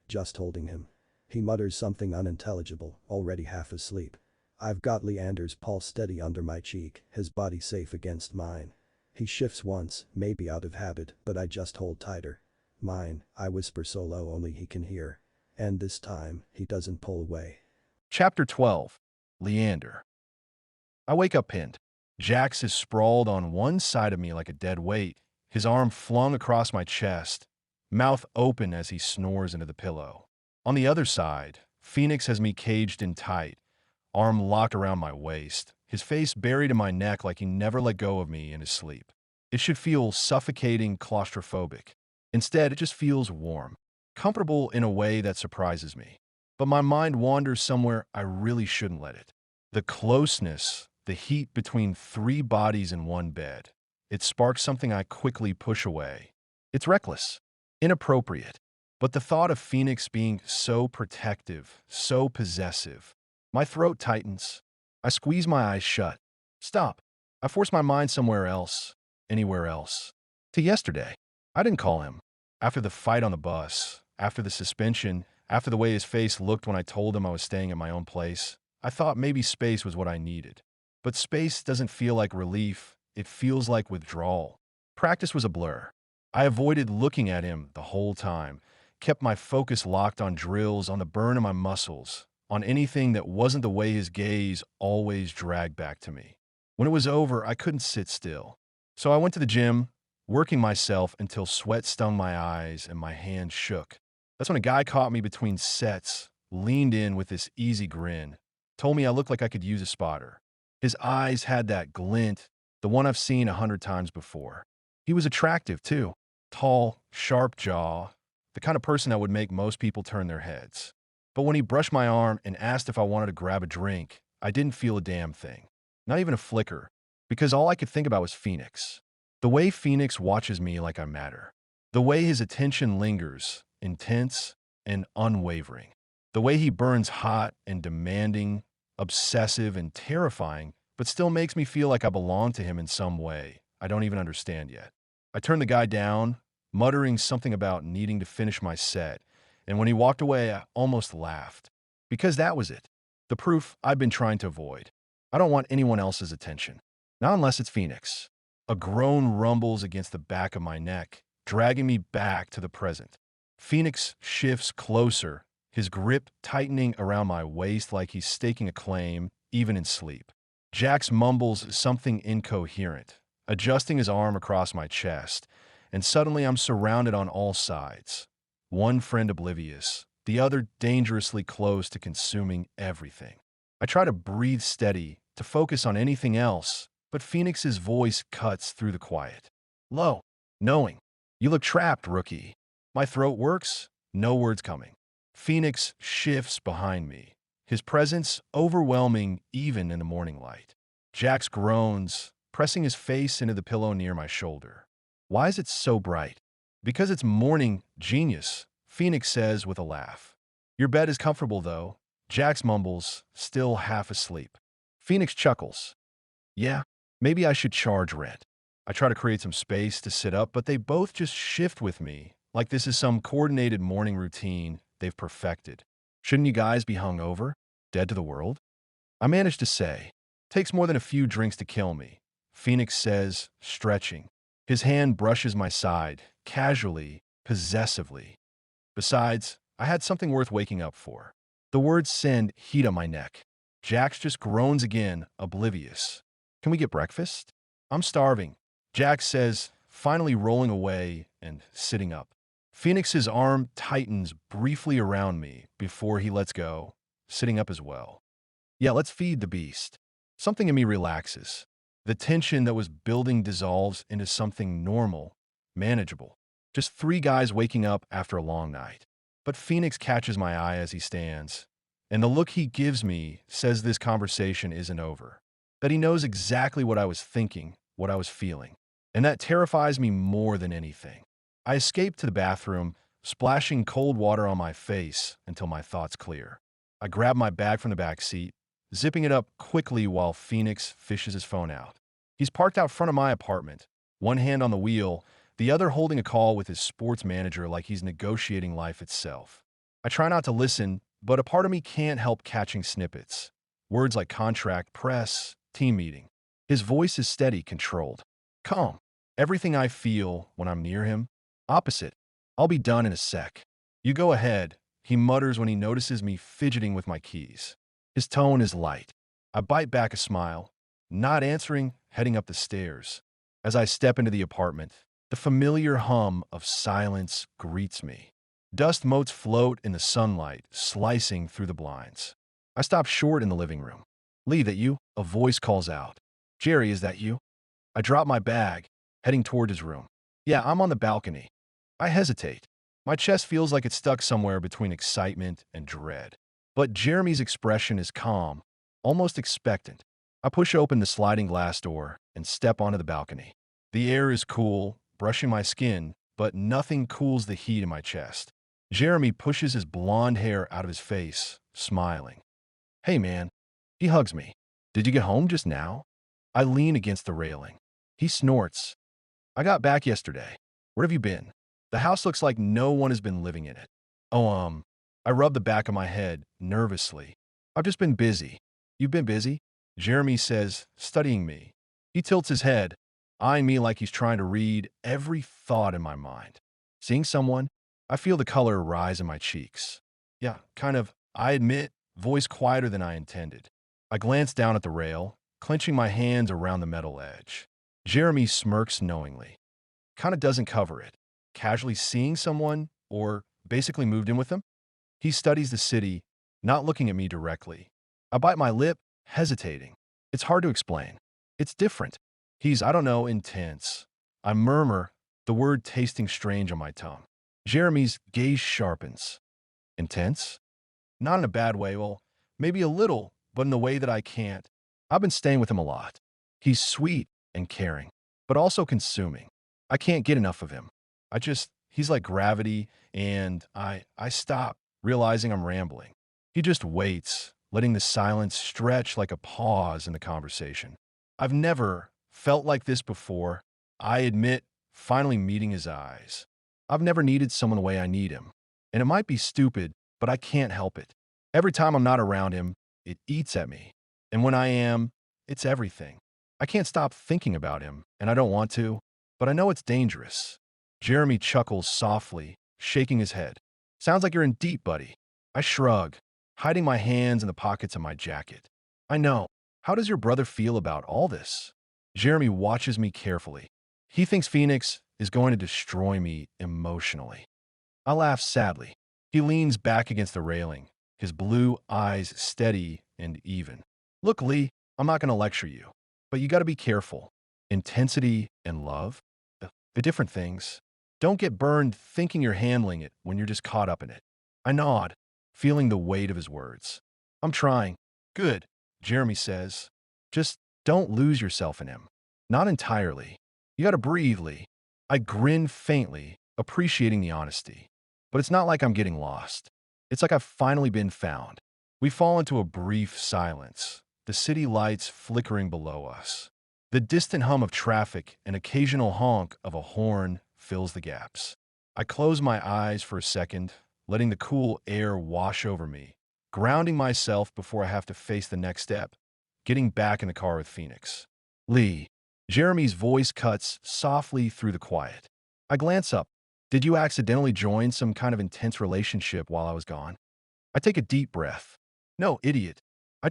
Just holding him. He mutters something unintelligible, already half asleep. I've got Leander's pulse steady under my cheek, his body safe against mine. He shifts once, maybe out of habit, but I just hold tighter. Mine, I whisper so low only he can hear. And this time, he doesn't pull away. Chapter 12. Leander. I wake up pinned. Jax is sprawled on one side of me like a dead weight, his arm flung across my chest, mouth open as he snores into the pillow. On the other side, Phoenix has me caged in tight, arm locked around my waist, his face buried in my neck like he never let go of me in his sleep. It should feel suffocating, claustrophobic. Instead, it just feels warm, comfortable in a way that surprises me. But my mind wanders somewhere I really shouldn't let it. The closeness, the heat between three bodies in one bed. It sparks something I quickly push away. It's reckless, inappropriate. But the thought of Phoenix being so protective, so possessive. My throat tightens. I squeeze my eyes shut. Stop. I force my mind somewhere else, anywhere else. To yesterday. I didn't call him. After the fight on the bus, after the suspension, after the way his face looked when I told him I was staying at my own place, I thought maybe space was what I needed. But space doesn't feel like relief, it feels like withdrawal. Practice was a blur. I avoided looking at him the whole time, kept my focus locked on drills, on the burn of my muscles, on anything that wasn't the way his gaze always dragged back to me. When it was over, I couldn't sit still. So I went to the gym, working myself until sweat stung my eyes and my hands shook. That's when a guy caught me between sets, leaned in with this easy grin, told me I looked like I could use a spotter. His eyes had that glint, the one I've seen 100 times before. He was attractive, too. Tall, sharp jaw, the kind of person that would make most people turn their heads. But when he brushed my arm and asked if I wanted to grab a drink, I didn't feel a damn thing. Not even a flicker, because all I could think about was Phoenix. The way Phoenix watches me like I matter. The way his attention lingers, intense and unwavering. The way he burns hot and demanding, obsessive and terrifying, but still makes me feel like I belong to him in some way I don't even understand yet. I turned the guy down, muttering something about needing to finish my set, and when he walked away, I almost laughed. Because that was it. The proof I'd been trying to avoid. I don't want anyone else's attention. Not unless it's Phoenix. A groan rumbles against the back of my neck, dragging me back to the present. Phoenix shifts closer, his grip tightening around my waist like he's staking a claim, even in sleep. Jax mumbles something incoherent, adjusting his arm across my chest, and suddenly I'm surrounded on all sides. One friend oblivious, the other dangerously close to consuming everything. I try to breathe steady, to focus on anything else, but Phoenix's voice cuts through the quiet. Low, knowing. You look trapped, rookie. My throat works, no words coming. Phoenix shifts behind me, his presence overwhelming even in the morning light. Jax groans, pressing his face into the pillow near my shoulder. Why is it so bright? Because it's morning, genius, Phoenix says with a laugh. Your bed is comfortable, though, Jax mumbles, still half asleep. Phoenix chuckles. Yeah, maybe I should charge rent. I try to create some space to sit up, but they both just shift with me, like this is some coordinated morning routine they've perfected. Shouldn't you guys be hungover? Dead to the world? I manage to say. Takes more than a few drinks to kill me, Phoenix says, stretching. His hand brushes my side, casually, possessively. Besides, I had something worth waking up for. The words send heat on my neck. Jax just groans again, oblivious. Can we get breakfast? I'm starving, Jax says, finally rolling away and sitting up. Phoenix's arm tightens briefly around me before he lets go, sitting up as well. Yeah, let's feed the beast. Something in me relaxes. The tension that was building dissolves into something normal, manageable. Just three guys waking up after a long night. But Phoenix catches my eye as he stands, and the look he gives me says this conversation isn't over. That he knows exactly what I was thinking, what I was feeling. And that terrifies me more than anything. I escape to the bathroom, splashing cold water on my face until my thoughts clear. I grab my bag from the back seat, zipping it up quickly while Phoenix fishes his phone out. He's parked out front of my apartment, one hand on the wheel, the other holding a call with his sports manager like he's negotiating life itself. I try not to listen, but a part of me can't help catching snippets. Words like contract, press, team meeting. His voice is steady, controlled, calm. Everything I feel when I'm near him, opposite. I'll be done in a sec. You go ahead, he mutters when he notices me fidgeting with my keys. His tone is light. I bite back a smile, not answering, heading up the stairs. As I step into the apartment, the familiar hum of silence greets me. Dust motes float in the sunlight, slicing through the blinds. I stop short in the living room. Lee, that you? A voice calls out. Jerry, is that you? I drop my bag, heading toward his room. Yeah, I'm on the balcony. I hesitate. My chest feels like it's stuck somewhere between excitement and dread. But Jeremy's expression is calm, almost expectant. I push open the sliding glass door and step onto the balcony. The air is cool, brushing my skin, but nothing cools the heat in my chest. Jeremy pushes his blonde hair out of his face, smiling. Hey, man. He hugs me. Did you get home just now? I lean against the railing. He snorts. I got back yesterday. Where have you been? The house looks like no one has been living in it. Oh, I rub the back of my head, nervously. I've just been busy. You've been busy? Jeremy says, studying me. He tilts his head, eyeing me like he's trying to read every thought in my mind. Seeing someone? I feel the color rise in my cheeks. Yeah, kind of, I admit, voice quieter than I intended. I glance down at the rail, clenching my hands around the metal edge. Jeremy smirks knowingly. Kinda doesn't cover it. Casually seeing someone, or basically moved in with them? He studies the city, not looking at me directly. I bite my lip, hesitating. It's hard to explain. It's different. He's, I don't know, intense. I murmur, the word tasting strange on my tongue. Jeremy's gaze sharpens. Intense? Not in a bad way, well, maybe a little, but in the way that I can't. I've been staying with him a lot. He's sweet and caring, but also consuming. I can't get enough of him. He's like gravity, and I stop, realizing I'm rambling. He just waits, letting the silence stretch like a pause in the conversation. I've never felt like this before, I admit, finally meeting his eyes. I've never needed someone the way I need him. And it might be stupid, but I can't help it. Every time I'm not around him, it eats at me. And when I am, it's everything. I can't stop thinking about him, and I don't want to, but I know it's dangerous. Jeremy chuckles softly, shaking his head. Sounds like you're in deep, buddy. I shrug, hiding my hands in the pockets of my jacket. I know. How does your brother feel about all this? Jeremy watches me carefully. He thinks Phoenix is going to destroy me emotionally. I laugh sadly. He leans back against the railing, his blue eyes steady and even. Look, Lee, I'm not going to lecture you, but you got to be careful. Intensity and love? The different things. Don't get burned thinking you're handling it when you're just caught up in it. I nod, feeling the weight of his words. I'm trying. Good, Jeremy says. Just don't lose yourself in him. Not entirely. You gotta breathe, Lee. I grin faintly, appreciating the honesty. But it's not like I'm getting lost. It's like I've finally been found. We fall into a brief silence, the city lights flickering below us. The distant hum of traffic and occasional honk of a horn fills the gaps. I close my eyes for a second, letting the cool air wash over me, grounding myself before I have to face the next step, getting back in the car with Phoenix. Lee. Jeremy's voice cuts softly through the quiet. I glance up. Did you accidentally join some kind of intense relationship while I was gone? I take a deep breath. No, idiot. I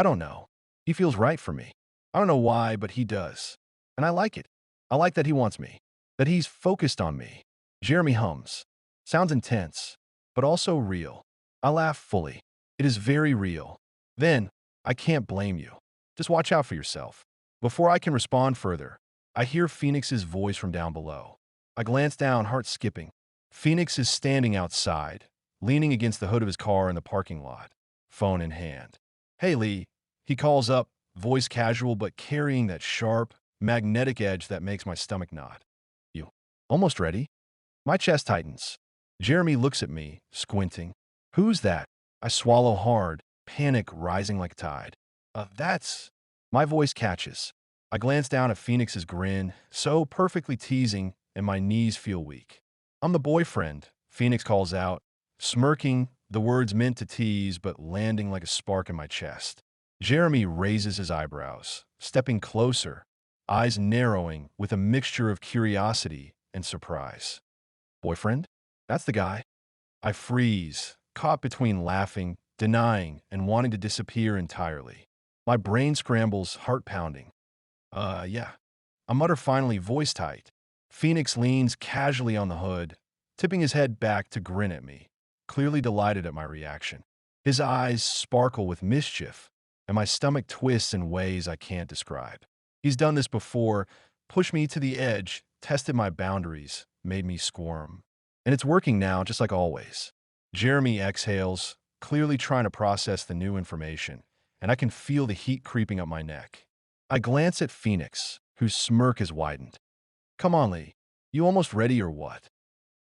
don't know. He feels right for me. I don't know why, but he does. And I like it. I like that he wants me, that he's focused on me. Jeremy hums. Sounds intense, but also real. I laugh fully. It is very real. Then, I can't blame you. Just watch out for yourself. Before I can respond further, I hear Phoenix's voice from down below. I glance down, heart skipping. Phoenix is standing outside, leaning against the hood of his car in the parking lot, phone in hand. Hey, Lee, he calls up, voice casual but carrying that sharp, magnetic edge that makes my stomach knot. You almost ready? My chest tightens. Jeremy looks at me, squinting. Who's that? I swallow hard, panic rising like a tide. That's... My voice catches. I glance down at Phoenix's grin, so perfectly teasing, and my knees feel weak. I'm the boyfriend, Phoenix calls out, smirking, the words meant to tease but landing like a spark in my chest. Jeremy raises his eyebrows, stepping closer, eyes narrowing with a mixture of curiosity and surprise. Boyfriend? That's the guy. I freeze, caught between laughing, denying, and wanting to disappear entirely. My brain scrambles, heart pounding. Yeah. I mutter finally, voice tight. Phoenix leans casually on the hood, tipping his head back to grin at me, clearly delighted at my reaction. His eyes sparkle with mischief, and my stomach twists in ways I can't describe. He's done this before, pushed me to the edge, tested my boundaries, made me squirm. And it's working now, just like always. Jeremy exhales, clearly trying to process the new information, and I can feel the heat creeping up my neck. I glance at Phoenix, whose smirk has widened. Come on, Lee. You almost ready or what?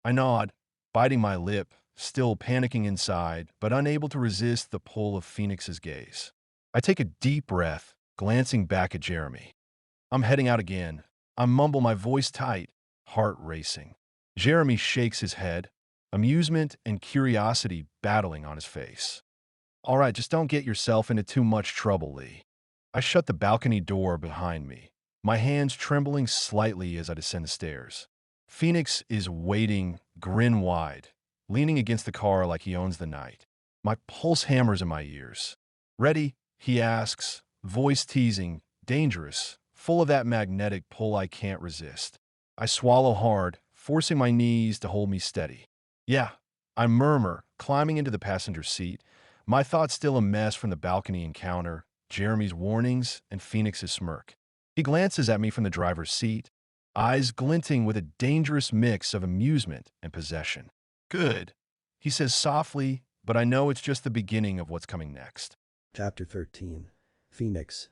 I nod, biting my lip, still panicking inside, but unable to resist the pull of Phoenix's gaze. I take a deep breath, glancing back at Jeremy. I'm heading out again. I mumble, my voice tight, heart racing. Jeremy shakes his head, amusement and curiosity battling on his face. All right, just don't get yourself into too much trouble, Lee. I shut the balcony door behind me, my hands trembling slightly as I descend the stairs. Phoenix is waiting, grin wide, leaning against the car like he owns the night. My pulse hammers in my ears. Ready? He asks, voice teasing, dangerous, full of that magnetic pull I can't resist. I swallow hard, forcing my knees to hold me steady. Yeah, I murmur, climbing into the passenger seat, my thoughts still a mess from the balcony encounter, Jeremy's warnings, and Phoenix's smirk. He glances at me from the driver's seat, eyes glinting with a dangerous mix of amusement and possession. Good, he says softly, but I know it's just the beginning of what's coming next. Chapter 13. Phoenix.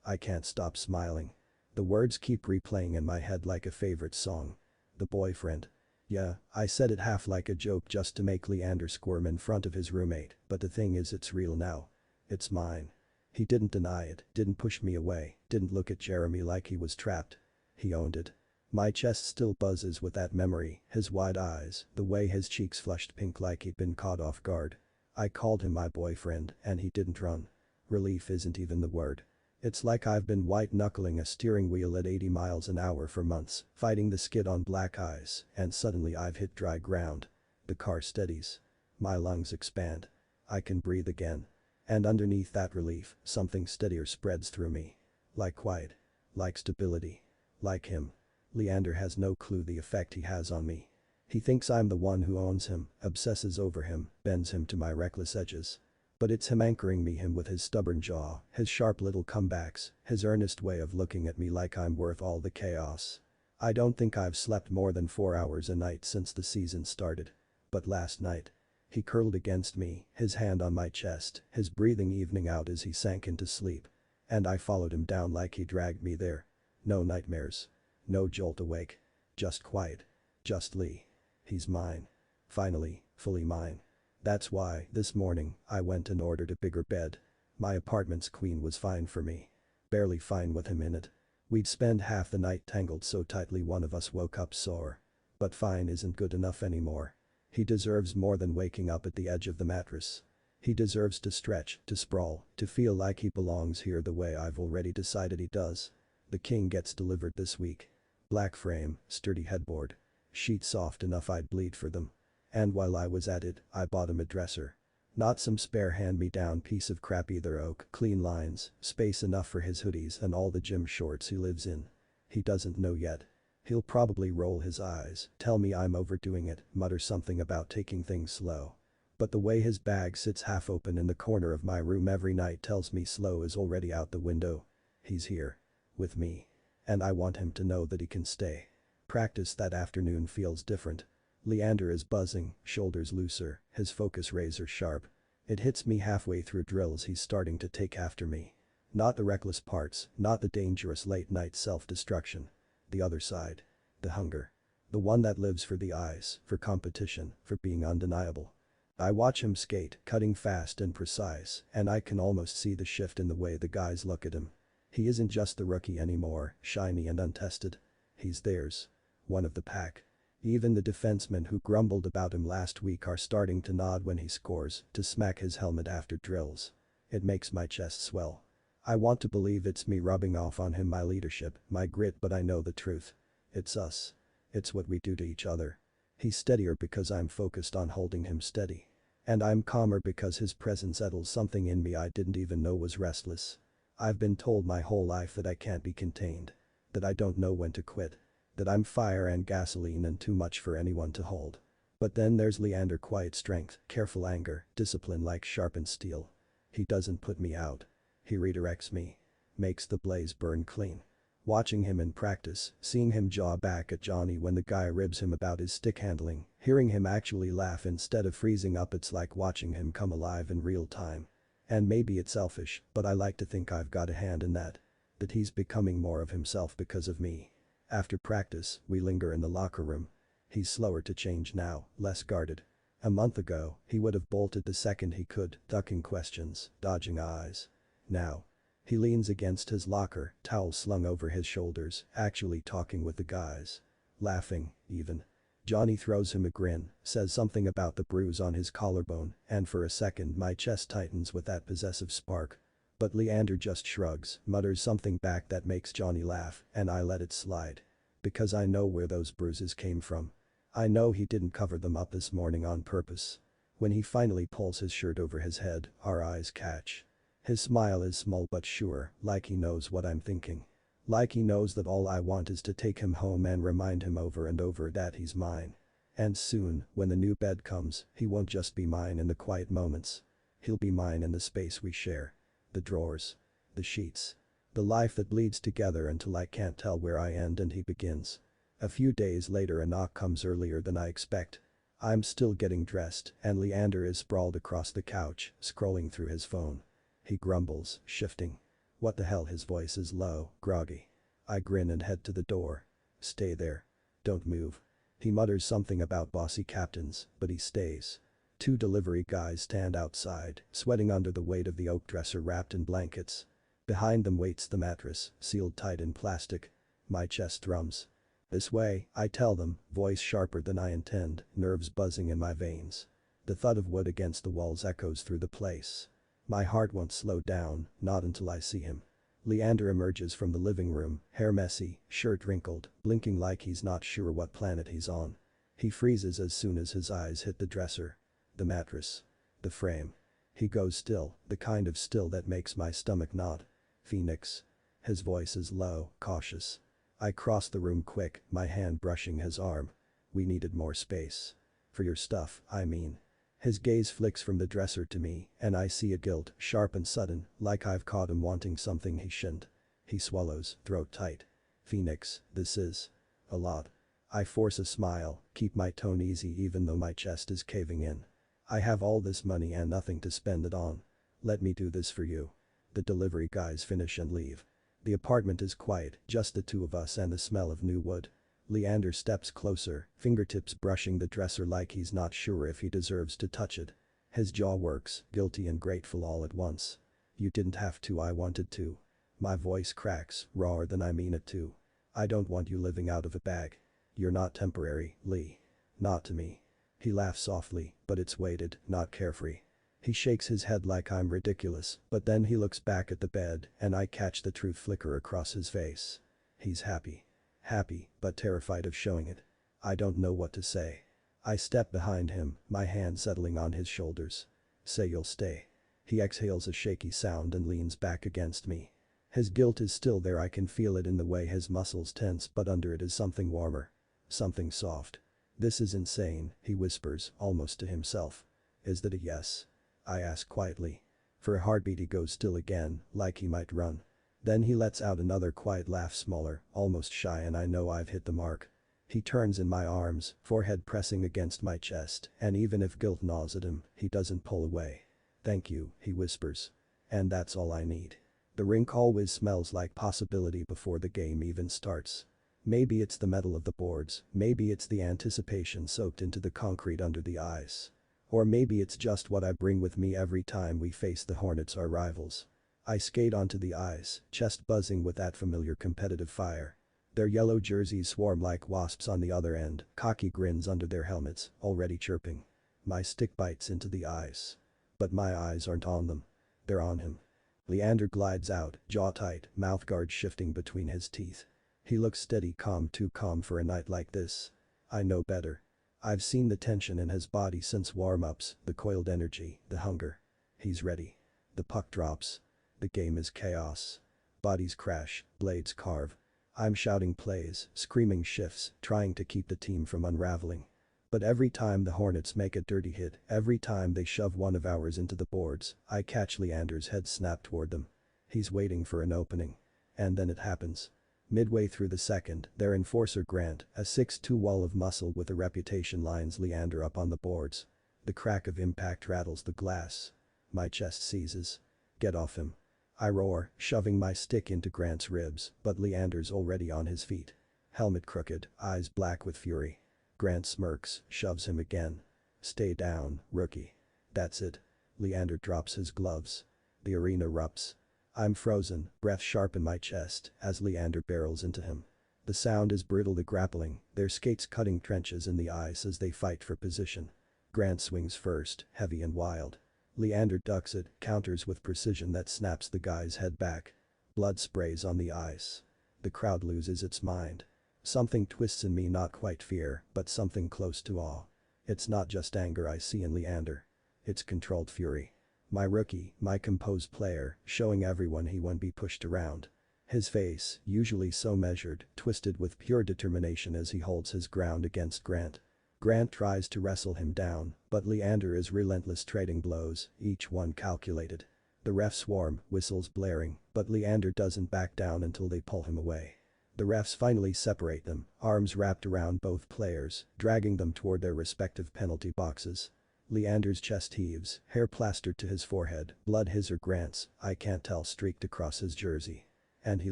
I can't stop smiling. The words keep replaying in my head like a favorite song. The boyfriend. Yeah, I said it half like a joke just to make Leander squirm in front of his roommate, but the thing is it's real now. It's mine. He didn't deny it, didn't push me away, didn't look at Jeremy like he was trapped. He owned it. My chest still buzzes with that memory, his wide eyes, the way his cheeks flushed pink like he'd been caught off guard. I called him my boyfriend, and he didn't run. Relief isn't even the word. It's like I've been white-knuckling a steering wheel at 80 miles an hour for months, fighting the skid on black ice, and suddenly I've hit dry ground. The car steadies. My lungs expand. I can breathe again. And underneath that relief, something steadier spreads through me. Like quiet. Like stability. Like him. Leander has no clue the effect he has on me. He thinks I'm the one who owns him, obsesses over him, bends him to my reckless edges. But it's him anchoring me with his stubborn jaw, his sharp little comebacks, his earnest way of looking at me like I'm worth all the chaos. I don't think I've slept more than 4 hours a night since the season started. But last night. He curled against me, his hand on my chest, his breathing evening out as he sank into sleep. And I followed him down like he dragged me there. No nightmares. No jolt awake. Just quiet. Just Lee. He's mine. Finally, fully mine. That's why, this morning, I went and ordered a bigger bed. My apartment's queen was fine for me. Barely fine with him in it. We'd spend half the night tangled so tightly one of us woke up sore. But fine isn't good enough anymore. He deserves more than waking up at the edge of the mattress. He deserves to stretch, to sprawl, to feel like he belongs here the way I've already decided he does. The king gets delivered this week. Black frame, sturdy headboard. Sheets soft enough I'd bleed for them. And while I was at it, I bought him a dresser. Not some spare hand-me-down piece of crap either. Oak, clean lines, space enough for his hoodies and all the gym shorts he lives in. He doesn't know yet. He'll probably roll his eyes, tell me I'm overdoing it, mutter something about taking things slow. But the way his bag sits half open in the corner of my room every night tells me slow is already out the window. He's here. With me. And I want him to know that he can stay. Practice that afternoon feels different. Leander is buzzing, shoulders looser, his focus razor sharp. It hits me halfway through drills he's starting to take after me. Not the reckless parts, not the dangerous late-night self-destruction. The other side. The hunger. The one that lives for the eyes, for competition, for being undeniable. I watch him skate, cutting fast and precise, and I can almost see the shift in the way the guys look at him. He isn't just the rookie anymore, shiny and untested. He's theirs. One of the pack. Even the defensemen who grumbled about him last week are starting to nod when he scores, to smack his helmet after drills. It makes my chest swell. I want to believe it's me rubbing off on him my leadership, my grit, but I know the truth. It's us. It's what we do to each other. He's steadier because I'm focused on holding him steady. And I'm calmer because his presence settles something in me I didn't even know was restless. I've been told my whole life that I can't be contained. That I don't know when to quit. That I'm fire and gasoline and too much for anyone to hold. But then there's Leander, quiet strength, careful anger, discipline like sharpened steel. He doesn't put me out. He redirects me. Makes the blaze burn clean. Watching him in practice, seeing him jaw back at Johnny when the guy ribs him about his stick handling, hearing him actually laugh instead of freezing up, it's like watching him come alive in real time. And maybe it's selfish, but I like to think I've got a hand in that. That he's becoming more of himself because of me. After practice, we linger in the locker room. He's slower to change now, less guarded. A month ago, he would have bolted the second he could, ducking questions, dodging eyes. Now. He leans against his locker, towel slung over his shoulders, actually talking with the guys. Laughing, even. Johnny throws him a grin, says something about the bruise on his collarbone, and for a second my chest tightens with that possessive spark. But Leander just shrugs, mutters something back that makes Johnny laugh, and I let it slide. Because I know where those bruises came from. I know he didn't cover them up this morning on purpose. When he finally pulls his shirt over his head, our eyes catch. His smile is small but sure, like he knows what I'm thinking. Like he knows that all I want is to take him home and remind him over and over that he's mine. And soon, when the new bed comes, he won't just be mine in the quiet moments. He'll be mine in the space we share. The drawers. The sheets. The life that bleeds together until I can't tell where I end and he begins. A few days later a knock comes earlier than I expect. I'm still getting dressed, and Leander is sprawled across the couch, scrolling through his phone. He grumbles, shifting. What the hell, his voice is low, groggy. I grin and head to the door. Stay there. Don't move. He mutters something about bossy captains, but he stays. 2 delivery guys stand outside, sweating under the weight of the oak dresser wrapped in blankets. Behind them waits the mattress, sealed tight in plastic. My chest thrums. This way, I tell them, voice sharper than I intend, nerves buzzing in my veins. The thud of wood against the walls echoes through the place. My heart won't slow down, not until I see him. Leander emerges from the living room, hair messy, shirt wrinkled, blinking like he's not sure what planet he's on. He freezes as soon as his eyes hit the dresser. The mattress. The frame. He goes still, the kind of still that makes my stomach knot. Phoenix. His voice is low, cautious. I cross the room quick, my hand brushing his arm. We needed more space. For your stuff, I mean. His gaze flicks from the dresser to me, and I see a guilt, sharp and sudden, like I've caught him wanting something he shouldn't. He swallows, throat tight. Phoenix, this is a lot. I force a smile, keep my tone easy even though my chest is caving in. I have all this money and nothing to spend it on. Let me do this for you. The delivery guys finish and leave. The apartment is quiet, just the 2 of us and the smell of new wood. Leander steps closer, fingertips brushing the dresser like he's not sure if he deserves to touch it. His jaw works, guilty and grateful all at once. You didn't have to, I wanted to. My voice cracks, rawer than I mean it to. I don't want you living out of a bag. You're not temporary, Lee. Not to me. He laughs softly, but it's weighted, not carefree. He shakes his head like I'm ridiculous, but then he looks back at the bed and I catch the truth flicker across his face. He's happy. Happy, but terrified of showing it. I don't know what to say. I step behind him, my hand settling on his shoulders. Say you'll stay. He exhales a shaky sound and leans back against me. His guilt is still there, I can feel it in the way his muscles tense, but under it is something warmer. Something soft. This is insane, he whispers, almost to himself. Is that a yes? I ask quietly. For a heartbeat he goes still again, like he might run. Then he lets out another quiet laugh, smaller, almost shy, and I know I've hit the mark. He turns in my arms, forehead pressing against my chest, and even if guilt gnaws at him, he doesn't pull away. Thank you, he whispers. And that's all I need. The rink always smells like possibility before the game even starts. Maybe it's the metal of the boards, maybe it's the anticipation soaked into the concrete under the ice. Or maybe it's just what I bring with me every time we face the Hornets, our rivals. I skate onto the ice, chest buzzing with that familiar competitive fire. Their yellow jerseys swarm like wasps on the other end, cocky grins under their helmets, already chirping. My stick bites into the ice. But my eyes aren't on them. They're on him. Leander glides out, jaw tight, mouthguard shifting between his teeth. He looks steady, calm, too calm for a night like this. I know better. I've seen the tension in his body since warm-ups, the coiled energy, the hunger. He's ready. The puck drops. The game is chaos. Bodies crash, blades carve. I'm shouting plays, screaming shifts, trying to keep the team from unraveling. But every time the Hornets make a dirty hit, every time they shove one of ours into the boards, I catch Leander's head snap toward them. He's waiting for an opening. And then it happens. Midway through the second, their enforcer Grant, a 6'2" wall of muscle with a reputation, lines Leander up on the boards. The crack of impact rattles the glass. My chest seizes. Get off him. I roar, shoving my stick into Grant's ribs, but Leander's already on his feet. Helmet crooked, eyes black with fury. Grant smirks, shoves him again. Stay down, rookie. That's it. Leander drops his gloves. The arena erupts. I'm frozen, breath sharp in my chest, as Leander barrels into him. The sound is brutal, the grappling, their skates cutting trenches in the ice as they fight for position. Grant swings first, heavy and wild. Leander ducks it, counters with precision that snaps the guy's head back. Blood sprays on the ice. The crowd loses its mind. Something twists in me, not quite fear, but something close to awe. It's not just anger I see in Leander. It's controlled fury. My rookie, my composed player, showing everyone he won't be pushed around. His face, usually so measured, twisted with pure determination as he holds his ground against Grant. Grant tries to wrestle him down, but Leander is relentless, trading blows, each one calculated. The refs swarm, whistles blaring, but Leander doesn't back down until they pull him away. The refs finally separate them, arms wrapped around both players, dragging them toward their respective penalty boxes. Leander's chest heaves, hair plastered to his forehead, blood, his or Grant's, I can't tell, streaked across his jersey. And he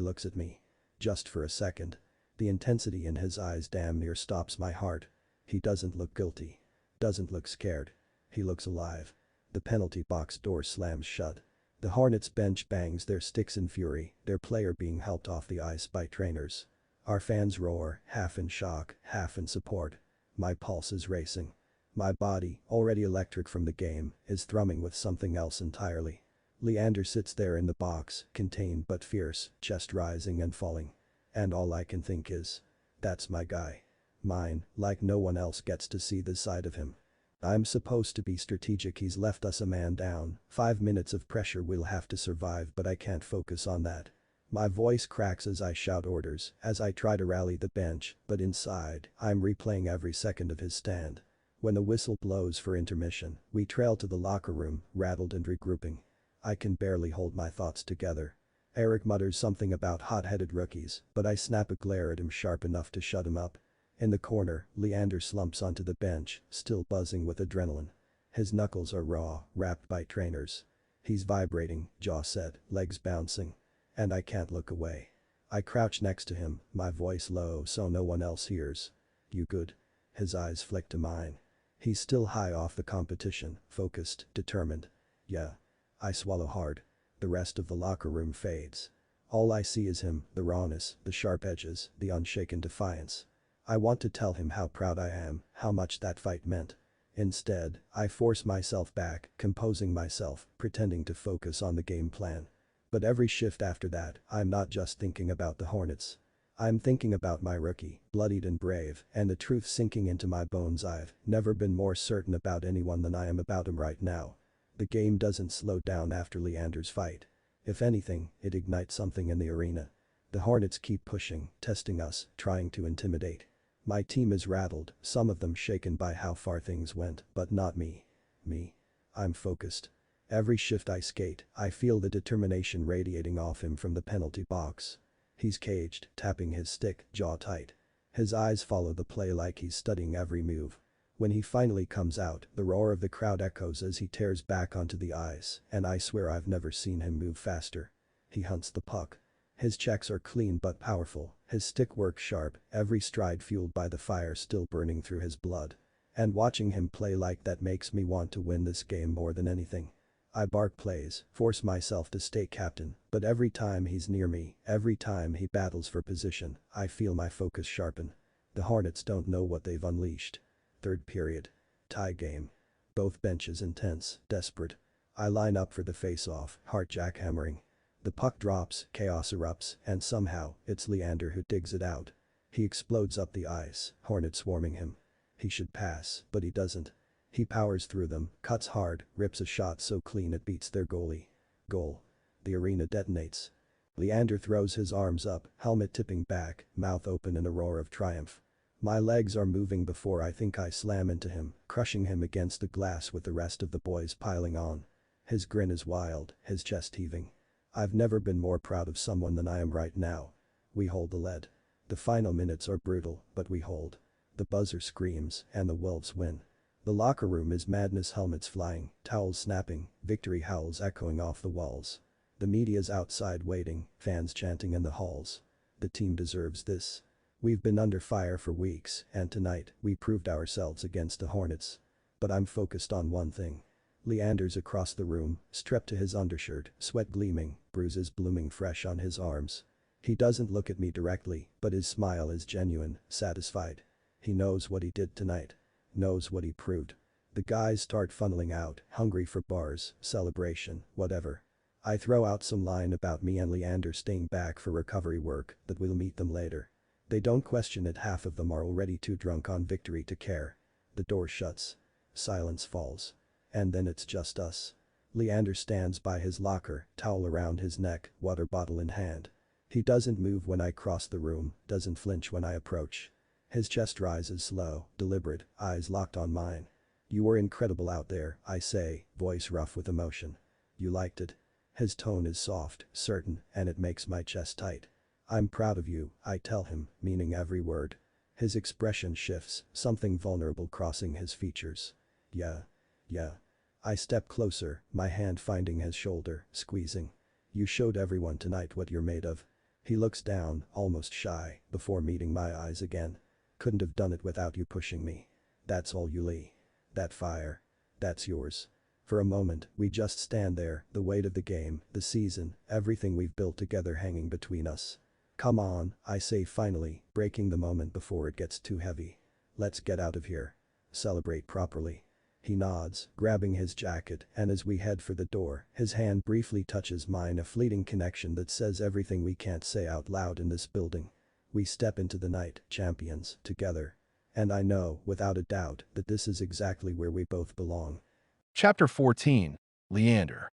looks at me. Just for a second. The intensity in his eyes damn near stops my heart. He doesn't look guilty. Doesn't look scared. He looks alive. The penalty box door slams shut. The Hornets bench bangs their sticks in fury, their player being helped off the ice by trainers. Our fans roar, half in shock, half in support. My pulse is racing. My body, already electric from the game, is thrumming with something else entirely. Leander sits there in the box, contained but fierce, chest rising and falling. And all I can think is, that's my guy. Mine, like no one else gets to see this side of him. I'm supposed to be strategic, he's left us a man down, 5 minutes of pressure we'll have to survive, but I can't focus on that. My voice cracks as I shout orders, as I try to rally the bench, but inside, I'm replaying every second of his stand. When the whistle blows for intermission, we trail to the locker room, rattled and regrouping. I can barely hold my thoughts together. Eric mutters something about hot-headed rookies, but I snap a glare at him sharp enough to shut him up. In the corner, Leander slumps onto the bench, still buzzing with adrenaline. His knuckles are raw, wrapped by trainers. He's vibrating, jaw set, legs bouncing. And I can't look away. I crouch next to him, my voice low so no one else hears. You good? His eyes flick to mine. He's still high off the competition, focused, determined. Yeah. I swallow hard. The rest of the locker room fades. All I see is him, the rawness, the sharp edges, the unshaken defiance. I want to tell him how proud I am, how much that fight meant. Instead, I force myself back, composing myself, pretending to focus on the game plan. But every shift after that, I'm not just thinking about the Hornets. I'm thinking about my rookie, bloodied and brave, and the truth sinking into my bones. I've never been more certain about anyone than I am about him right now. The game doesn't slow down after Leander's fight. If anything, it ignites something in the arena. The Hornets keep pushing, testing us, trying to intimidate. My team is rattled, some of them shaken by how far things went, but not me. I'm focused. Every shift I skate, I feel the determination radiating off him from the penalty box. He's caged, tapping his stick, jaw tight. His eyes follow the play like he's studying every move. When he finally comes out, the roar of the crowd echoes as he tears back onto the ice, and I swear I've never seen him move faster. He hunts the puck. His checks are clean but powerful, his stick work sharp, every stride fueled by the fire still burning through his blood. And watching him play like that makes me want to win this game more than anything. I bark plays, force myself to stay captain, but every time he's near me, every time he battles for position, I feel my focus sharpen. The Hornets don't know what they've unleashed. Third period. Tie game. Both benches intense, desperate. I line up for the face-off, heart jackhammering. The puck drops, chaos erupts, and somehow, it's Leander who digs it out. He explodes up the ice, Hornets swarming him. He should pass, but he doesn't. He powers through them, cuts hard, rips a shot so clean it beats their goalie. Goal. The arena detonates. Leander throws his arms up, helmet tipping back, mouth open in a roar of triumph. My legs are moving before I think I slam into him, crushing him against the glass with the rest of the boys piling on. His grin is wild, his chest heaving. I've never been more proud of someone than I am right now. We hold the lead. The final minutes are brutal, but we hold. The buzzer screams, and the Wolves win. The locker room is madness, helmets flying, towels snapping, victory howls echoing off the walls. The media's outside waiting, fans chanting in the halls. The team deserves this. We've been under fire for weeks, and tonight, we proved ourselves against the Hornets. But I'm focused on one thing. Leander's across the room, strapped to his undershirt, sweat gleaming, bruises blooming fresh on his arms. He doesn't look at me directly, but his smile is genuine, satisfied. He knows what he did tonight. Knows what he proved. The guys start funneling out, hungry for bars, celebration, whatever. I throw out some line about me and Leander staying back for recovery work, that we'll meet them later. They don't question it, half of them are already too drunk on victory to care. The door shuts. Silence falls. And then it's just us. Leander stands by his locker, towel around his neck, water bottle in hand. He doesn't move when I cross the room, doesn't flinch when I approach. His chest rises slow, deliberate, eyes locked on mine. You were incredible out there, I say, voice rough with emotion. You liked it. His tone is soft, certain, and it makes my chest tight. I'm proud of you, I tell him, meaning every word. His expression shifts, something vulnerable crossing his features. Yeah. I step closer, my hand finding his shoulder, squeezing. You showed everyone tonight what you're made of. He looks down, almost shy, before meeting my eyes again. Couldn't have done it without you pushing me. That's all you, Lee. That fire. That's yours. For a moment, we just stand there, the weight of the game, the season, everything we've built together hanging between us. Come on, I say finally, breaking the moment before it gets too heavy. Let's get out of here. Celebrate properly. He nods, grabbing his jacket, and as we head for the door, his hand briefly touches mine, a fleeting connection that says everything we can't say out loud in this building. We step into the night, champions, together. And I know, without a doubt, that this is exactly where we both belong. Chapter 14, Leander.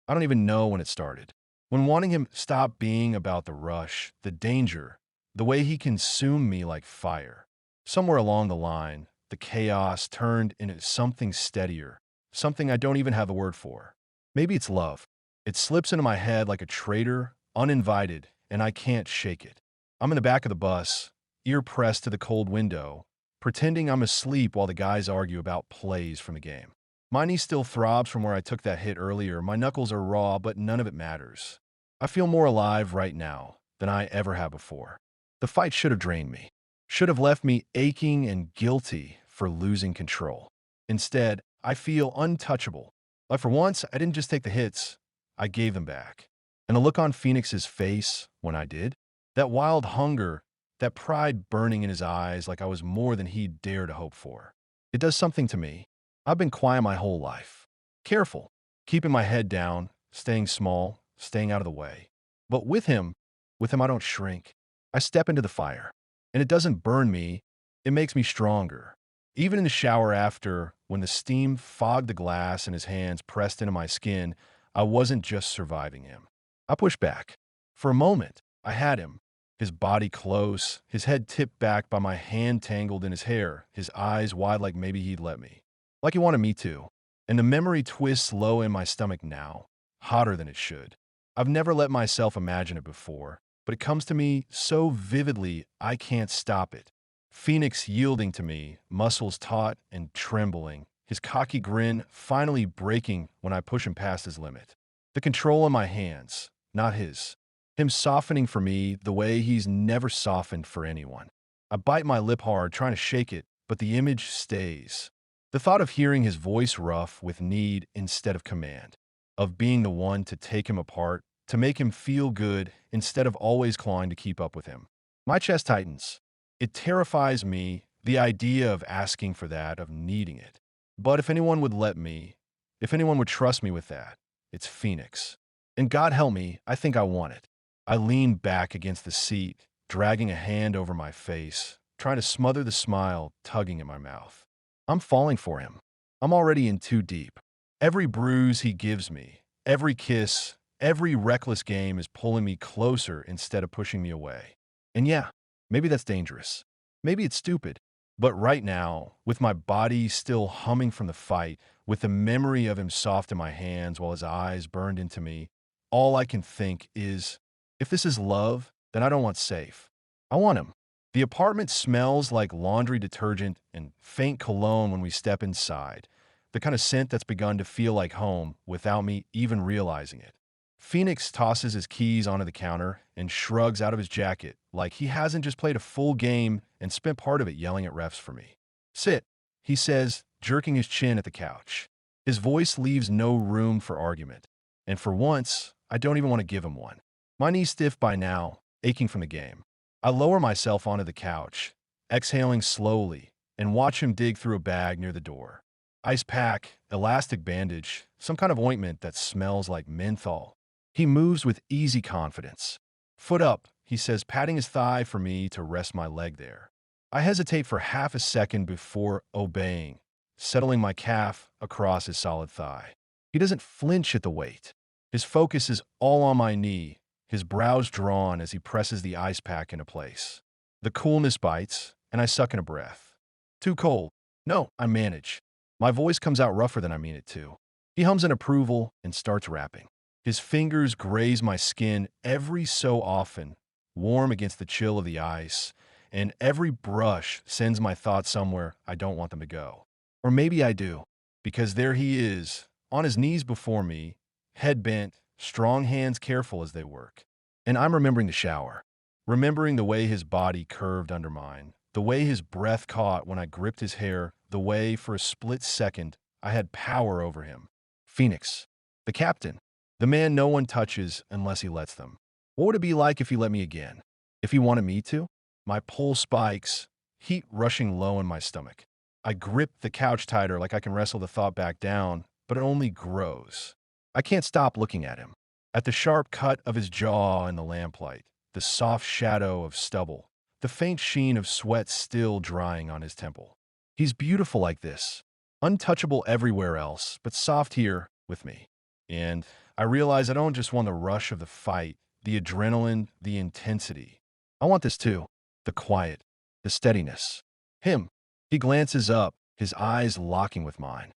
I don't even know when it started. When wanting him to stop being about the rush, the danger, the way he consumed me like fire. Somewhere along the line, the chaos turned into something steadier, something I don't even have a word for. Maybe it's love. It slips into my head like a traitor, uninvited, and I can't shake it. I'm in the back of the bus, ear pressed to the cold window, pretending I'm asleep while the guys argue about plays from the game. My knee still throbs from where I took that hit earlier. My knuckles are raw, but none of it matters. I feel more alive right now than I ever have before. The fight should have drained me, should have left me aching and guilty for losing control. Instead, I feel untouchable. Like for once, I didn't just take the hits, I gave them back. And the look on Phoenix's face when I did, that wild hunger, that pride burning in his eyes like I was more than he'd dare to hope for. It does something to me. I've been quiet my whole life. Careful, keeping my head down, staying small, staying out of the way. But with him I don't shrink. I step into the fire, and it doesn't burn me, it makes me stronger. Even in the shower after, when the steam fogged the glass and his hands pressed into my skin, I wasn't just surviving him. I pushed back. For a moment, I had him. His body close, his head tipped back by my hand tangled in his hair, his eyes wide like maybe he'd let me. Like he wanted me to. And the memory twists low in my stomach now, hotter than it should. I've never let myself imagine it before, but it comes to me so vividly I can't stop it. Phoenix yielding to me, muscles taut and trembling, his cocky grin finally breaking when I push him past his limit. The control in my hands, not his. Him softening for me the way he's never softened for anyone. I bite my lip hard, trying to shake it, but the image stays. The thought of hearing his voice rough with need instead of command, of being the one to take him apart, to make him feel good instead of always clawing to keep up with him. My chest tightens. It terrifies me, the idea of asking for that, of needing it. But if anyone would let me, if anyone would trust me with that, it's Phoenix. And God help me, I think I want it. I lean back against the seat, dragging a hand over my face, trying to smother the smile tugging at my mouth. I'm falling for him. I'm already in too deep. Every bruise he gives me, every kiss, every reckless game is pulling me closer instead of pushing me away. And yeah, maybe that's dangerous. Maybe it's stupid. But right now, with my body still humming from the fight, with the memory of him soft in my hands while his eyes burned into me, all I can think is, if this is love, then I don't want safe. I want him. The apartment smells like laundry detergent and faint cologne when we step inside, the kind of scent that's begun to feel like home without me even realizing it. Phoenix tosses his keys onto the counter and shrugs out of his jacket like he hasn't just played a full game and spent part of it yelling at refs for me. Sit, he says, jerking his chin at the couch. His voice leaves no room for argument. And for once, I don't even want to give him one. My knees stiff by now, aching from the game. I lower myself onto the couch, exhaling slowly, and watch him dig through a bag near the door. Ice pack, elastic bandage, some kind of ointment that smells like menthol. He moves with easy confidence. Foot up, he says, patting his thigh for me to rest my leg there. I hesitate for half a second before obeying, settling my calf across his solid thigh. He doesn't flinch at the weight. His focus is all on my knee, his brows drawn as he presses the ice pack into place. The coolness bites, and I suck in a breath. Too cold. No, I manage. My voice comes out rougher than I mean it to. He hums in approval and starts rapping. His fingers graze my skin every so often, warm against the chill of the ice, and every brush sends my thoughts somewhere I don't want them to go. Or maybe I do, because there he is, on his knees before me, head bent, strong hands careful as they work. And I'm remembering the shower, remembering the way his body curved under mine, the way his breath caught when I gripped his hair, the way, for a split second, I had power over him. Phoenix, the captain, the man no one touches unless he lets them. What would it be like if he let me again? If he wanted me to? My pulse spikes, heat rushing low in my stomach. I grip the couch tighter like I can wrestle the thought back down, but it only grows. I can't stop looking at him. At the sharp cut of his jaw in the lamplight, the soft shadow of stubble, the faint sheen of sweat still drying on his temple. He's beautiful like this, untouchable everywhere else, but soft here with me. And I realize I don't just want the rush of the fight, the adrenaline, the intensity. I want this too, the quiet, the steadiness. Him. He glances up, his eyes locking with mine.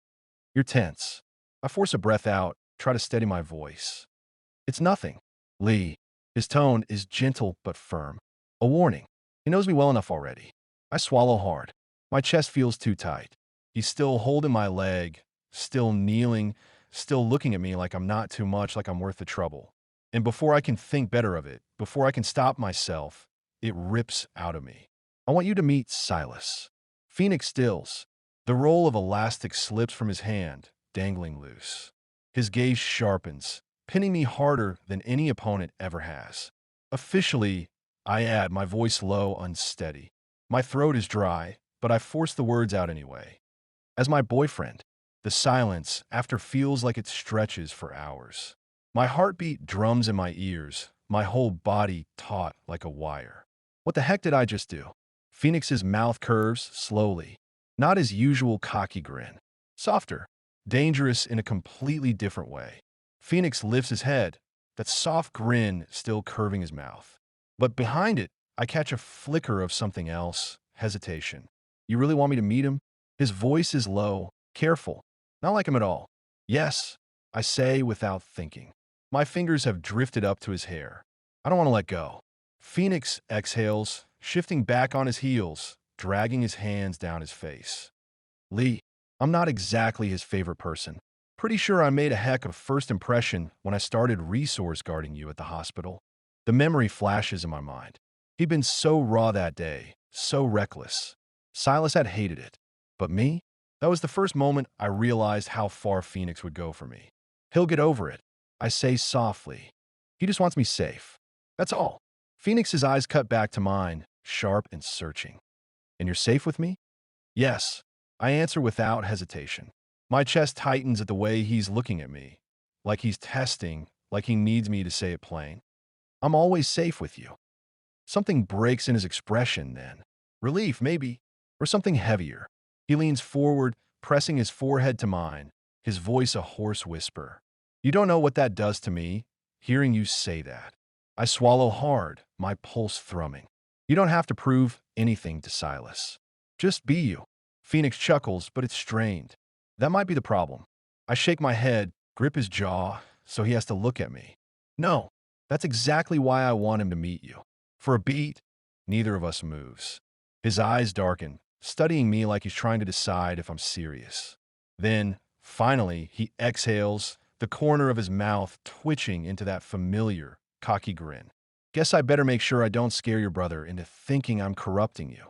You're tense. I force a breath out, try to steady my voice. It's nothing. Lee. His tone is gentle but firm. A warning. He knows me well enough already. I swallow hard. My chest feels too tight. He's still holding my leg, still kneeling, still looking at me like I'm not too much, like I'm worth the trouble. And before I can think better of it, before I can stop myself, it rips out of me. I want you to meet Silas. Phoenix stills. The roll of elastic slips from his hand, dangling loose. His gaze sharpens, pinning me harder than any opponent ever has. Officially, I add, my voice low, unsteady. My throat is dry, but I force the words out anyway. As my boyfriend, the silence after feels like it stretches for hours. My heartbeat drums in my ears, my whole body taut like a wire. What the heck did I just do? Phoenix's mouth curves slowly, not his usual cocky grin. Softer, dangerous in a completely different way. Phoenix lifts his head, that soft grin still curving his mouth. But behind it, I catch a flicker of something else, hesitation. You really want me to meet him? His voice is low, careful, not like him at all. Yes, I say without thinking. My fingers have drifted up to his hair. I don't want to let go. Phoenix exhales, shifting back on his heels, dragging his hands down his face. Lee, I'm not exactly his favorite person. Pretty sure I made a heck of a first impression when I started resource guarding you at the hospital. The memory flashes in my mind. He'd been so raw that day, so reckless. Silas had hated it. But me? That was the first moment I realized how far Phoenix would go for me. He'll get over it, I say softly. He just wants me safe. That's all. Phoenix's eyes cut back to mine, sharp and searching. And you're safe with me? Yes, I answer without hesitation. My chest tightens at the way he's looking at me, like he's testing, like he needs me to say it plain. I'm always safe with you. Something breaks in his expression then. Relief, maybe, or something heavier. He leans forward, pressing his forehead to mine, his voice a hoarse whisper. You don't know what that does to me, hearing you say that. I swallow hard, my pulse thrumming. You don't have to prove anything to Silas. Just be you. Phoenix chuckles, but it's strained. That might be the problem. I shake my head, grip his jaw, so he has to look at me. No, that's exactly why I want him to meet you. For a beat, neither of us moves. His eyes darken, studying me like he's trying to decide if I'm serious. Then, finally, he exhales, the corner of his mouth twitching into that familiar, cocky grin. Guess I better make sure I don't scare your brother into thinking I'm corrupting you.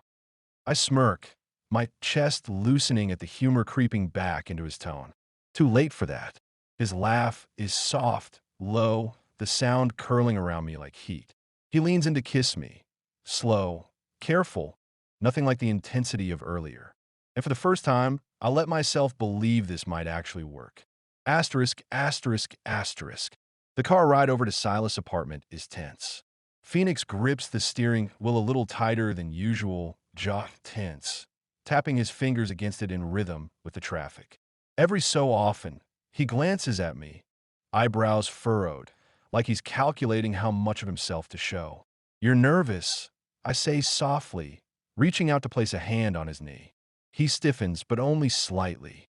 I smirk, my chest loosening at the humor creeping back into his tone. Too late for that. His laugh is soft, low, the sound curling around me like heat. He leans in to kiss me. Slow, careful, nothing like the intensity of earlier. And for the first time, I let myself believe this might actually work. Asterisk, asterisk, asterisk. The car ride over to Silas' apartment is tense. Phoenix grips the steering wheel a little tighter than usual, jaw tense, tapping his fingers against it in rhythm with the traffic. Every so often, he glances at me, eyebrows furrowed, like he's calculating how much of himself to show. You're nervous, I say softly, reaching out to place a hand on his knee. He stiffens, but only slightly.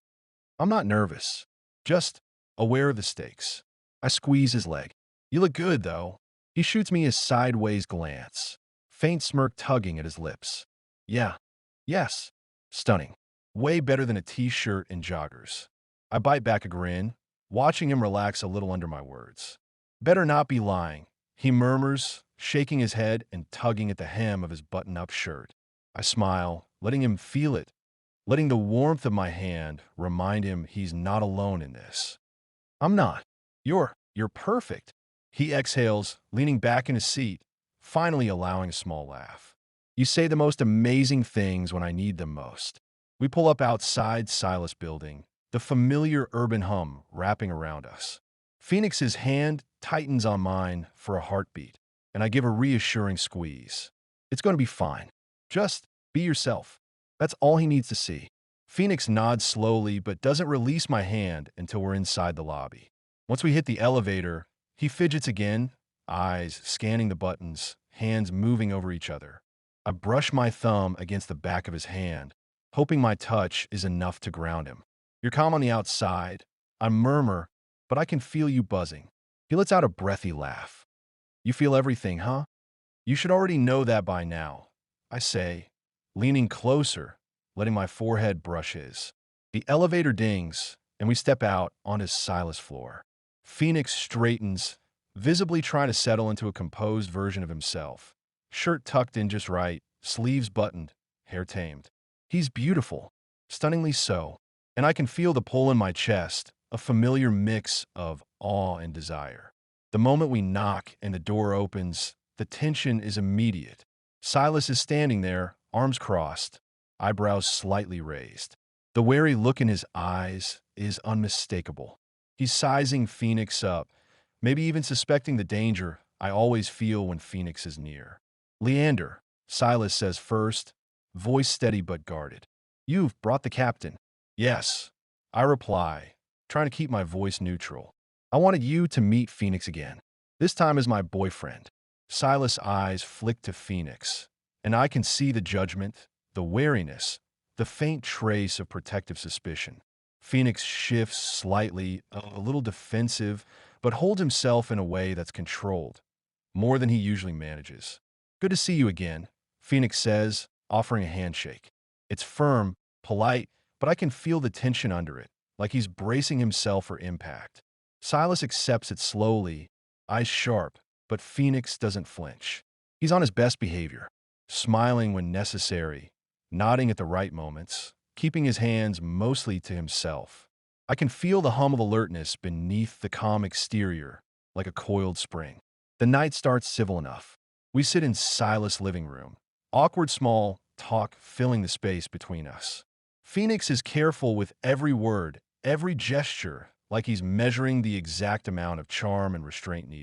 I'm not nervous, just aware of the stakes. I squeeze his leg. You look good, though. He shoots me a sideways glance, faint smirk tugging at his lips. Yeah, yes, stunning. Way better than a t-shirt and joggers. I bite back a grin, watching him relax a little under my words. Better not be lying, he murmurs, shaking his head and tugging at the hem of his button-up shirt. I smile, letting him feel it, letting the warmth of my hand remind him he's not alone in this. I'm not. You're perfect. He exhales, leaning back in his seat, finally allowing a small laugh. You say the most amazing things when I need them most. We pull up outside Silas' building, the familiar urban hum wrapping around us. Phoenix's hand tightens on mine for a heartbeat, and I give a reassuring squeeze. It's going to be fine. Just be yourself. That's all he needs to see. Phoenix nods slowly but doesn't release my hand until we're inside the lobby. Once we hit the elevator, he fidgets again, eyes scanning the buttons, hands moving over each other. I brush my thumb against the back of his hand, hoping my touch is enough to ground him. You're calm on the outside. I murmur, but I can feel you buzzing. He lets out a breathy laugh. You feel everything, huh? You should already know that by now, I say, leaning closer, letting my forehead brush his. The elevator dings, and we step out on his Silas floor. Phoenix straightens, visibly trying to settle into a composed version of himself. Shirt tucked in just right, sleeves buttoned, hair tamed. He's beautiful, stunningly so, and I can feel the pull in my chest, a familiar mix of awe and desire. The moment we knock and the door opens, the tension is immediate. Silas is standing there, arms crossed, eyebrows slightly raised. The wary look in his eyes is unmistakable. He's sizing Phoenix up, maybe even suspecting the danger I always feel when Phoenix is near. Leander, Silas says first, voice steady but guarded. You've brought the captain. Yes, I reply, trying to keep my voice neutral. I wanted you to meet Phoenix again. This time as my boyfriend. Silas' eyes flick to Phoenix, and I can see the judgment, the wariness, the faint trace of protective suspicion. Phoenix shifts slightly, a little defensive, but holds himself in a way that's controlled, more than he usually manages. Good to see you again, Phoenix says, offering a handshake. It's firm, polite, but I can feel the tension under it, like he's bracing himself for impact. Silas accepts it slowly, eyes sharp, but Phoenix doesn't flinch. He's on his best behavior, smiling when necessary, nodding at the right moments, keeping his hands mostly to himself. I can feel the hum of alertness beneath the calm exterior, like a coiled spring. The night starts civil enough. We sit in Silas' living room, awkward small talk filling the space between us. Phoenix is careful with every word, every gesture, like he's measuring the exact amount of charm and restraint needed.